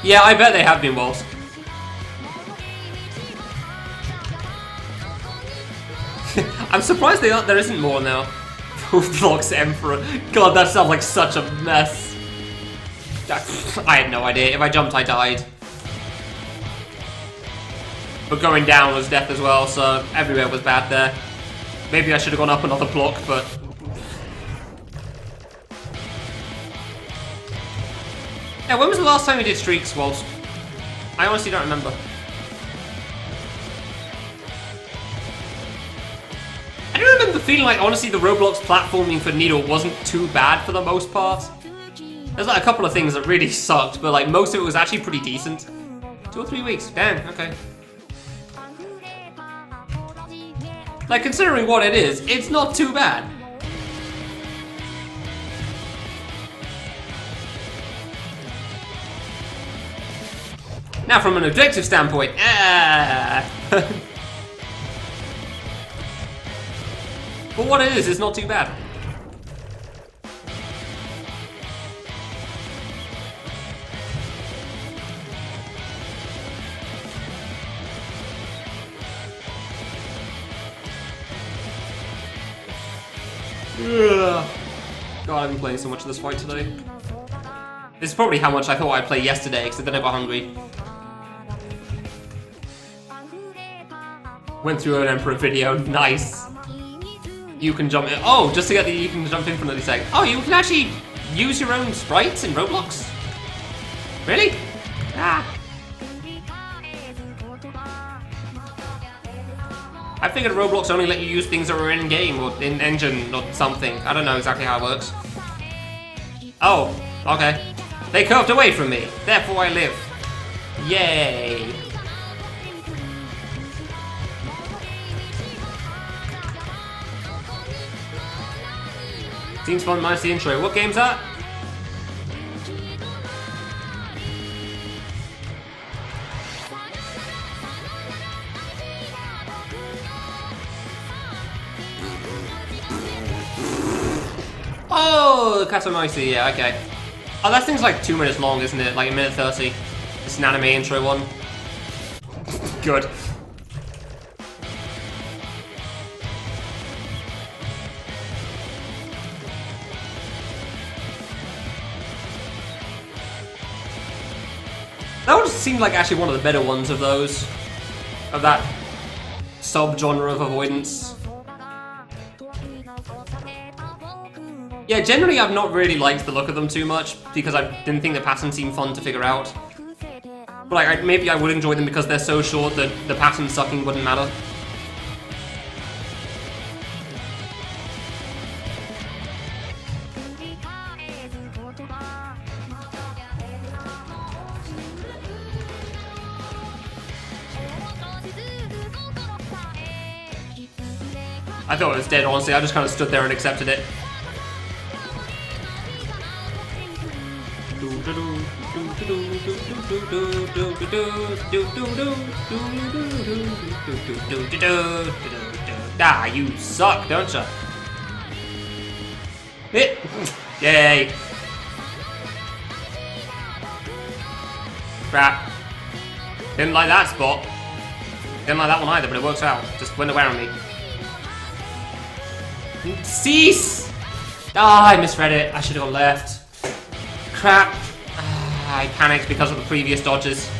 S1: Yeah, I bet they have been walls. I'm surprised there isn't more now. Blocks Emperor. God, that sounds like such a mess. I had no idea. If I jumped, I died. But going down was death as well, so everywhere was bad there. Maybe I should have gone up another block, but... yeah, when was the last time we did streaks, Waltz? I honestly don't remember. I don't remember feeling like, honestly, the Roblox platforming for Needle wasn't too bad for the most part. There's like a couple of things that really sucked, but like most of it was actually pretty decent. 2 or 3 weeks, damn, okay. Like, considering what it is, it's not too bad. Now, from an objective standpoint, but what it is, it's not too bad. God, I've been playing so much of this fight today. This is probably how much I thought I'd play yesterday, because then I got hungry. Went through an Emperor video, nice. You can jump in. Oh, just to get the you can jump infinitely second. Oh, you can actually use your own sprites in Roblox? Really? Ah. I figured Roblox only let you use things that were in-game or in-engine or something. I don't know exactly how it works. Oh, okay. They curved away from me, therefore I live. Yay. Seems fun minus the intro. What game's that? Oh, Katamaishi, yeah, okay. Oh, that thing's like 2 minutes long, isn't it? Like 1:30. It's an anime intro one. Good. That one seemed like actually one of the better ones of those. Of that sub-genre of avoidance. Yeah, generally I've not really liked the look of them too much, because I didn't think the patterns seemed fun to figure out. But like, maybe I would enjoy them because they're so short that the pattern sucking wouldn't matter. I thought it was dead, honestly. I just kind of stood there and accepted it. Ah, you suck, don't you? Hit! Yay! Crap. Didn't like that spot. Didn't like that one either, but it works out. Just went around me. Cease! Ah, I misread it. I should have gone left. Crap. Ah, I panicked because of the previous dodges.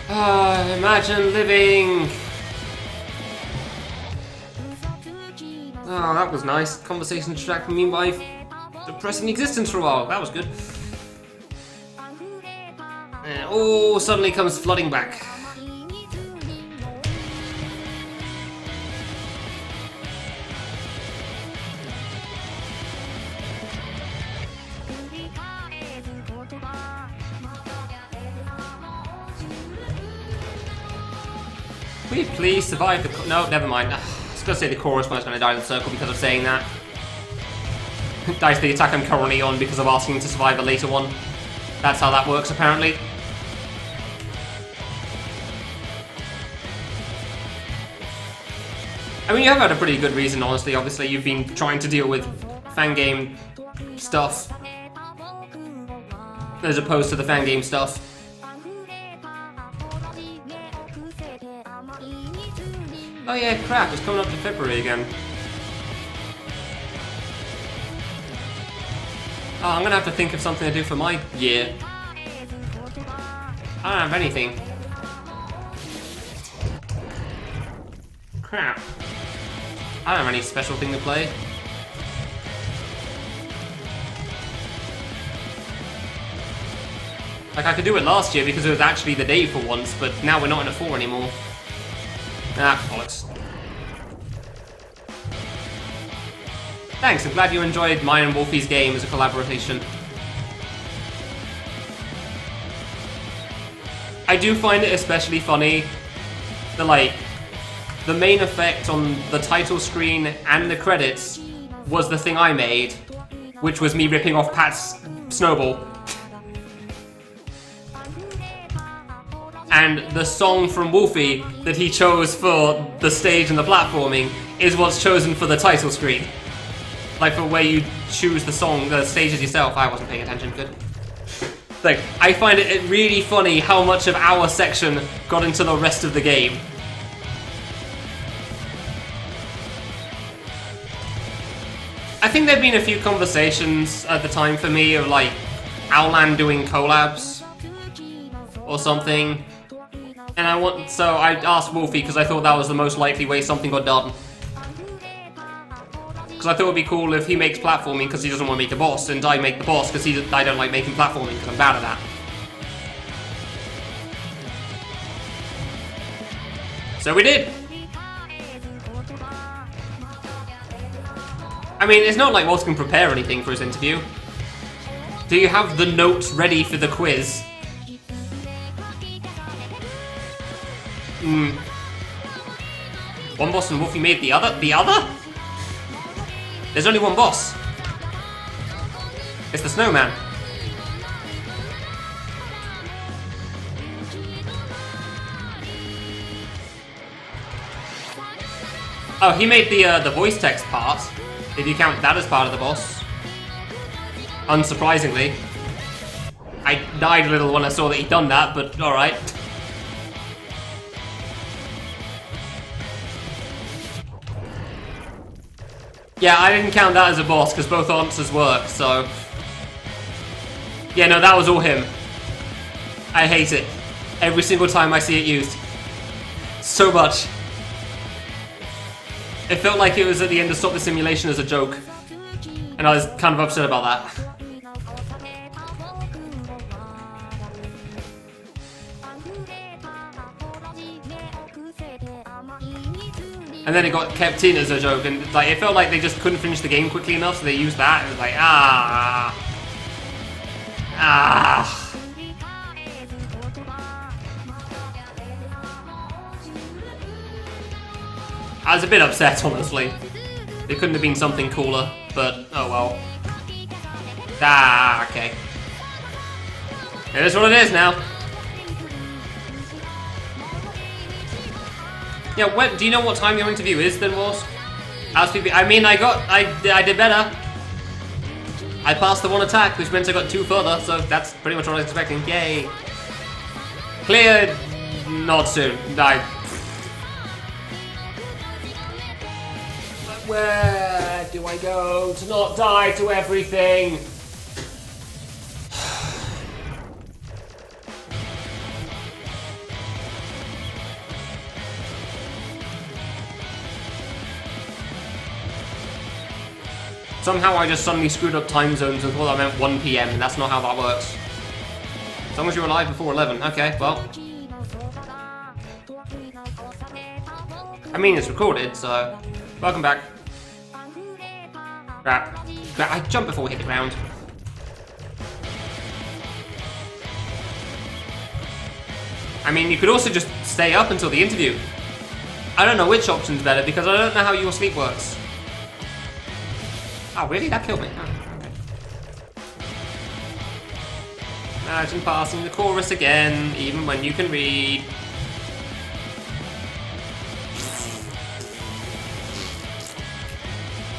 S1: Ah, imagine living. Oh, that was nice. Conversation distracted me by depressing existence for a while. That was good. Oh, suddenly comes flooding back. Will you please survive the... No, never mind. I was going to say the chorus, but I was going to die in the circle because of saying that. Dies the attack I'm currently on because of asking to survive a later one. That's how that works, apparently. I mean, you have had a pretty good reason, honestly. Obviously, you've been trying to deal with fangame stuff as opposed to the fangame stuff. Oh yeah, crap, it's coming up to February again. Oh, I'm gonna have to think of something to do for my year. I don't have anything. Crap. I don't have any special thing to play. Like, I could do it last year because it was actually the day for once, but now we're not in a 4 anymore. Ah, bollocks. Thanks, I'm glad you enjoyed mine and Wolfie's game as a collaboration. I do find it especially funny that, like, the main effect on the title screen and the credits was the thing I made, which was me ripping off Pat's snowball. And the song from Wolfie that he chose for the stage and the platforming is what's chosen for the title screen. Like, for where you choose the song, the stages yourself. I wasn't paying attention, good. Like, I find it really funny how much of our section got into the rest of the game. I think there'd been a few conversations at the time for me of, like, Owlan doing collabs or something. And so I asked Wolfie because I thought that was the most likely way something got done. Because I thought it'd be cool if he makes platforming because he doesn't want to make the boss, and I make the boss because I don't like making platforming because I'm bad at that. So we did! I mean, it's not like Walter can prepare anything for his interview. Do you have the notes ready for the quiz? One boss and Wolfie made the other? The other? There's only one boss. It's the snowman. Oh, he made the voice text part. If you count that as part of the boss. Unsurprisingly. I died a little when I saw that he'd done that, but alright. Yeah, I didn't count that as a boss, because both answers work, so... Yeah, no, that was all him. I hate it. Every single time I see it used. So much. It felt like it was at the end of Stop the Simulation as a joke. And I was kind of upset about that. And then it got kept in as a joke, and like it felt like they just couldn't finish the game quickly enough, so they used that, and it was like, I was a bit upset, honestly. It couldn't have been something cooler, but oh well. Okay. It is what it is now. Yeah, do you know what time your interview is then, Wars? I mean, I did better. I passed the one attack, which meant I got 2 further, so that's pretty much what I was expecting. Yay. Clear, not soon. Where do I go to not die to everything? Somehow I just suddenly screwed up time zones and thought I meant 1 PM, and that's not how that works. As long as you're alive before 11. Okay, well. I mean, it's recorded, so... Welcome back. Crap. I jumped before we hit the ground. I mean, you could also just stay up until the interview. I don't know which option's better, because I don't know how your sleep works. Oh, really? That killed me. Oh, okay. Imagine passing the chorus again, even when you can read.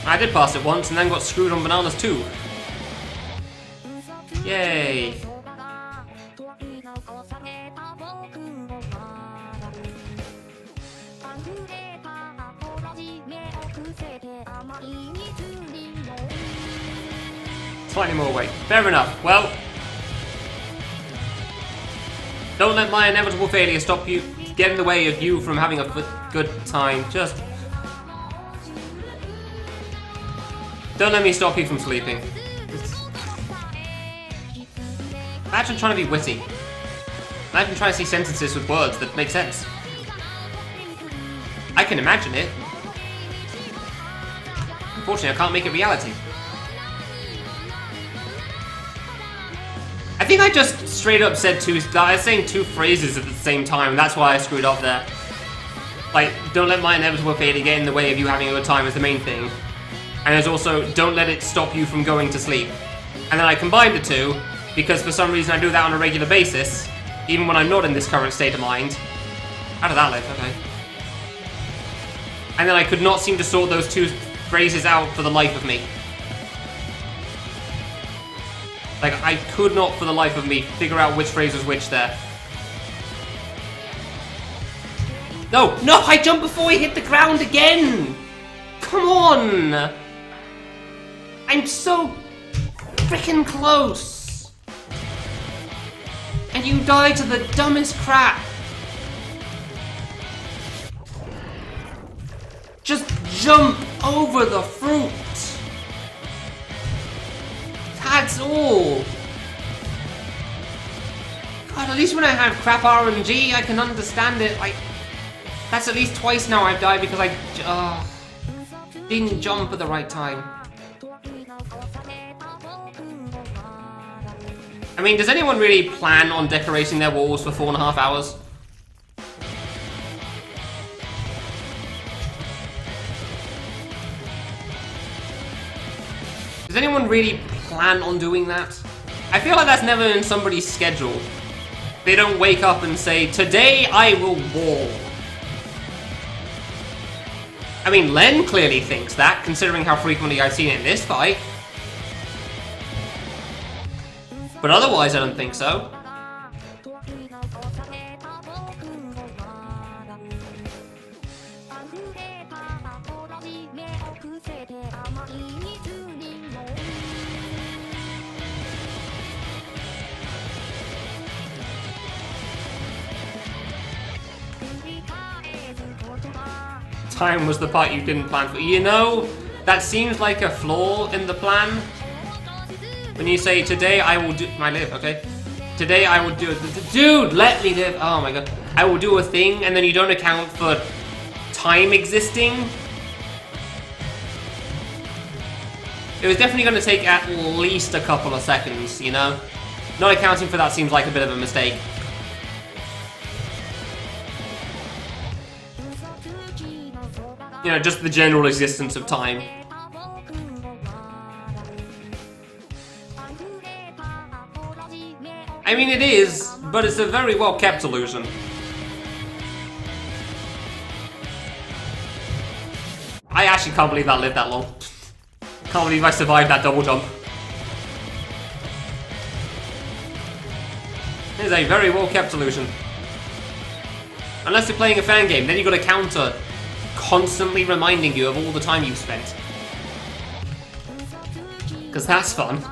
S1: I did pass it once and then got screwed on bananas too. Yay. Slightly more weight. Fair enough. Well, don't let my inevitable failure stop you, get in the way of you from having a good time. Just don't let me stop you from sleeping. Imagine trying to be witty. Imagine trying to see sentences with words that make sense. I can imagine it. Unfortunately, I can't make it reality. I think I just straight up said I was saying 2 phrases at the same time, and that's why I screwed up there. Like, don't let my inevitable failure get in the way of you having a good time is the main thing. And there's also, don't let it stop you from going to sleep. And then I combined the 2, because for some reason I do that on a regular basis, even when I'm not in this current state of mind. How did that live? Okay. And then I could not seem to sort those 2 phrases out for the life of me. Like, I could not for the life of me figure out which phrase was which there. No! No! I jumped before he hit the ground again! Come on! I'm so freaking close! And you die to the dumbest crap! Just jump over the fruit! That's all! God, at least when I have crap RNG, I can understand it. Like, that's at least twice now I've died because I didn't jump at the right time. I mean, does anyone really plan on decorating their walls for 4.5 hours? Does anyone really plan on doing that? I feel like that's never in somebody's schedule. They don't wake up and say, today I will wall. I mean, Len clearly thinks that, considering how frequently I've seen it in this fight. But otherwise, I don't think so. Time was the part you didn't plan for. You know, that seems like a flaw in the plan. When you say, today I will do... I live, okay? Today I will do... Dude, let me live. Oh my god. I will do a thing, and then you don't account for time existing. It was definitely going to take at least a couple of seconds, you know? Not accounting for that seems like a bit of a mistake. You know, just the general existence of time. I mean, it is, but it's a very well-kept illusion. I actually can't believe I lived that long. Can't believe I survived that double jump. It is a very well-kept illusion. Unless you're playing a fan game, then you've got a counter constantly reminding you of all the time you've spent. Because that's fun.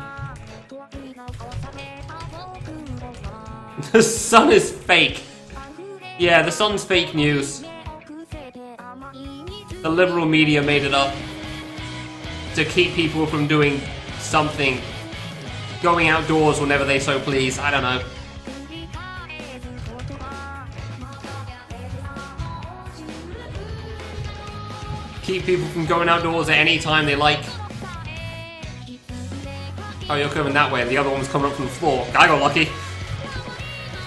S1: The sun is fake. Yeah, the sun's fake news. The liberal media made it up to keep people from doing something. Going outdoors whenever they so please. I don't know. Keep people from going outdoors at any time they like. Oh, you're coming that way, and the other one was coming up from the floor. I got lucky.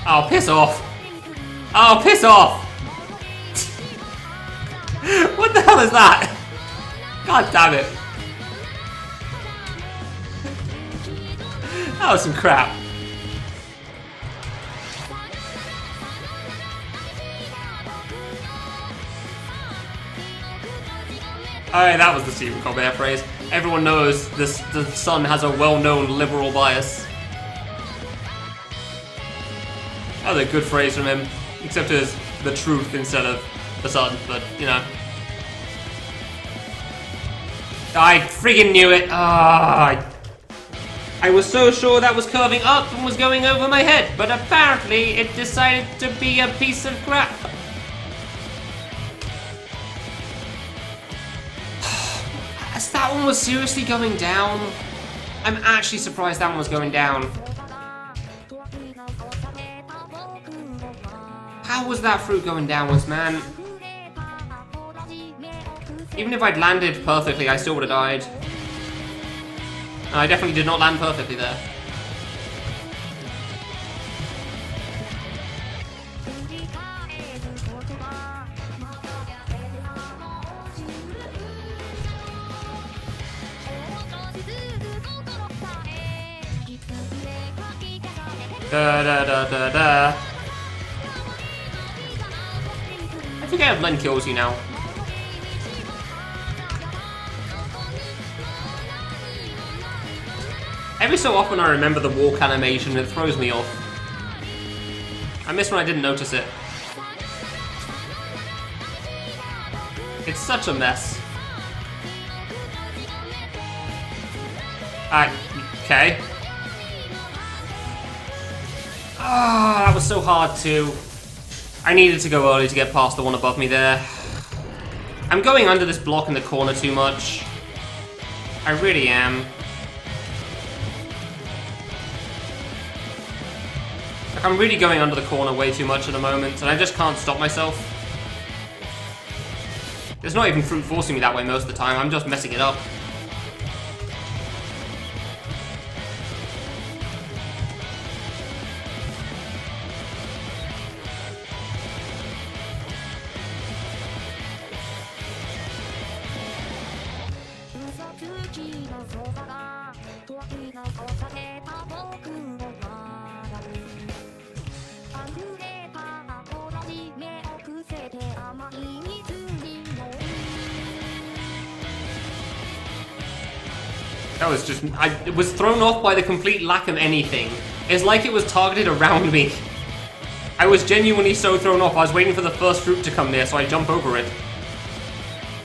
S1: Oh, piss off. Oh, piss off. What the hell is that? God damn it. That was some crap. Alright, that was the Stephen Colbert phrase. Everyone knows this, the Sun has a well-known liberal bias. That was a good phrase from him. Except it was the truth instead of the Sun, but, you know. I friggin' knew it! I was so sure that was curving up and was going over my head, but apparently it decided to be a piece of crap. That one was seriously going down. I'm actually surprised that one was going down. How was that fruit going downwards, man? Even if I'd landed perfectly, I still would have died. No, I definitely did not land perfectly there. Da da da da da. I think I have Len kills you now. Every so often I remember the walk animation and it throws me off. I miss when I didn't notice it. It's such a mess. Okay. Ah, that was so hard too. I needed to go early to get past the one above me there. I'm going under this block in the corner too much. I really am. Like, I'm really going under the corner way too much at the moment, and I just can't stop myself. There's not even fruit forcing me that way most of the time, I'm just messing it up. That was just... I was thrown off by the complete lack of anything. It's like it was targeted around me. I was genuinely so thrown off. I was waiting for the first fruit to come near, so I jump over it.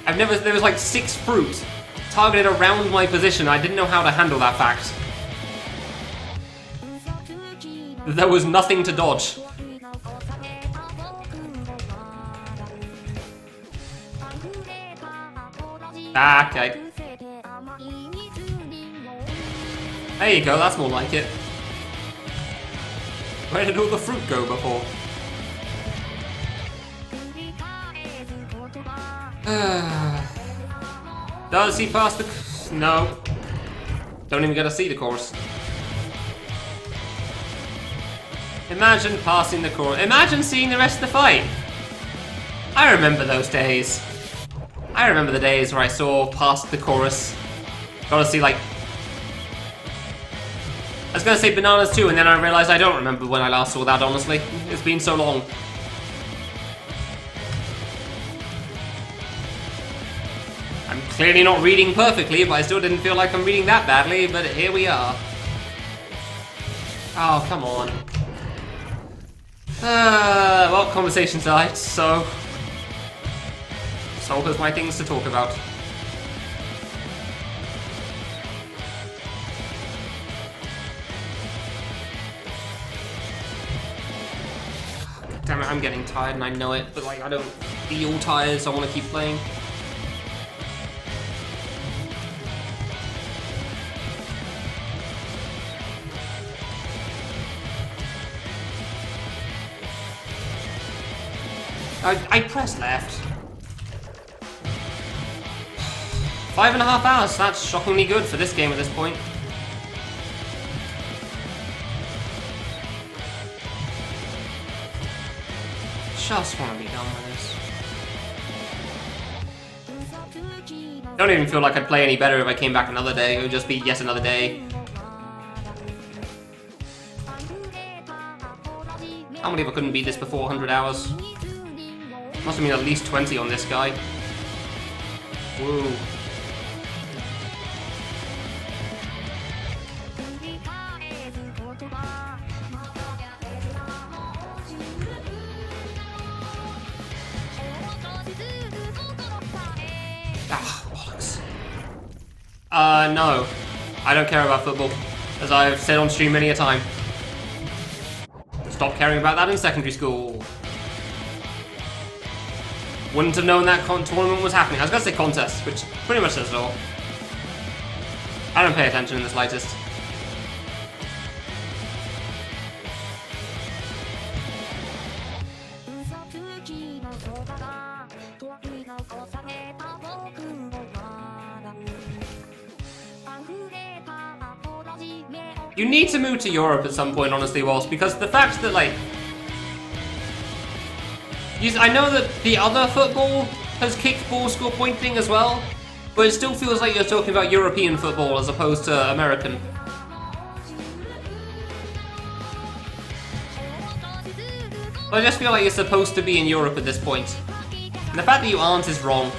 S1: There was like 6 fruit targeted around my position. I didn't know how to handle that fact. There was nothing to dodge. Ah, okay. There you go, that's more like it. Where did all the fruit go before? Does he pass the... No. Don't even get to see the course. Imagine passing the course. Imagine seeing the rest of the fight. I remember those days. I remember the days where I saw past the chorus. Got to see, like... I was gonna say bananas too, and then I realized I don't remember when I last saw that, honestly. It's been so long. I'm clearly not reading perfectly, but I still didn't feel like I'm reading that badly, but here we are. Oh, come on. Well, conversation aside, so has my things to talk about. Damn it, I'm getting tired and I know it, but like I don't feel tired, so I want to keep playing. I pressed left. 5.5 hours, that's shockingly good for this game at this point. Just want to be done with this. Don't even feel like I'd play any better if I came back another day. It would just be yet another day. I can't believe I couldn't beat this before 100 hours. Must have been at least 20 on this guy. Woo. Ah, bollocks. No. I don't care about football, as I've said on stream many a time. Stopped caring about that in secondary school. Wouldn't have known that tournament was happening. I was gonna say contest, which pretty much says it all. I don't pay attention in the slightest. You need to move to Europe at some point, honestly, Walsh, because the fact that, like... I know that the other football has kicked ball score point thing as well, but it still feels like you're talking about European football as opposed to American. I just feel like you're supposed to be in Europe at this point. And the fact that you aren't is wrong.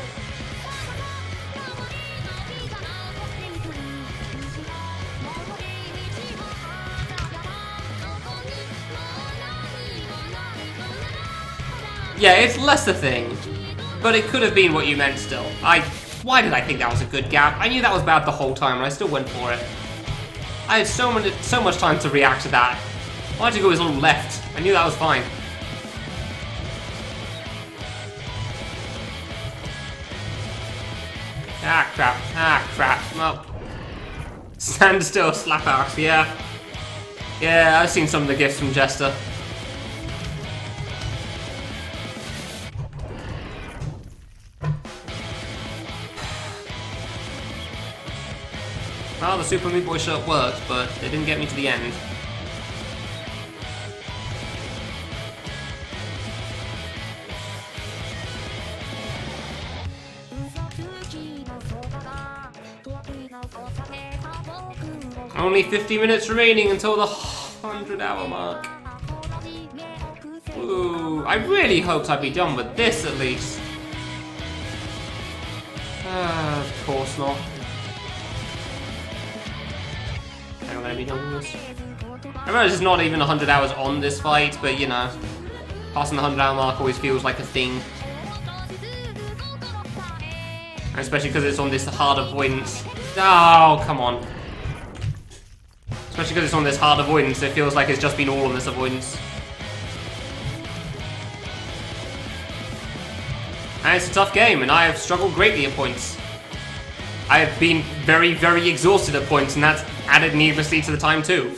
S1: Yeah, it's less a thing, but it could have been what you meant still. Why did I think that was a good gap? I knew that was bad the whole time, and I still went for it. I had so much time to react to that. Why did you go his little left? I knew that was fine. Ah, crap. Ah, crap. Well, stand still, slap axe, yeah. Yeah, I've seen some of the gifts from Jester. Well, the Super Meat Boy shirt worked, but it didn't get me to the end. Only 50 minutes remaining until the 100-hour mark. Ooh, I really hoped I'd be done with this at least. Of course not. I'm gonna be done with this. I realize it's not even 100 hours on this fight, but you know, passing the 100-hour mark always feels like a thing. And especially because it's on this hard avoidance. Oh, come on. Especially because it's on this hard avoidance, it feels like it's just been all on this avoidance. And it's a tough game, and I have struggled greatly at points. I have been very, very exhausted at points, and that's added needlessly to the time too.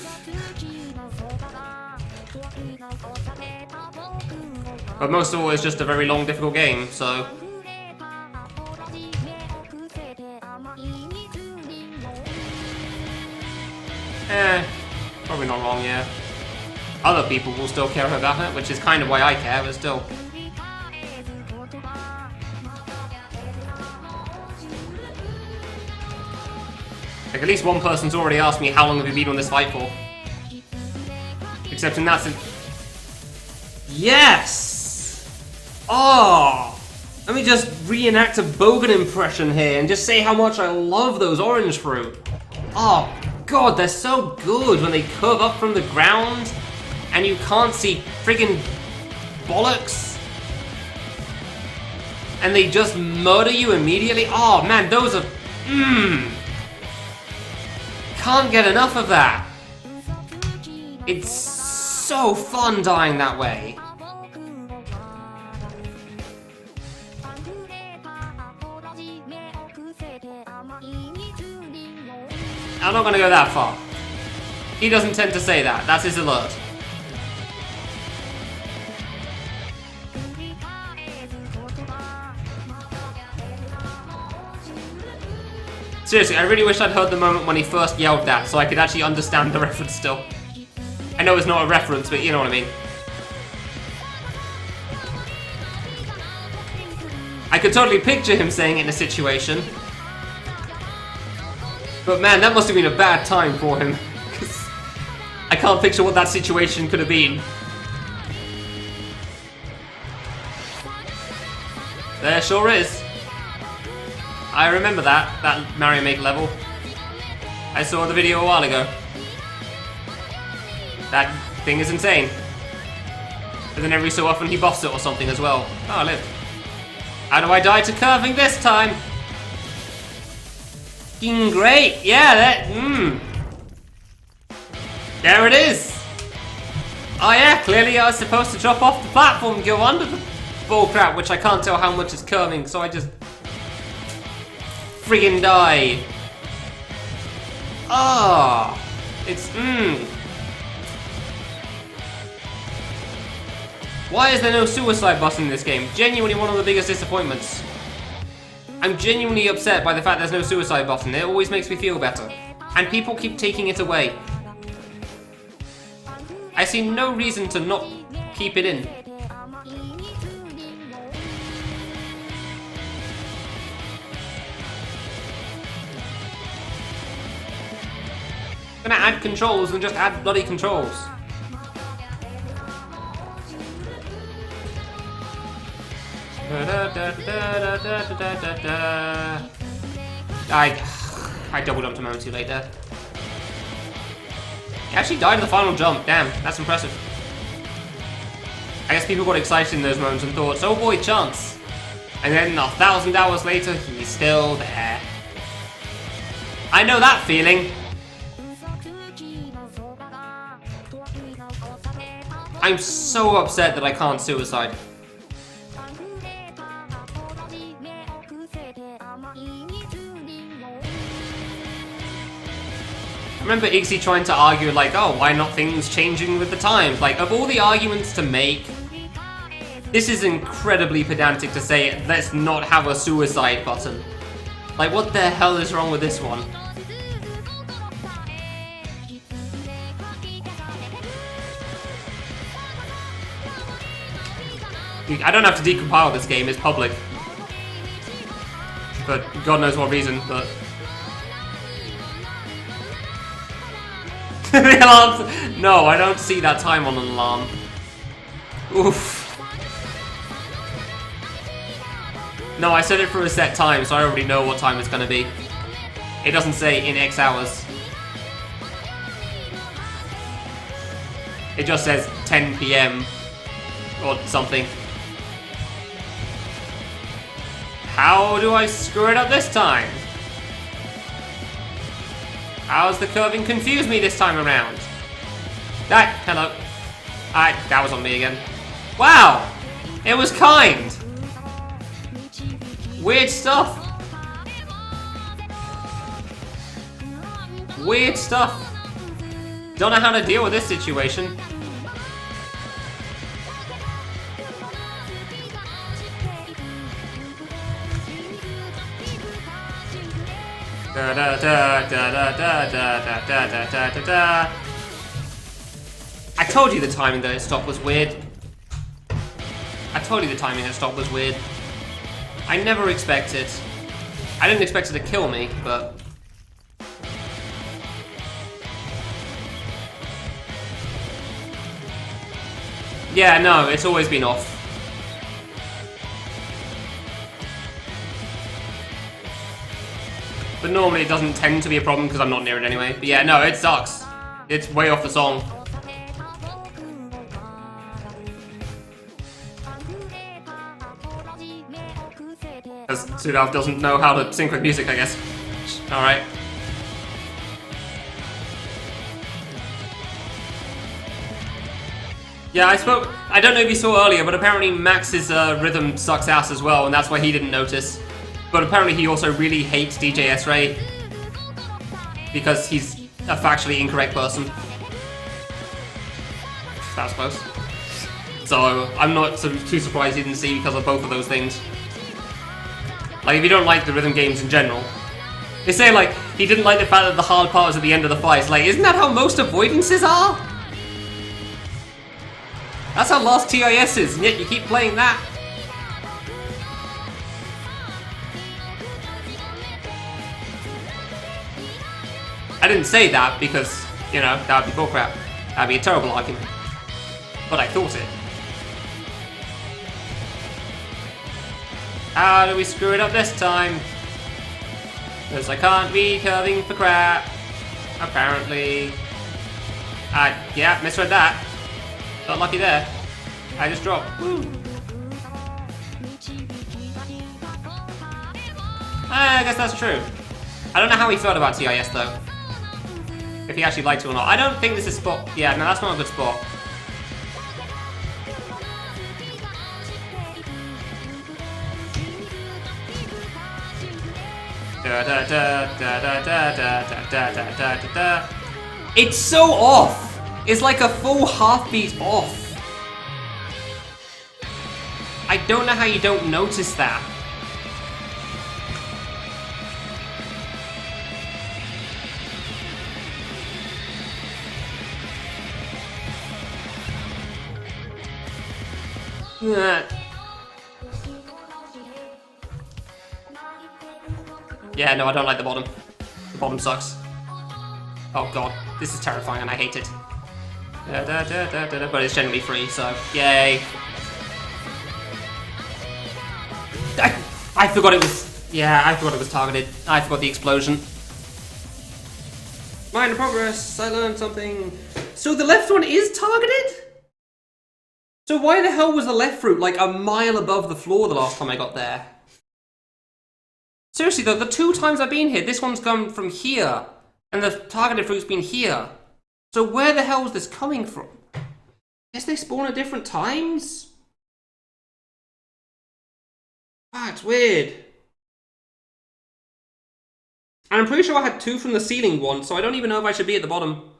S1: But most of all, it's just a very long, difficult game, so... Probably not wrong, yeah. Other people will still care about it, which is kind of why I care, but still. Like, at least one person's already asked me how long have you been on this fight for. Except in that Yes! Oh! Let me just reenact a Bogan impression here and just say how much I love those orange fruit. Oh god, they're so good when they curve up from the ground and you can't see friggin' bollocks. And they just murder you immediately. Oh man, those are... Can't get enough of that. It's so fun dying that way. I'm not gonna go that far. He doesn't tend to say that. That's his alert. Seriously, I really wish I'd heard the moment when he first yelled that, so I could actually understand the reference still. I know it's not a reference, but you know what I mean. I could totally picture him saying it in a situation. But man, that must have been a bad time for him. 'Cause I can't picture what that situation could have been. There sure is. I remember that Mario Maker level. I saw the video a while ago. That thing is insane. And then every so often he buffs it or something as well. Oh, I lived. How do I die to curving this time? Fucking great! Yeah, that, There it is! Oh yeah, clearly I was supposed to drop off the platform and go under the bullcrap, which I can't tell how much is curving, so I just... friggin' die. Ah, it's Why is there no suicide button in this game? Genuinely one of the biggest disappointments. I'm genuinely upset by the fact there's no suicide button. It always makes me feel better. And people keep taking it away. I see no reason to not keep it in. I'm gonna add controls and just add bloody controls. I double jumped a moment too late there. He actually died in the final jump. Damn, that's impressive. I guess people got excited in those moments and thought, oh boy, chance. And then 1,000 hours later, he's still there. I know that feeling. I'm so upset that I can't suicide. I remember Iggsy trying to argue like, oh, why not things changing with the times? Like, of all the arguments to make, this is incredibly pedantic to say, let's not have a suicide button. Like, what the hell is wrong with this one? I don't have to decompile this game, it's public. For God knows what reason, but... The alarms! No, I don't see that time on an alarm. Oof. No, I set it for a set time, so I already know what time it's gonna be. It doesn't say in X hours. It just says 10 PM or something. How do I screw it up this time? How's the curving confused me this time around? Hello. That was on me again. Wow! It was kind! Weird stuff. Weird stuff. Don't know how to deal with this situation. Da da da da da da da da da da da. I told you the timing that it stopped was weird. I told you the timing that it stopped was weird. I never expected. I didn't expect it to kill me, but. Yeah, no, it's always been off. But normally it doesn't tend to be a problem because I'm not near it anyway. But yeah, no, it sucks. It's way off the song. Because Sudaf doesn't know how to sync with music, I guess. Alright. Yeah, I don't know if you saw earlier, but apparently Max's rhythm sucks ass as well, and that's why he didn't notice. But apparently he also really hates DJ S-Ray because he's a factually incorrect person. That was close. So I'm not too surprised he didn't see because of both of those things. Like, if you don't like the rhythm games in general, they say like he didn't like the fact that the hard part was at the end of the fight. It's like, isn't that how most avoidances are? That's how Last TIS is, and yet you keep playing that. I didn't say that because, you know, that would be bullcrap. That'd be a terrible argument. But I thought it. How do we screw it up this time? Because I can't be curving for crap. Apparently. Yeah, misread that. Got lucky there. I just dropped. Woo. I guess that's true. I don't know how he felt about TIS though. If he actually liked it or not. I don't think this is spot. Yeah, no, that's not a good spot. Da da da da da da da da da da da. It's so off. It's like a full half beat off. I don't know how you don't notice that. Yeah, no, I don't like the bottom. The bottom sucks. Oh god, this is terrifying and I hate it. But it's generally free, so yay. I forgot it was. Yeah, I forgot it was targeted. I forgot the explosion. Minor progress. I learned something. So the left one is targeted? So why the hell was the left fruit like a mile above the floor the last time I got there? Seriously though, the 2 times I've been here, this one's come from here, and the targeted fruit's been here. So where the hell is this coming from? Guess they spawn at different times? Ah, it's weird. And I'm pretty sure I had 2 from the ceiling one, so I don't even know if I should be at the bottom.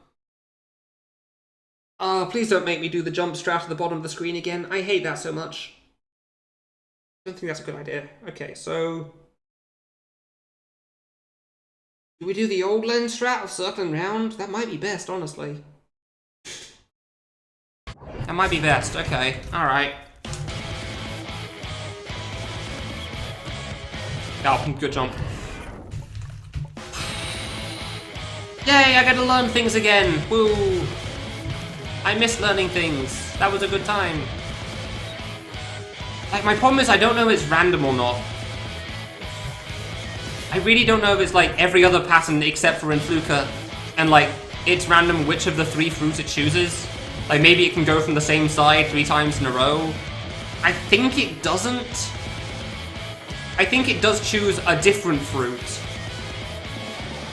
S1: Oh, please don't make me do the jump strat at the bottom of the screen again. I hate that so much. I don't think that's a good idea. Okay, so... do we do the old lens strat of circling round? That might be best, honestly. That might be best, okay. Alright. Oh, good jump. Yay, I get to learn things again! Woo! I miss learning things. That was a good time. Like, my problem is I don't know if it's random or not. I really don't know if it's like every other pattern except for in Fluka, and like, it's random which of the 3 fruits it chooses. Like, maybe it can go from the same side 3 times in a row. I think it doesn't. I think it does choose a different fruit.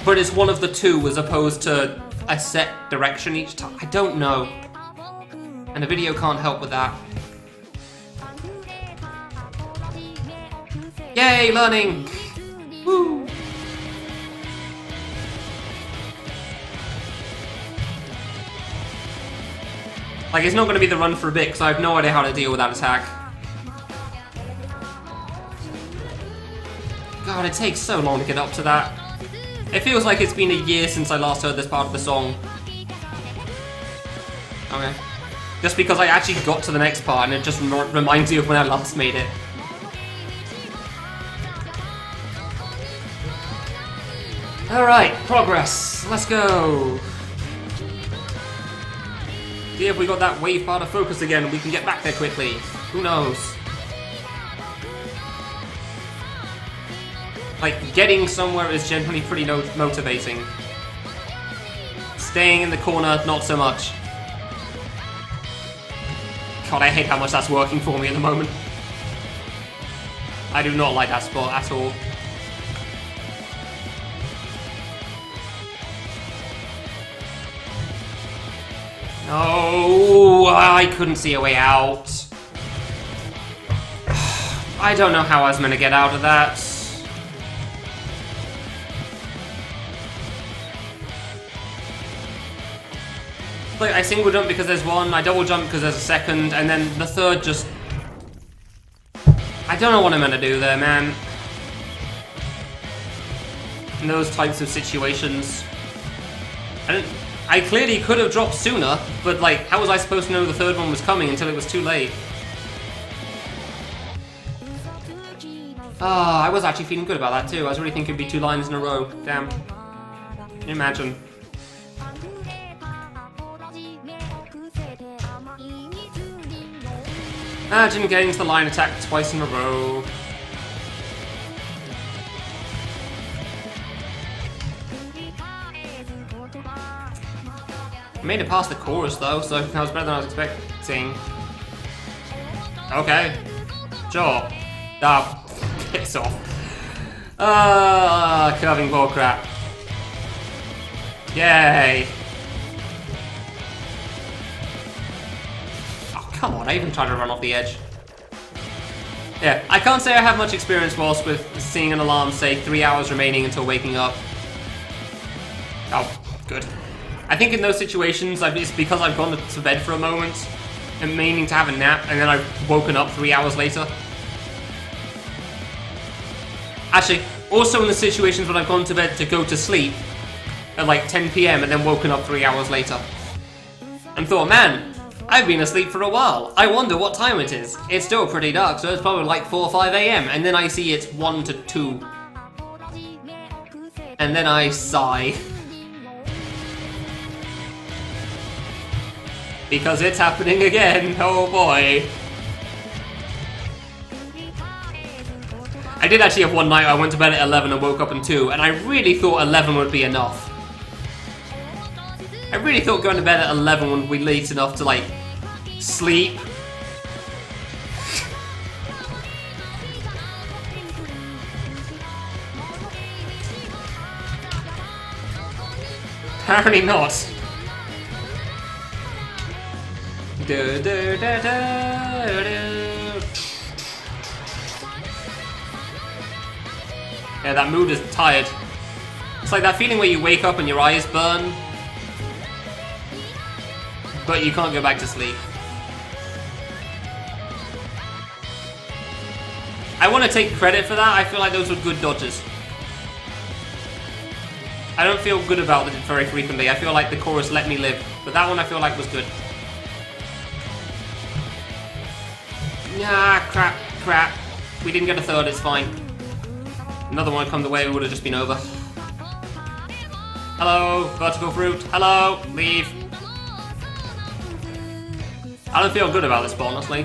S1: But it's one of the 2 as opposed to a set direction each time. I don't know. And the video can't help with that. Yay, learning! Woo! Like, it's not going to be the run for a bit, because I have no idea how to deal with that attack. God, it takes so long to get up to that. It feels like it's been a year since I last heard this part of the song. Okay. Just because I actually got to the next part, and it just reminds you of when I last made it. Alright, progress. Let's go. See if we got that wave part of focus again, we can get back there quickly. Who knows? Like, getting somewhere is generally pretty motivating. Staying in the corner, not so much. God, I hate how much that's working for me at the moment. I do not like that spot at all. No, I couldn't see a way out. I don't know how I was meant to get out of that. Like, I single jump because there's one, I double jump because there's a second, and then the third just... I don't know what I'm meant to do there, man. In those types of situations. I clearly could have dropped sooner, but like, how was I supposed to know the third one was coming until it was too late? Ah, I was actually feeling good about that too. I was really thinking it'd be 2 lines in a row. Damn. Can you imagine? Imagine getting to the line attack twice in a row. I made it past the chorus though, so that was better than I was expecting. Okay. Sure. Ah, piss off. Curving ball crap. Yay. Oh, come on, I even tried to run off the edge. Yeah, I can't say I have much experience whilst with seeing an alarm say 3 hours remaining until waking up. Oh, good. I think in those situations, it's because I've gone to bed for a moment and meaning to have a nap, and then I've woken up 3 hours later. Actually, also in the situations when I've gone to bed to go to sleep at like 10 PM and then woken up 3 hours later. And thought, man, I've been asleep for a while. I wonder what time it is. It's still pretty dark, so it's probably like 4 or 5 AM. And then I see it's 1 to 2. And then I sigh. Because it's happening again, oh boy. I did actually have one night I went to bed at 11 and woke up at 2, and I really thought 11 would be enough. I really thought going to bed at 11 would be late enough to, like, sleep. Apparently not. Yeah, that mood is tired. It's like that feeling where you wake up and your eyes burn, but you can't go back to sleep. I want to take credit for that. I feel like those were good dodges. I don't feel good about it very frequently. I feel like the chorus let me live, but that one I feel like was good. Nah, crap. We didn't get a third, it's fine. Another one come the way, it would have just been over. Hello, vertical fruit. Hello, leave. I don't feel good about this, honestly.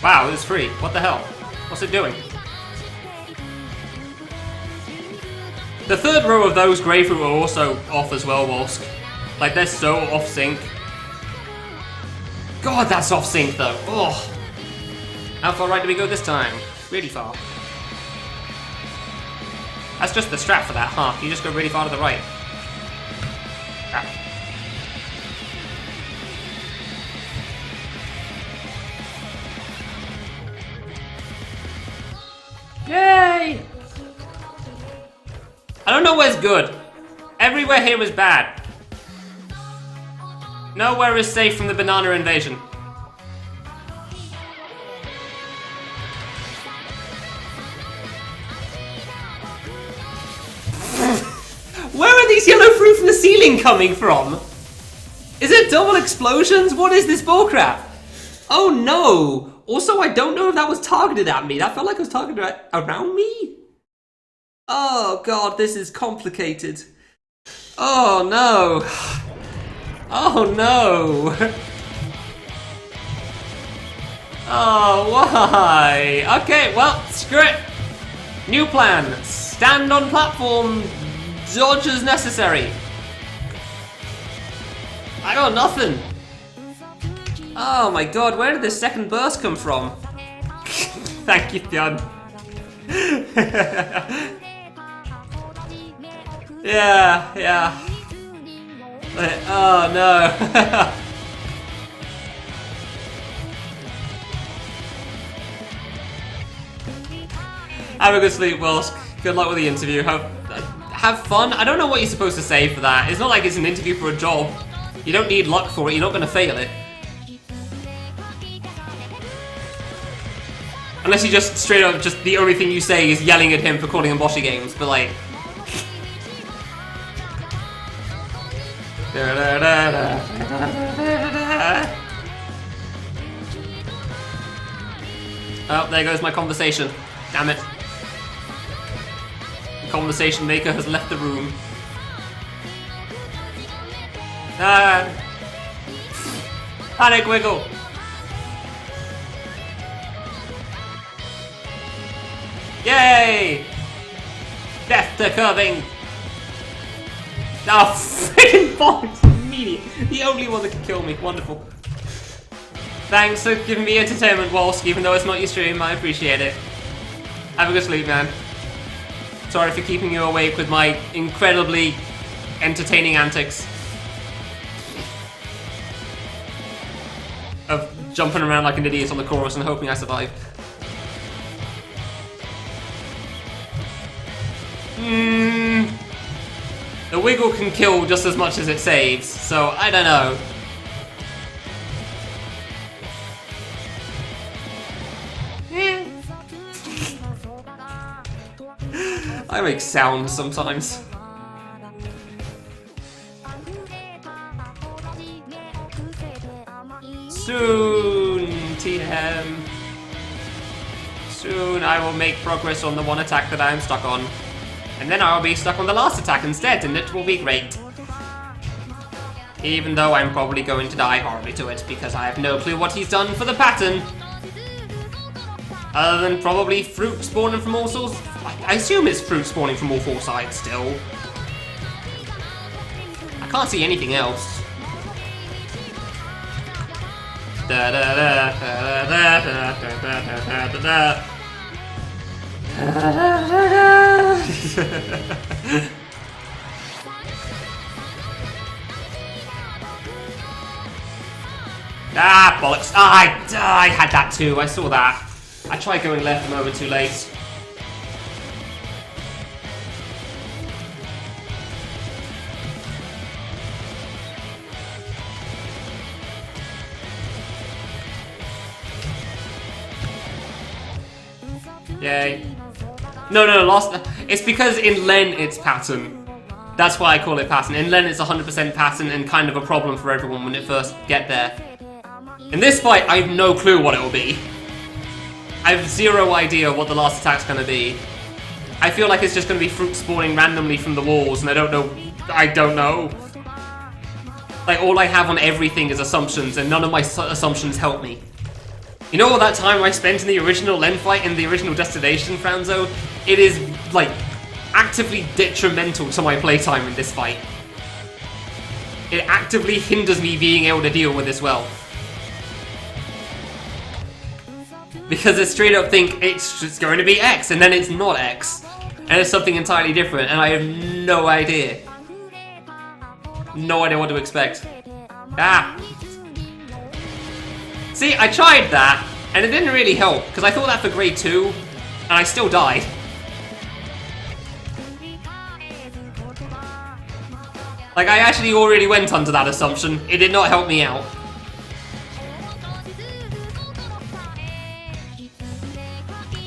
S1: Wow, it's free. What the hell? What's it doing? The third row of those grapefruit are also off as well, Wolsk. Like, they're so off sync. God, that's off sync though. Oh. How far right do we go this time? Really far. That's just the strat for that, huh? You just go really far to the right. Ah. I don't know where's good. Everywhere here is bad. Nowhere is safe from the banana invasion. Where are these yellow fruit from the ceiling coming from? Is it double explosions? What is this bullcrap? Oh no! Also, I don't know if that was targeted at me. That felt like it was targeted around me? Oh god, this is complicated. Oh no! Oh no! Oh, why? Okay, well, screw it. New plan. Stand on platform. Dodge as necessary. I got nothing. Oh my god, where did this second burst come from? Thank you, Bjorn. Yeah. Oh no. Have a good sleep, Wilsk. Good luck with the interview. Have fun. I don't know what you're supposed to say for that. It's not like it's an interview for a job. You don't need luck for it. You're not going to fail it. Unless you just straight up, just the only thing you say is yelling at him for calling him Boshi games, but like... Oh, there goes my conversation. Damn it. The conversation maker has left the room. Panic wiggle. Yay! Death to curving. Oh, freaking bollocks! Immediate. The only one that can kill me. Wonderful. Thanks for giving me entertainment, Walsk, even though it's not your stream. I appreciate it. Have a good sleep, man. Sorry for keeping you awake with my incredibly entertaining antics. Of jumping around like an idiot on the chorus and hoping I survive. The wiggle can kill just as much as it saves, so I don't know. I make sounds sometimes. Soon, TM. Soon I will make progress on the one attack that I am stuck on. And then I will be stuck on the last attack instead, and it will be great. Even though I'm probably going to die horribly to it, because I have no clue what he's done for the pattern. Other than probably fruit spawning from all sorts. I assume it's fruit spawning from all four sides still. I can't see anything else. Da da da da da da da da da da. Ah, bollocks. I had that too. I saw that. I tried going left and over too late. Yay. No, lost. It's because in Len it's pattern. That's why I call it pattern. In Len it's 100% pattern and kind of a problem for everyone when it first get there. In this fight, I have no clue what it will be. I have zero idea what the last attack's gonna be. I feel like it's just gonna be fruit spawning randomly from the walls, and I don't know. Like, all I have on everything is assumptions, and none of my assumptions help me. You know all that time I spent in the original Len fight in the original Destination, Franzo? It is, like, actively detrimental to my playtime in this fight. It actively hinders me being able to deal with this well. Because I straight up think it's just going to be X, and then it's not X. And it's something entirely different, and I have no idea. No idea what to expect. Ah! See, I tried that, and it didn't really help, because I thought that for grade 2, and I still died. Like, I actually already went under that assumption. It did not help me out.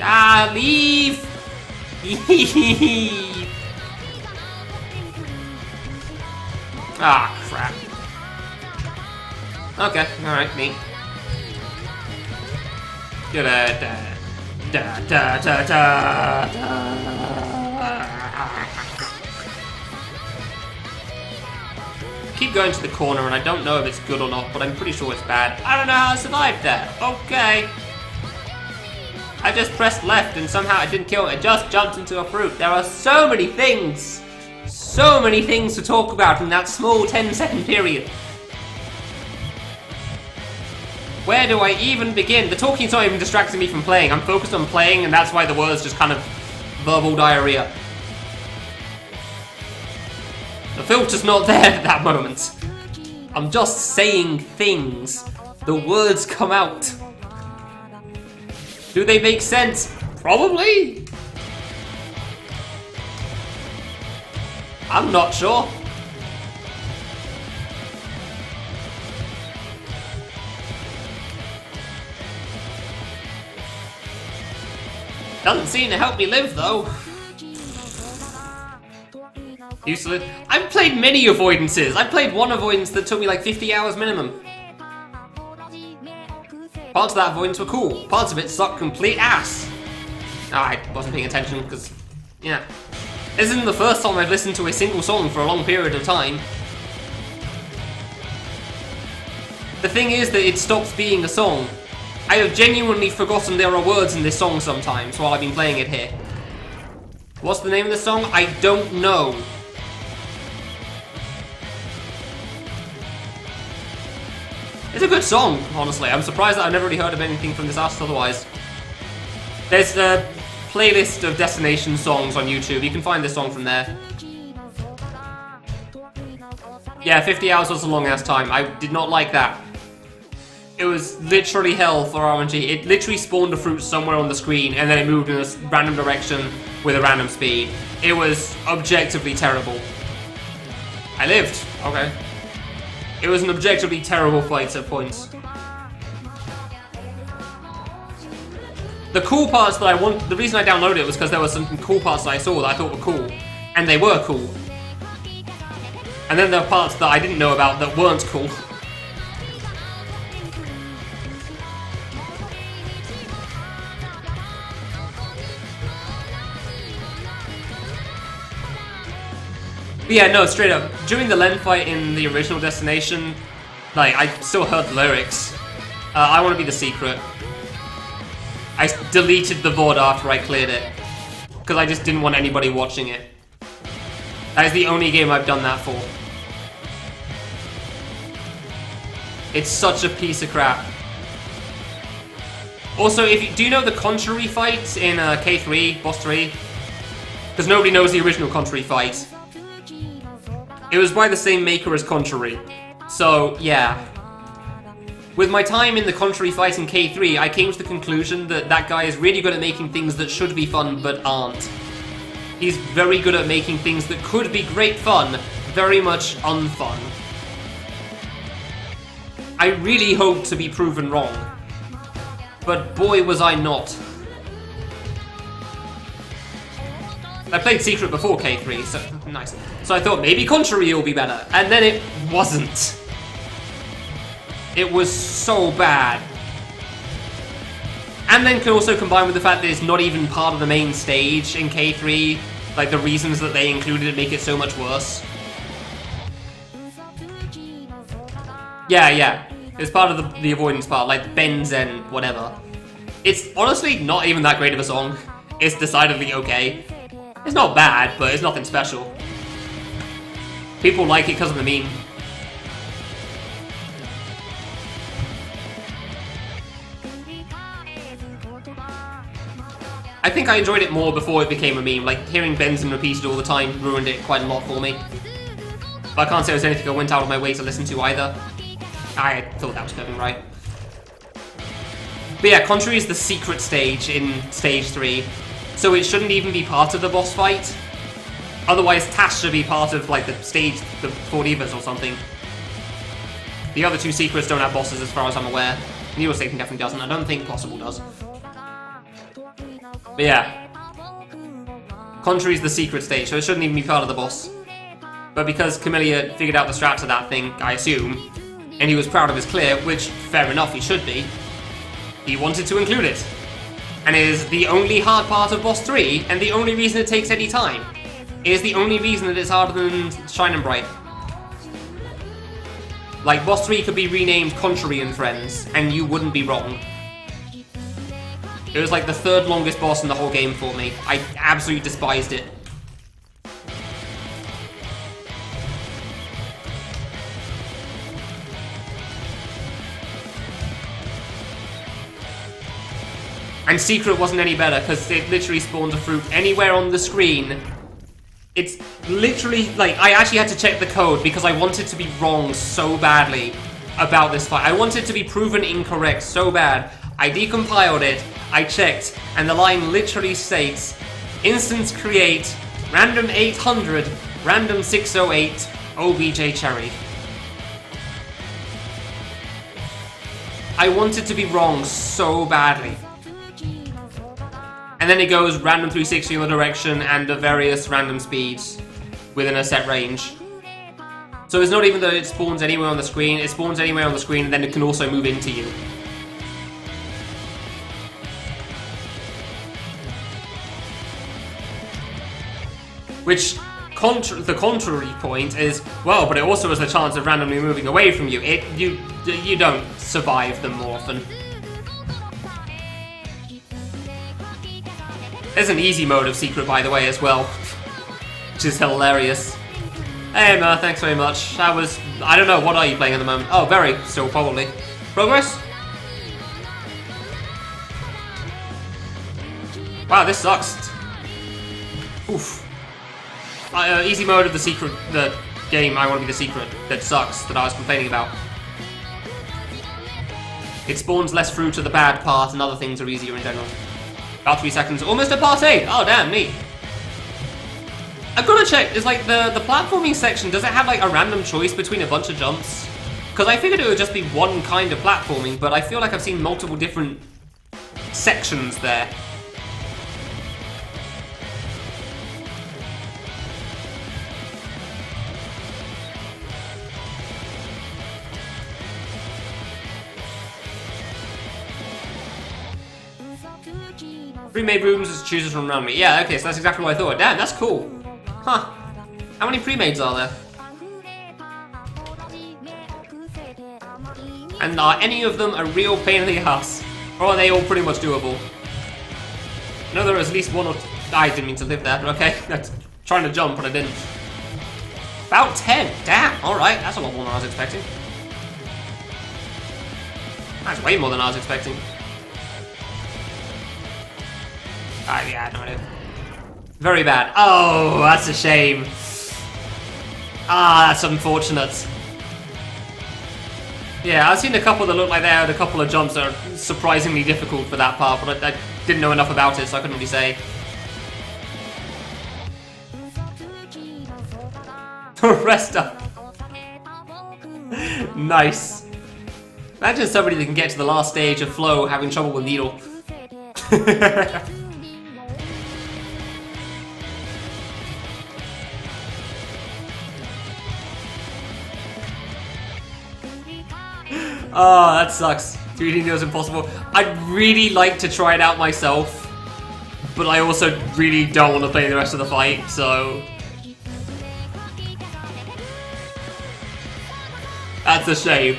S1: Ah, leave! Ah, crap. Okay, alright, neat. Keep going to the corner, and I don't know if it's good or not, but I'm pretty sure it's bad. I don't know how I survived that. Okay. I just pressed left, and somehow it didn't kill it. It just jumped into a fruit. There are so many things to talk about in that small 10-second period. Where do I even begin? The talking's not even distracting me from playing. I'm focused on playing, and that's why the words just kind of verbal diarrhea. The filter's not there at that moment. I'm just saying things. The words come out. Do they make sense? Probably. I'm not sure. Doesn't seem to help me live, though. Useless. I've played many avoidances. I played one avoidance that took me like 50 hours minimum. Parts of that avoidance were cool. Parts of it sucked complete ass. Oh, I wasn't paying attention because, yeah. This isn't the first time I've listened to a single song for a long period of time. The thing is that it stops being a song. I have genuinely forgotten there are words in this song sometimes while I've been playing it here. What's the name of the song? I don't know. It's a good song, honestly. I'm surprised that I've never really heard of anything from this artist otherwise. There's a playlist of Destination songs on YouTube. You can find this song from there. Yeah, 50 hours was a long-ass time. I did not like that. It was literally hell for RNG. It literally spawned a fruit somewhere on the screen, and then it moved in a random direction with a random speed. It was objectively terrible. I lived. Okay. It was an objectively terrible fight at points. The cool parts that the reason I downloaded it was because there were some cool parts that I saw that I thought were cool. And they were cool. And then there were parts that I didn't know about that weren't cool. But yeah, no, straight up. During the Len fight in the original Destination, like, I still heard the lyrics. I want to be the secret. I deleted the VOD after I cleared it. Because I just didn't want anybody watching it. That is the only game I've done that for. It's such a piece of crap. Also, do you know the Contrary fight in K3, Boss 3? Because nobody knows the original Contrary fight. It was by the same maker as Contrary. So, yeah. With my time in the Contrary fight in K3, I came to the conclusion that that guy is really good at making things that should be fun, but aren't. He's very good at making things that could be great fun, very much unfun. I really hope to be proven wrong. But boy was I not. I played Secret before K3, so nice. So I thought maybe Contrary will be better, and then it wasn't. It was so bad. And then can also combine with the fact that it's not even part of the main stage in K3, like the reasons that they included it make it so much worse. Yeah. It's part of the avoidance part, like Benzen, whatever. It's honestly not even that great of a song. It's decidedly okay. It's not bad, but it's nothing special. People like it because of the meme. I think I enjoyed it more before it became a meme. Like, hearing Benzen repeated all the time ruined it quite a lot for me. But I can't say it was anything I went out of my way to listen to either. I thought that was going right. But yeah, Contrary is the secret stage in Stage 3, so it shouldn't even be part of the boss fight. Otherwise, Tash should be part of like the stage, the 4 Divas or something. The other 2 secrets don't have bosses as far as I'm aware. Needle Satan definitely doesn't. I don't think Possible does. But yeah. Contrary's the secret stage, so it shouldn't even be part of the boss. But because Kamilia figured out the strats of that thing, I assume, and he was proud of his clear, which, fair enough, he should be, he wanted to include it. And it is the only hard part of Boss 3, and the only reason it takes any time. It is the only reason that it's harder than Shine and Bright. Like, Boss 3 could be renamed Contrary and Friends, and you wouldn't be wrong. It was like the 3rd longest boss in the whole game for me. I absolutely despised it. And Secret wasn't any better, because it literally spawns a fruit anywhere on the screen. It's literally, like, I actually had to check the code because I wanted to be wrong so badly about this fight. I wanted to be proven incorrect so bad. I decompiled it, I checked, and the line literally states, instance create, random 800, random 608, OBJ Cherry. I wanted to be wrong so badly. And then it goes random 360 in the direction and the various random speeds within a set range. So it's not even that it spawns anywhere on the screen, it spawns anywhere on the screen and then it can also move into you. Which, the contrary point is, well, but it also has the chance of randomly moving away from you. You don't survive them more often. There's an easy mode of Secret, by the way, as well. Which is hilarious. Hey, Ma, thanks very much. I don't know, what are you playing at the moment? Oh, very, still, probably. Progress? Wow, this sucks. Oof. Easy mode of the Secret, the game I Want to Be the Secret, that sucks, that I was complaining about. It spawns less fruit to the bad part, and other things are easier in general. About 3 seconds, almost at part 8! Oh damn, neat. I've got to check, is like the platforming section, does it have like a random choice between a bunch of jumps? Because I figured it would just be one kind of platforming, but I feel like I've seen multiple different sections there. Pre-made rooms as chooses from around me. Yeah, okay, so that's exactly what I thought. Damn, that's cool. Huh. How many pre-mades are there? And are any of them a real pain in the ass? Or are they all pretty much doable? I know there was at least one or two. I didn't mean to live there, but okay. That's trying to jump, but I didn't. About 10. Damn, alright. That's a lot more than I was expecting. That's way more than I was expecting. Yeah, no idea. Very bad. Oh, that's a shame. Ah, that's unfortunate. Yeah, I've seen a couple that look like they had a couple of jumps that are surprisingly difficult for that part, but I didn't know enough about it, so I couldn't really say. Rest up. Nice. Imagine somebody that can get to the last stage of Flow having trouble with Needle. Oh, that sucks. 3D Neo's impossible. I'd really like to try it out myself, but I also really don't want to play the rest of the fight, so... That's a shame.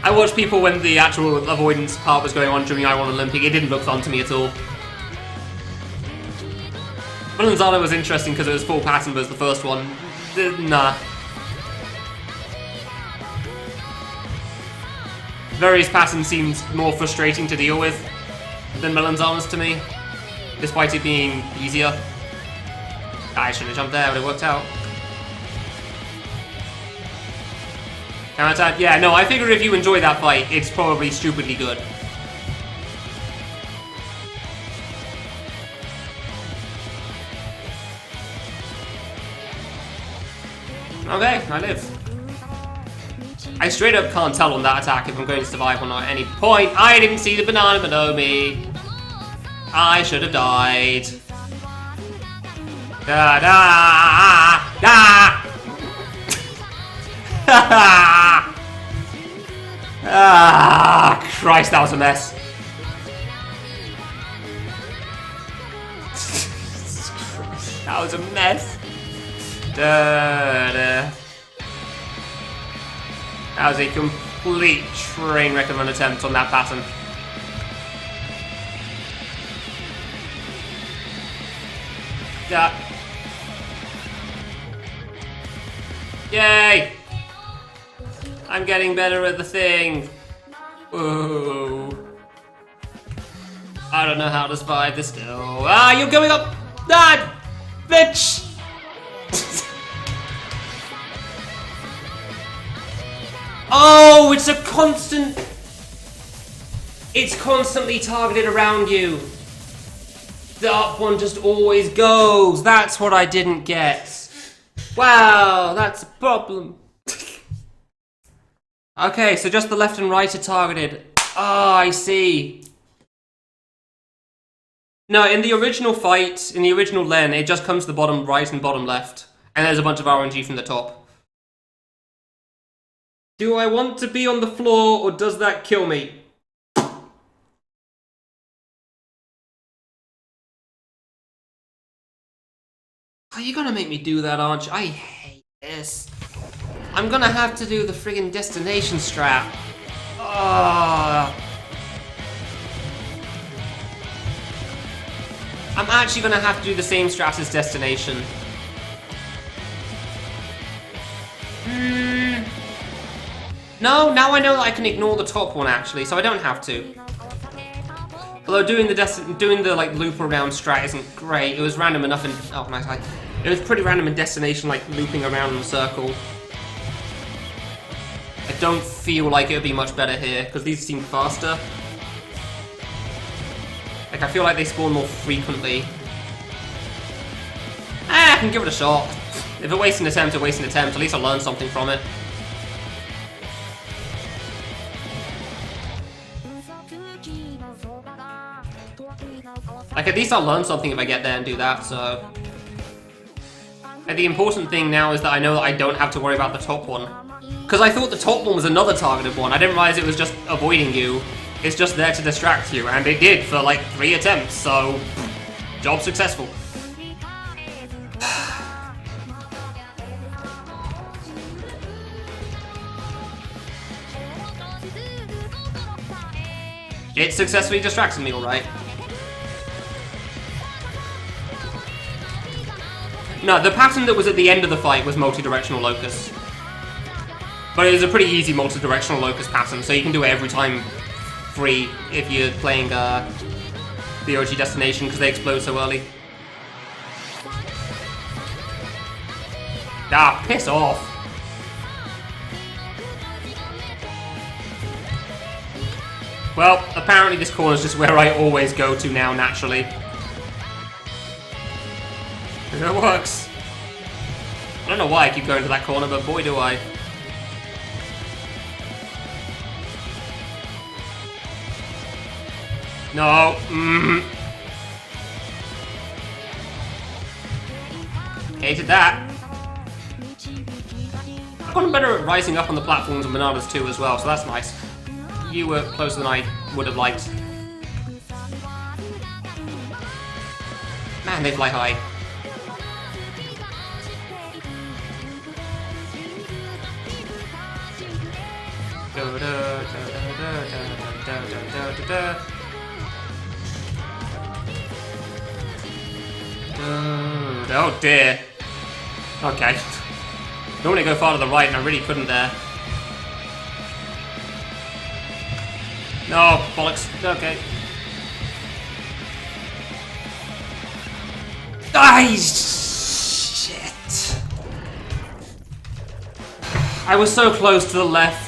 S1: I watched people when the actual avoidance part was going on during I-1 Olympic. It didn't look fun to me at all. Melanzano was interesting because it was full pattern, but it was the first one. Nah. Various patterns seemed more frustrating to deal with than Melanzano's to me, despite it being easier. I shouldn't have jumped there, but it worked out. Counter-attack? Yeah, no, I figure if you enjoy that fight, it's probably stupidly good. Okay, I live. I straight up can't tell on that attack if I'm going to survive or not at any point. I didn't see the banana Bonomi. I should have died. Da da da. Ah, Christ, that was a mess. That was a mess. Da, da. That was a complete train wreck of an attempt on that pattern. Yeah. Yay! I'm getting better at the thing. Ooh. I don't know how to survive this still. Ah, you're going up! Ah! Bitch! Oh, it's a constant... It's constantly targeted around you. The up one just always goes. That's what I didn't get. Wow, that's a problem. Okay, so just the left and right are targeted. Oh, I see. No, in the original fight, in the original Len, it just comes to the bottom right and bottom left. And there's a bunch of RNG from the top. Do I want to be on the floor, or does that kill me? Are you gonna make me do that, aren't you? I hate this. I'm gonna have to do the friggin' destination strat. Oh. I'm actually gonna have to do the same strat as destination. No, now I know that I can ignore the top one actually, so I don't have to. Although doing the like loop around strat isn't great. It was random enough in it was pretty random in destination, like looping around in a circle. I don't feel like it would be much better here because these seem faster. Like I feel like they spawn more frequently. I can give it a shot. If it wastes an attempt, it wastes an attempt. At least I learned something from it. Like, at least I'll learn something if I get there and do that, so... And the important thing now is that I know that I don't have to worry about the top one. Because I thought the top one was another targeted one. I didn't realize it was just avoiding you. It's just there to distract you, and it did for like 3 attempts, so... Job successful. It successfully distracted me, alright. No, the pattern that was at the end of the fight was multi-directional locus. But it was a pretty easy multi-directional locus pattern, so you can do it every time free if you're playing the OG Destination, because they explode so early. Ah, piss off! Well, apparently this corner is just where I always go to now, naturally. It works. I don't know why I keep going to that corner, but boy do I. No. Hated that. I've gotten better at rising up on the platforms and bananas too as well, so that's nice. You were closer than I would have liked. Man, they fly high. Oh dear. Okay. Normally I go far to the right and I really couldn't there. No, bollocks. Okay. Ah, shit. I was so close to the left.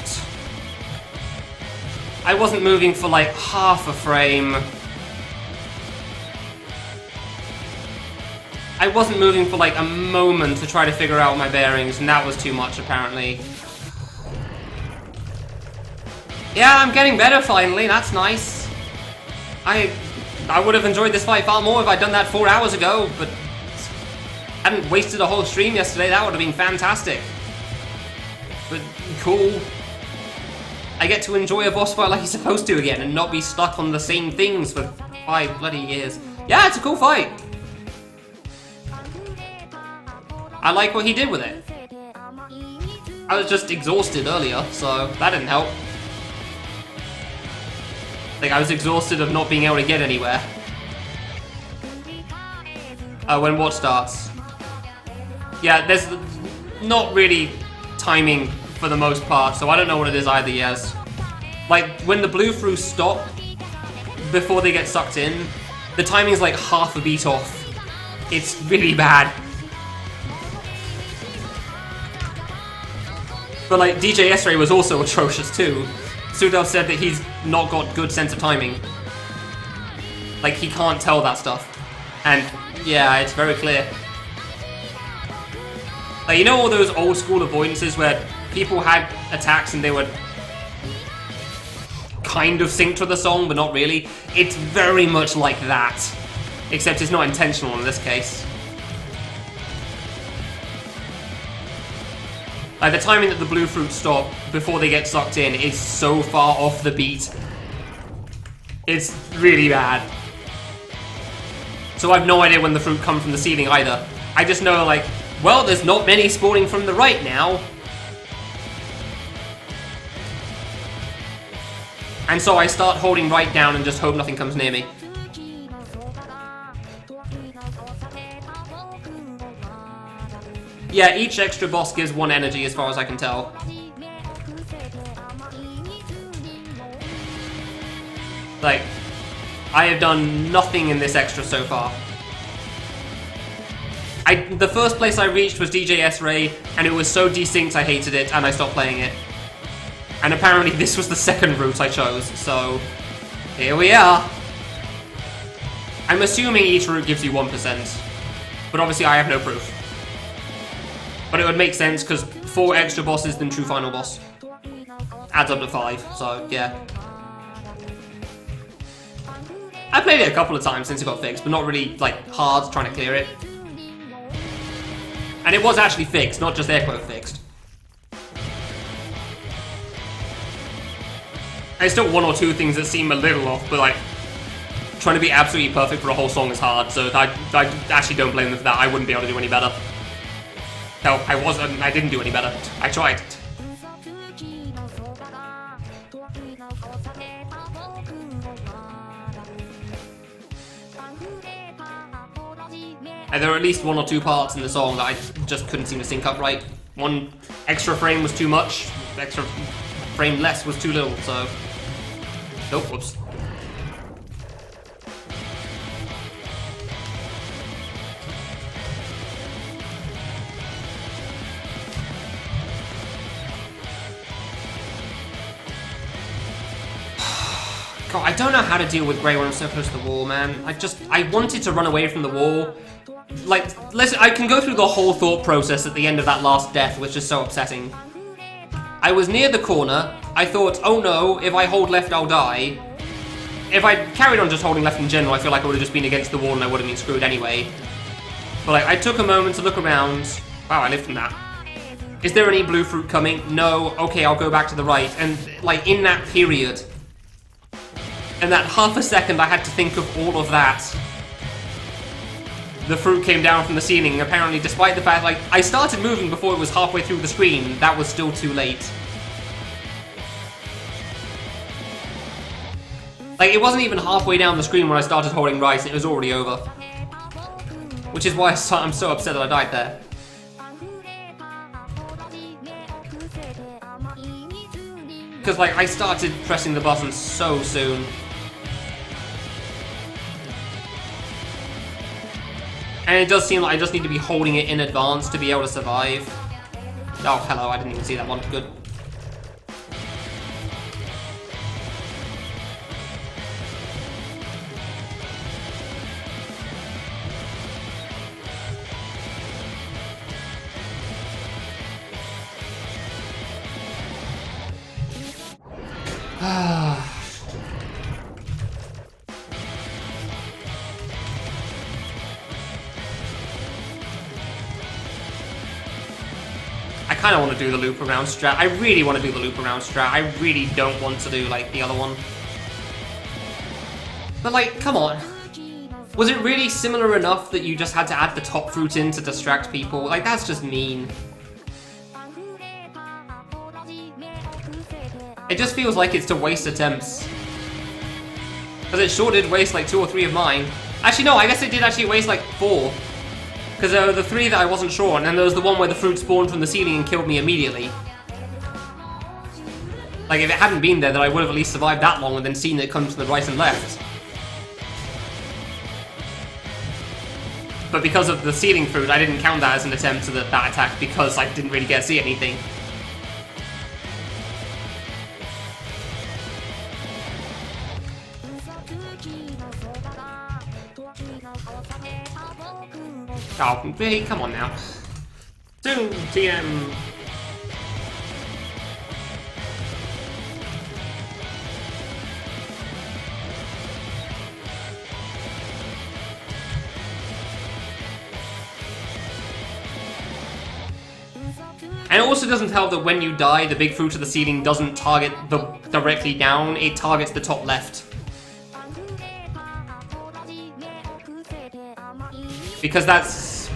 S1: I wasn't moving for like half a frame. I wasn't moving for like a moment to try to figure out my bearings, and that was too much apparently. Yeah, I'm getting better finally, that's nice. I would have enjoyed this fight far more if I'd done that 4 hours ago, but hadn't wasted a whole stream yesterday, that would have been fantastic. But cool. I get to enjoy a boss fight like you're supposed to again and not be stuck on the same things for 5 bloody years. Yeah, it's a cool fight. I like what he did with it. I was just exhausted earlier, so that didn't help. Like, I was exhausted of not being able to get anywhere. When what starts? Yeah, there's not really timing for the most part, so I don't know what it is either, yes. Like, when the blue fruits stop before they get sucked in, the timing's like half a beat off. It's really bad. But like, DJ S-Ray was also atrocious too. Sudov said that he's not got good sense of timing. Like, he can't tell that stuff. And yeah, it's very clear. Like, you know all those old school avoidances where people had attacks and they would kind of sync to the song, but not really? It's very much like that. Except it's not intentional in this case. Like, the timing that the blue fruits stop before they get sucked in is so far off the beat. It's really bad. So I have no idea when the fruit come from the ceiling either. I just know, like, well, there's not many spawning from the right now. And so I start holding right down and just hope nothing comes near me. Yeah, each extra boss gives 1 energy as far as I can tell. Like, I have done nothing in this extra so far. The first place I reached was DJ S-Ray, and it was so desynced I hated it, and I stopped playing it. And apparently this was the second route I chose, so here we are. I'm assuming each route gives you 1%, but obviously I have no proof. But it would make sense, because 4 extra bosses than true final boss adds up to 5, so yeah. I played it a couple of times since it got fixed, but not really, like, hard trying to clear it. And it was actually fixed, not just air quote fixed. There's still 1 or 2 things that seem a little off, but like, trying to be absolutely perfect for a whole song is hard, so I actually don't blame them for that. I wouldn't be able to do any better. No, I didn't do any better. I tried. And there were at least 1 or 2 parts in the song that I just couldn't seem to sync up right. 1 extra frame was too much, extra frame less was too little, so... Nope, whoops. God, I don't know how to deal with Grey when I'm so close to the wall, man. I wanted to run away from the wall. Like, listen, I can go through the whole thought process at the end of that last death, which is so upsetting. I was near the corner, I thought, oh no, if I hold left I'll die. If I carried on just holding left in general, I feel like I would have just been against the wall and I would have been screwed anyway. But like, I took a moment to look around. Wow, I lived from that. Is there any blue fruit coming? No, okay, I'll go back to the right. And like, in that period, in that half a second I had to think of all of that, the fruit came down from the ceiling, apparently, despite the fact, like, I started moving before it was halfway through the screen, that was still too late. Like, it wasn't even halfway down the screen when I started holding right, and it was already over. Which is why I'm so upset that I died there. Because, like, I started pressing the button so soon. And it does seem like I just need to be holding it in advance to be able to survive. Oh, hello, I didn't even see that one. Good. kind of want to do the loop around strat. I really want to do the loop around strat. I really don't want to do, like, the other one. But, like, come on. Was it really similar enough that you just had to add the top fruit in to distract people? Like, that's just mean. It just feels like it's to waste attempts. Because it sure did waste, like, 2 or 3 of mine. Actually, no, I guess it did actually waste, like, 4. Because there were the 3 that I wasn't sure on, and then there was the one where the fruit spawned from the ceiling and killed me immediately. Like, if it hadn't been there, then I would have at least survived that long and then seen it come to the right and left. But because of the ceiling fruit, I didn't count that as an attempt to that attack because I didn't really get to see anything. Oh, hey, come on now. 2 TM. And it also doesn't help that when you die, the big fruit of the ceiling doesn't target directly down, it targets the top left. Because that's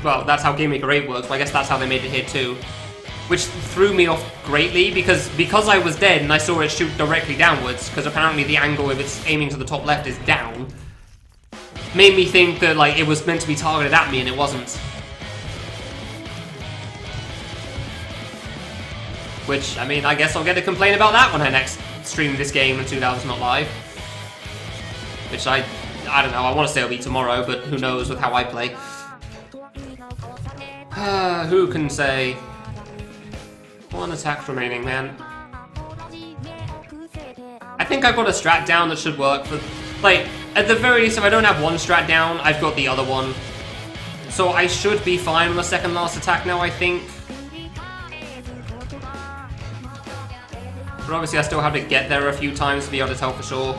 S1: how Game Maker 8 works, but I guess that's how they made it here too. Which threw me off greatly, because I was dead and I saw it shoot directly downwards, because apparently the angle if it's aiming to the top left is down, made me think that like it was meant to be targeted at me and it wasn't. Which, I mean, I guess I'll get to complain about that when I next stream this game in 2000 not live. Which I don't know, I want to say it'll be tomorrow, but who knows with how I play. Who can say? 1 attack remaining, man. I think I've got a strat down that should work, but, like, at the very least, if I don't have 1 strat down, I've got the other one. So I should be fine on the second last attack now, I think. But obviously I still have to get there a few times to be able to tell for sure.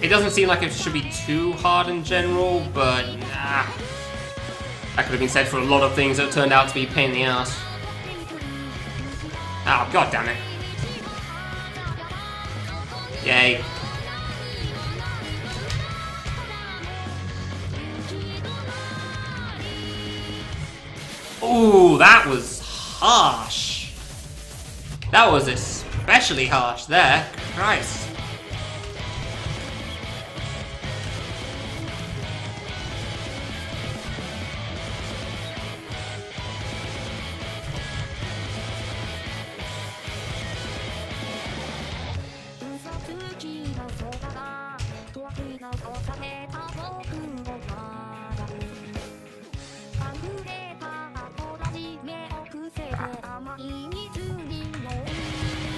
S1: It doesn't seem like it should be too hard in general, but nah. That could have been said for a lot of things that turned out to be a pain in the ass. Oh, god damn it. Yay. Ooh, that was harsh. That was especially harsh there. Christ.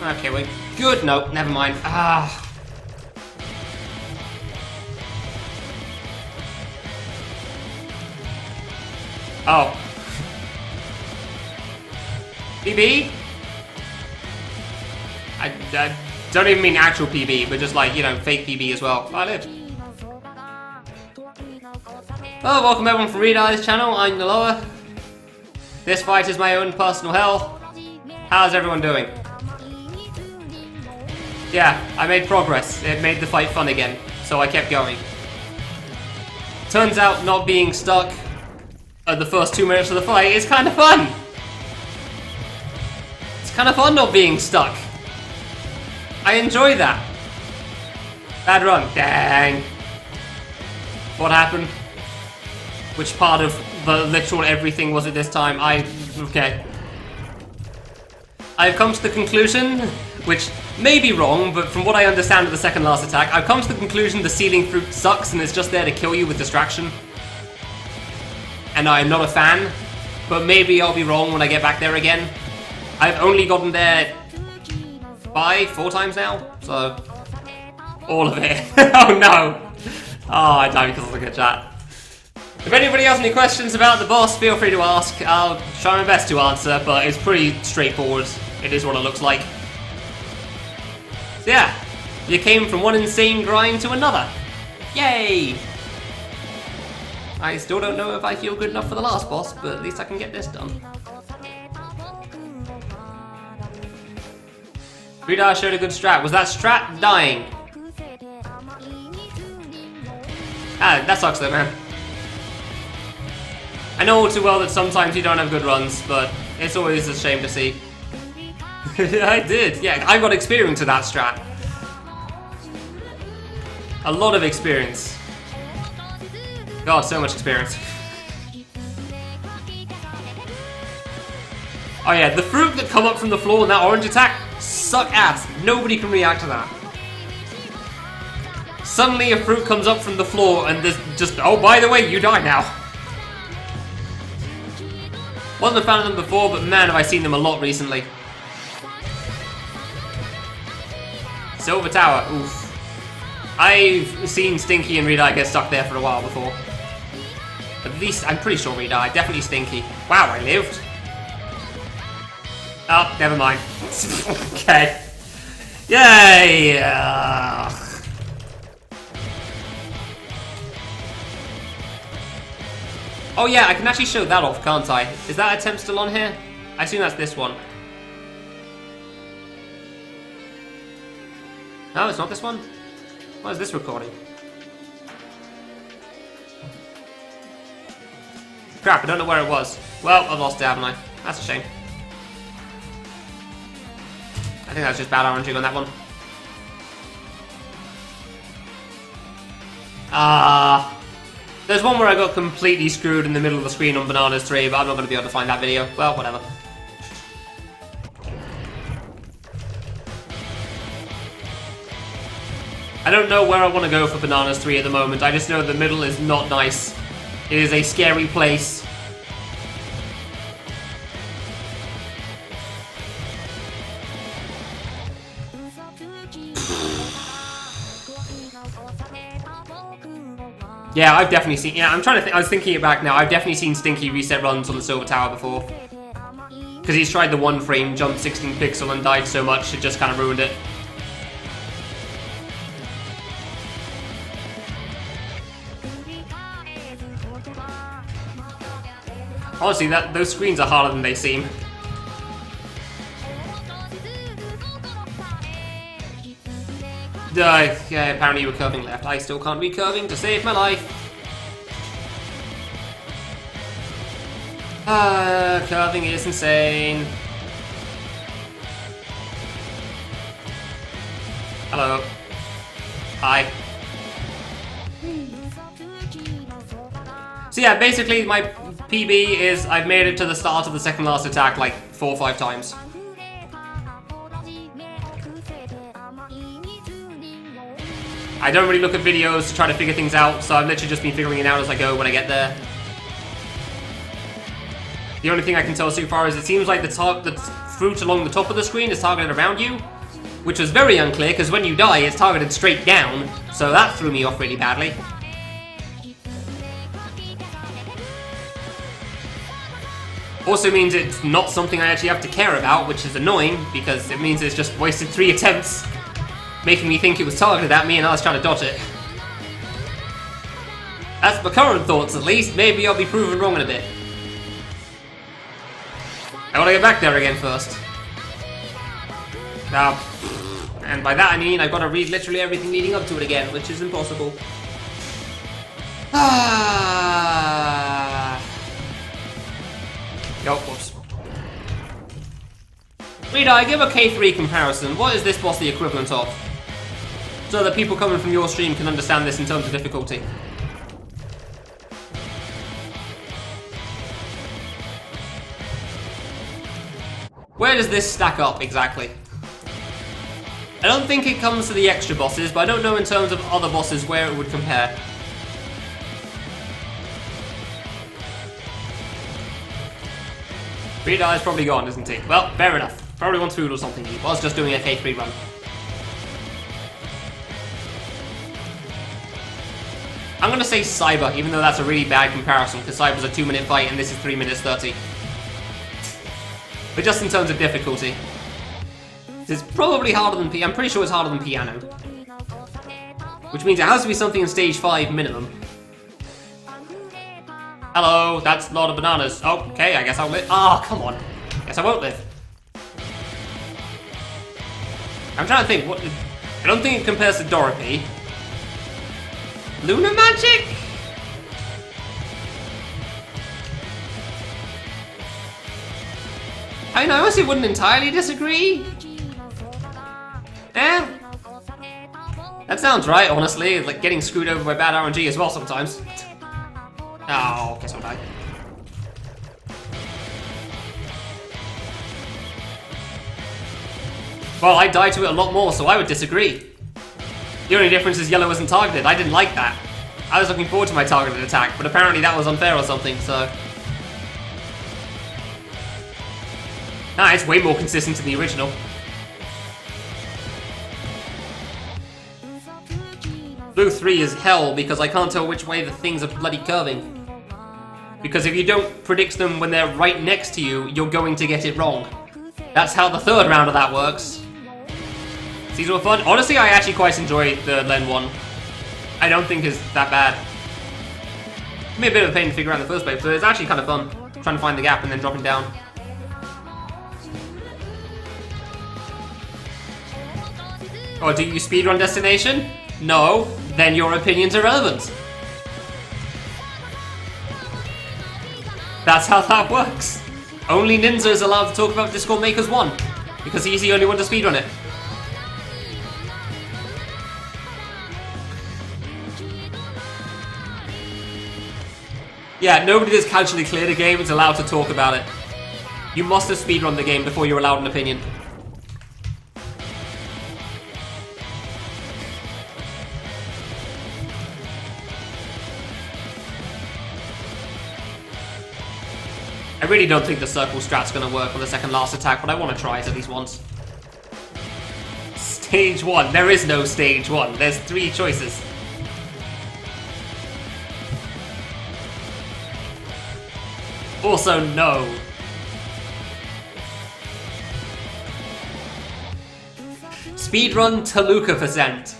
S1: Okay, we're good. Nope, never mind. Ah. Oh. PB? I don't even mean actual PB, but just like, you know, fake PB as well. I live. Well, welcome everyone from Reedi's channel. I'm Noloa. This fight is my own personal hell. How's everyone doing? Yeah, I made progress. It made the fight fun again, so I kept going. Turns out not being stuck at the first 2 minutes of the fight is kind of fun. It's kind of fun not being stuck. I enjoy that. Bad run. Dang. What happened? Which part of the literal everything was it this time? Okay. I've come to the conclusion, which may be wrong, but from what I understand of the second last attack, I've come to the conclusion the ceiling fruit sucks and is just there to kill you with distraction. And I'm not a fan, but maybe I'll be wrong when I get back there again. I've only gotten there 4 times now, so all of it. Oh no! Oh, I died because of the good chat. If anybody has any questions about the boss, feel free to ask. I'll try my best to answer, but it's pretty straightforward. It is what it looks like. So yeah, you came from one insane grind to another. Yay! I still don't know if I feel good enough for the last boss, but at least I can get this done. Rita showed a good strat. Was that strat dying? Ah, that sucks though, man. I know all too well that sometimes you don't have good runs, but it's always a shame to see. I did, yeah, I got experience with that strat. A lot of experience. God, so much experience. Oh yeah, the fruit that come up from the floor in that orange attack suck ass. Nobody can react to that. Suddenly a fruit comes up from the floor and there's just, oh, by the way, you die now. Wasn't a fan of them before, but man, have I seen them a lot recently. Silver Tower, oof. I've seen Stinky and Redeye get stuck there for a while before. At least, I'm pretty sure Redeye, definitely Stinky. Wow, I lived. Oh, never mind. Okay. Yay! Oh yeah, I can actually show that off, can't I? Is that attempt still on here? I assume that's this one. No, it's not this one? What is this recording? Crap, I don't know where it was. Well, I've lost it, haven't I? That's a shame. I think that's just bad RNG on that one. There's one where I got completely screwed in the middle of the screen on Bananas 3, but I'm not going to be able to find that video. Well, whatever. I don't know where I want to go for Bananas 3 at the moment. I just know the middle is not nice. It is a scary place. Yeah, I've definitely seen. Yeah, I'm trying to think. I was thinking it back now. I've definitely seen Stinky reset runs on the Silver Tower before. Because he's tried the one frame jump 16 pixel and died so much, it just kind of ruined it. Honestly, those screens are harder than they seem. Yeah, apparently you were curving left. I still can't be curving to save my life. Curving is insane. Hello. Hi. So yeah, basically my PB is I've made it to the start of the second last attack like 4 or 5 times. I don't really look at videos to try to figure things out, so I've literally just been figuring it out as I go when I get there. The only thing I can tell so far is it seems like the fruit along the top of the screen is targeted around you, which was very unclear because when you die it's targeted straight down, so that threw me off really badly. Also means it's not something I actually have to care about, which is annoying because it means it's just wasted 3 attempts. Making me think it was targeted at me and I was trying to dodge it. That's my current thoughts at least. Maybe I'll be proven wrong in a bit. I want to get back there again first. Now, and by that I mean I've got to read literally everything leading up to it again, which is impossible. Yo, whoops. Rita, give a K3 comparison. What is this boss the equivalent of? So that people coming from your stream can understand this in terms of difficulty. Where does this stack up exactly? I don't think it comes to the extra bosses, but I don't know in terms of other bosses where it would compare. Rita is probably gone, isn't he? Well, fair enough. Probably wants food or something. He was just doing a K3 run. I'm gonna say Cyber, even though that's a really bad comparison, because Cyber's a 2-minute fight and this is 3 minutes 30. But just in terms of difficulty. It's probably harder than I'm pretty sure it's harder than Piano. Which means it has to be something in stage 5 minimum. Hello, that's a lot of bananas. Oh, okay, I guess I'll live. Ah, come on. Guess I won't live. I'm trying to think, what... I don't think it compares to Dorothy. Lunar Magic? I mean, I honestly wouldn't entirely disagree. Eh? That sounds right, honestly. It's like getting screwed over by bad RNG as well sometimes. Oh, guess I'll die. Well, I die to it a lot more, so I would disagree. The only difference is yellow isn't targeted. I didn't like that. I was looking forward to my targeted attack, but apparently that was unfair or something, so... Nah, it's way more consistent to the original. Blue 3 is hell because I can't tell which way the things are bloody curving. Because if you don't predict them when they're right next to you, you're going to get it wrong. That's how the third round of that works. These were fun. Honestly, I actually quite enjoyed the Len one. I don't think it's that bad. It made a bit of a pain to figure out in the first place, but it's actually kind of fun. Trying to find the gap and then dropping down. Or do you speedrun Destination? No, then your opinion's irrelevant. That's how that works. Only Ninja is allowed to talk about Discord Makers 1, because he's the only one to speedrun it. Yeah, nobody that's casually cleared a game is allowed to talk about it. You must have speedrun the game before you're allowed an opinion. I really don't think the circle strat's gonna work on the second last attack, but I want to try it at least once. Stage 1. There is no stage 1. There's 3 choices. Also, no. Speedrun Toluca%.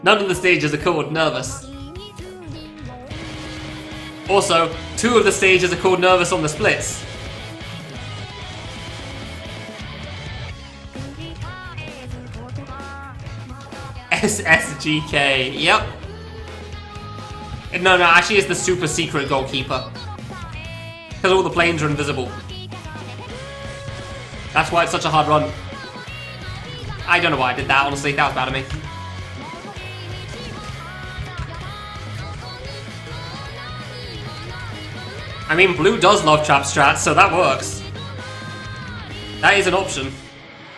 S1: None of the stages are called Nervous. Also, 2 of the stages are called Nervous on the splits. SSGK, yep. No, actually it's the super secret goalkeeper. Because all the planes are invisible. That's why it's such a hard run. I don't know why I did that, honestly. That was bad of me. I mean, blue does love trap strats, so that works. That is an option.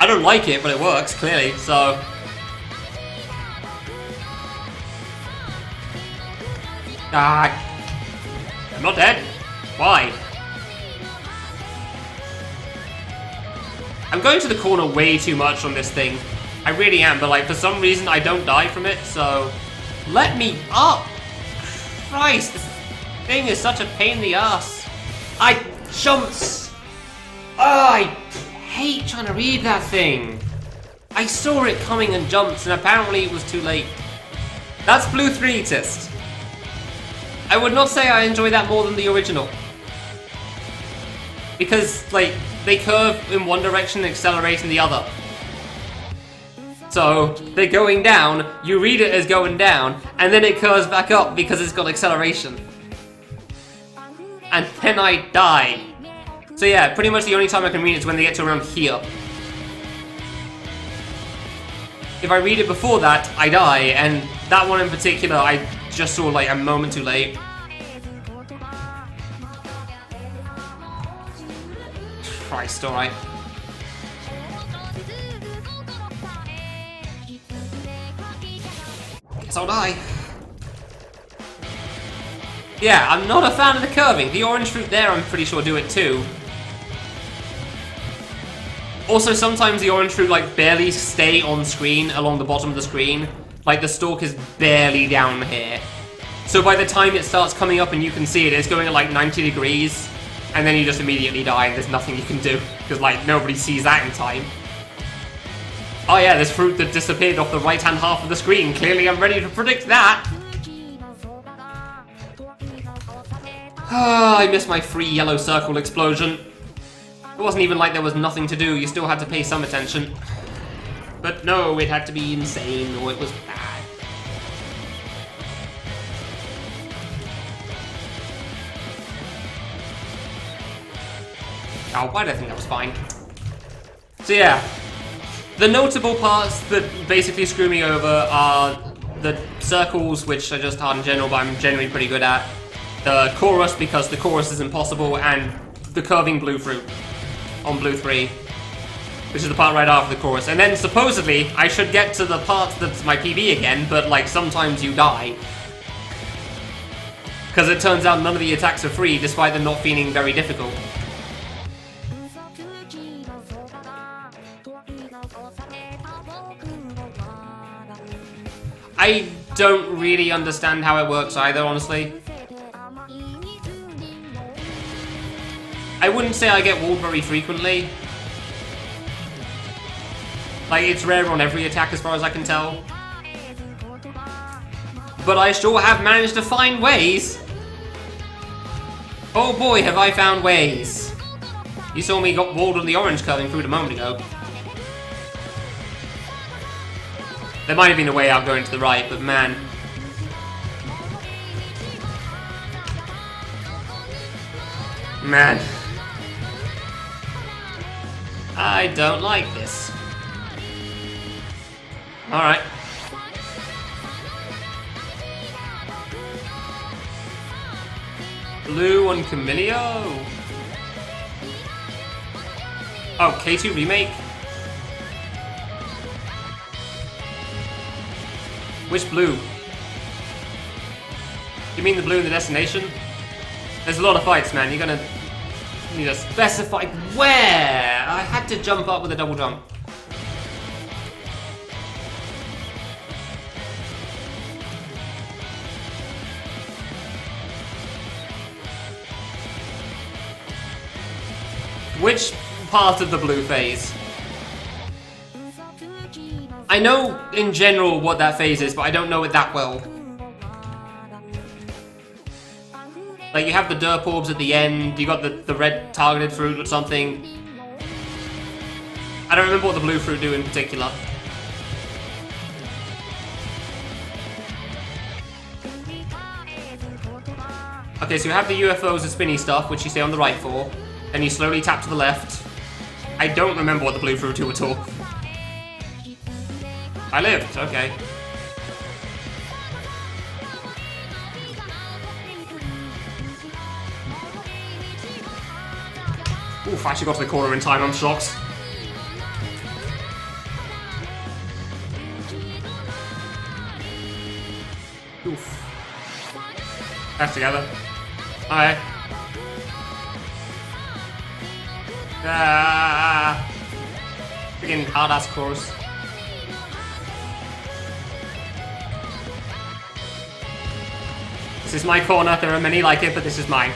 S1: I don't like it, but it works, clearly, so... I'm not dead. Why? I'm going to the corner way too much on this thing. I really am, but like, for some reason I don't die from it, so... Let me up! Christ, this thing is such a pain in the ass. I jumped. Oh, I hate trying to read that thing. I saw it coming and jumped, and apparently it was too late. That's Blue 3 test. I would not say I enjoy that more than the original. Because, like, they curve in one direction and accelerate in the other. So, they're going down, you read it as going down, and then it curves back up because it's got acceleration. And then I die. So yeah, pretty much the only time I can read it is when they get to around here. If I read it before that, I die, and that one in particular, I just saw like a moment too late. Christ, alright. Guess I'll die. Yeah, I'm not a fan of the curving. The orange fruit there, I'm pretty sure, do it too. Also, sometimes the orange fruit, like, barely stay on screen along the bottom of the screen. Like, the stalk is barely down here. So by the time it starts coming up and you can see it, it's going at, like, 90 degrees. And then you just immediately die and there's nothing you can do. Because, like, nobody sees that in time. Oh yeah, there's fruit that disappeared off the right-hand half of the screen. Clearly I'm ready to predict that. Ah, I missed my free yellow circle explosion. It wasn't even like there was nothing to do, you still had to pay some attention. But no, it had to be insane or it was bad. Oh, why did I think that was fine? So yeah, the notable parts that basically screw me over are the circles, which are just hard in general, but I'm generally pretty good at. The chorus, because the chorus is impossible, and the curving blue fruit on blue 3, which is the part right after the chorus. And then supposedly I should get to the part that's my PB again, but like sometimes you die. Because it turns out none of the attacks are free, despite them not feeling very difficult. I don't really understand how it works either, honestly. I wouldn't say I get walled very frequently. Like, it's rare on every attack as far as I can tell. But I sure have managed to find ways. Oh boy, have I found ways. You saw me got walled on the orange curving fruit a moment ago. There might have been a way out going to the right, but man. Man. I don't like this. Alright. Blue on Kamilia. Oh, K2 remake? Which blue? You mean the blue in the destination? There's a lot of fights, man. You're gonna need to specify where. I had to jump up with a double jump. Which part of the blue phase? I know in general what that phase is, but I don't know it that well. Like, you have the derp orbs at the end, you got the red targeted fruit or something. I don't remember what the blue fruit do in particular. Okay, so you have the UFOs and spinny stuff, which you stay on the right for, and you slowly tap to the left. I don't remember what the blue fruit do at all. I lived, okay. Oof, I actually got to the corner in time, I'm shocked. Oof. That's together. Alright. Freaking hard-ass chorus. This is my corner, there are many like it, but this is mine.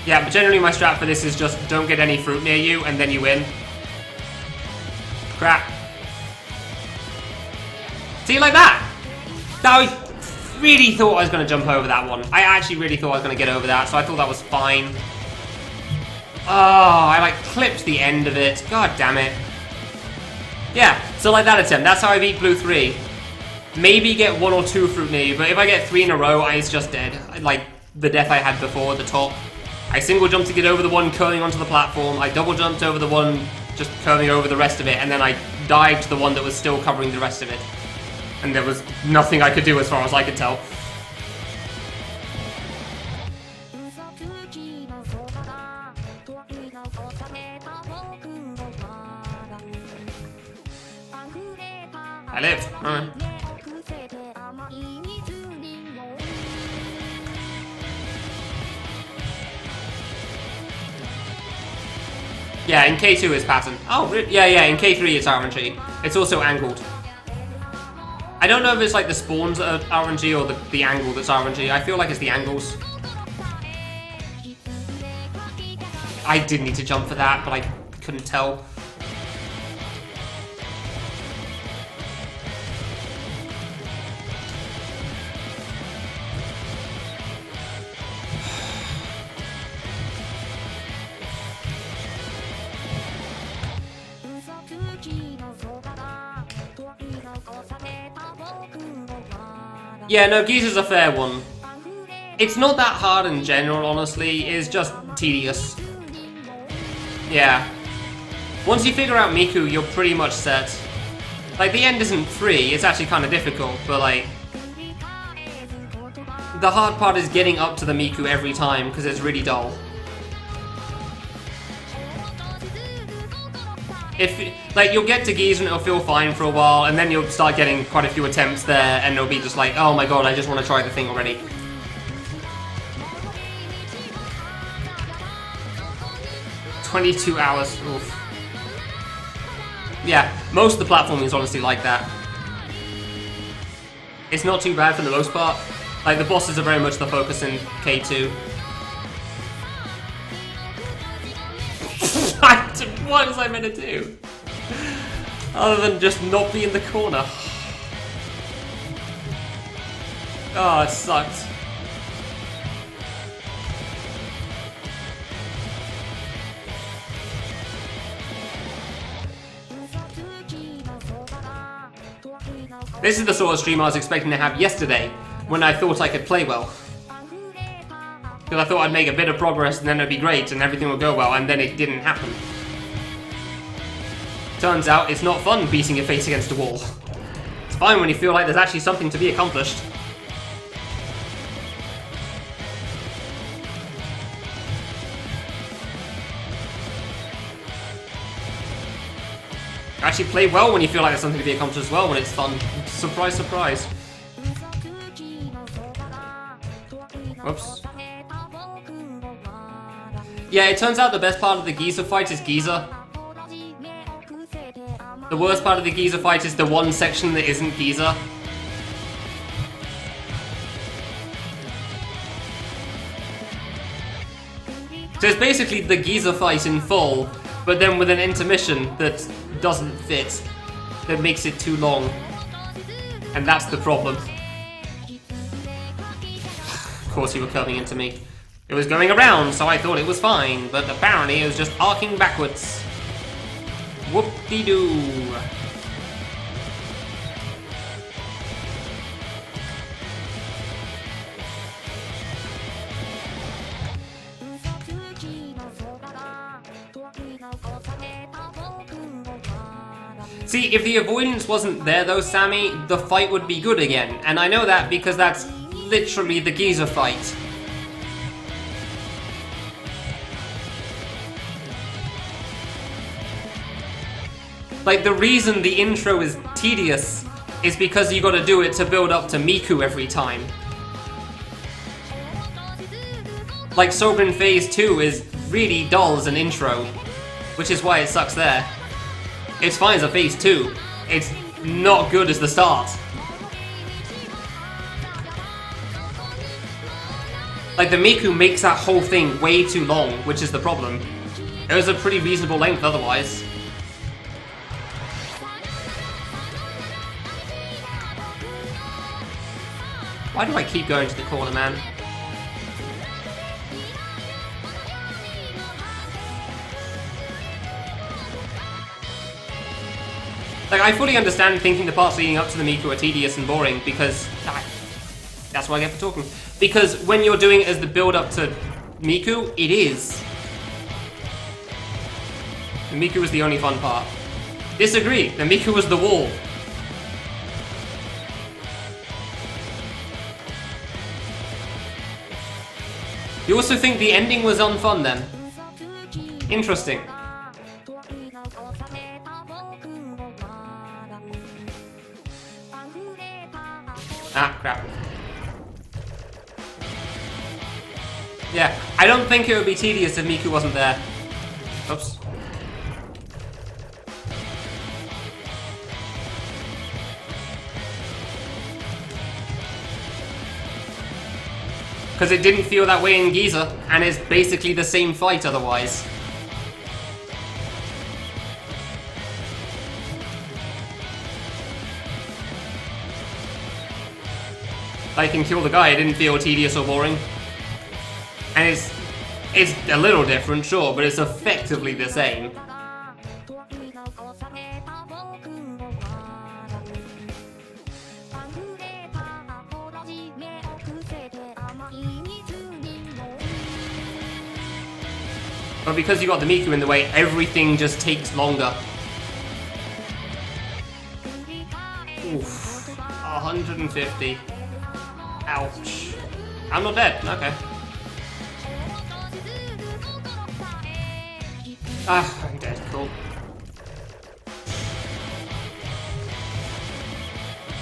S1: Yeah, but generally my strat for this is just don't get any fruit near you, and then you win. Crap. See, like that? I really thought I was going to jump over that one. I actually really thought I was going to get over that, so I thought that was fine. Oh, I like clipped the end of it. God damn it. Yeah, so like that attempt, that's how I beat blue 3. Maybe get 1 or 2 fruit near you, but if I get 3 in a row, it's just dead. Like the death I had before at the top. I single jumped to get over the one curling onto the platform, I double jumped over the one just curling over the rest of it, and then I dived to the one that was still covering the rest of it. And there was nothing I could do as far as I could tell. I lived. Alright. Yeah, in K2 it's pattern. Oh, yeah, in K3 it's RNG. It's also angled. I don't know if it's like the spawns that are RNG or the angle that's RNG. I feel like it's the angles. I did need to jump for that, but I couldn't tell. Yeah, no, Giza's a fair one. It's not that hard in general, honestly. It's just tedious. Yeah. Once you figure out Miku, you're pretty much set. Like, the end isn't free, it's actually kind of difficult, but like... the hard part is getting up to the Miku every time, because it's really dull. Like, you'll get to Giza and it'll feel fine for a while, and then you'll start getting quite a few attempts there, and it'll be just like, oh my god, I just want to try the thing already. "22 hours, oof." Yeah, most of the platforming is honestly like that. It's not too bad for the most part. Like, the bosses are very much the focus in K2. What was I meant to do? Other than just not be in the corner. Oh, it sucked. This is the sort of stream I was expecting to have yesterday, when I thought I could play well. Because I thought I'd make a bit of progress and then it'd be great and everything would go well, and then it didn't happen. Turns out it's not fun beating your face against a wall. It's fine when you feel like there's actually something to be accomplished. Actually play well when you feel like there's something to be accomplished as well, when it's fun. Surprise, surprise. Whoops. Yeah, it turns out the best part of the Giza fight is Giza. The worst part of the Giza fight is the one section that isn't Giza. So it's basically the Giza fight in full, but then with an intermission that doesn't fit, that makes it too long. And that's the problem. Of course you were curving into me. It was going around, so I thought it was fine, but apparently it was just arcing backwards. Whoop-de-doo. See, if the avoidance wasn't there though, Sammy, the fight would be good again. And I know that because that's literally the Giza fight. Like, the reason the intro is tedious is because you gotta do it to build up to Miku every time. Like, Sovereign Phase 2 is really dull as an intro, which is why it sucks there. It's fine as a Phase 2, it's not good as the start. Like, the Miku makes that whole thing way too long, which is the problem. It was a pretty reasonable length otherwise. Why do I keep going to the corner, man? Like, I fully understand thinking the parts leading up to the Miku are tedious and boring, because... that's what I get for talking. Because when you're doing it as the build-up to Miku, it is. The Miku was the only fun part. Disagree, the Miku was the wall. You also think the ending was unfun then? Interesting. Ah, crap. Yeah, I don't think it would be tedious if Miku wasn't there. Oops. Because it didn't feel that way in Giza, and it's basically the same fight otherwise. I can kill the guy, it didn't feel tedious or boring. And it's a little different, sure, but it's effectively the same. But because you got the Miku in the way, everything just takes longer. Oof. 150. Ouch. I'm not dead. Okay. Ah, I'm dead. Cool.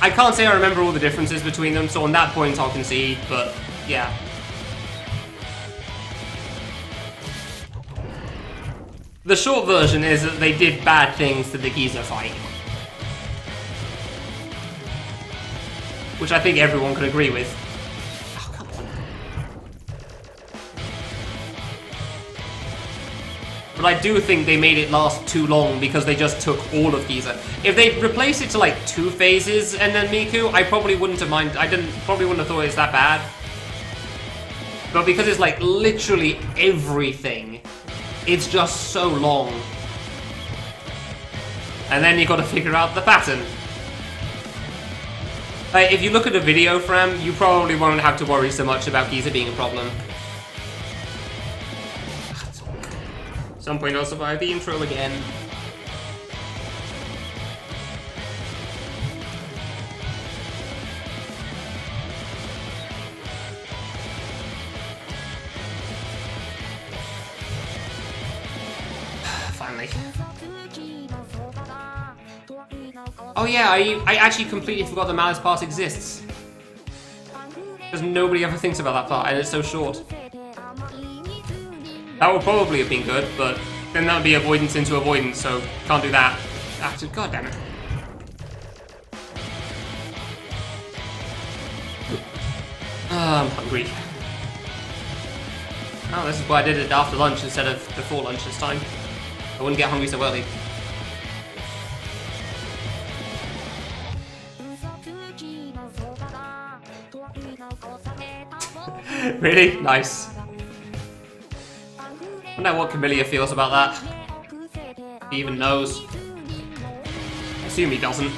S1: I can't say I remember all the differences between them, so on that point I'll concede, but yeah. The short version is that they did bad things to the Giza fight. Which I think everyone could agree with. Oh, come on. But I do think they made it last too long because they just took all of Giza. If they replaced it to like 2 phases and then Miku, I probably wouldn't have minded. Probably wouldn't have thought it's that bad. But because it's like literally everything, it's just so long. And then you got to figure out the pattern. If you look at a video from, you probably won't have to worry so much about Giza being a problem. At some point I'll survive the intro again. Finally. Oh yeah, I actually completely forgot the Malice part exists. Because nobody ever thinks about that part, and it's so short. That would probably have been good, but then that would be avoidance into avoidance, so can't do that. God damn it. I'm hungry. Oh, this is why I did it after lunch instead of before lunch this time. I wouldn't get hungry so early. Really? Nice. I wonder what Kamilia feels about that. He even knows. I assume he doesn't.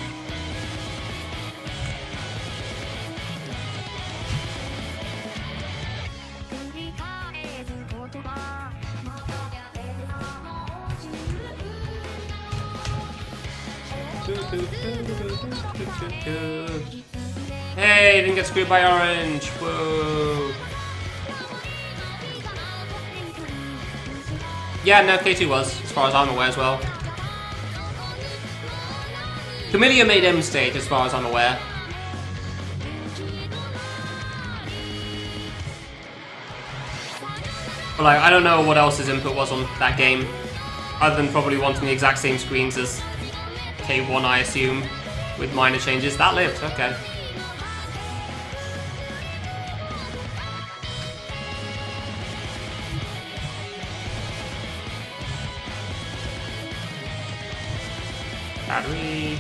S1: Hey, didn't get screwed by orange. Whoa. Yeah, no, K2 was, as far as I'm aware as well. Kamilia made M stage, as far as I'm aware. But like, I don't know what else his input was on that game, other than probably wanting the exact same screens as K1, I assume, with minor changes. That lived, okay. Battery.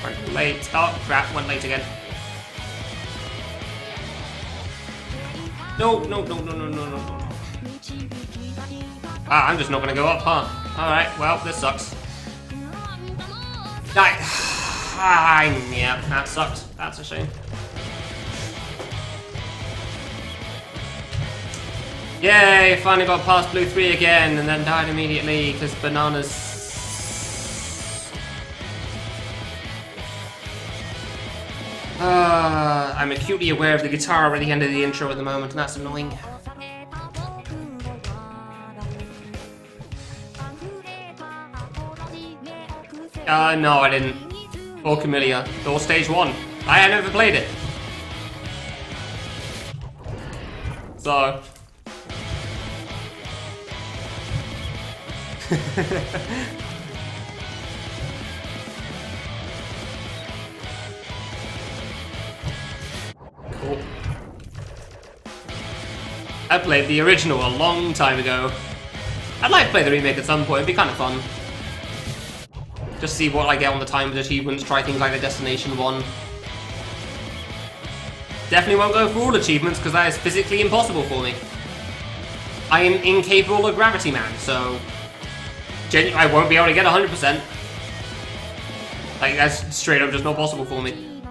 S1: Went late. Oh crap, went late again. No. Ah, I'm just not gonna go up, huh? Alright, well, this sucks. Yeah, that sucks. That's a shame. Yay, finally got past blue 3 again, and then died immediately, because bananas... I'm acutely aware of the guitar at the end of the intro at the moment, and that's annoying. No, I didn't. Or Kamilia, or stage 1. I had never played it. So... Cool. I played the original a long time ago. I'd like to play the remake at some point, it'd be kind of fun. Just see what I get on the timed achievements, try things like the Destination one. Definitely won't go for all achievements, because that is physically impossible for me. I am incapable of Gravity Man, so... I won't be able to get 100%. Like, that's straight up just not possible for me.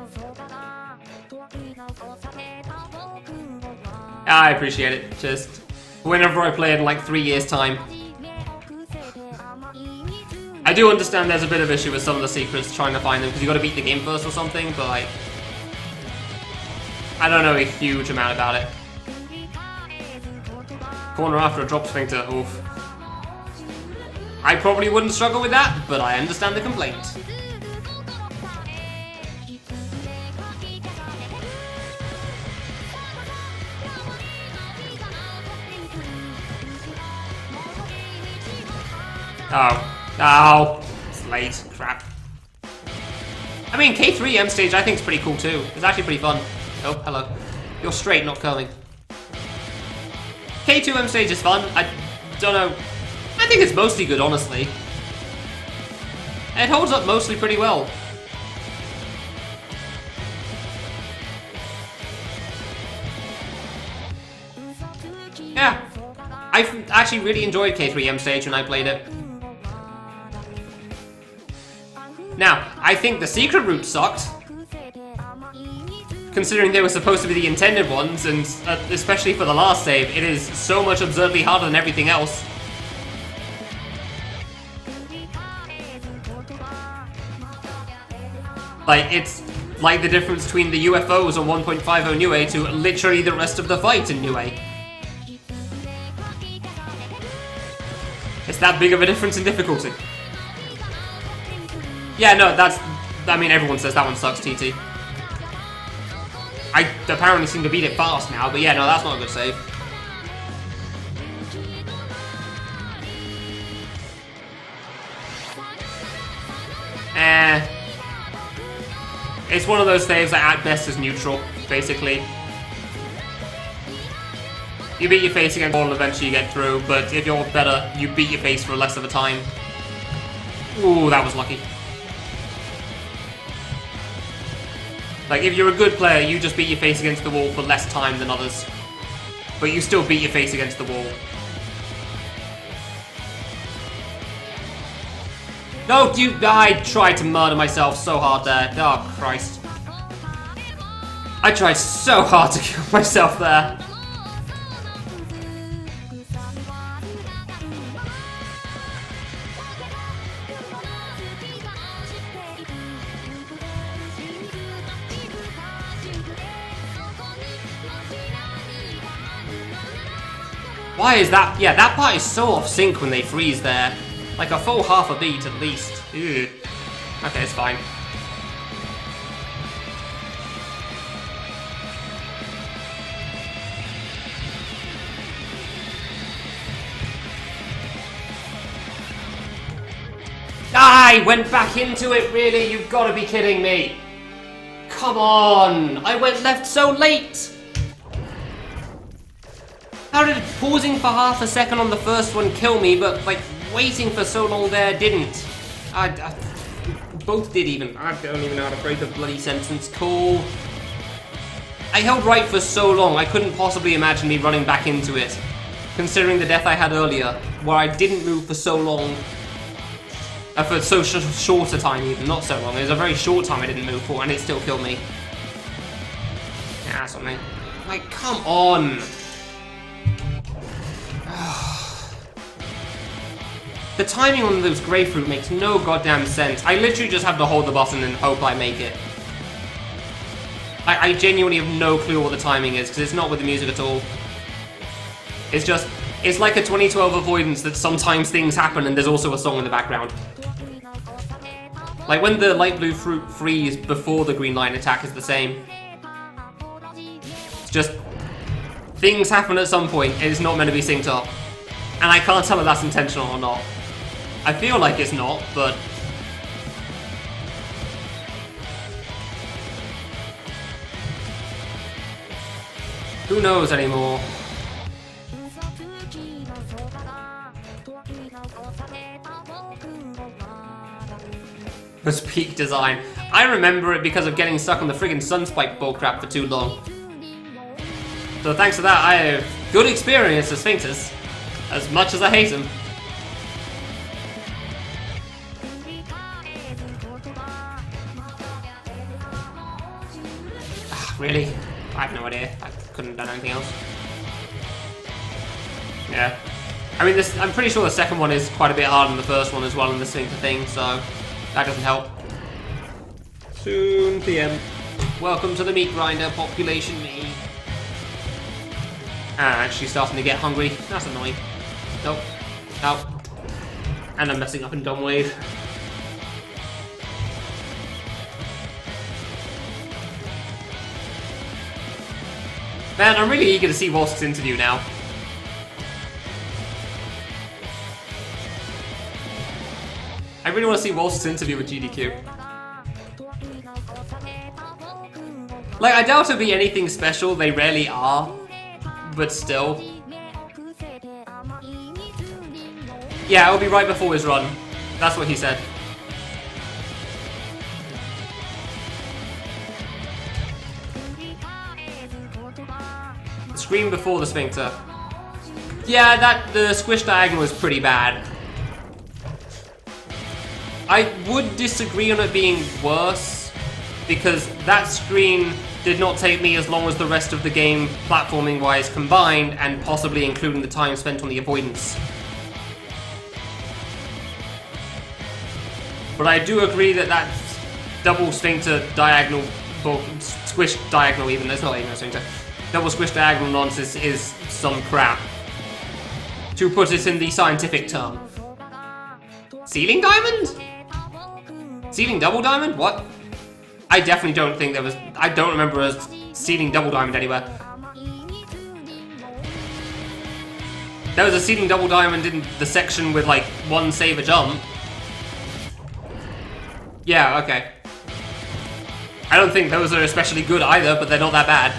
S1: I appreciate it. Just whenever I play it in like 3 years' time. I do understand there's a bit of issue with some of the secrets trying to find them because you got to beat the game first or something, but like, I don't know a huge amount about it. Corner after a drop sphincter, oof. I probably wouldn't struggle with that, but I understand the complaint. Oh. Oh. It's late. Crap. I mean, K3 M stage I think is pretty cool too. It's actually pretty fun. Oh, hello. You're straight, not curling. K2 M stage is fun. I don't know. I think it's mostly good, honestly. It holds up mostly pretty well. Yeah. I actually really enjoyed K3M stage when I played it. Now, I think the secret route sucked. Considering they were supposed to be the intended ones, and especially for the last save, it is so much absurdly harder than everything else. Like, it's like the difference between the UFOs on 1.50 New A to literally the rest of the fight in New A. It's that big of a difference in difficulty. Yeah, no, I mean, everyone says that one sucks, TT. I apparently seem to beat it fast now, but yeah, no, that's not a good save. It's one of those saves that at best is neutral, basically. You beat your face against the wall and eventually you get through, but if you're better, you beat your face for less of a time. Ooh, that was lucky. Like, if you're a good player, you just beat your face against the wall for less time than others. But you still beat your face against the wall. No, I tried to murder myself so hard there. Oh, Christ. I tried so hard to kill myself there. Why is that? Yeah, that part is so off sync when they freeze there. Like a full half a beat at least. Ew. Okay, it's fine. I went back into it, really? You've got to be kidding me. Come on. I went left so late. How did pausing for half a second on the first one kill me, but like waiting for so long there didn't? Both did even. I don't even know how to break the bloody sentence. Cool. I held right for so long, I couldn't possibly imagine me running back into it. Considering the death I had earlier, where I didn't move for so long. For so short a time even, not so long. It was a very short time I didn't move for, and it still killed me. Yeah, something. Like, come on. The timing on those grapefruit makes no goddamn sense. I literally just have to hold the button and hope I make it. I genuinely have no clue what the timing is, because it's not with the music at all. It's just, it's like a 2012 avoidance that sometimes things happen and there's also a song in the background. Like when the light blue fruit freeze before the green line attack is the same. It's just, things happen at some point, and it's not meant to be synced up. And I can't tell if that's intentional or not. I feel like it's not, but... who knows anymore? It was peak design. I remember it because of getting stuck on the friggin' sunspike bullcrap for too long. So thanks to that, I have good experience with sphincters. As much as I hate them. Really? I have no idea. I couldn't have done anything else. Yeah. I mean, I'm pretty sure the second one is quite a bit harder than the first one as well in the sphincter thing, so that doesn't help. Soon PM. Welcome to the meat grinder, population me. Ah, actually starting to get hungry. That's annoying. Nope. Nope. And I'm messing up in dumb wave. Man, I'm really eager to see Waltz's interview now. I really want to see Waltz's interview with GDQ. Like, I doubt it'll be anything special, they rarely are, but still. Yeah, it'll be right before his run. That's what he said. The screen before the sphincter. Yeah, the squish diagonal is pretty bad. I would disagree on it being worse, because that screen did not take me as long as the rest of the game, platforming-wise combined, and possibly including the time spent on the avoidance. But I do agree that double sphincter diagonal, or squish diagonal even, it's not even a sphincter, double squish diagonal nonsense is some crap. To put it in the scientific term. Ceiling diamond? Ceiling double diamond? What? I definitely don't think there was... I don't remember a ceiling double diamond anywhere. There was a ceiling double diamond in the section with, like, one save a jump. Yeah, okay. I don't think those are especially good either, but they're not that bad.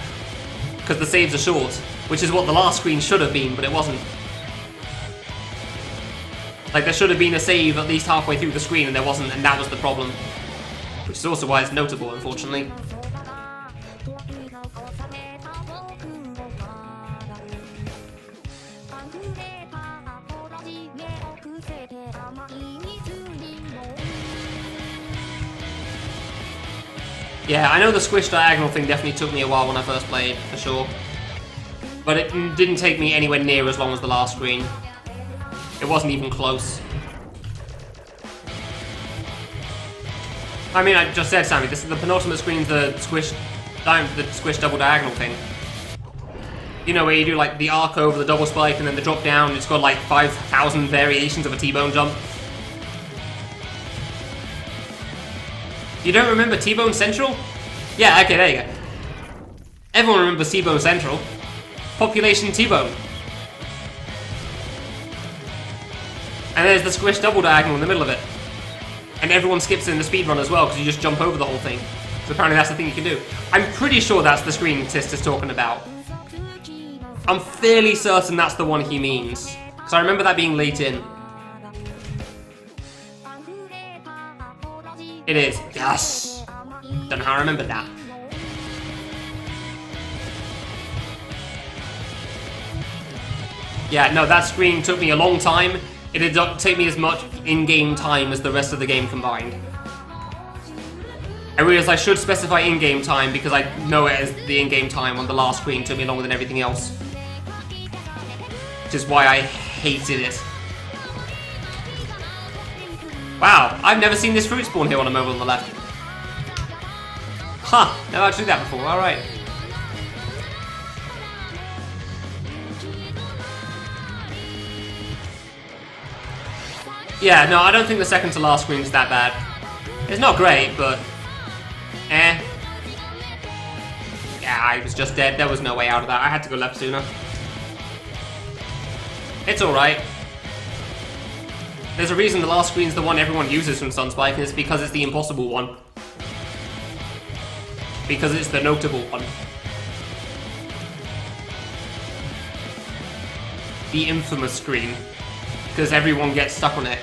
S1: Because the saves are short, which is what the last screen should have been, but it wasn't. Like, there should have been a save at least halfway through the screen, and there wasn't, and that was the problem. Which is also why it's notable, unfortunately. Yeah, I know the squish diagonal thing definitely took me a while when I first played, for sure. But it didn't take me anywhere near as long as the last screen. It wasn't even close. I mean, I just said, Sammy, this is the penultimate screen's the squish double diagonal thing. You know, where you do like the arc over the double spike and then the drop down, it's got like 5,000 variations of a T-bone jump. You don't remember T-bone Central? Yeah, okay, there you go. Everyone remembers T-bone Central. Population T-bone. And there's the squish double diagonal in the middle of it. And everyone skips it in the speedrun as well, because you just jump over the whole thing. So apparently that's the thing you can do. I'm pretty sure that's the screen Tist is talking about. I'm fairly certain that's the one he means. Because I remember that being late in. It is. Yes! Don't know how I remembered that. Yeah, no, that screen took me a long time. It did not take me as much in-game time as the rest of the game combined. I realized I should specify in-game time because I know it as the in-game time on the last screen took me longer than everything else. Which is why I hated it. Wow, I've never seen this fruit spawn here on a mobile on the left. Huh, never actually did that before, alright. Yeah, no, I don't think the second to last screen is that bad. It's not great, but... eh. Yeah, I was just dead. There was no way out of that. I had to go left sooner. It's alright. There's a reason the last screen's the one everyone uses from Sunspike, and it's because it's the impossible one. Because it's the notable one. The infamous screen. Because everyone gets stuck on it.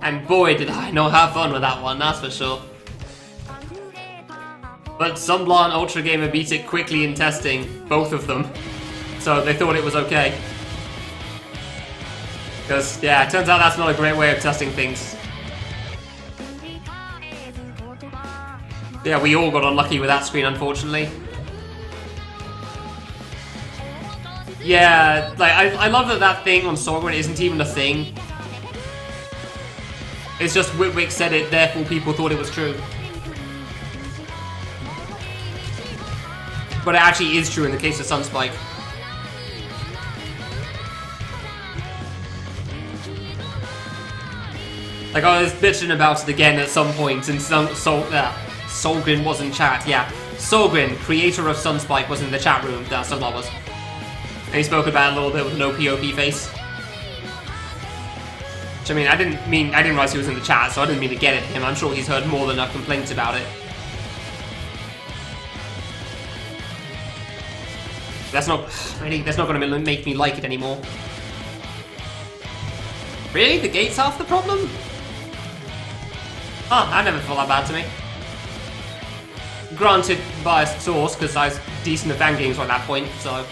S1: And boy did I not have fun with that one, that's for sure. But Sunbla and Ultra Gamer beat it quickly in testing, both of them. So they thought it was okay. Because, yeah, it turns out that's not a great way of testing things. Yeah, we all got unlucky with that screen, unfortunately. Yeah, like, I love that thing on Sogren isn't even a thing. It's just Whitwick said it, therefore people thought it was true. But it actually is true in the case of Sunspike. Like, I was bitching about it again at some point, and Solgren was in chat. Yeah, Solgren, creator of Sunspike, was in the chat room. That Sunblock was. And he spoke about it a little bit with no POP face. Which, I mean, I didn't realize he was in the chat, so I didn't mean to get at him. I'm sure he's heard more than enough complaints about it. That's not going to make me like it anymore. Really? The gate's half the problem? Oh, I never felt that bad to me. Granted, biased source, because I was decent at fan games at that point, so...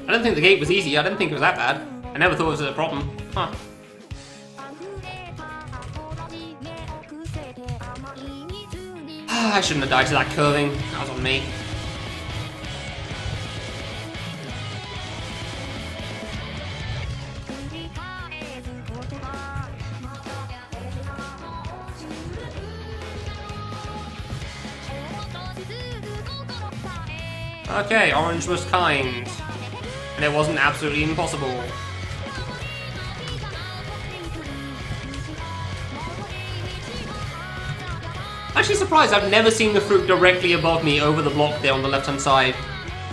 S1: I don't think the gate was easy, I didn't think it was that bad. I never thought it was a problem. Huh. I shouldn't have died to that curving. That was on me. Okay, orange was kind. And it wasn't absolutely impossible. Actually surprised, I've never seen the fruit directly above me over the block there on the left hand side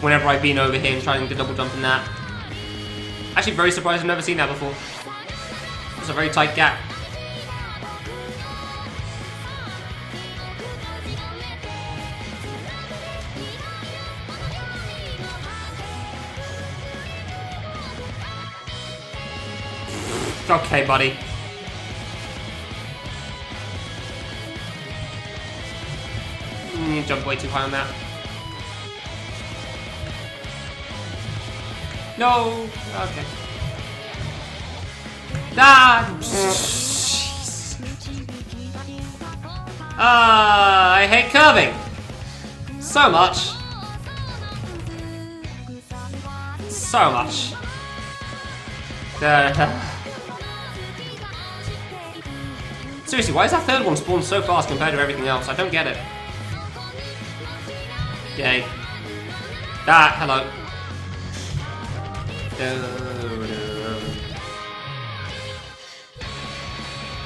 S1: whenever I've been over here and trying to double jump in that. Actually very surprised I've never seen that before. It's a very tight gap. Okay, buddy. You jumped way too high on that. No! Okay. Ah! Jeez. I hate curving! So much. So much. Seriously, why is that third one spawned so fast compared to everything else? I don't get it. Yay. Ah, hello.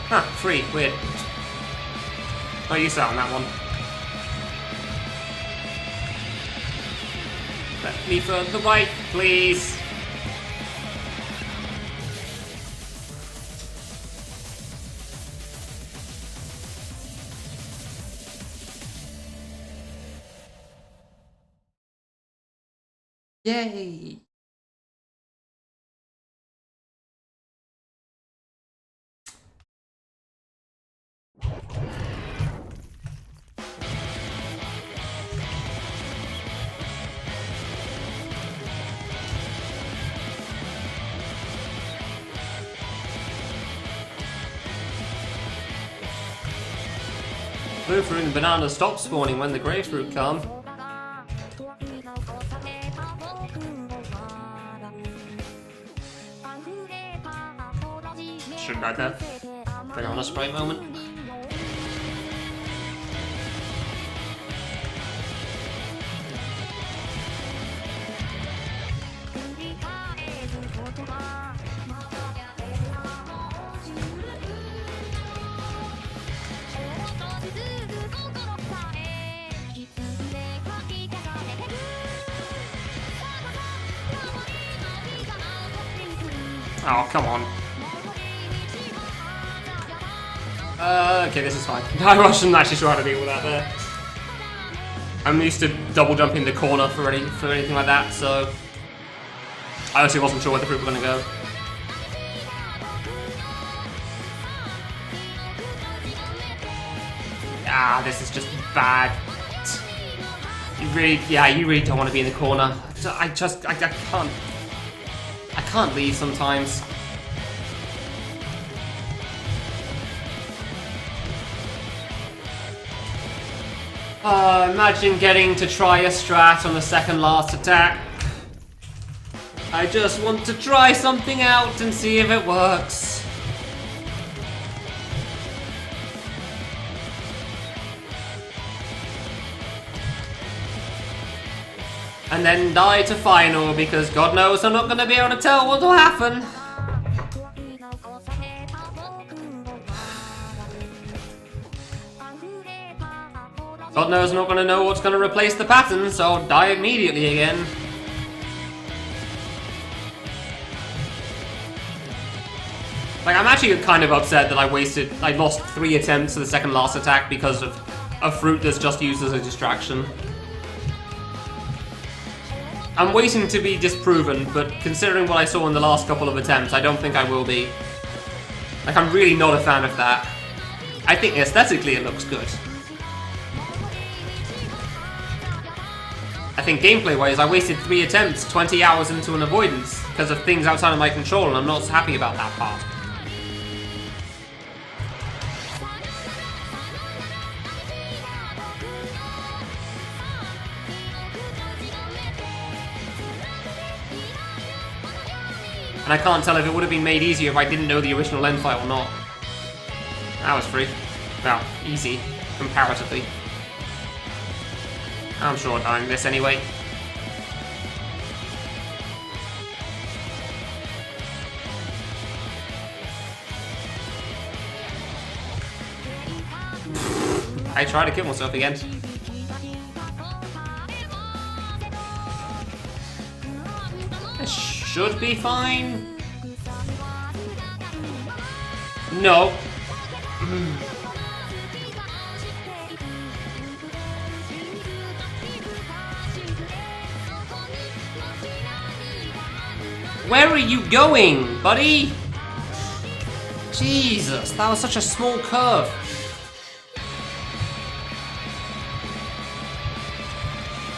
S1: Huh, free, weird. Oh, you sat on that one. Let me further right, please. Yay! Blue fruit and banana stop spawning when the grapefruit come. Shouldn't have that. Banana Sprite moment. Oh, come on. Okay, this is fine. I wasn't actually sure how to deal with that there. I'm used to double jumping the corner for anything like that, so I actually wasn't sure where the fruit were going to go. Ah, this is just bad. You really don't want to be in the corner. I can't leave sometimes. Imagine getting to try a strat on the second last attack. I just want to try something out and see if it works. And then die to final, because God knows I'm not going to be able to tell what will happen. God knows I'm not going to know what's going to replace the pattern, so I'll die immediately again. Like, I'm actually kind of upset that I lost 3 attempts to the second last attack because of a fruit that's just used as a distraction. I'm waiting to be disproven, but considering what I saw in the last couple of attempts, I don't think I will be. Like, I'm really not a fan of that. I think aesthetically it looks good. I think gameplay-wise, I wasted 3 attempts, 20 hours into an avoidance, because of things outside of my control, and I'm not happy about that part. And I can't tell if it would have been made easier if I didn't know the original end file or not. That was free. Well, easy, comparatively. I'm sure dying this anyway. I try to kill myself again. This should be fine. No. Where are you going, buddy? Jesus, that was such a small curve.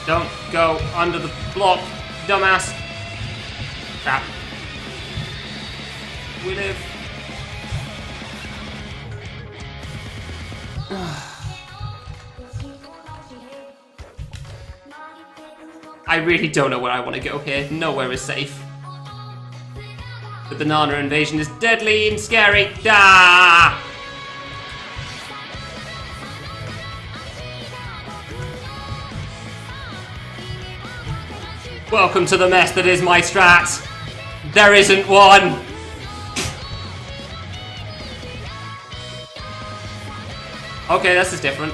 S1: Don't go under the block, dumbass. Crap. We live. I really don't know where I want to go here. Nowhere is safe. The banana invasion is deadly and scary. Ah! Welcome to the mess that is my strat. There isn't one. Okay, this is different.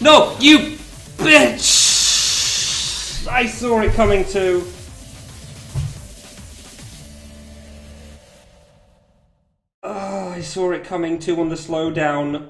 S1: No, you bitch! I saw it coming too. I saw it coming too on the slowdown.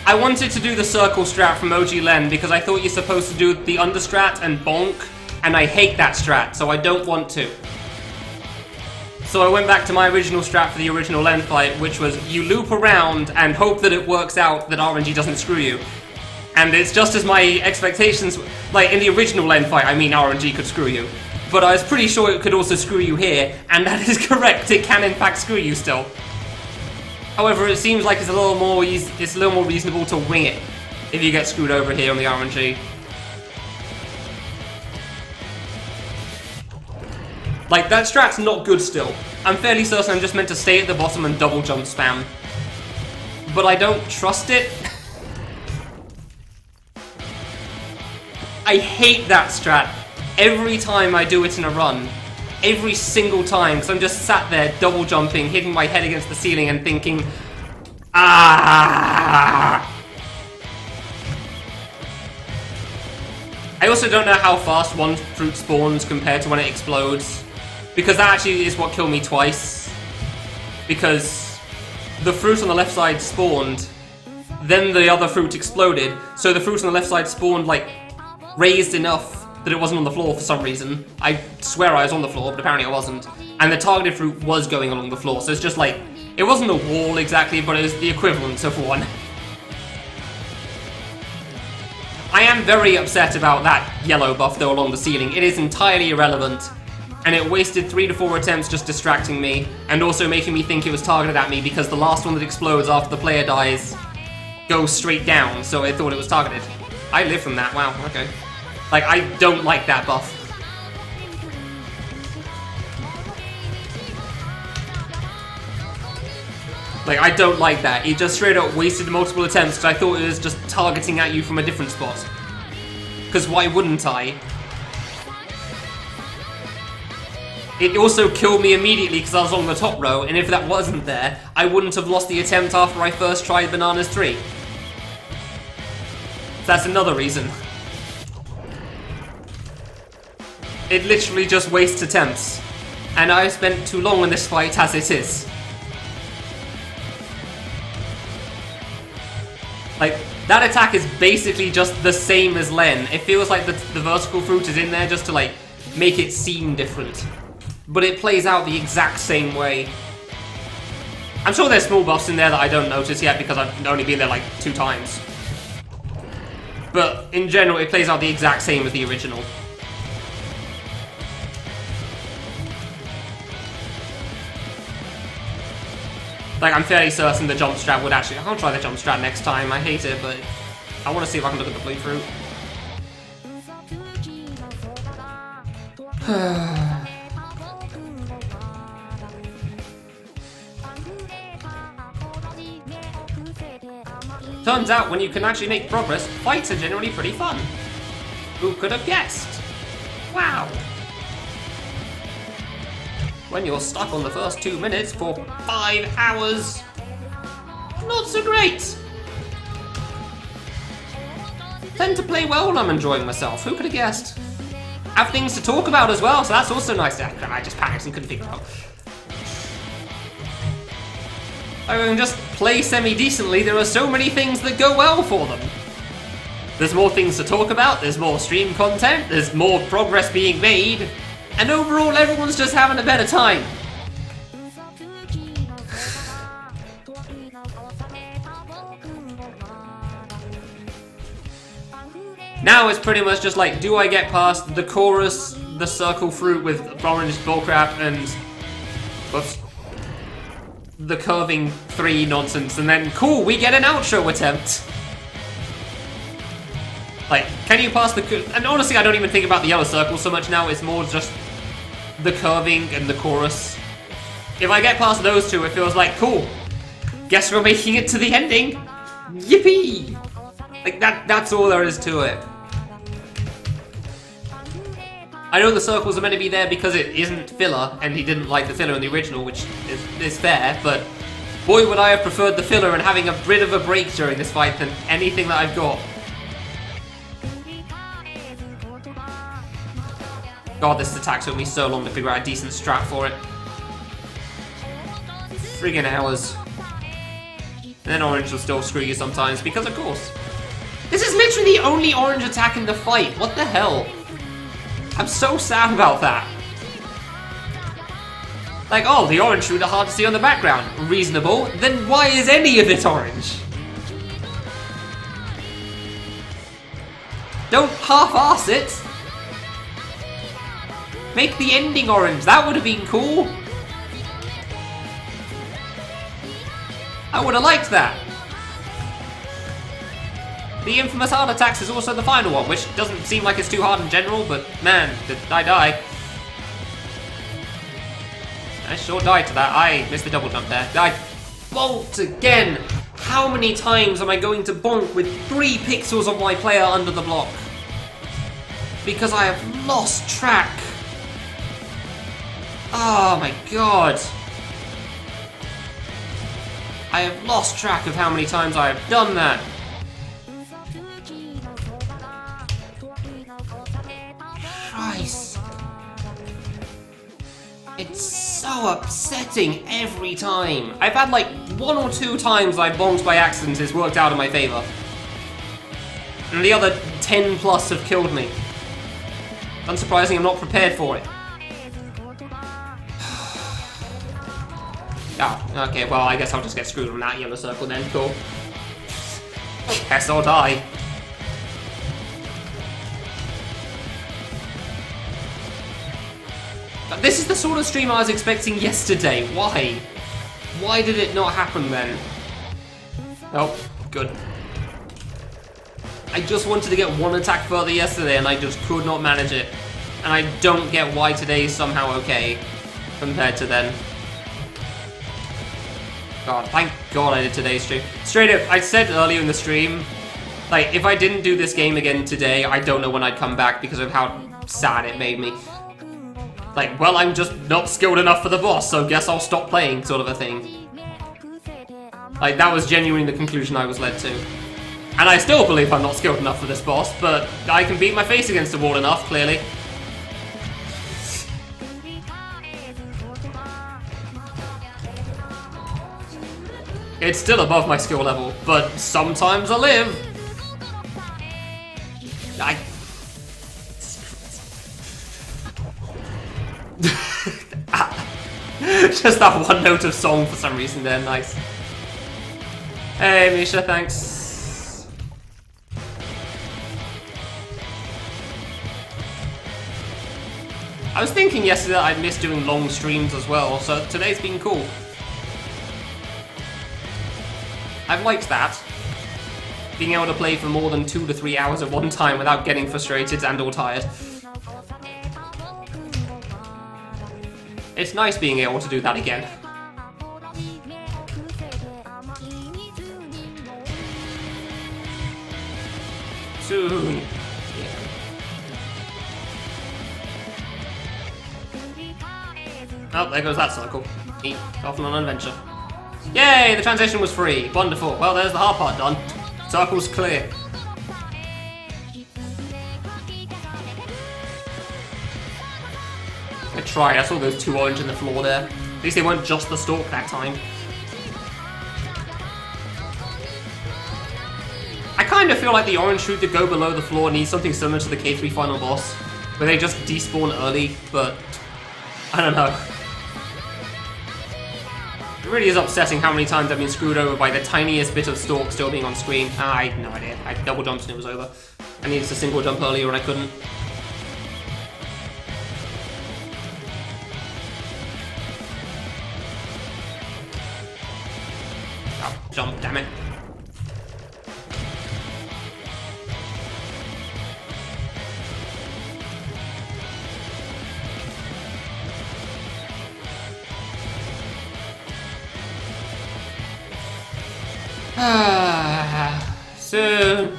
S1: I wanted to do the circle strat from OG Len because I thought you're supposed to do the under strat and bonk, and I hate that strat, so I don't want to. So I went back to my original strat for the original Len fight, which was you loop around and hope that it works out that RNG doesn't screw you. And it's just as my expectations, like in the original Len fight, I mean RNG could screw you. But I was pretty sure it could also screw you here, and that is correct, it can in fact screw you still. However, it seems like it's a little more reasonable to wing it if you get screwed over here on the RNG. Like, that strat's not good still. I'm fairly certain I'm just meant to stay at the bottom and double jump spam. But I don't trust it. I hate that strat every time I do it in a run. Every single time, because I'm just sat there double jumping, hitting my head against the ceiling and thinking, ah! I also don't know how fast one fruit spawns compared to when it explodes, because that actually is what killed me twice. Because the fruit on the left side spawned, then the other fruit exploded, so the fruit on the left side spawned, like, raised enough that it wasn't on the floor for some reason. I swear I was on the floor, but apparently I wasn't. And the targeted fruit was going along the floor, so it's just like, it wasn't a wall exactly, but it was the equivalent of one. I am very upset about that yellow buff though along the ceiling. It is entirely irrelevant, and it wasted 3 to 4 attempts just distracting me, and also making me think it was targeted at me because the last one that explodes after the player dies goes straight down, so I thought it was targeted. I live from that, wow, okay. Like, I don't like that buff. Like, I don't like that. It just straight up wasted multiple attempts because I thought it was just targeting at you from a different spot. Because why wouldn't I? It also killed me immediately because I was on the top row, and if that wasn't there, I wouldn't have lost the attempt after I first tried Bananas 3. So that's another reason. It literally just wastes attempts. And I spent too long on this fight as it is. Like, that attack is basically just the same as Len. It feels like the vertical fruit is in there just to, like, make it seem different. But it plays out the exact same way. I'm sure there's small buffs in there that I don't notice yet because I've only been there, like, 2 times. But, in general, it plays out the exact same as the original. Like, I'm fairly certain the jump strat would actually... I'll try the jump strat next time, I hate it, but... I want to see if I can look at the blue fruit. Turns out, when you can actually make progress, fights are generally pretty fun. Who could have guessed? Wow! When you're stuck on the first 2 minutes for 5 hours, not so great. Tend to play well when I'm enjoying myself, who could have guessed? Have things to talk about as well, so that's also nice. I just panicked and couldn't figure it out. I can just play semi-decently, there are so many things that go well for them. There's more things to talk about, there's more stream content, there's more progress being made, and overall everyone's just having a better time. Now it's pretty much just like, do I get past the chorus, the circle fruit with orange bullcrap, and whoops, the curving 3 nonsense, and then cool, we get an outro attempt. Like, can you pass the... And honestly, I don't even think about the yellow circle so much now, it's more just the curving and the chorus. If I get past those 2, it feels like, cool, guess we're making it to the ending. Yippee! Like, that's all there is to it. I know the circles are meant to be there because it isn't filler, and he didn't like the filler in the original, which is fair, but boy would I have preferred the filler and having a bit of a break during this fight than anything that I've got. God, this attack took me so long to figure out a decent strat for it. Friggin' hours. And then orange will still screw you sometimes, because of course. This is literally the only orange attack in the fight, what the hell? I'm so sad about that. Like, oh, the orange fruit are hard to see on the background. Reasonable, then why is any of it orange? Don't half-ass it. Make the ending orange, that would have been cool. I would have liked that. The infamous hard attacks is also the final one, which doesn't seem like it's too hard in general, but man, did I die. I sure died to that. I missed the double jump there. I bolt again. How many times am I going to bonk with 3 pixels of my player under the block? Because I have lost track. Oh my god. I have lost track of how many times I have done that. Christ. It's so upsetting every time. I've had like 1 or 2 times I've bonked by accident it's worked out in my favour. And the other 10 plus have killed me. Unsurprising, I'm not prepared for it. Oh, okay, well, I guess I'll just get screwed on that yellow circle then. Cool. Guess I'll die. But this is the sort of stream I was expecting yesterday. Why? Why did it not happen then? Oh, good. I just wanted to get one attack further yesterday and I just could not manage it. And I don't get why today is somehow okay compared to then. God, thank God I did today's stream. Straight up, I said earlier in the stream, like, if I didn't do this game again today, I don't know when I'd come back because of how sad it made me. Like, well, I'm just not skilled enough for the boss, so guess I'll stop playing, sort of a thing. Like, that was genuinely the conclusion I was led to. And I still believe I'm not skilled enough for this boss, but I can beat my face against the wall enough, clearly. It's still above my skill level, but sometimes I live. Just that one note of song for some reason there, nice. Hey Misha, thanks. I was thinking yesterday that I'd miss doing long streams as well, so today's been cool. I've liked that. Being able to play for more than 2 to 3 hours at one time without getting frustrated and or tired. It's nice being able to do that again. Soon. Yeah. Oh, there goes that circle. Off on an adventure. Yay, the transition was free. Wonderful. Well, there's the hard part done. Circle's clear. I tried. I saw those 2 orange in the floor there. At least they weren't just the stalk that time. I kind of feel like the orange fruit that go below the floor needs something similar to the K3 final boss, where they just despawn early, but I don't know. It really is upsetting how many times I've been screwed over by the tiniest bit of stalk still being on screen. I had no idea. I double jumped and it was over. I needed to single jump earlier and I couldn't. Oh, jump, damn it. Soon.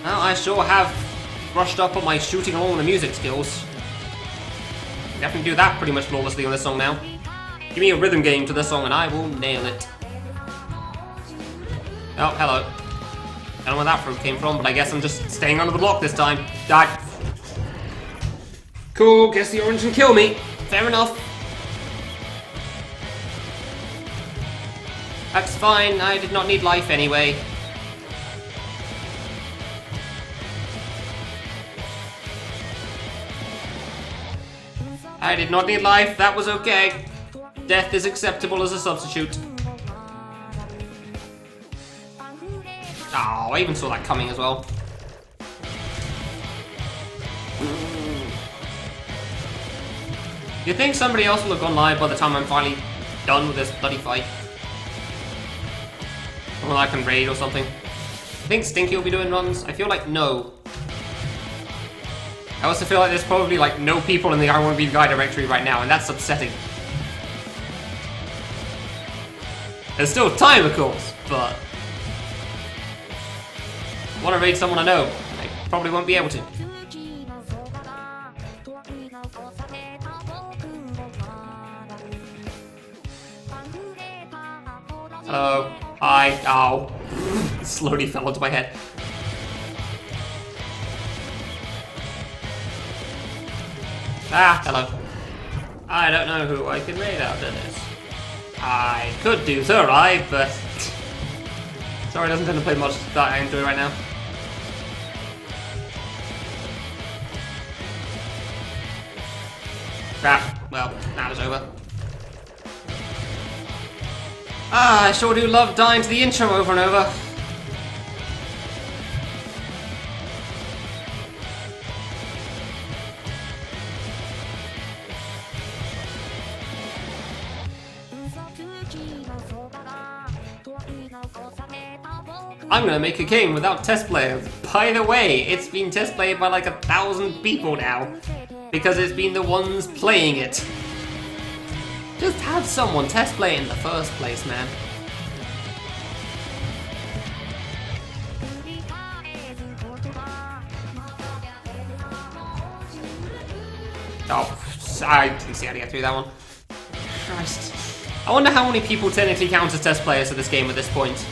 S1: Well, I sure have brushed up on my shooting along the music skills. Definitely do that pretty much flawlessly on this song now. Give me a rhythm game to this song and I will nail it. Oh, hello. I don't know where that fruit came from, but I guess I'm just staying under the block this time. Die. Cool, guess the orange can kill me. Fair enough. That's fine, I did not need life anyway. I did not need life, that was okay. Death is acceptable as a substitute. Oh, I even saw that coming as well. You think somebody else will have gone live by the time I'm finally done with this bloody fight? Or I can raid or something. I think Stinky will be doing runs. I feel like no. I also feel like there's probably like no people in the I Want to Be the Guy directory right now, and that's upsetting. There's still time, of course, but I want to raid someone I know. I probably won't be able to. Hello. Hi. Ow. Slowly fell onto my head. Ah, hello. I don't know who I can raid after this. I could do Thurai, but... Sorry, doesn't tend to play much that I enjoy right now. Crap. Well, that was over. Ah, I sure do love dying to the intro over and over. I'm gonna make a game without test players. By the way, it's been test played by like 1,000 people now. Because it's been the ones playing it. Just have someone test play it in the first place, man. Oh, I didn't see how to get through that one. Christ. I wonder how many people technically count as test players for this game at this point.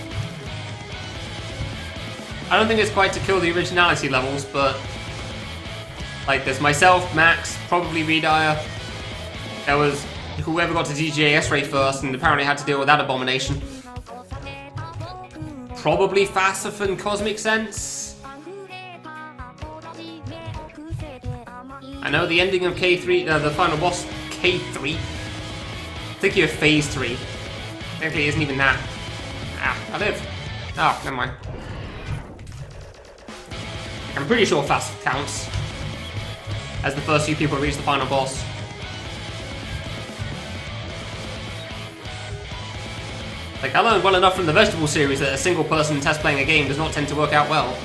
S1: I don't think it's quite to kill the originality levels, but... Like, there's myself, Max, probably Redire. There was whoever got to DGAS rate first and apparently had to deal with that abomination. Probably Fasif and Cosmic Sense. I know the ending of K3, the final boss, K3. I think you're Phase 3. Technically, it isn't even that. Ah, I live. Oh, never mind. I'm pretty sure Fasif counts as the first few people to reach the final boss. Like, I learned well enough from the Vegetable series that a single person test playing a game does not tend to work out well.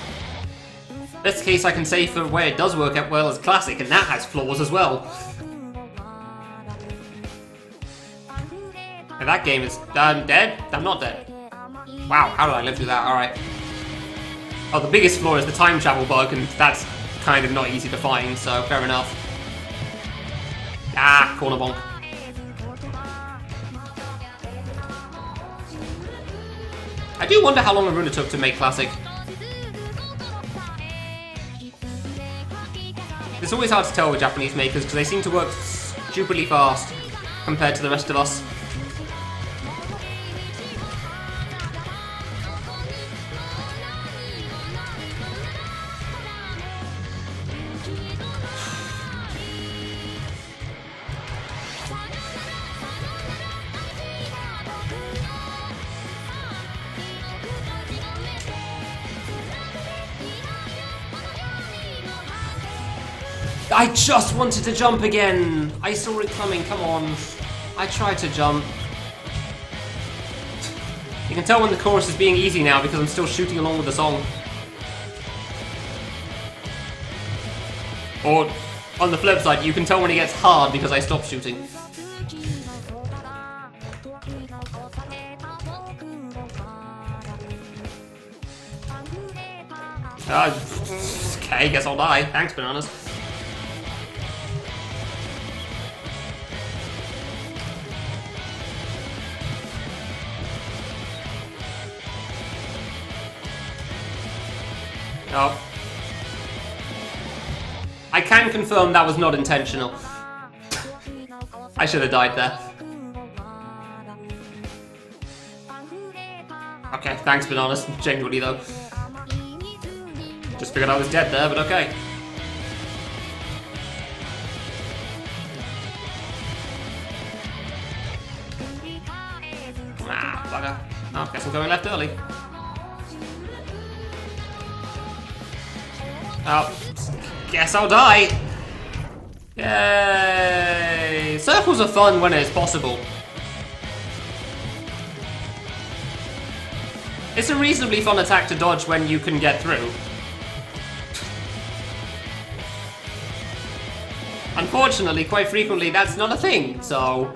S1: Best case I can say for where it does work out well is Classic, and that has flaws as well. And that game is... I'm dead? I'm not dead. Wow, how did I live through that? Alright. Oh, the biggest flaw is the time travel bug, and that's kind of not easy to find, so fair enough. Ah, corner bonk. I do wonder how long Aruna took to make Classic. It's always hard to tell with Japanese makers because they seem to work stupidly fast compared to the rest of us. I just wanted to jump again! I saw it coming, come on. I tried to jump. You can tell when the chorus is being easy now because I'm still shooting along with the song. Or, on the flip side, you can tell when it gets hard because I stopped shooting. Okay, guess I'll die. Thanks, bananas. Oh. I can confirm that was not intentional. I should have died there. Okay, thanks, bananas. Genuinely, though. Just figured I was dead there, but okay. Ah, bugger. Oh, guess I'm going left early. Oh, guess I'll die. Yay! Circles are fun when it's possible. It's a reasonably fun attack to dodge when you can get through. Unfortunately, quite frequently, that's not a thing, so...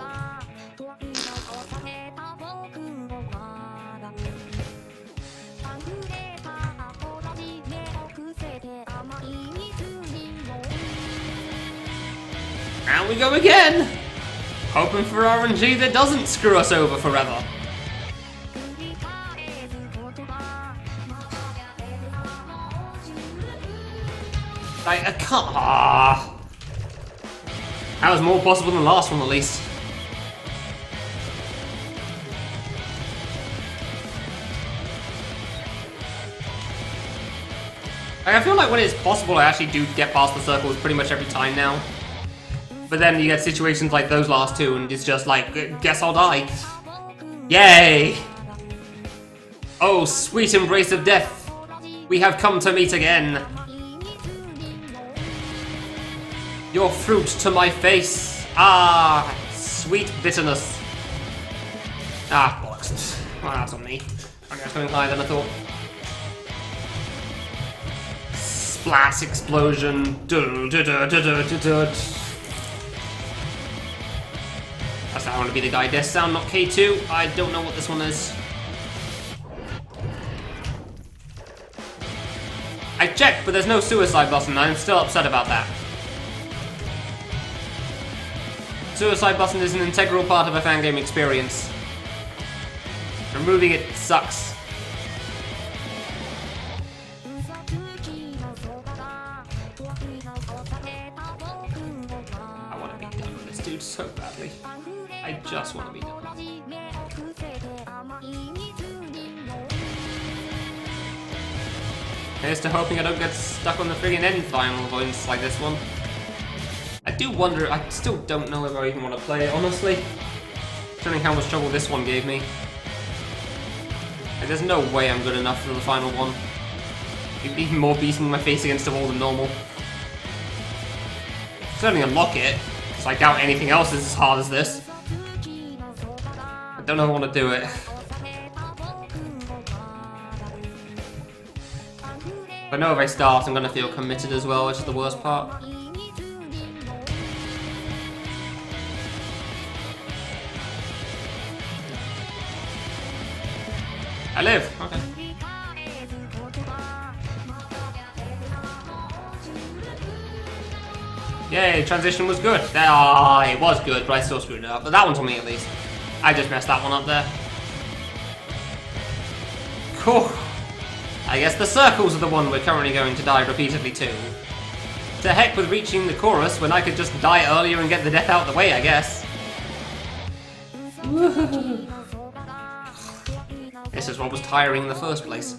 S1: And we go again! Hoping for RNG that doesn't screw us over forever. I can't... Ah. That was more possible than the last one, at least. Like, I feel like when it's possible, I actually do get past the circles pretty much every time now. But then you get situations like those last two, and it's just like, guess I'll die. Yay! Oh, sweet embrace of death! We have come to meet again! Your fruit to my face! Ah, sweet bitterness! Ah, bollocks. Well, that's on me. I'm going higher than I thought. Splat explosion! That's how I want to be the guy. Death sound, not K2. I don't know what this one is. I checked, but there's no suicide button. I'm still upset about that. Suicide button is an integral part of a fan game experience. Removing it sucks. I want to be done with this dude so badly. I just want to be done. Here's to hoping I don't get stuck on the friggin' end final points like this one. I do wonder, I still don't know if I even want to play it, honestly. Considering how much trouble this one gave me. Like, there's no way I'm good enough for the final one. Even more beating my face against the wall than normal. Certainly unlock it, because I doubt anything else is as hard as this. I don't know if I want to do it. I know if I start, I'm going to feel committed as well, which is the worst part. I live! Okay. Yay, transition was good. Ah, it was good, but I still screwed it up. But that one's on me at least. I just messed that one up there. Cool. I guess the circles are the one we're currently going to die repeatedly to. To heck with reaching the chorus when I could just die earlier and get the death out of the way, I guess. This is what was tiring in the first place.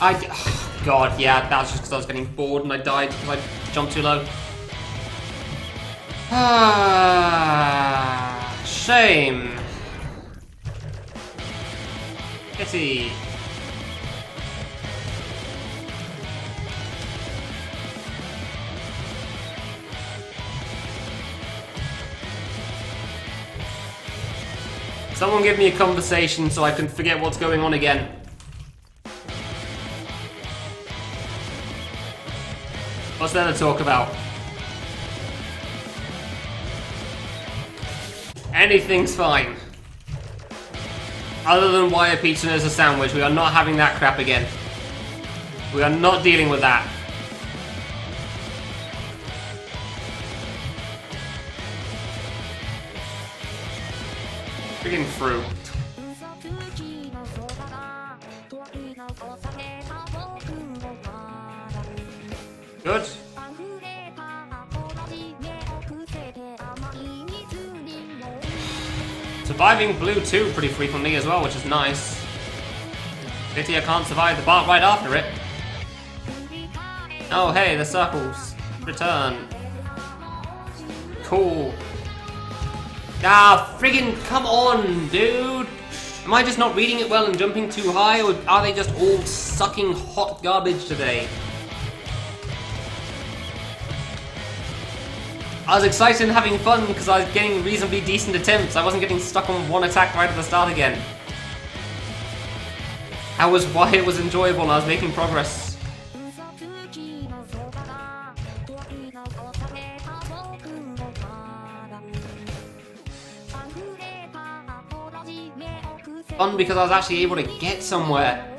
S1: Oh God, yeah, that was just because I was getting bored and I died because I jumped too low. Ah, shame. Pity. Someone give me a conversation so I can forget what's going on again. What's there to talk about? Anything's fine. Other than why a pizza is a sandwich, we are not having that crap again. We are not dealing with that. Friggin' fruit. Good. Surviving blue 2 pretty frequently as well, which is nice. Pity I can't survive the part right after it. Oh hey, the circles. Return. Cool. Ah, friggin' come on, dude! Am I just not reading it well and jumping too high, or are they just all sucking hot garbage today? I was excited and having fun because I was getting reasonably decent attempts. I wasn't getting stuck on one attack right at the start again. That was why it was enjoyable and I was making progress. Fun because I was actually able to get somewhere.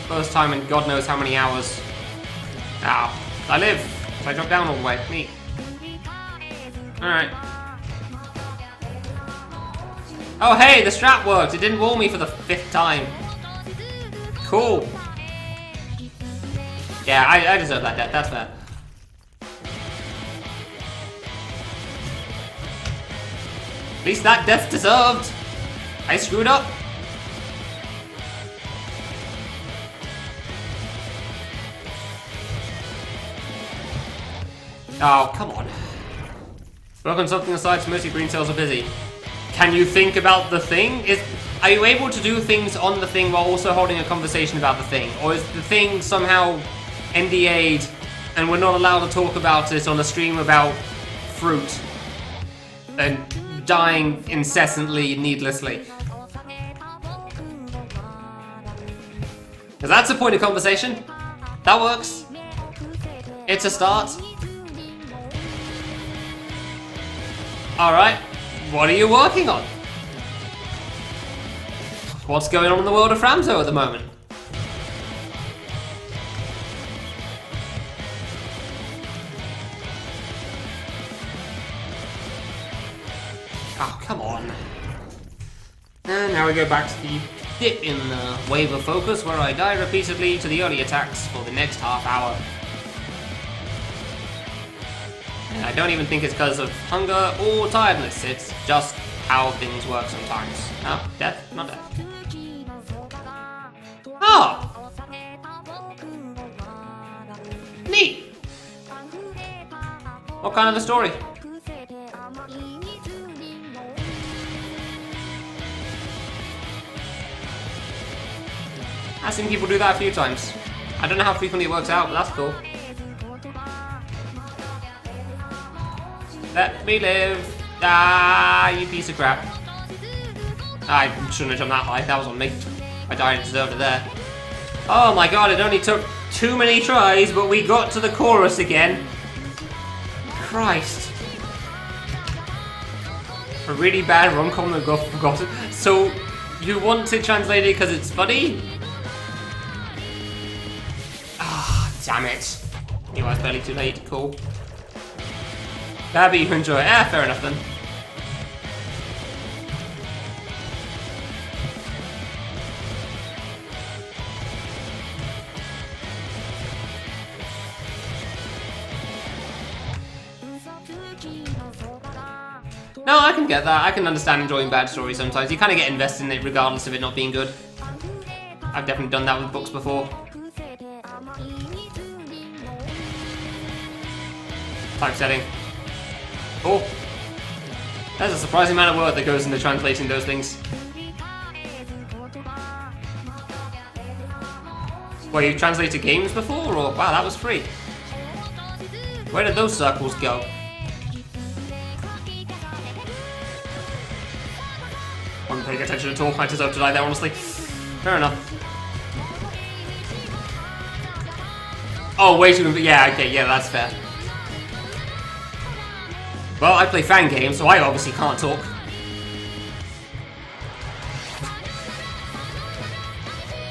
S1: first time in God knows how many hours. Ow. I live. So I drop down all the way. Neat. Alright. Oh hey, the strap worked. It didn't wall me for the 5th time. Cool. Yeah, I deserve that death. That's fair. At least that death deserved. I screwed up. Oh, come on. Work on something aside, so most of your brain cells are busy. Can you think about the thing? Are you able to do things on the thing while also holding a conversation about the thing? Or is the thing somehow NDA'd and we're not allowed to talk about it on a stream about fruit and dying incessantly, needlessly? Because that's a point of conversation. That works. It's a start. Alright, what are you working on? What's going on in the world of Framzo at the moment? Oh, come on. And now we go back to the dip in the wave of focus where I die repeatedly to the early attacks for the next half hour. And I don't even think it's because of hunger or tiredness, it's just how things work sometimes. Oh, death? Not death. Oh! Neat! What kind of a story? I've seen people do that a few times. I don't know how frequently it works out, but that's cool. Let me live. Ah, you piece of crap. I shouldn't have done that high. That was on me. I died and deserved it there. Oh my god, it only took too many tries, but we got to the chorus again. Christ. A really bad rom-com that got forgotten. So, you want it translated because it's funny? Ah, damn it. You know, it's barely too late. Cool. That'd be you enjoy it. Ah, fair enough then. No, I can get that. I can understand enjoying bad stories sometimes. You kind of get invested in it regardless of it not being good. I've definitely done that with books before. Typesetting. Oh. There's a surprising amount of work that goes into translating those things. Well, you've translated games before, or wow, that was free. Where did those circles go? I wasn't paying attention at all. I deserve to die there, honestly. Fair enough. Oh, way too... Yeah, okay, yeah, that's fair. Well, I play fan games, so I obviously can't talk.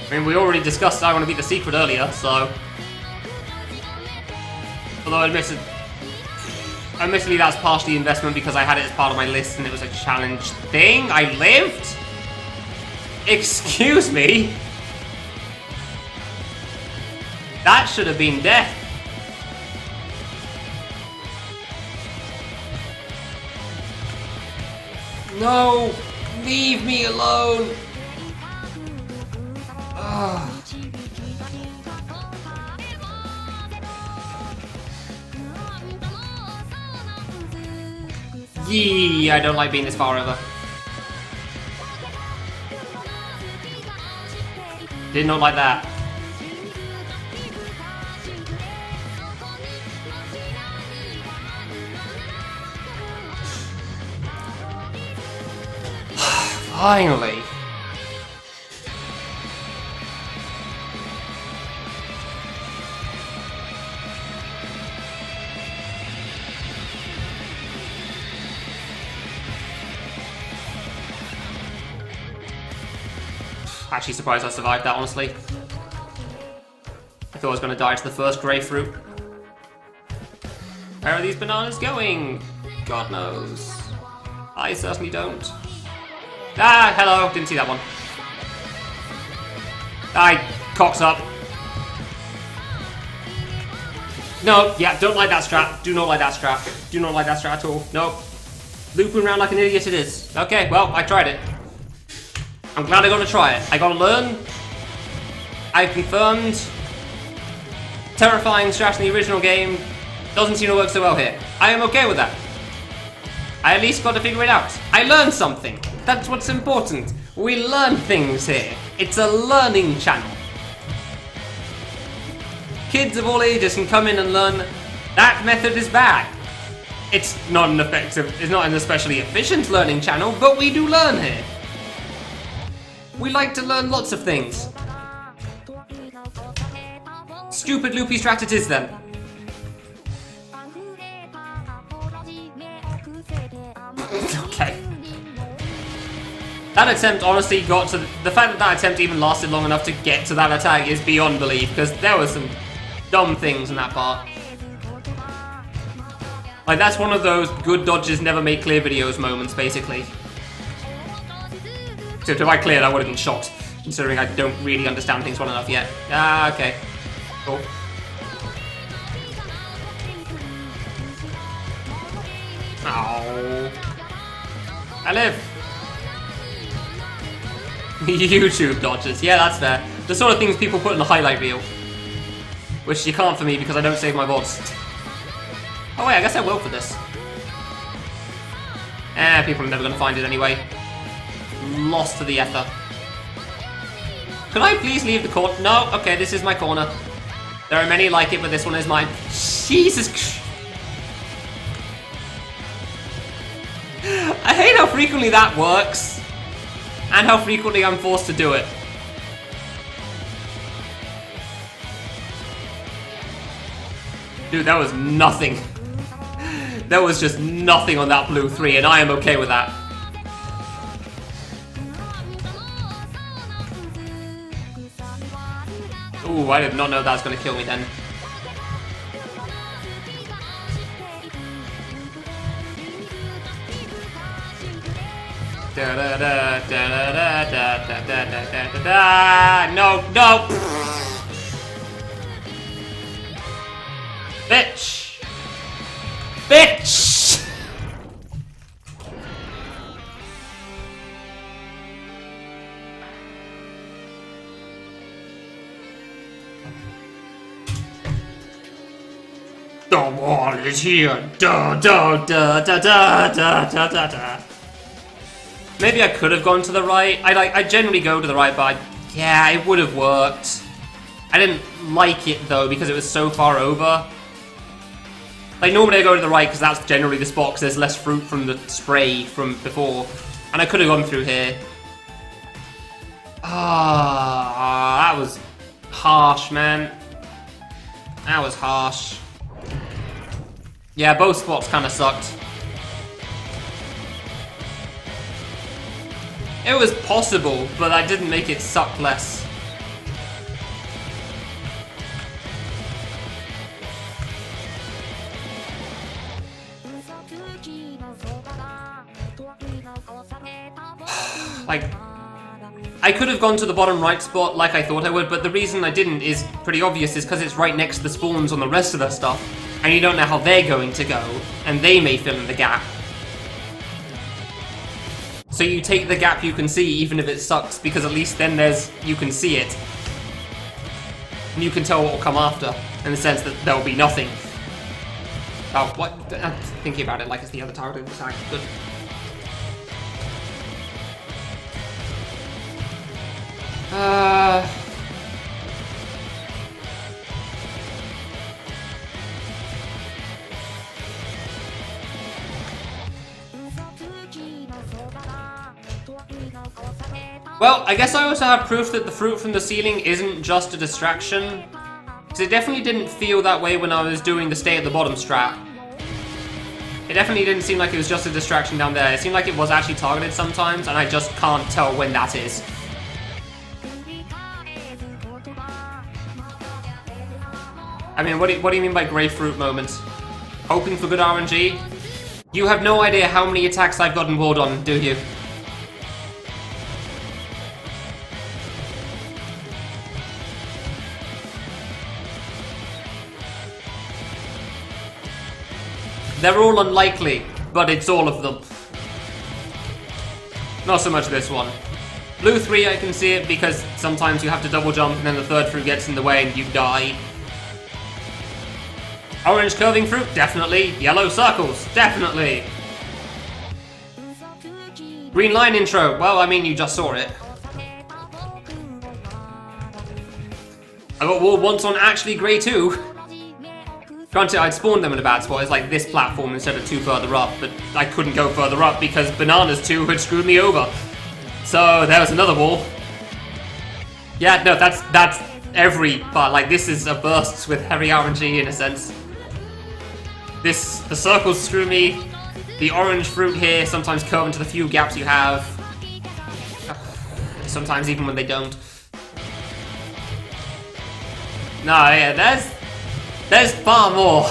S1: I mean, we already discussed I want to beat the secret earlier, so... Although admittedly that's partially investment because I had it as part of my list and it was a challenge thing. I lived? Excuse me? That should have been death. No! Leave me alone! Ugh. Yee, I don't like being this far over. Did not like that. Finally. Actually surprised I survived that, honestly. I thought I was going to die to the first grapefruit. Where are these bananas going? God knows. I certainly don't. Ah, hello. Didn't see that one. Cocks up. No, yeah, don't like that strat. Do not like that strat. Do not like that strat at all. Nope. Looping around like an idiot it is. Okay, well, I tried it. I'm glad I got to try it. I got to learn. I confirmed. Terrifying strat in the original game doesn't seem to work so well here. I am okay with that. I at least got to figure it out. I learned something. That's what's important. We learn things here. It's a learning channel. Kids of all ages can come in and learn that method is bad. It's not an especially efficient learning channel, but we do learn here. We like to learn lots of things. Stupid loopy strat it is then. Okay. That attempt honestly got to... The fact that attempt even lasted long enough to get to that attack is beyond belief, because there were some dumb things in that part. Like, that's one of those good dodges never made clear videos moments, basically. So if I cleared, I would have been shocked, considering I don't really understand things well enough yet. Ah, okay. Cool. Ow. I live. YouTube dodges. Yeah, that's fair. The sort of things people put in the highlight reel. Which you can't for me because I don't save my VODs. Oh wait, I guess I will for this. People are never going to find it anyway. Lost to the ether. Can I please leave the corner? No, okay, this is my corner. There are many like it, but this one is mine. Jesus Christ. I hate how frequently that works. And how frequently I'm forced to do it. Dude, that was nothing. There was just nothing on that blue 3, and I am okay with that. Ooh, I did not know that was going to kill me then. No, no! Bitch! Bitch! The wall is here. Da da da da da da da da da. Maybe I could have gone to the right. I generally go to the right, but yeah, it would have worked. I didn't like it though because it was so far over. Like normally I go to the right because that's generally the spot because there's less fruit from the spray from before, and I could have gone through here. Ah, that was harsh, man. That was harsh. Yeah, both spots kind of sucked. It was possible, but I didn't make it suck less. Like, I could have gone to the bottom right spot like I thought I would, but the reason I didn't is pretty obvious, is because it's right next to the spawns on the rest of the stuff, and you don't know how they're going to go, and they may fill in the gap. So you take the gap you can see, even if it sucks, because at least then you can see it. And you can tell what will come after, in the sense that there will be nothing. Oh, what? I'm thinking about it like it's the other target attack. Good. Well, I guess I also have proof that the fruit from the ceiling isn't just a distraction. Because it definitely didn't feel that way when I was doing the stay at the bottom strat. It definitely didn't seem like it was just a distraction down there. It seemed like it was actually targeted sometimes, and I just can't tell when that is. I mean, what do you mean by grapefruit moment? Hoping for good RNG? You have no idea how many attacks I've gotten walled on, do you? They're all unlikely, but it's all of them. Not so much this one. Blue 3, I can see it because sometimes you have to double jump and then the third fruit gets in the way and you die. Orange curving fruit, definitely. Yellow circles, definitely. Green line intro, well, I mean, you just saw it. I got walled once on actually Grey 2. Granted, I'd spawned them in a bad spot. It's like this platform instead of 2 further up, but I couldn't go further up because Bananas 2 had screwed me over. So there was another wall. Yeah, no, that's every part. Like, this is a burst with heavy RNG in a sense. The circles screw me. The orange fruit here sometimes curve into the few gaps you have. Sometimes even when they don't. No, yeah, there's far more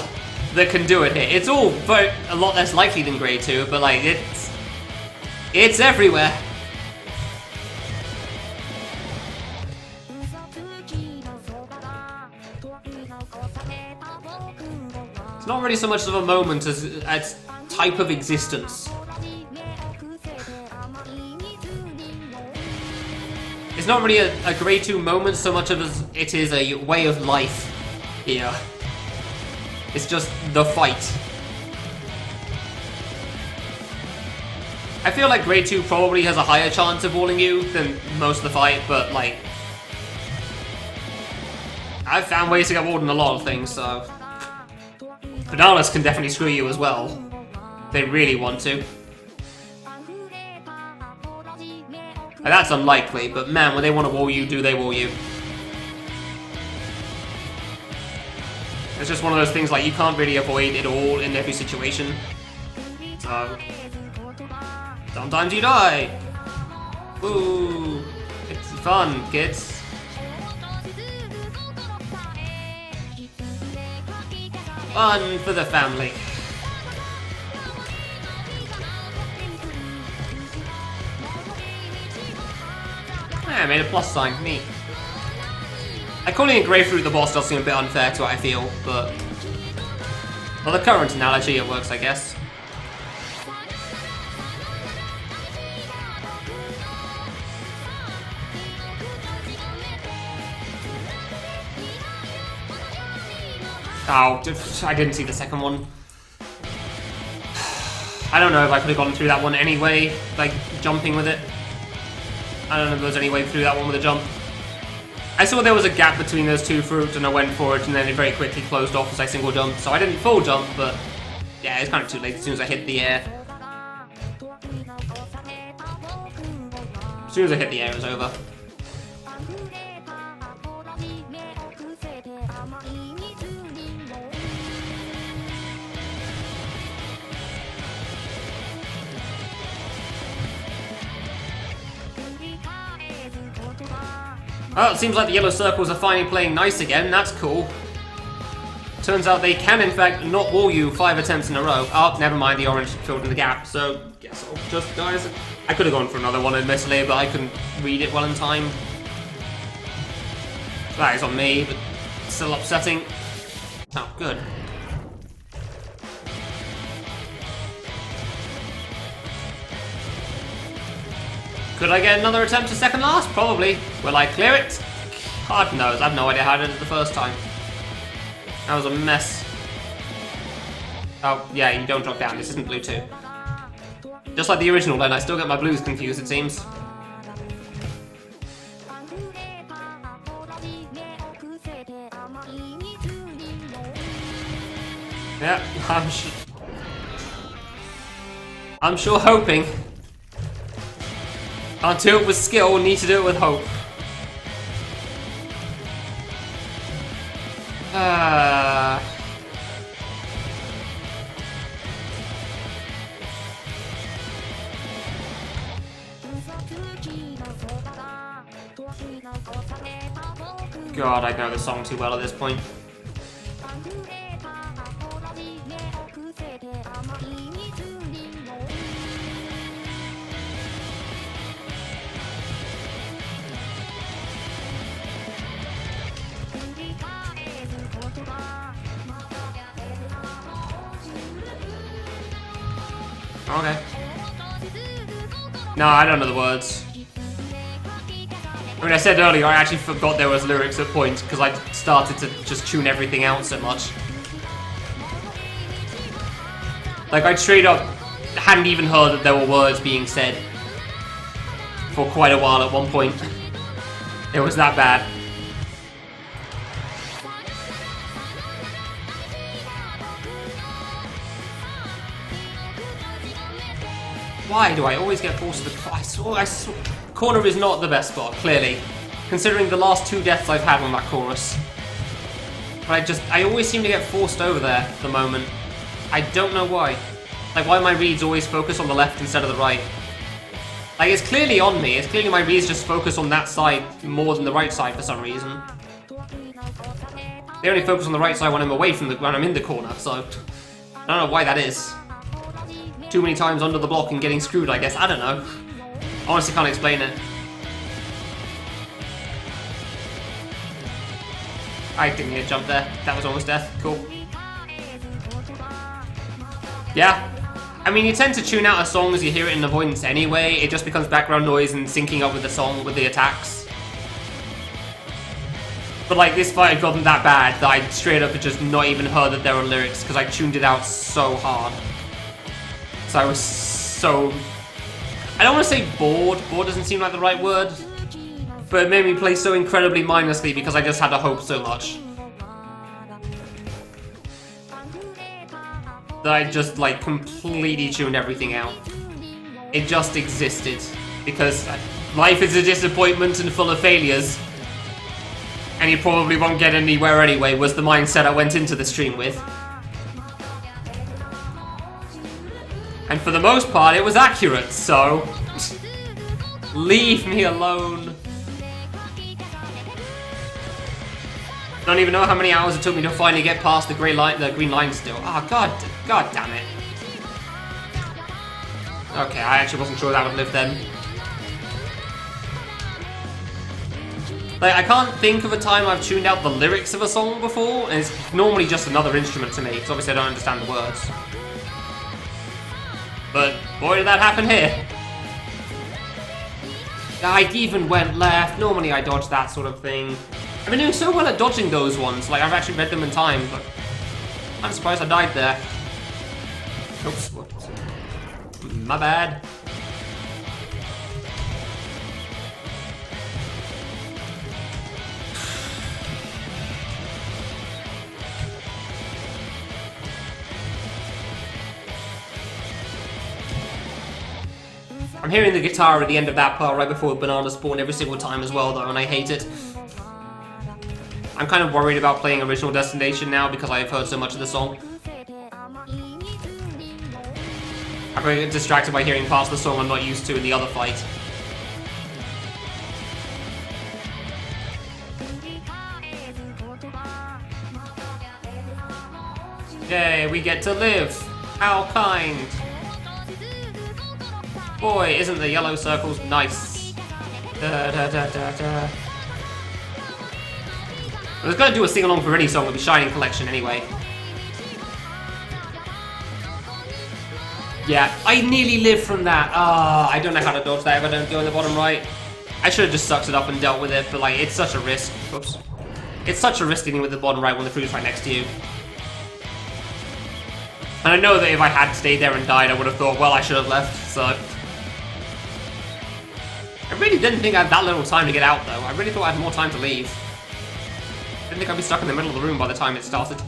S1: that can do it here. It's all a lot less likely than Grey 2, but like it's everywhere. It's not really so much of a moment as type of existence. It's not really a Grey 2 moment so much as it is a way of life here. It's just the fight. I feel like Grey 2 probably has a higher chance of walling you than most of the fight, but like, I've found ways to get walled in a lot of things, so. Bananas can definitely screw you as well. They really want to. Now, that's unlikely, but man, when they want to wall you, do they wall you? It's just one of those things like you can't really avoid it all in every situation. So sometimes you die. Ooh, it's fun, kids. Fun for the family. I made a plus sign, neat. Like, calling it grapefruit the boss does seem a bit unfair to what I feel, but for the current analogy it works, I guess. Oh, I didn't see the second one. I don't know if I could have gotten through that one anyway, like jumping with it. I don't know if there was any way through that one with a jump. I saw there was a gap between those 2 fruits and I went for it and then it very quickly closed off as I single jumped. So I didn't full jump, but yeah, it's kind of too late as soon as I hit the air. As soon as I hit the air, it was over. Well, it seems like the yellow circles are finally playing nice again. That's cool. Turns out they can, in fact, not wall you 5 attempts in a row. Oh, never mind, the orange filled in the gap, so guess I'll just die. I could have gone for another one, admittedly, but I couldn't read it well in time. So that is on me, but still upsetting. Oh, good. Could I get another attempt to second last? Probably. Will I clear it? God knows. I have no idea how I did it the first time. That was a mess. Oh, yeah, you don't drop down. This isn't blue 2. Just like the original, then I still get my blues confused, it seems. Yeah, I'm sure hoping. Can't do it with skill, need to do it with hope. God, I know the song too well at this point. Okay. No, I don't know the words. I mean, I said earlier, I actually forgot there was lyrics at points because I started to just tune everything out so much. Like, I straight up hadn't even heard that there were words being said for quite a while at one point. It was that bad. Why do I always get forced to the... I saw... Corner is not the best spot, clearly. Considering the last 2 deaths I've had on that chorus. But I always seem to get forced over there at the moment. I don't know why. Like, why my reads always focus on the left instead of the right. Like, it's clearly on me. It's clearly my reads just focus on that side more than the right side for some reason. They only focus on the right side when I'm away from when I'm in the corner, so... I don't know why that is. Too many times under the block and getting screwed, I guess. I don't know. Honestly, can't explain it. I didn't get a jump there. That was almost death. Cool. Yeah. I mean, you tend to tune out a song as you hear it in avoidance anyway. It just becomes background noise and syncing up with the song, with the attacks. But like, this fight had gotten that bad that I straight up had just not even heard that there were lyrics because I tuned it out so hard. So I was so... I don't want to say bored. Bored doesn't seem like the right word. But it made me play so incredibly mindlessly because I just had to hope so much. That I just, like, completely tuned everything out. It just existed. Because life is a disappointment and full of failures. And you probably won't get anywhere anyway, was the mindset I went into the stream with. And for the most part, it was accurate, so... Leave me alone. Don't even know how many hours it took me to finally get past the green line still. Oh, god damn it. Okay, I actually wasn't sure that would live then. Like, I can't think of a time I've tuned out the lyrics of a song before, and it's normally just another instrument to me, because obviously I don't understand the words. But, boy, did that happen here. I even went left. Normally I dodge that sort of thing. I've been doing so well at dodging those ones. Like, I've actually read them in time, but I'm surprised I died there. Oops. Whoops. My bad. I'm hearing the guitar at the end of that part right before the banana spawn every single time as well, though, and I hate it. I'm kind of worried about playing Original Destination now because I've heard so much of the song. I'm going to get distracted by hearing parts of the song I'm not used to in the other fight. Yay, we get to live! How kind! Boy, isn't the yellow circles nice? Da, da, da, da, da. I was going to do a sing-along for any song, it would be Shining Collection anyway. Yeah, I nearly lived from that. I don't know how to dodge that if I don't go in the bottom right. I should have just sucked it up and dealt with it, but like, it's such a risk. Oops. It's such a risk dealing with the bottom right when the fruit's right next to you. And I know that if I had stayed there and died, I would have thought, well, I should have left, so... I really didn't think I had that little time to get out, though. I really thought I had more time to leave. Didn't think I'd be stuck in the middle of the room by the time it started.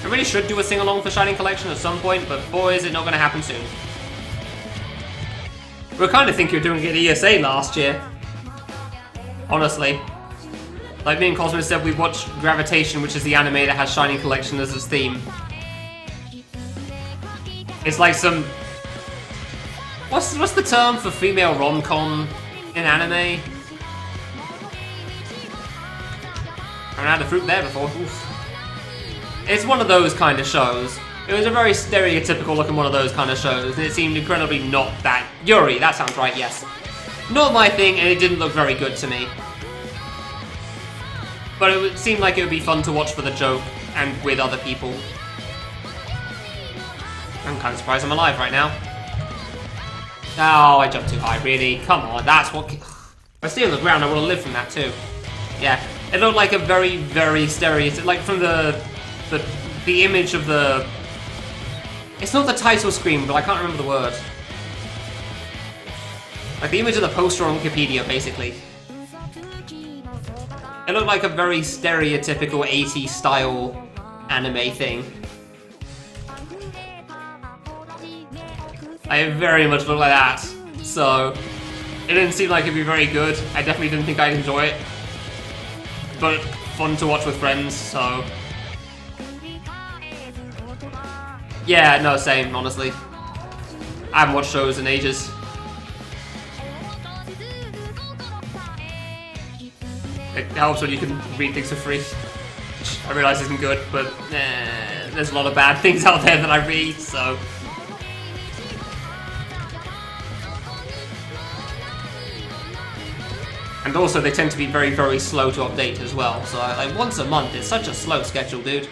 S1: I really should do a sing-along for Shining Collection at some point, but boy, is it not going to happen soon. We were kind of thinking you were doing an ESA last year. Honestly. Like me and Cosmos said, we watched Gravitation, which is the anime that has Shining Collection as its theme. It's like some... What's the term for female rom-com in anime? I haven't had the fruit there before. Oof. It's one of those kind of shows. It was a very stereotypical looking one of those kind of shows, and it seemed incredibly not that... Yuri, that sounds right, yes. Not my thing, and it didn't look very good to me. But it seemed like it would be fun to watch for the joke, and with other people. I'm kind of surprised I'm alive right now. Oh, I jumped too high, really? Come on, that's what... If I stay on the ground, I would have lived from that too. Yeah, it looked like a very, very stereotypical... Like, from the image of the... It's not the title screen, but I can't remember the word. Like, the image of the poster on Wikipedia, basically. It looked like a very stereotypical 80s style anime thing. I very much look like that, so it didn't seem like it'd be very good. I definitely didn't think I'd enjoy it, but fun to watch with friends, so... Yeah, no, same, honestly. I haven't watched shows in ages. It helps when you can read things for free. Which I realise isn't good, but there's a lot of bad things out there that I read, so... And also, they tend to be very, very slow to update as well, so like once a month, it's such a slow schedule, dude.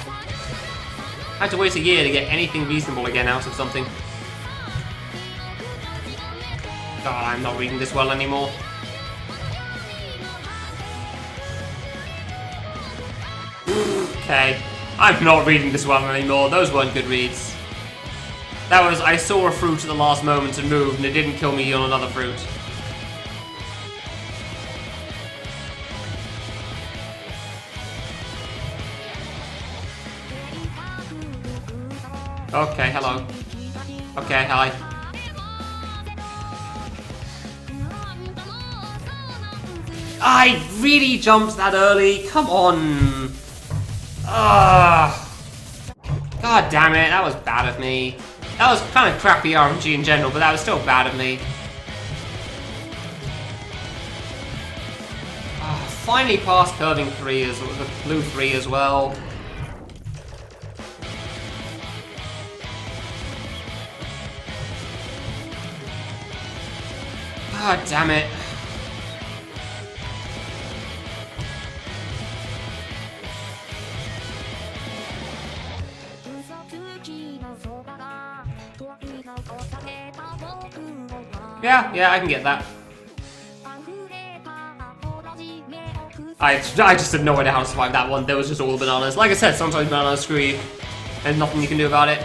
S1: I had to wait a year to get anything reasonable again out of something. God, I'm not reading this well anymore. Okay, I'm not reading this well anymore. Those weren't good reads. That was, I saw a fruit at the last moment and moved, and it didn't kill me on another fruit. Okay, hello. Okay, hi. I really jumped that early. Come on. God damn it, that was bad of me. That was kind of crappy RNG in general, but that was still bad of me. Finally passed curving 3 as well, the blue 3 as well. God damn it. Yeah, I can get that. I just had no idea how to survive that one. There was just all the bananas. Like I said, sometimes bananas screw you, and nothing you can do about it.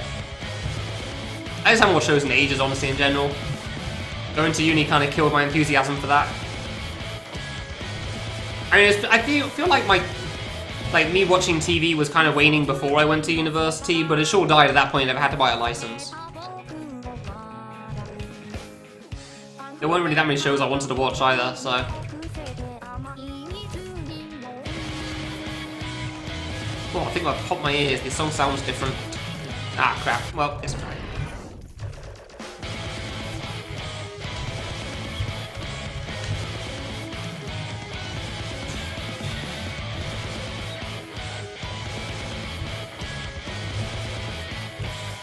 S1: I just haven't watched shows in ages, honestly, in general. Going to uni kind of killed my enthusiasm for that. I mean, I feel like me watching TV was kind of waning before I went to university, but it sure died at that point if I had to buy a license. There weren't really that many shows I wanted to watch either, so... Oh, I think I've popped my ears. This song sounds different. Ah, crap. Well, it's fine.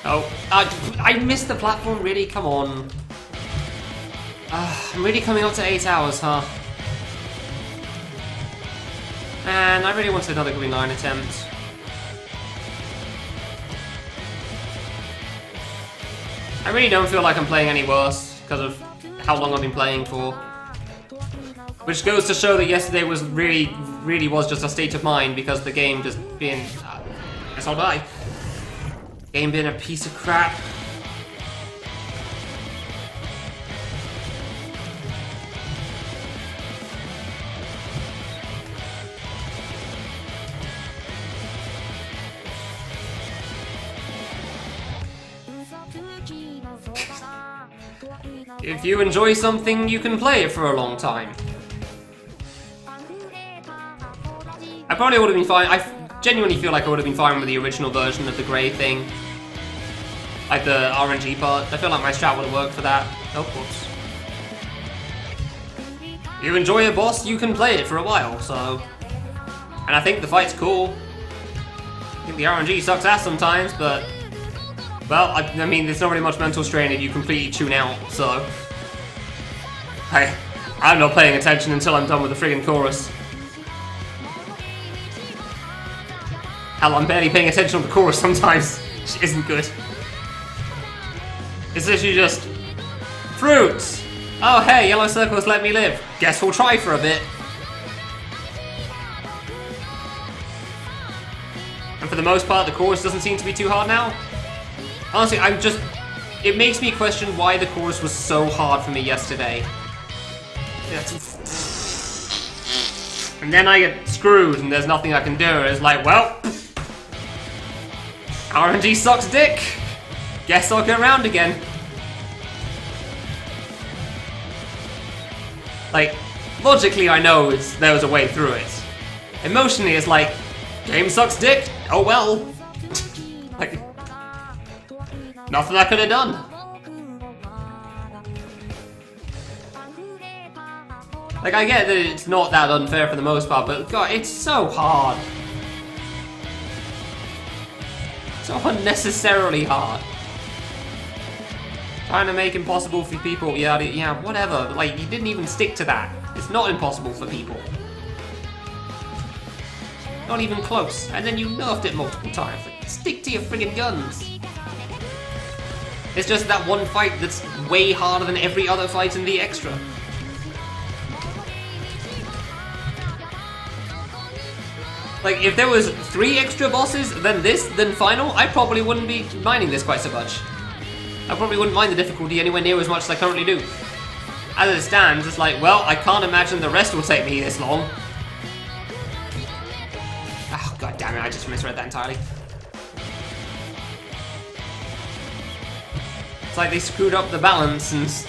S1: Oh, I missed the platform, really? Come on. I'm really coming up to 8 hours, huh? And I really wanted another green line attempt. I really don't feel like I'm playing any worse because of how long I've been playing for. Which goes to show that yesterday was really was just a state of mind because the game just being... guess I'll die. Game being a piece of crap. If you enjoy something, you can play it for a long time. I probably would have been fine. I genuinely feel like I would have been fine with the original version of the grey thing. Like the RNG part. I feel like my strat would have worked for that. Oh, whoops. You enjoy a boss, you can play it for a while, so... And I think the fight's cool. I think the RNG sucks ass sometimes, but... Well, I mean, there's not really much mental strain if you completely tune out, so... I'm not paying attention until I'm done with the friggin' chorus. Hell, I'm barely paying attention to the chorus sometimes, which isn't good. It's literally just... Fruits! Oh hey, yellow circles let me live. Guess we'll try for a bit. And for the most part, the chorus doesn't seem to be too hard now. Honestly, it makes me question why the chorus was so hard for me yesterday. And then I get screwed and there's nothing I can do. It's like, well... RNG sucks dick. Guess I'll go around again. Like, logically I know there was a way through it. Emotionally it's like, game sucks dick, oh well. Like, nothing I could have done. Like, I get that it's not that unfair for the most part, but god, it's so hard. So unnecessarily hard. Trying to make impossible for people, yeah, whatever. Like, you didn't even stick to that. It's not impossible for people. Not even close. And then you nerfed it multiple times. Like, stick to your friggin' guns. It's just that one fight that's way harder than every other fight in the extra. Like, if there was 3 extra bosses than final, I probably wouldn't be minding this quite so much. I probably wouldn't mind the difficulty anywhere near as much as I currently do. As it stands, it's like, well, I can't imagine the rest will take me this long. Oh, god damn it, I just misread that entirely. It's like they screwed up the balance and...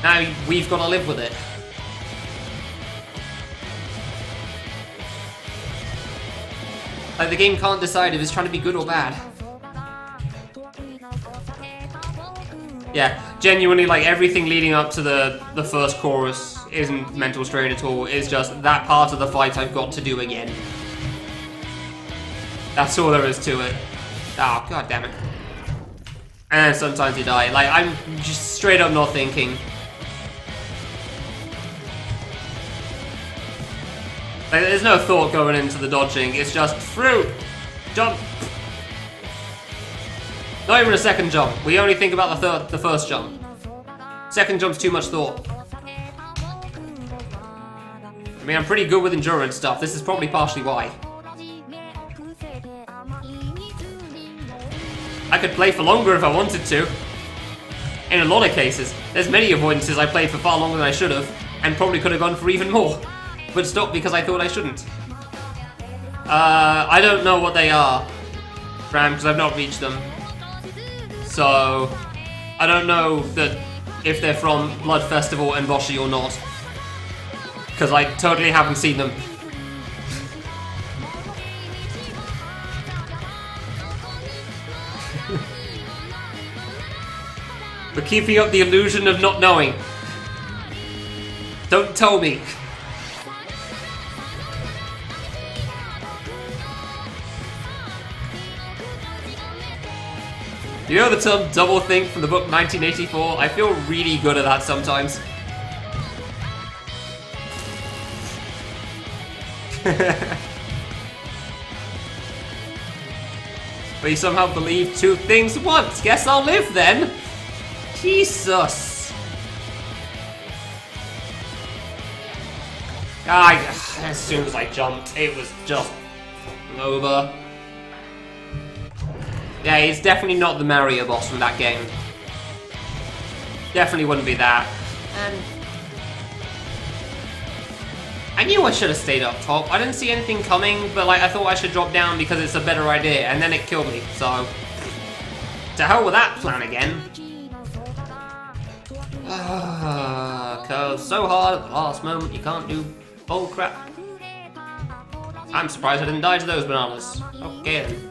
S1: now we've got to live with it. Like, the game can't decide if it's trying to be good or bad. Yeah, genuinely, like, everything leading up to the first chorus isn't mental strain at all. It's just that part of the fight I've got to do again. That's all there is to it. Oh, god damn it. And sometimes you die. Like, I'm just straight up not thinking. Like, there's no thought going into the dodging. It's just fruit, jump. Not even a second jump. We only think about the first jump. Second jump's too much thought. I mean, I'm pretty good with endurance stuff. This is probably partially why. I could play for longer if I wanted to. In a lot of cases. There's many avoidances I played for far longer than I should have, and probably could have gone for even more. But stopped because I thought I shouldn't. I don't know what they are, Ram, because I've not reached them. So, I don't know that if they're from Blood Festival and Boshi or not. Because I totally haven't seen them. But keeping up the illusion of not knowing. Don't tell me. You know the term double think from the book 1984? I feel really good at that sometimes. But you somehow believe 2 things at once. Guess I'll live then. Jesus. As soon as I jumped, it was just over. Yeah, he's definitely not the Mario boss from that game. Definitely wouldn't be that. And I knew I should have stayed up top. I didn't see anything coming, but like I thought I should drop down because it's a better idea, and then it killed me. So to hell with that plan again. Curves so hard at the last moment you can't do bull crap. I'm surprised I didn't die to those bananas. Okay then.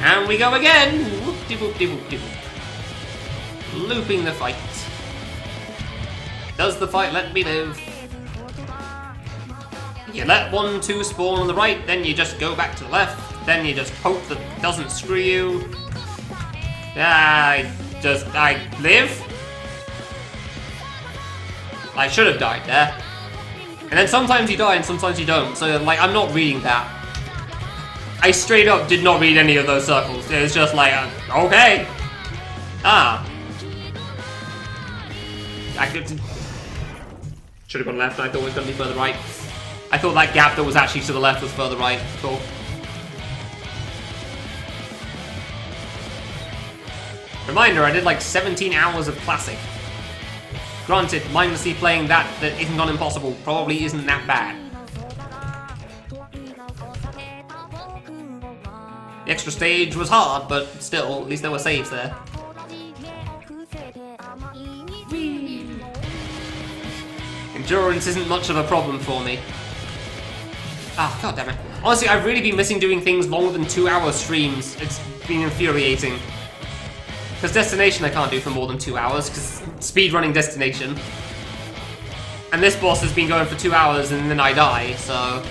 S1: And we go again! Whoop-de-whoop-de-whoop-de-whoop. Looping the fight. Does the fight let me live? You let 1, 2 spawn on the right, then you just go back to the left, then you just hope that it doesn't screw you. I live? I should have died there. And then sometimes you die and sometimes you don't, so like, I'm not reading that. I straight up did not read any of those circles. It was just like, okay. Ah. I should have gone left, I thought it was going to be further right. I thought that gap that was actually to the left was further right. Cool. Reminder, I did like 17 hours of Classic. Granted, mindlessly playing that isn't on impossible probably isn't that bad. The extra stage was hard, but still, at least there were saves there. Endurance isn't much of a problem for me. Ah, god damn it. Honestly, I've really been missing doing things longer than 2-hour streams. It's been infuriating. Because Destination I can't do for more than 2 hours, because speedrunning Destination. And this boss has been going for 2 hours and then I die, so...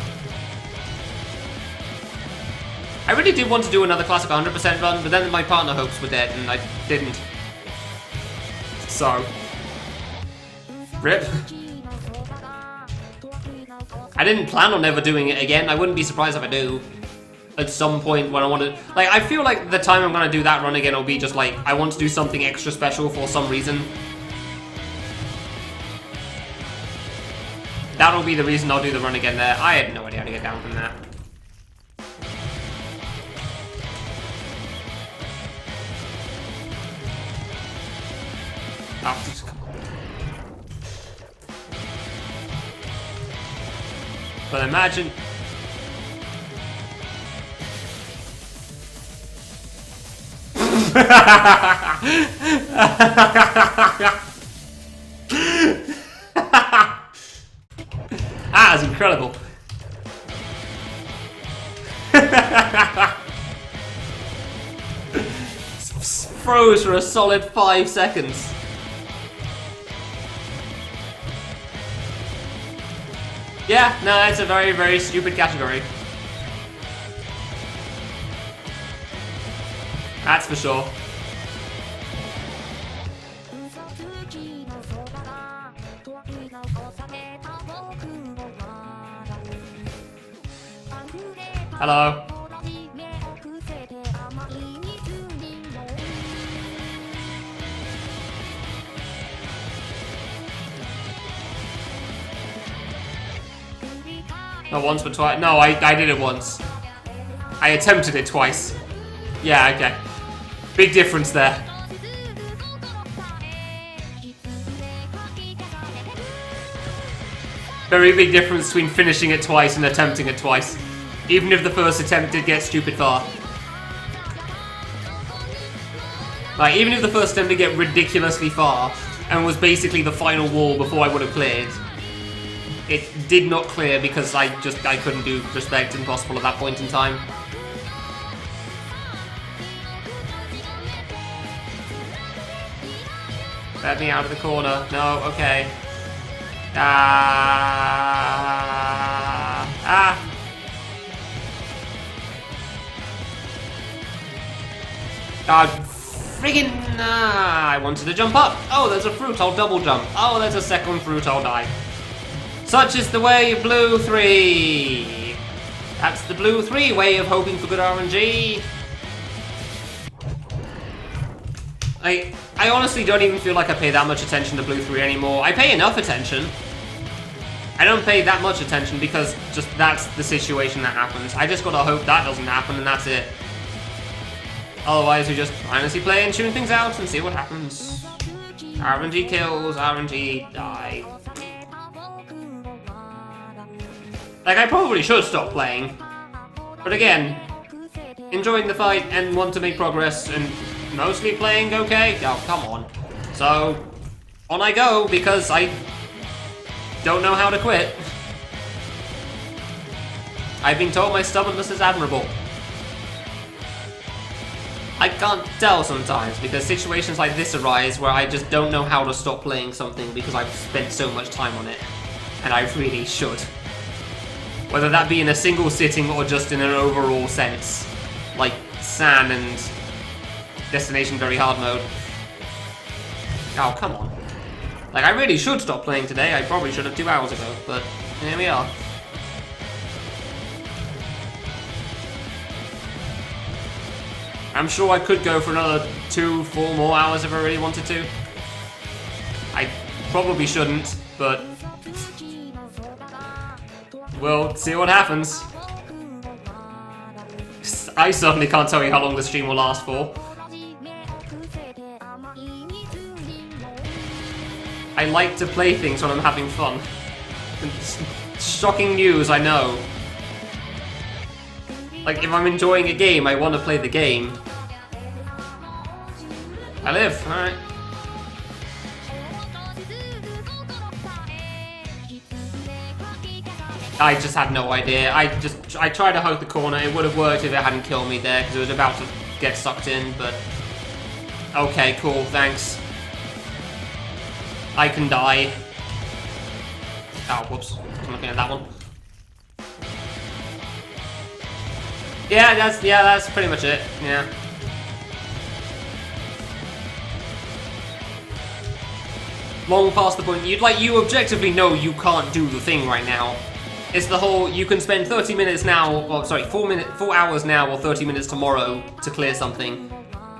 S1: I really did want to do another Classic 100% run, but then my partner hopes were dead and I didn't. So... RIP. I didn't plan on ever doing it again. I wouldn't be surprised if I do. At some point when I want to... Like, I feel like the time I'm going to do that run again will be just like, I want to do something extra special for some reason. That'll be the reason I'll do the run again there. I had no idea how to get down from that. Oh, just come on. But imagine... That is incredible. Froze for a solid 5 seconds. Yeah, no, that's a very, very stupid category. That's for sure. Hello. Not once, but twice. No, I did it once. I attempted it twice. Yeah, okay. Big difference there. Very big difference between finishing it twice and attempting it twice. Even if the first attempt did get stupid far. Like, even if the first attempt did get ridiculously far and was basically the final wall before I would have cleared, it did not clear because I couldn't do Respect Impossible at that point in time. Let me out of the corner. No, okay. Ah. Friggin' I wanted to jump up. Oh, there's a fruit, I'll double jump. Oh, there's a second fruit, I'll die. Such is the way of Blue 3. That's the Blue 3 way of hoping for good RNG. I honestly don't even feel like I pay that much attention to Blue 3 anymore. I pay enough attention. I don't pay that much attention because just that's the situation that happens. I just gotta hope that doesn't happen and that's it. Otherwise we just honestly play and tune things out and see what happens. RNG kills, RNG die. Like, I probably should stop playing. But again, enjoying the fight and want to make progress and mostly playing okay? Oh, come on. So, on I go because I don't know how to quit. I've been told my stubbornness is admirable. I can't tell sometimes because situations like this arise where I just don't know how to stop playing something because I've spent so much time on it. And I really should. Whether that be in a single sitting or just in an overall sense. Like San and Destination Very Hard mode. Oh, come on. Like, I really should stop playing today. I probably should have 2 hours ago, but here we are. I'm sure I could go for another 2-4 more hours if I really wanted to. I probably shouldn't, but we'll see what happens. I certainly can't tell you how long the stream will last for. I like to play things when I'm having fun. Shocking news, I know. Like, if I'm enjoying a game, I want to play the game. I live, alright. I just had no idea. I tried to hug the corner. It would have worked if it hadn't killed me there, because it was about to get sucked in, but... Okay, cool, thanks. I can die. Oh, whoops. I'm looking at that one. Yeah, that's pretty much it. Yeah. Long past the point. You objectively know you can't do the thing right now. It's the whole, you can spend 30 minutes now, or sorry, 4 hours now or 30 minutes tomorrow to clear something.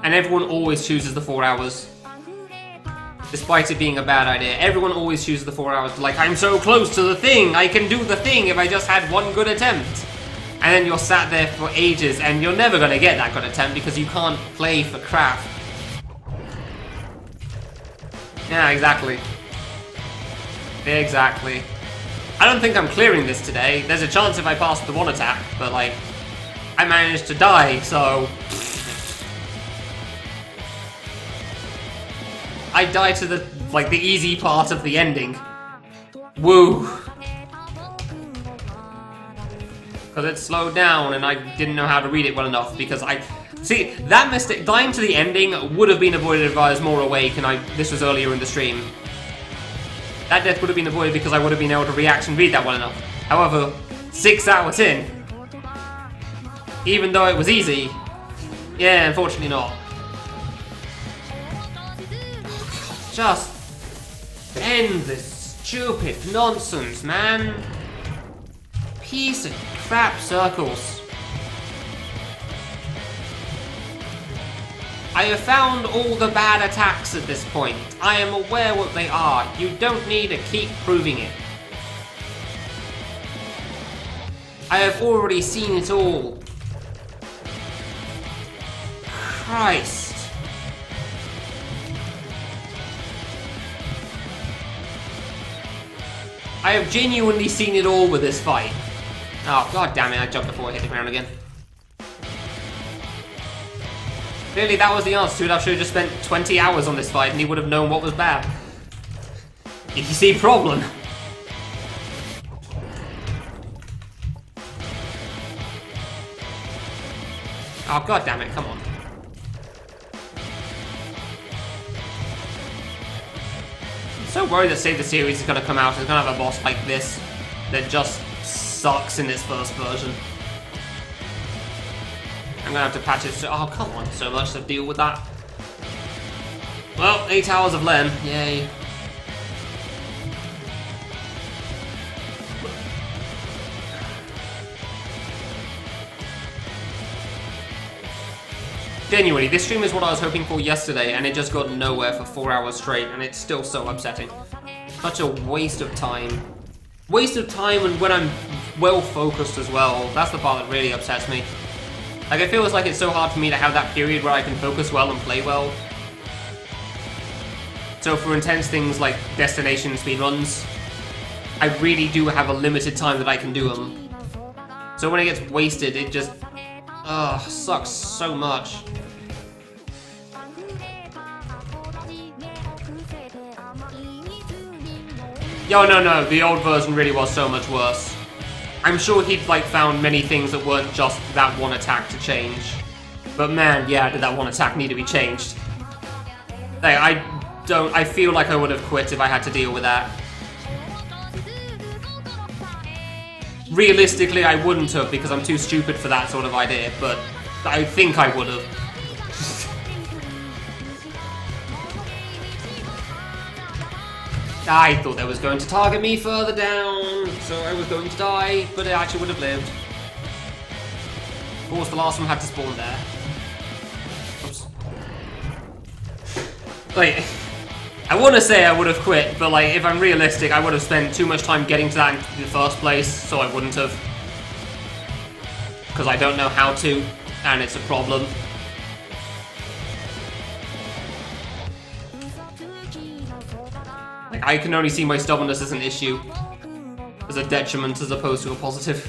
S1: And everyone always chooses the 4 hours. Despite it being a bad idea. Everyone always chooses the 4 hours. Like, I'm so close to the thing, I can do the thing if I just had one good attempt. And then you're sat there for ages, and you're never gonna get that good attempt because you can't play for crap. Yeah, exactly. Exactly. I don't think I'm clearing this today. There's a chance if I pass the one attack, but like, I managed to die, so... I died to the, like, the easy part of the ending. Woo! Because it slowed down and I didn't know how to read it well enough because see, that mistake, dying to the ending would have been avoided if I was more awake and this was earlier in the stream. That death would have been avoided because I would have been able to react and read that well enough. However, 6 hours in, even though it was easy, yeah, unfortunately not. Just end this stupid nonsense, man. Piece of crap circles. I have found all the bad attacks at this point. I am aware what they are. You don't need to keep proving it. I have already seen it all. Christ. I have genuinely seen it all with this fight. Oh, god damn it, I jumped before I hit the ground again. Clearly that was the answer to it. I should have just spent 20 hours on this fight and he would have known what was bad. You see, problem. Oh, god damn it, come on. I'm so worried that Save the Series is going to come out and it's going to have a boss like this that just sucks in its first version. I'm going to have to patch it so... Oh, come on, so much to deal with that. Well, 8 hours of Len, yay. Genuinely, this stream is what I was hoping for yesterday, and it just got nowhere for 4 hours straight, and it's still so upsetting. Such a waste of time. Waste of time, and when I'm well focused as well. That's the part that really upsets me. Like, it feels like it's so hard for me to have that period where I can focus well and play well. So for intense things like destination speedruns, I really do have a limited time that I can do them. So when it gets wasted, it just... ugh, sucks so much. Yo, no, the old version really was so much worse. I'm sure he'd, like, found many things that weren't just that one attack to change. But man, yeah, did that one attack need to be changed. Like, I feel like I would have quit if I had to deal with that. Realistically, I wouldn't have because I'm too stupid for that sort of idea, but I think I would have. I thought that was going to target me further down, so I was going to die, but it actually would have lived. Of course, the last one had to spawn there. Oops. Like, I want to say I would have quit, but like, if I'm realistic, I would have spent too much time getting to that in the first place, so I wouldn't have. Because I don't know how to, and it's a problem. Like, I can only see my stubbornness as an issue, as a detriment as opposed to a positive.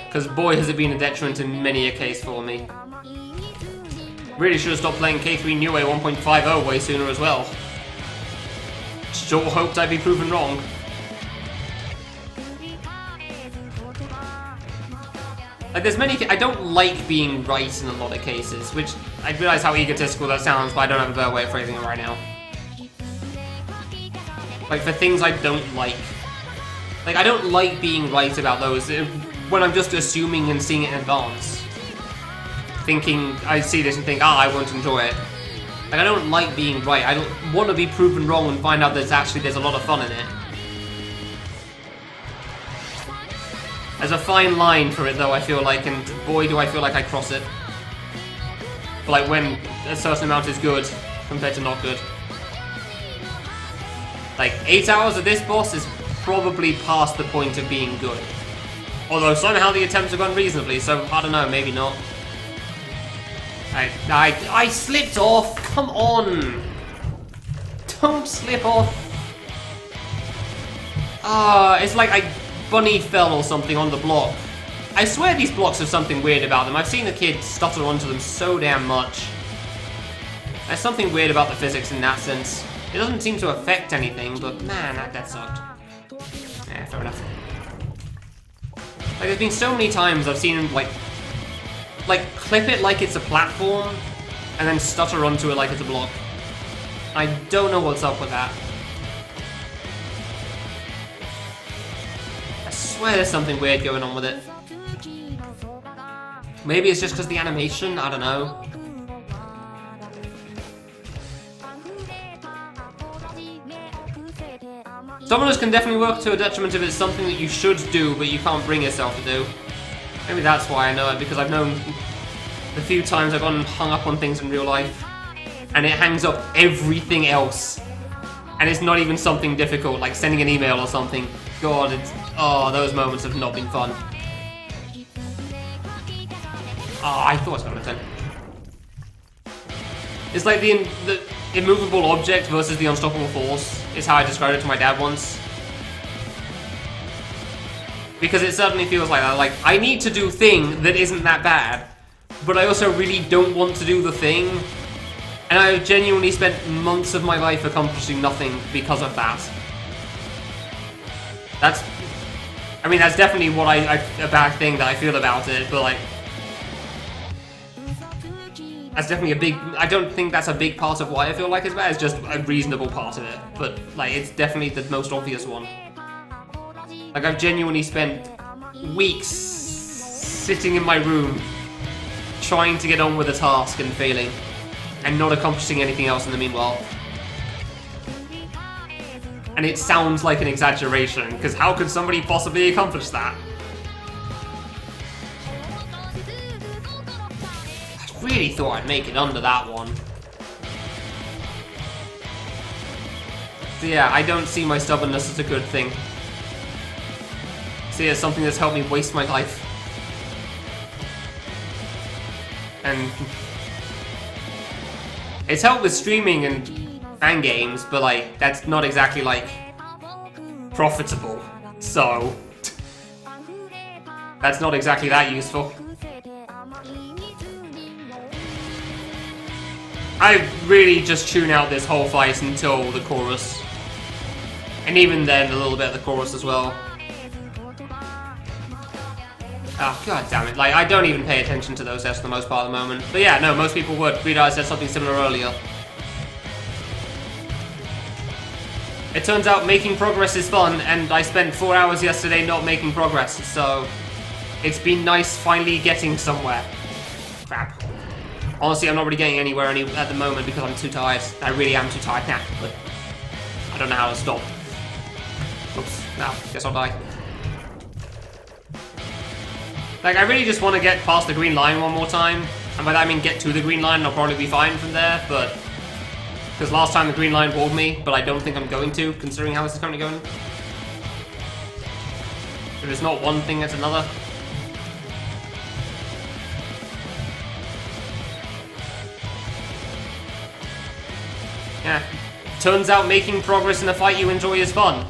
S1: Because boy has it been a detriment in many a case for me. Really should have stopped playing K3 New A 1.50 way sooner as well. Sure hoped I'd be proven wrong. Like, there's many... I don't like being right in a lot of cases, which I realize how egotistical that sounds, but I don't have a better way of phrasing it right now. Like, for things I don't like. Like, I don't like being right about those when I'm just assuming and seeing it in advance. Thinking, I see this and think, I won't enjoy it. Like, I don't like being right. I don't want to be proven wrong and find out that there's a lot of fun in it. There's a fine line for it, though, I feel like, and boy, do I feel like I cross it. But, like, when a certain amount is good compared to not good. Like, 8 hours of this boss is probably past the point of being good. Although somehow the attempts have gone reasonably, so I don't know, maybe not. I slipped off! Come on! Don't slip off! It's like I bunny fell or something on the block. I swear these blocks have something weird about them. I've seen the kid stutter onto them so damn much. There's something weird about the physics in that sense. It doesn't seem to affect anything, but man, that sucked. Yeah, fair enough. Like, there's been so many times I've seen him, like, clip it like it's a platform, and then stutter onto it like it's a block. I don't know what's up with that. I swear there's something weird going on with it. Maybe it's just because the animation, I don't know. Stubbornness can definitely work to a detriment if it's something that you should do, but you can't bring yourself to do. Maybe that's why I know it, because I've known the few times I've gone hung up on things in real life, and it hangs up everything else. And it's not even something difficult, like sending an email or something. God, those moments have not been fun. I thought I was going to 10. It's like the immovable object versus the unstoppable force, is how I described it to my dad once. Because it certainly feels like that. Like, I need to do thing that isn't that bad, but I also really don't want to do the thing. And I genuinely spent months of my life accomplishing nothing because of that. That's definitely what a bad thing that I feel about it, but like, that's definitely a big... I don't think that's a big part of why I feel like it's bad. It's just a reasonable part of it. But, like, it's definitely the most obvious one. Like, I've genuinely spent weeks sitting in my room trying to get on with a task and failing. And not accomplishing anything else in the meanwhile. And it sounds like an exaggeration, because how could somebody possibly accomplish that? Really thought I'd make it under that one. So yeah, I don't see my stubbornness as a good thing. See it as something that's helped me waste my life. And it's helped with streaming and fan games, but like, that's not exactly like profitable. So that's not exactly that useful. I really just tune out this whole fight until the chorus. And even then, a little bit of the chorus as well. Oh, god damn it. Like, I don't even pay attention to those deaths for the most part at the moment. But yeah, no, most people would. Rita, I said something similar earlier. It turns out making progress is fun, and I spent 4 hours yesterday not making progress, so it's been nice finally getting somewhere. Crap. Honestly, I'm not really getting anywhere at the moment because I'm too tired. I really am too tired now, but I don't know how to stop. Oops, now, guess I'll die. Like, I really just want to get past the green line one more time, and by that I mean get to the green line and I'll probably be fine from there, but... Because last time the green line walled me, but I don't think I'm going to, considering how this is currently going. If it's not one thing, it's another. Yeah. Turns out making progress in a fight you enjoy is fun.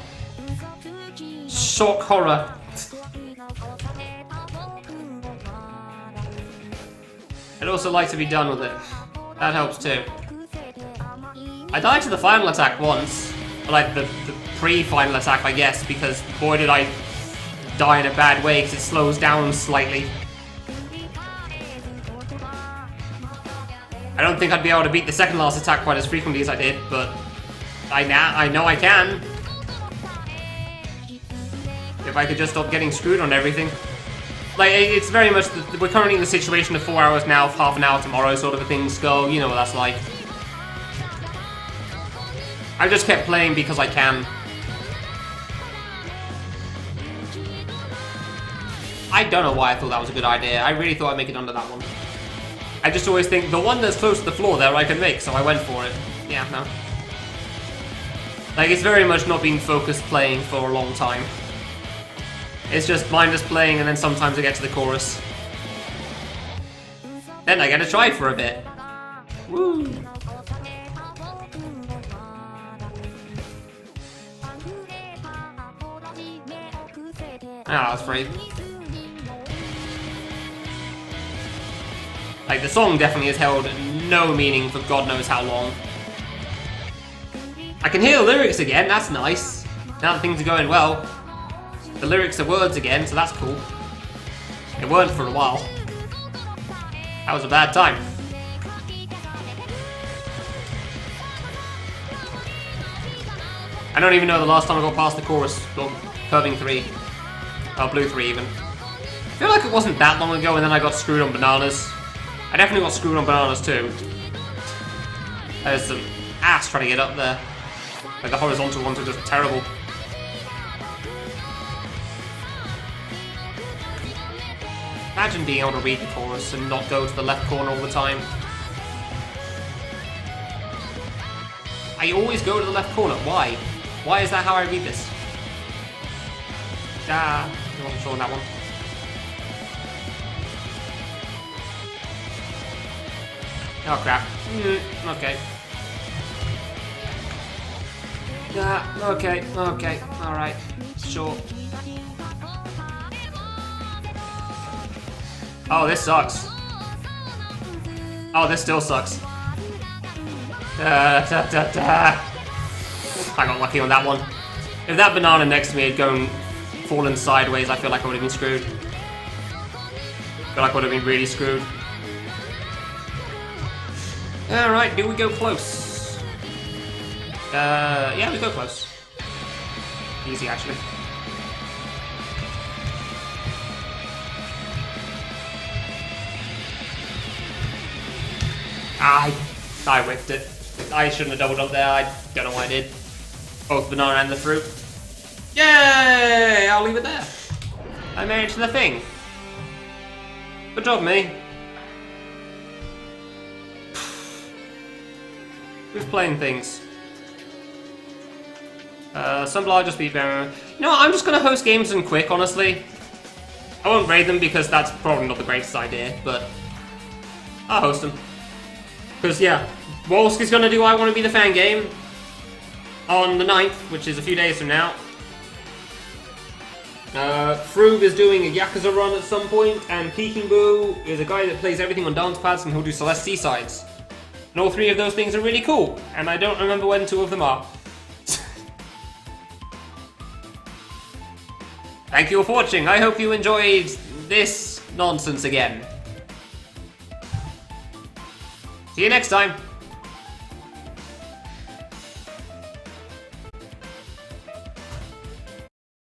S1: Shock horror. I'd also like to be done with it. That helps too. I died to the final attack once. Like the pre-final attack, I guess, because boy did I die in a bad way because it slows down slightly. I don't think I'd be able to beat the second last attack quite as frequently as I did, but I know I can. If I could just stop getting screwed on everything. Like, it's very much, we're currently in the situation of 4 hours now, half an hour tomorrow sort of a things go, you know what that's like. I just kept playing because I can. I don't know why I thought that was a good idea. I really thought I'd make it under that one. I just always think, the one that's close to the floor there I can make, so I went for it. Yeah, no. Like, it's very much not being focused playing for a long time. It's just mindless playing, and then sometimes I get to the chorus. Then I get to try for a bit. Woo! Ah, that's great. Like, the song definitely has held no meaning for God knows how long. I can hear the lyrics again, that's nice. Now that things are going well. The lyrics are words again, so that's cool. It weren't for a while. That was a bad time. I don't even know the last time I got past the chorus, or curving 3. Or blue 3 even. I feel like it wasn't that long ago and then I got screwed on bananas. I definitely got screwed on bananas too. There's some ass trying to get up there. Like the horizontal ones are just terrible. Imagine being able to read the chorus and not go to the left corner all the time. I always go to the left corner. Why? Why is that how I read this? Ah, I wasn't sure on that one. Oh crap. Okay. Okay, alright. Sure. Oh, this sucks. Oh, this still sucks. I got lucky on that one. If that banana next to me had fallen sideways, I feel like I would have been screwed. I feel like I would have been really screwed. Alright, do we go close? Yeah, we go close. Easy, actually. I whiffed it. I shouldn't have doubled up there. I don't know why I did. Both banana and the fruit. Yay! I'll leave it there. I managed the thing. Good job, me. Who's playing things? Sunblower just beat Baron. You know what, I'm just gonna host games in quick, honestly. I won't raid them because that's probably not the greatest idea, but I'll host them. Because, yeah, Wolski's gonna do I Want to Be the Fan game on the 9th, which is a few days from now. Froob is doing a Yakuza run at some point, and Peking Boo is a guy that plays everything on dance pads and he'll do Celeste Seasides. And all 3 of those things are really cool, and I don't remember when 2 of them are. Thank you all for watching. I hope you enjoyed this nonsense again. See you next time.